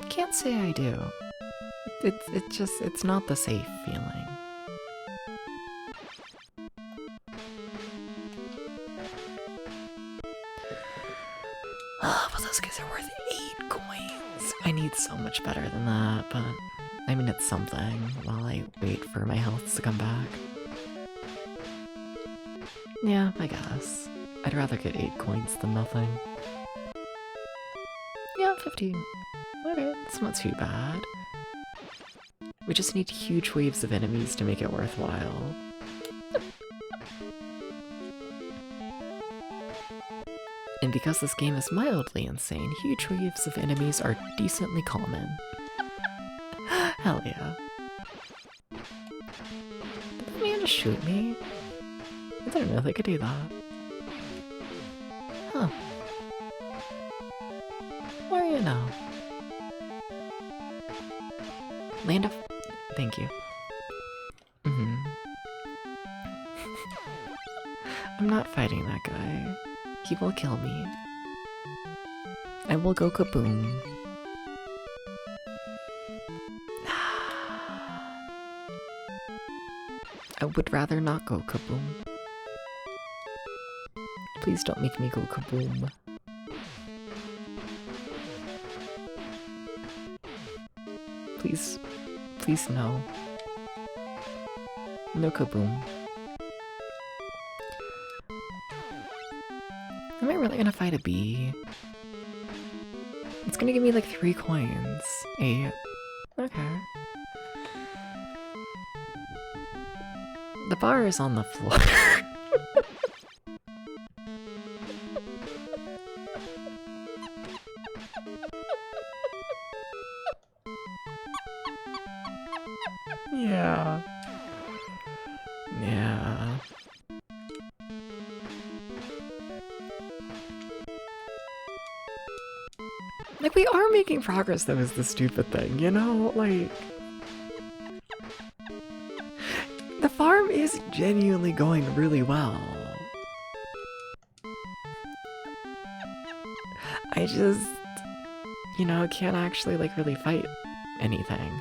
Can't say I do. It's not the safe feeling. But those guys are worth 8 coins. I need so much better than that, but I mean it's something while I wait for my health to come back. Yeah, I guess. I'd rather get 8 coins than nothing. Yeah, 15. Okay, it's not too bad. We just need huge waves of enemies to make it worthwhile. And because this game is mildly insane, huge waves of enemies are decently common. Hell yeah. Did that man just shoot me? I didn't know they could do that. Huh. Where are you now? Land of... Thank you. I'm not fighting that guy. He will kill me. I will go kaboom. I would rather not go kaboom. Please don't make me go kaboom. Please, please no. No kaboom. Am I really gonna fight a bee? It's gonna give me like 3 coins. 8. Okay. The bar is on the floor. Yeah. Yeah. Like, we are making progress, though, is the stupid thing, you know? Like, the farm is genuinely going really well. I just, you know, can't actually, like, really fight anything.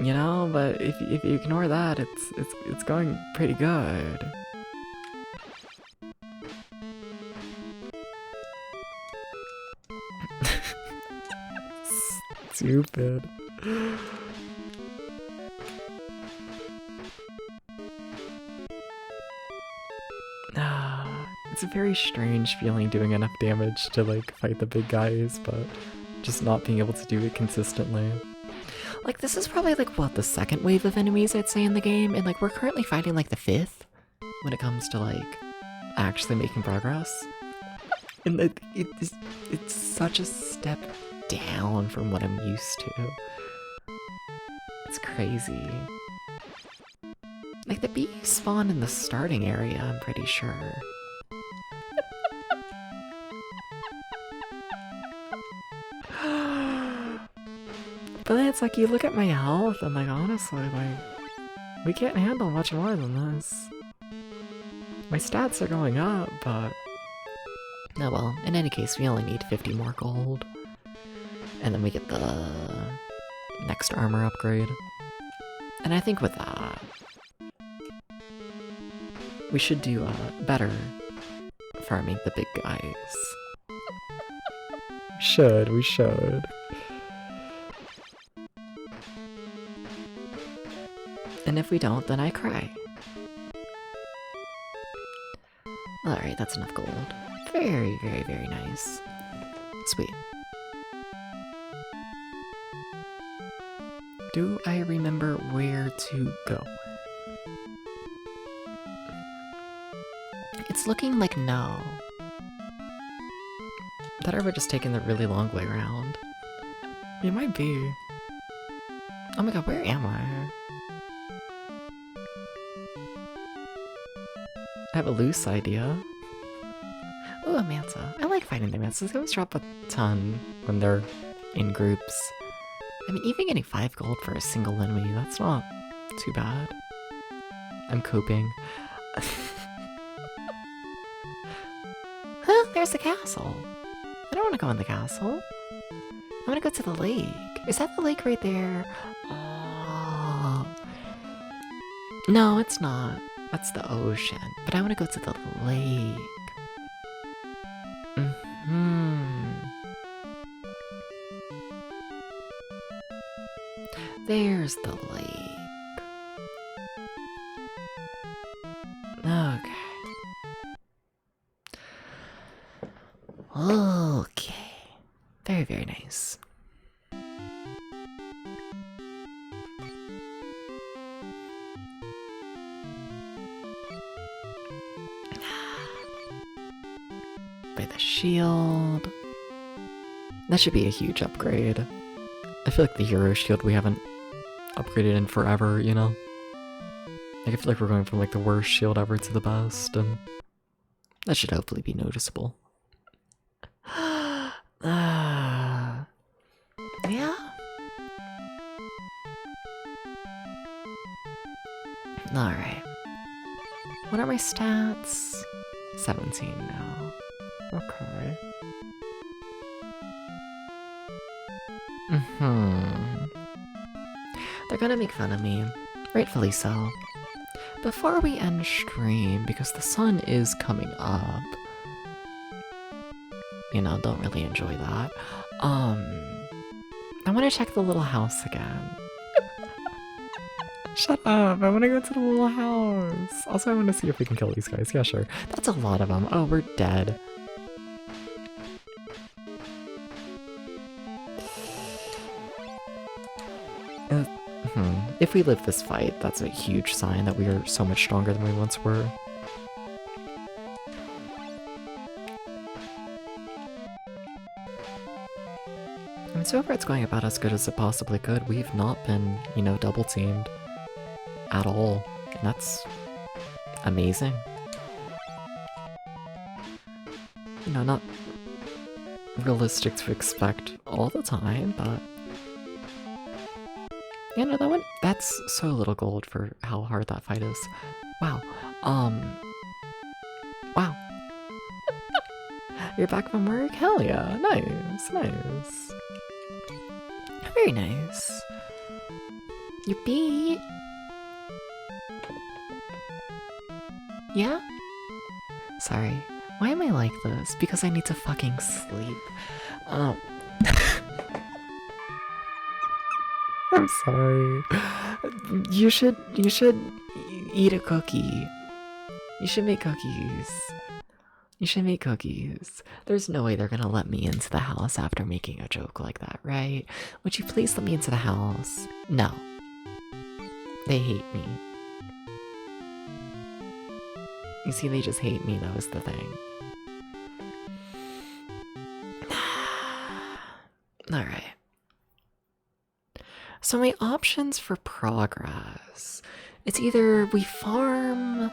You know, but if you ignore that, it's going pretty good. Stupid. It's a very strange feeling doing enough damage to like fight the big guys, but just not being able to do it consistently. Like, this is probably like, what, the second wave of enemies I'd say in the game, and like we're currently fighting like the fifth when it comes to like actually making progress. And it's such a step down from what I'm used to. It's crazy. Like, the bees spawn in the starting area, I'm pretty sure. But then it's like, you look at my health, and like, honestly, like, we can't handle much more than this. My stats are going up, but... Oh well, in any case, we only need 50 more gold. And then we get the next armor upgrade. And I think with that, we should do better farming the big guys. We should. And if we don't, then I cry. Alright, that's enough gold. Very, very, very nice. Sweet. Do I remember where to go? It's looking like no. That or we're just taking the really long way around. It might be. Oh my god, where am I? I have a loose idea. Ooh, a Manta. I like fighting the Mantas. They always drop a ton when they're in groups. I mean, even getting 5 gold for a single enemy, that's not too bad. I'm coping. Huh, there's the castle. I don't want to go in the castle. I want to go to the lake. Is that the lake right there? Oh. No, it's not. That's the ocean. But I want to go to the lake. There's the lake. Okay. Okay. Very, very nice. By the shield. That should be a huge upgrade. I feel like the hero shield we haven't upgraded in forever, you know? Like, I feel like we're going from like the worst shield ever to the best, and that should hopefully be noticeable. Yeah? Alright. What are my stats? 17 now. Okay. They're gonna make fun of me. Rightfully so. Before we end stream, because the sun is coming up, you know, don't really enjoy that. I want to check the little house again. Shut up, I want to go to the little house. Also, I want to see if we can kill these guys. Yeah, sure. That's a lot of them. Oh, we're dead. If we live this fight, that's a huge sign that we are so much stronger than we once were. I mean, so far it's going about as good as it possibly could. We've not been, you know, double teamed at all. And that's amazing. You know, not realistic to expect all the time, but you know, that's so little gold for how hard that fight is. Wow. Wow. You're back from work? Hell yeah. Nice, nice. Very nice. You beat. Yeah? Sorry. Why am I like this? Because I need to fucking sleep. I'm sorry. You should eat a cookie. You should make cookies. You should make cookies. There's no way they're gonna let me into the house after making a joke like that, right? Would you please let me into the house? No. They hate me. You see, they just hate me, that was the thing. Alright. So my options for progress. It's either we farm...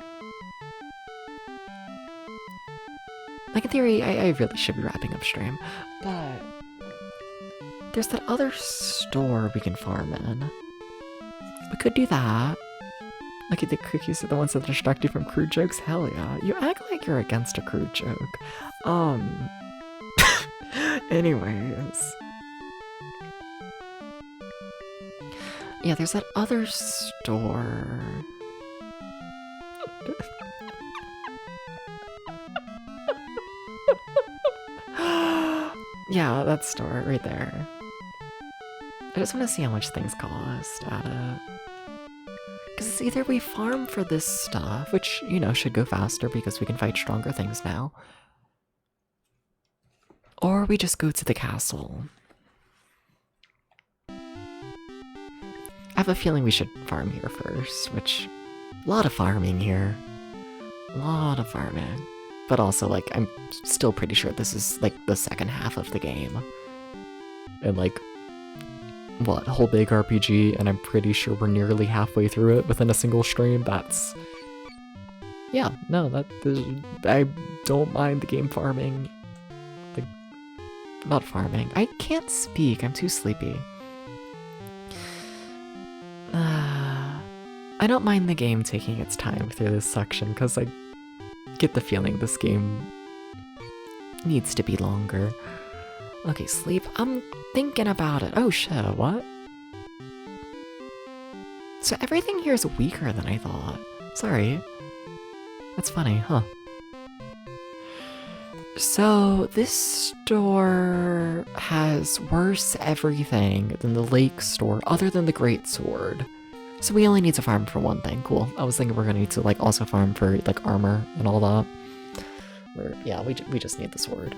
Like in theory, I really should be wrapping up stream, but there's that other store we can farm in. We could do that. Look at the cookies are the ones that distract you from crude jokes. Hell yeah. You act like you're against a crude joke. Anyways. Yeah, there's that other store. Yeah, that store right there. I just want to see how much things cost at it. Because it's either we farm for this stuff, which, you know, should go faster because we can fight stronger things now, or we just go to the castle. I have a feeling we should farm here first, which, a lot of farming here. A lot of farming. But also, like, I'm still pretty sure this is, like, the second half of the game. And, like, what, whole big RPG, and I'm pretty sure we're nearly halfway through it within a single stream. That's... Yeah, no, I don't mind the game farming. Like, not farming. I can't speak, I'm too sleepy. I don't mind the game taking its time through this section, because I get the feeling this game needs to be longer. Okay, sleep. I'm thinking about it. Oh shit, what? So everything here is weaker than I thought. Sorry. That's funny, huh? So this store has worse everything than the lake store other than the great sword. So we only need to farm for one thing. Cool. I was thinking we're gonna need to like also farm for like armor and all that. Yeah, we just need the sword.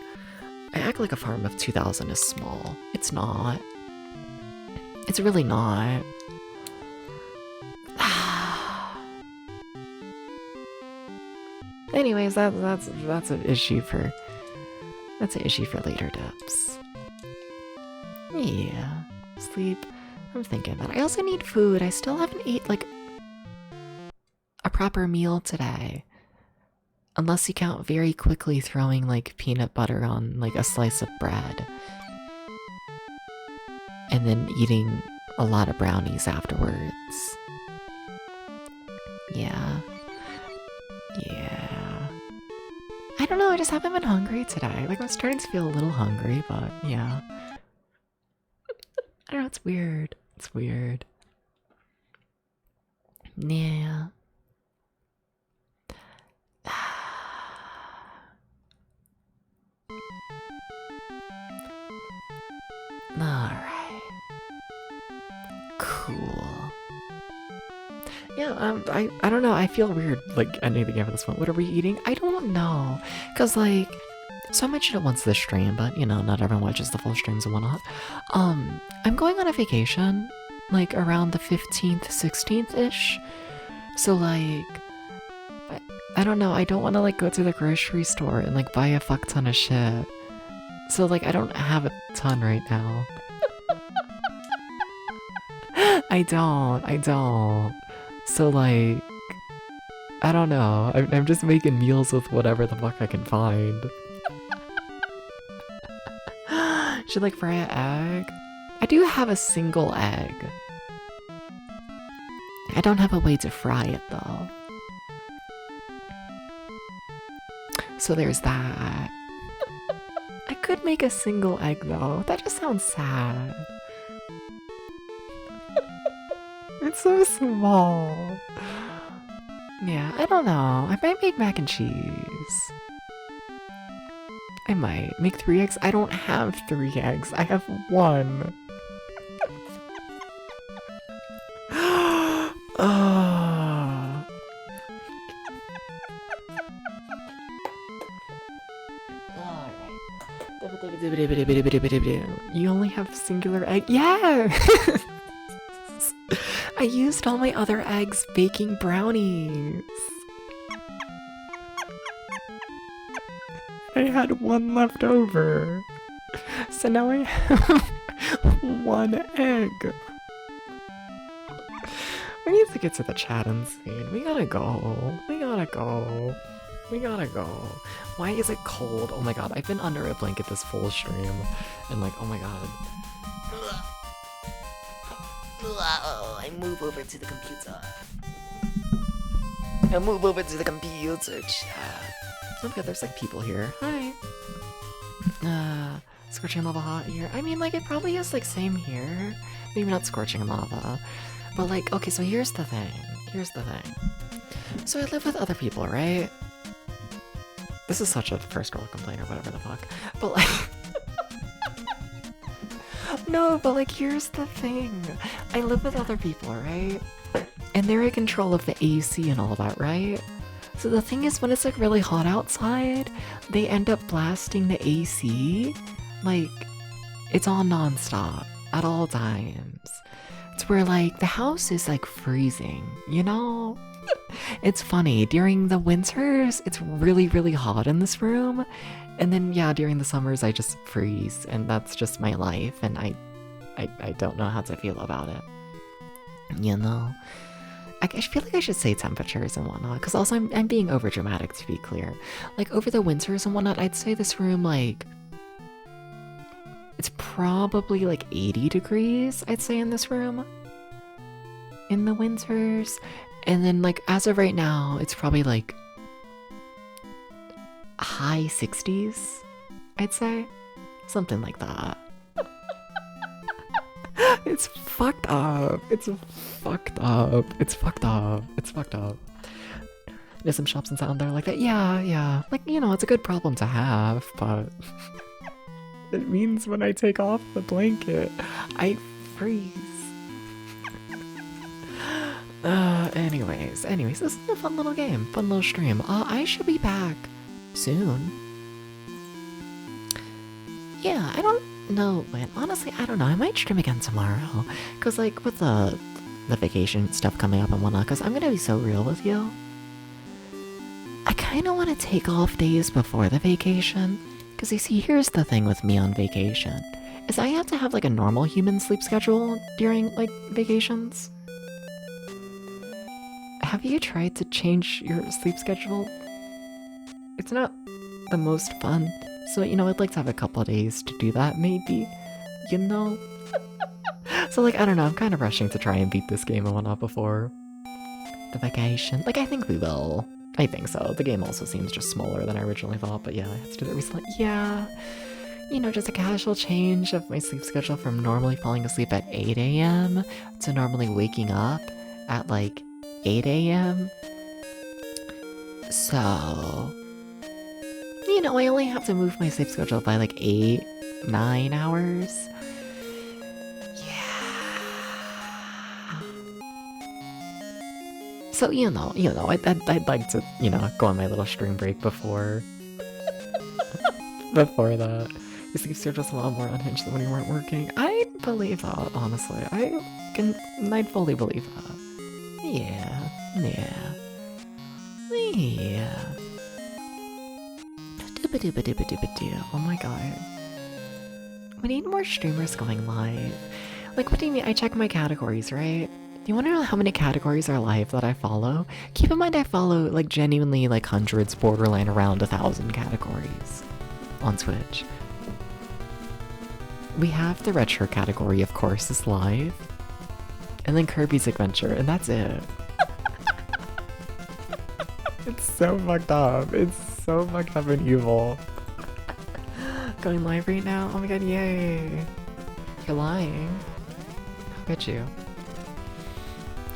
I act like a farm of 2,000 is small. It's not. It's really not. Anyways, that's an issue for later dips. Yeah, sleep. I'm thinking about it. I also need food. I still haven't ate like a proper meal today. Unless you count very quickly throwing like peanut butter on like a slice of bread. And then eating a lot of brownies afterwards. Yeah. Yeah. I don't know, I just haven't been hungry today. Like, I'm starting to feel a little hungry, but yeah. I don't know, it's weird. It's weird. Yeah. Alright. Cool. Yeah, I don't know, I feel weird, like, ending the game at this point. What are we eating? I don't know. Because, like, so I mentioned it once this stream, but, you know, not everyone watches the full streams and whatnot. I'm going on a vacation, like, around the 15th, 16th-ish. So, like, I don't know, I don't want to, like, go to the grocery store and, like, buy a fuck ton of shit. So, like, I don't have a ton right now. I don't. So like, I don't know. I'm just making meals with whatever the fuck I can find. Should like fry an egg? I do have a single egg. I don't have a way to fry it though. So there's that. I could make a single egg though. That just sounds sad. It's so small. Yeah, I don't know. I might make mac and cheese. I might make 3 eggs. I don't have 3 eggs. I have 1. You only have singular egg? Yeah! I used all my other eggs baking brownies. I had 1 left over. So now I have 1 egg. We need to get to the chat and scene. We gotta go. We gotta go. We gotta go. Why is it cold? Oh my god, I've been under a blanket this full stream. And like, oh my god. I move over to the computer. Chat. Oh my god, there's like people here. Hi. Scorching lava hot here. I mean, like, it probably is like same here. Maybe not scorching lava. But like, okay, so here's the thing. So I live with other people, right? This is such a first world complaint or whatever the fuck. But like... No, but like, here's the thing. I live with other people, right? And they're in control of the AC and all that, right? So the thing is, when it's like really hot outside, they end up blasting the AC. Like, it's on nonstop at all times. It's where like the house is like freezing, you know? It's funny, during the winters, it's really, really hot in this room. And then, yeah, during the summers, I just freeze, and that's just my life, and I don't know how to feel about it. You know? I feel like I should say temperatures and whatnot, because also I'm being overdramatic, to be clear. Like, over the winters and whatnot, I'd say this room, like... It's probably, like, 80 degrees, I'd say, in this room. In the winters. And then, like, as of right now, it's probably, like... high 60s, I'd say. Something like that. It's fucked up. It's fucked up. It's fucked up. It's fucked up. There's some shops in town that are like that. Yeah. Like, you know, it's a good problem to have, but... it means when I take off the blanket, I freeze. Anyways, this is a fun little game. Fun little stream. I should be back soon. Yeah, I don't know when. Honestly, I don't know. I might stream again tomorrow. Because, like, with the vacation stuff coming up and whatnot, because I'm going to be so real with you. I kind of want to take off days before the vacation. Because, you see, here's the thing with me on vacation. Is I have to have, like, a normal human sleep schedule during, like, vacations. Have you tried to change your sleep schedule? It's not the most fun, so, you know, I'd like to have a couple of days to do that, maybe, you know? So, like, I don't know, I'm kind of rushing to try and beat this game and whatnot before the vacation. Like, I think we will. I think so. The game also seems just smaller than I originally thought, but yeah, I had to do that recently. Yeah, you know, just a casual change of my sleep schedule from normally falling asleep at 8 a.m. to normally waking up at, like, 8 a.m. So... you know, I only have to move my sleep schedule by like 8-9 hours. Yeah. So, you know, I'd like to, you know, go on my little stream break before... before that. Your sleep schedule's a lot more unhinged than when you weren't working. I believe that, honestly. I'd fully believe that. Yeah. Oh my god. We need more streamers going live. Like, what do you mean? I check my categories, right? Do you want to know how many categories are live that I follow? Keep in mind I follow, like, genuinely, like, hundreds, borderline around 1,000 categories on Twitch. We have the retro category, of course, is live. And then Kirby's Adventure, and that's it. It's so fucked up. It's so fucked up and evil. Going live right now? Oh my god, yay. You're lying. How could you?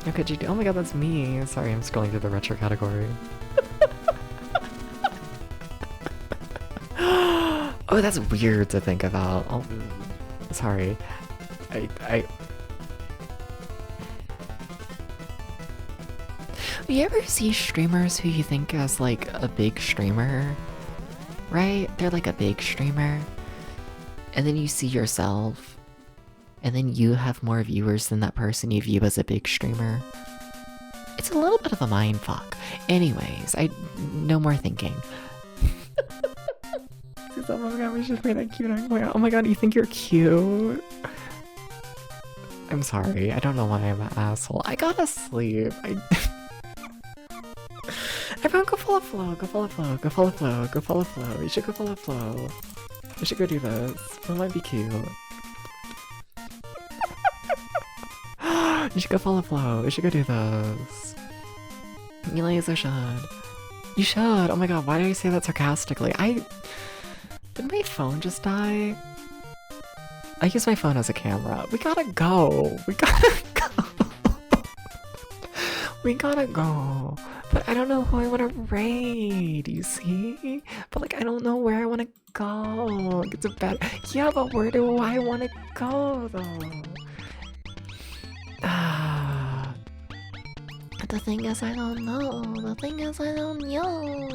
How could you do? Oh my god, that's me. Sorry, I'm scrolling through the retro category. Oh, that's weird to think about. Oh, sorry. You ever see streamers who you think as like a big streamer? Right? They're like a big streamer. And then you see yourself. And then you have more viewers than that person you view as a big streamer. It's a little bit of a mind fuck. Anyways, no more thinking. Oh my god, we should play that cute. Oh my god, you think you're cute? I'm sorry, I don't know why I'm an asshole. I gotta sleep. Everyone go follow flow, go follow flow, go follow flow, go follow flow. You should go follow flow. You should go do this. It might be cute. You should go follow flow. You should go do this. You laser should. You should. Oh my god, why did I say that sarcastically? Did my phone just die? I use my phone as a camera. We gotta go. We gotta go. We gotta go. But I don't know who I want to raid, you see? But like, I don't know where I want to go. It's a bad... Yeah, but where do I want to go, though? The thing is, I don't know. The thing is, I don't know.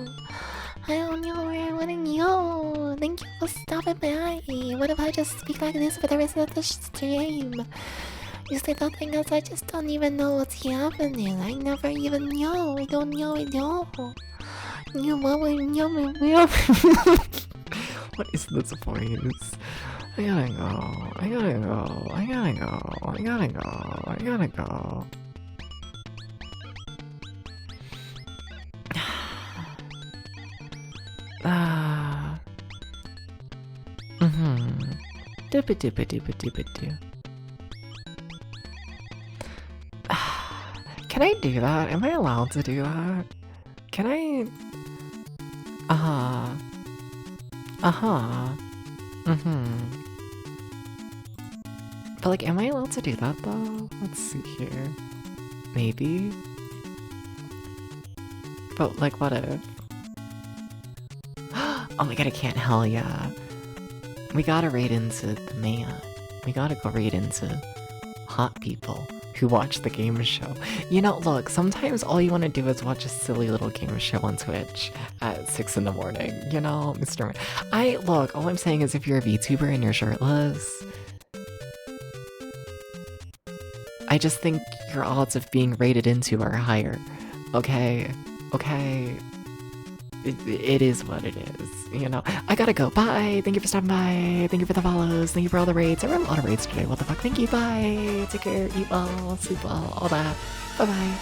I don't know where I want to go. Thank you for stopping by. What if I just speak like this for the rest of the stream? You say the thing is, I just don't even know what's happening. I never even know. I don't know at all. You know. What is this voice? I gotta go. I gotta go. I gotta go. I gotta go. I gotta go. Doopa doopa doopa doopa doo. Can I do that? Am I allowed to do that? Can I? But like, am I allowed to do that though? Let's see here. Maybe. But like, what if? Oh my god, I can't. Hell yeah. We gotta raid into the man. We gotta go raid into hot people who watch the game show. You know, look, sometimes all you want to do is watch a silly little game show on Twitch at 6 in the morning. You know, Mr. Look, all I'm saying is if you're a VTuber and you're shirtless, I just think your odds of being raided into are higher. Okay? Okay? It is what it is, you know. I gotta go. Bye. Thank you for stopping by. Thank you for the follows. Thank you for all the raids. There were a lot of raids today. What the fuck? Thank you. Bye. Take care. Eat well. Sleep well. All that. Bye-bye.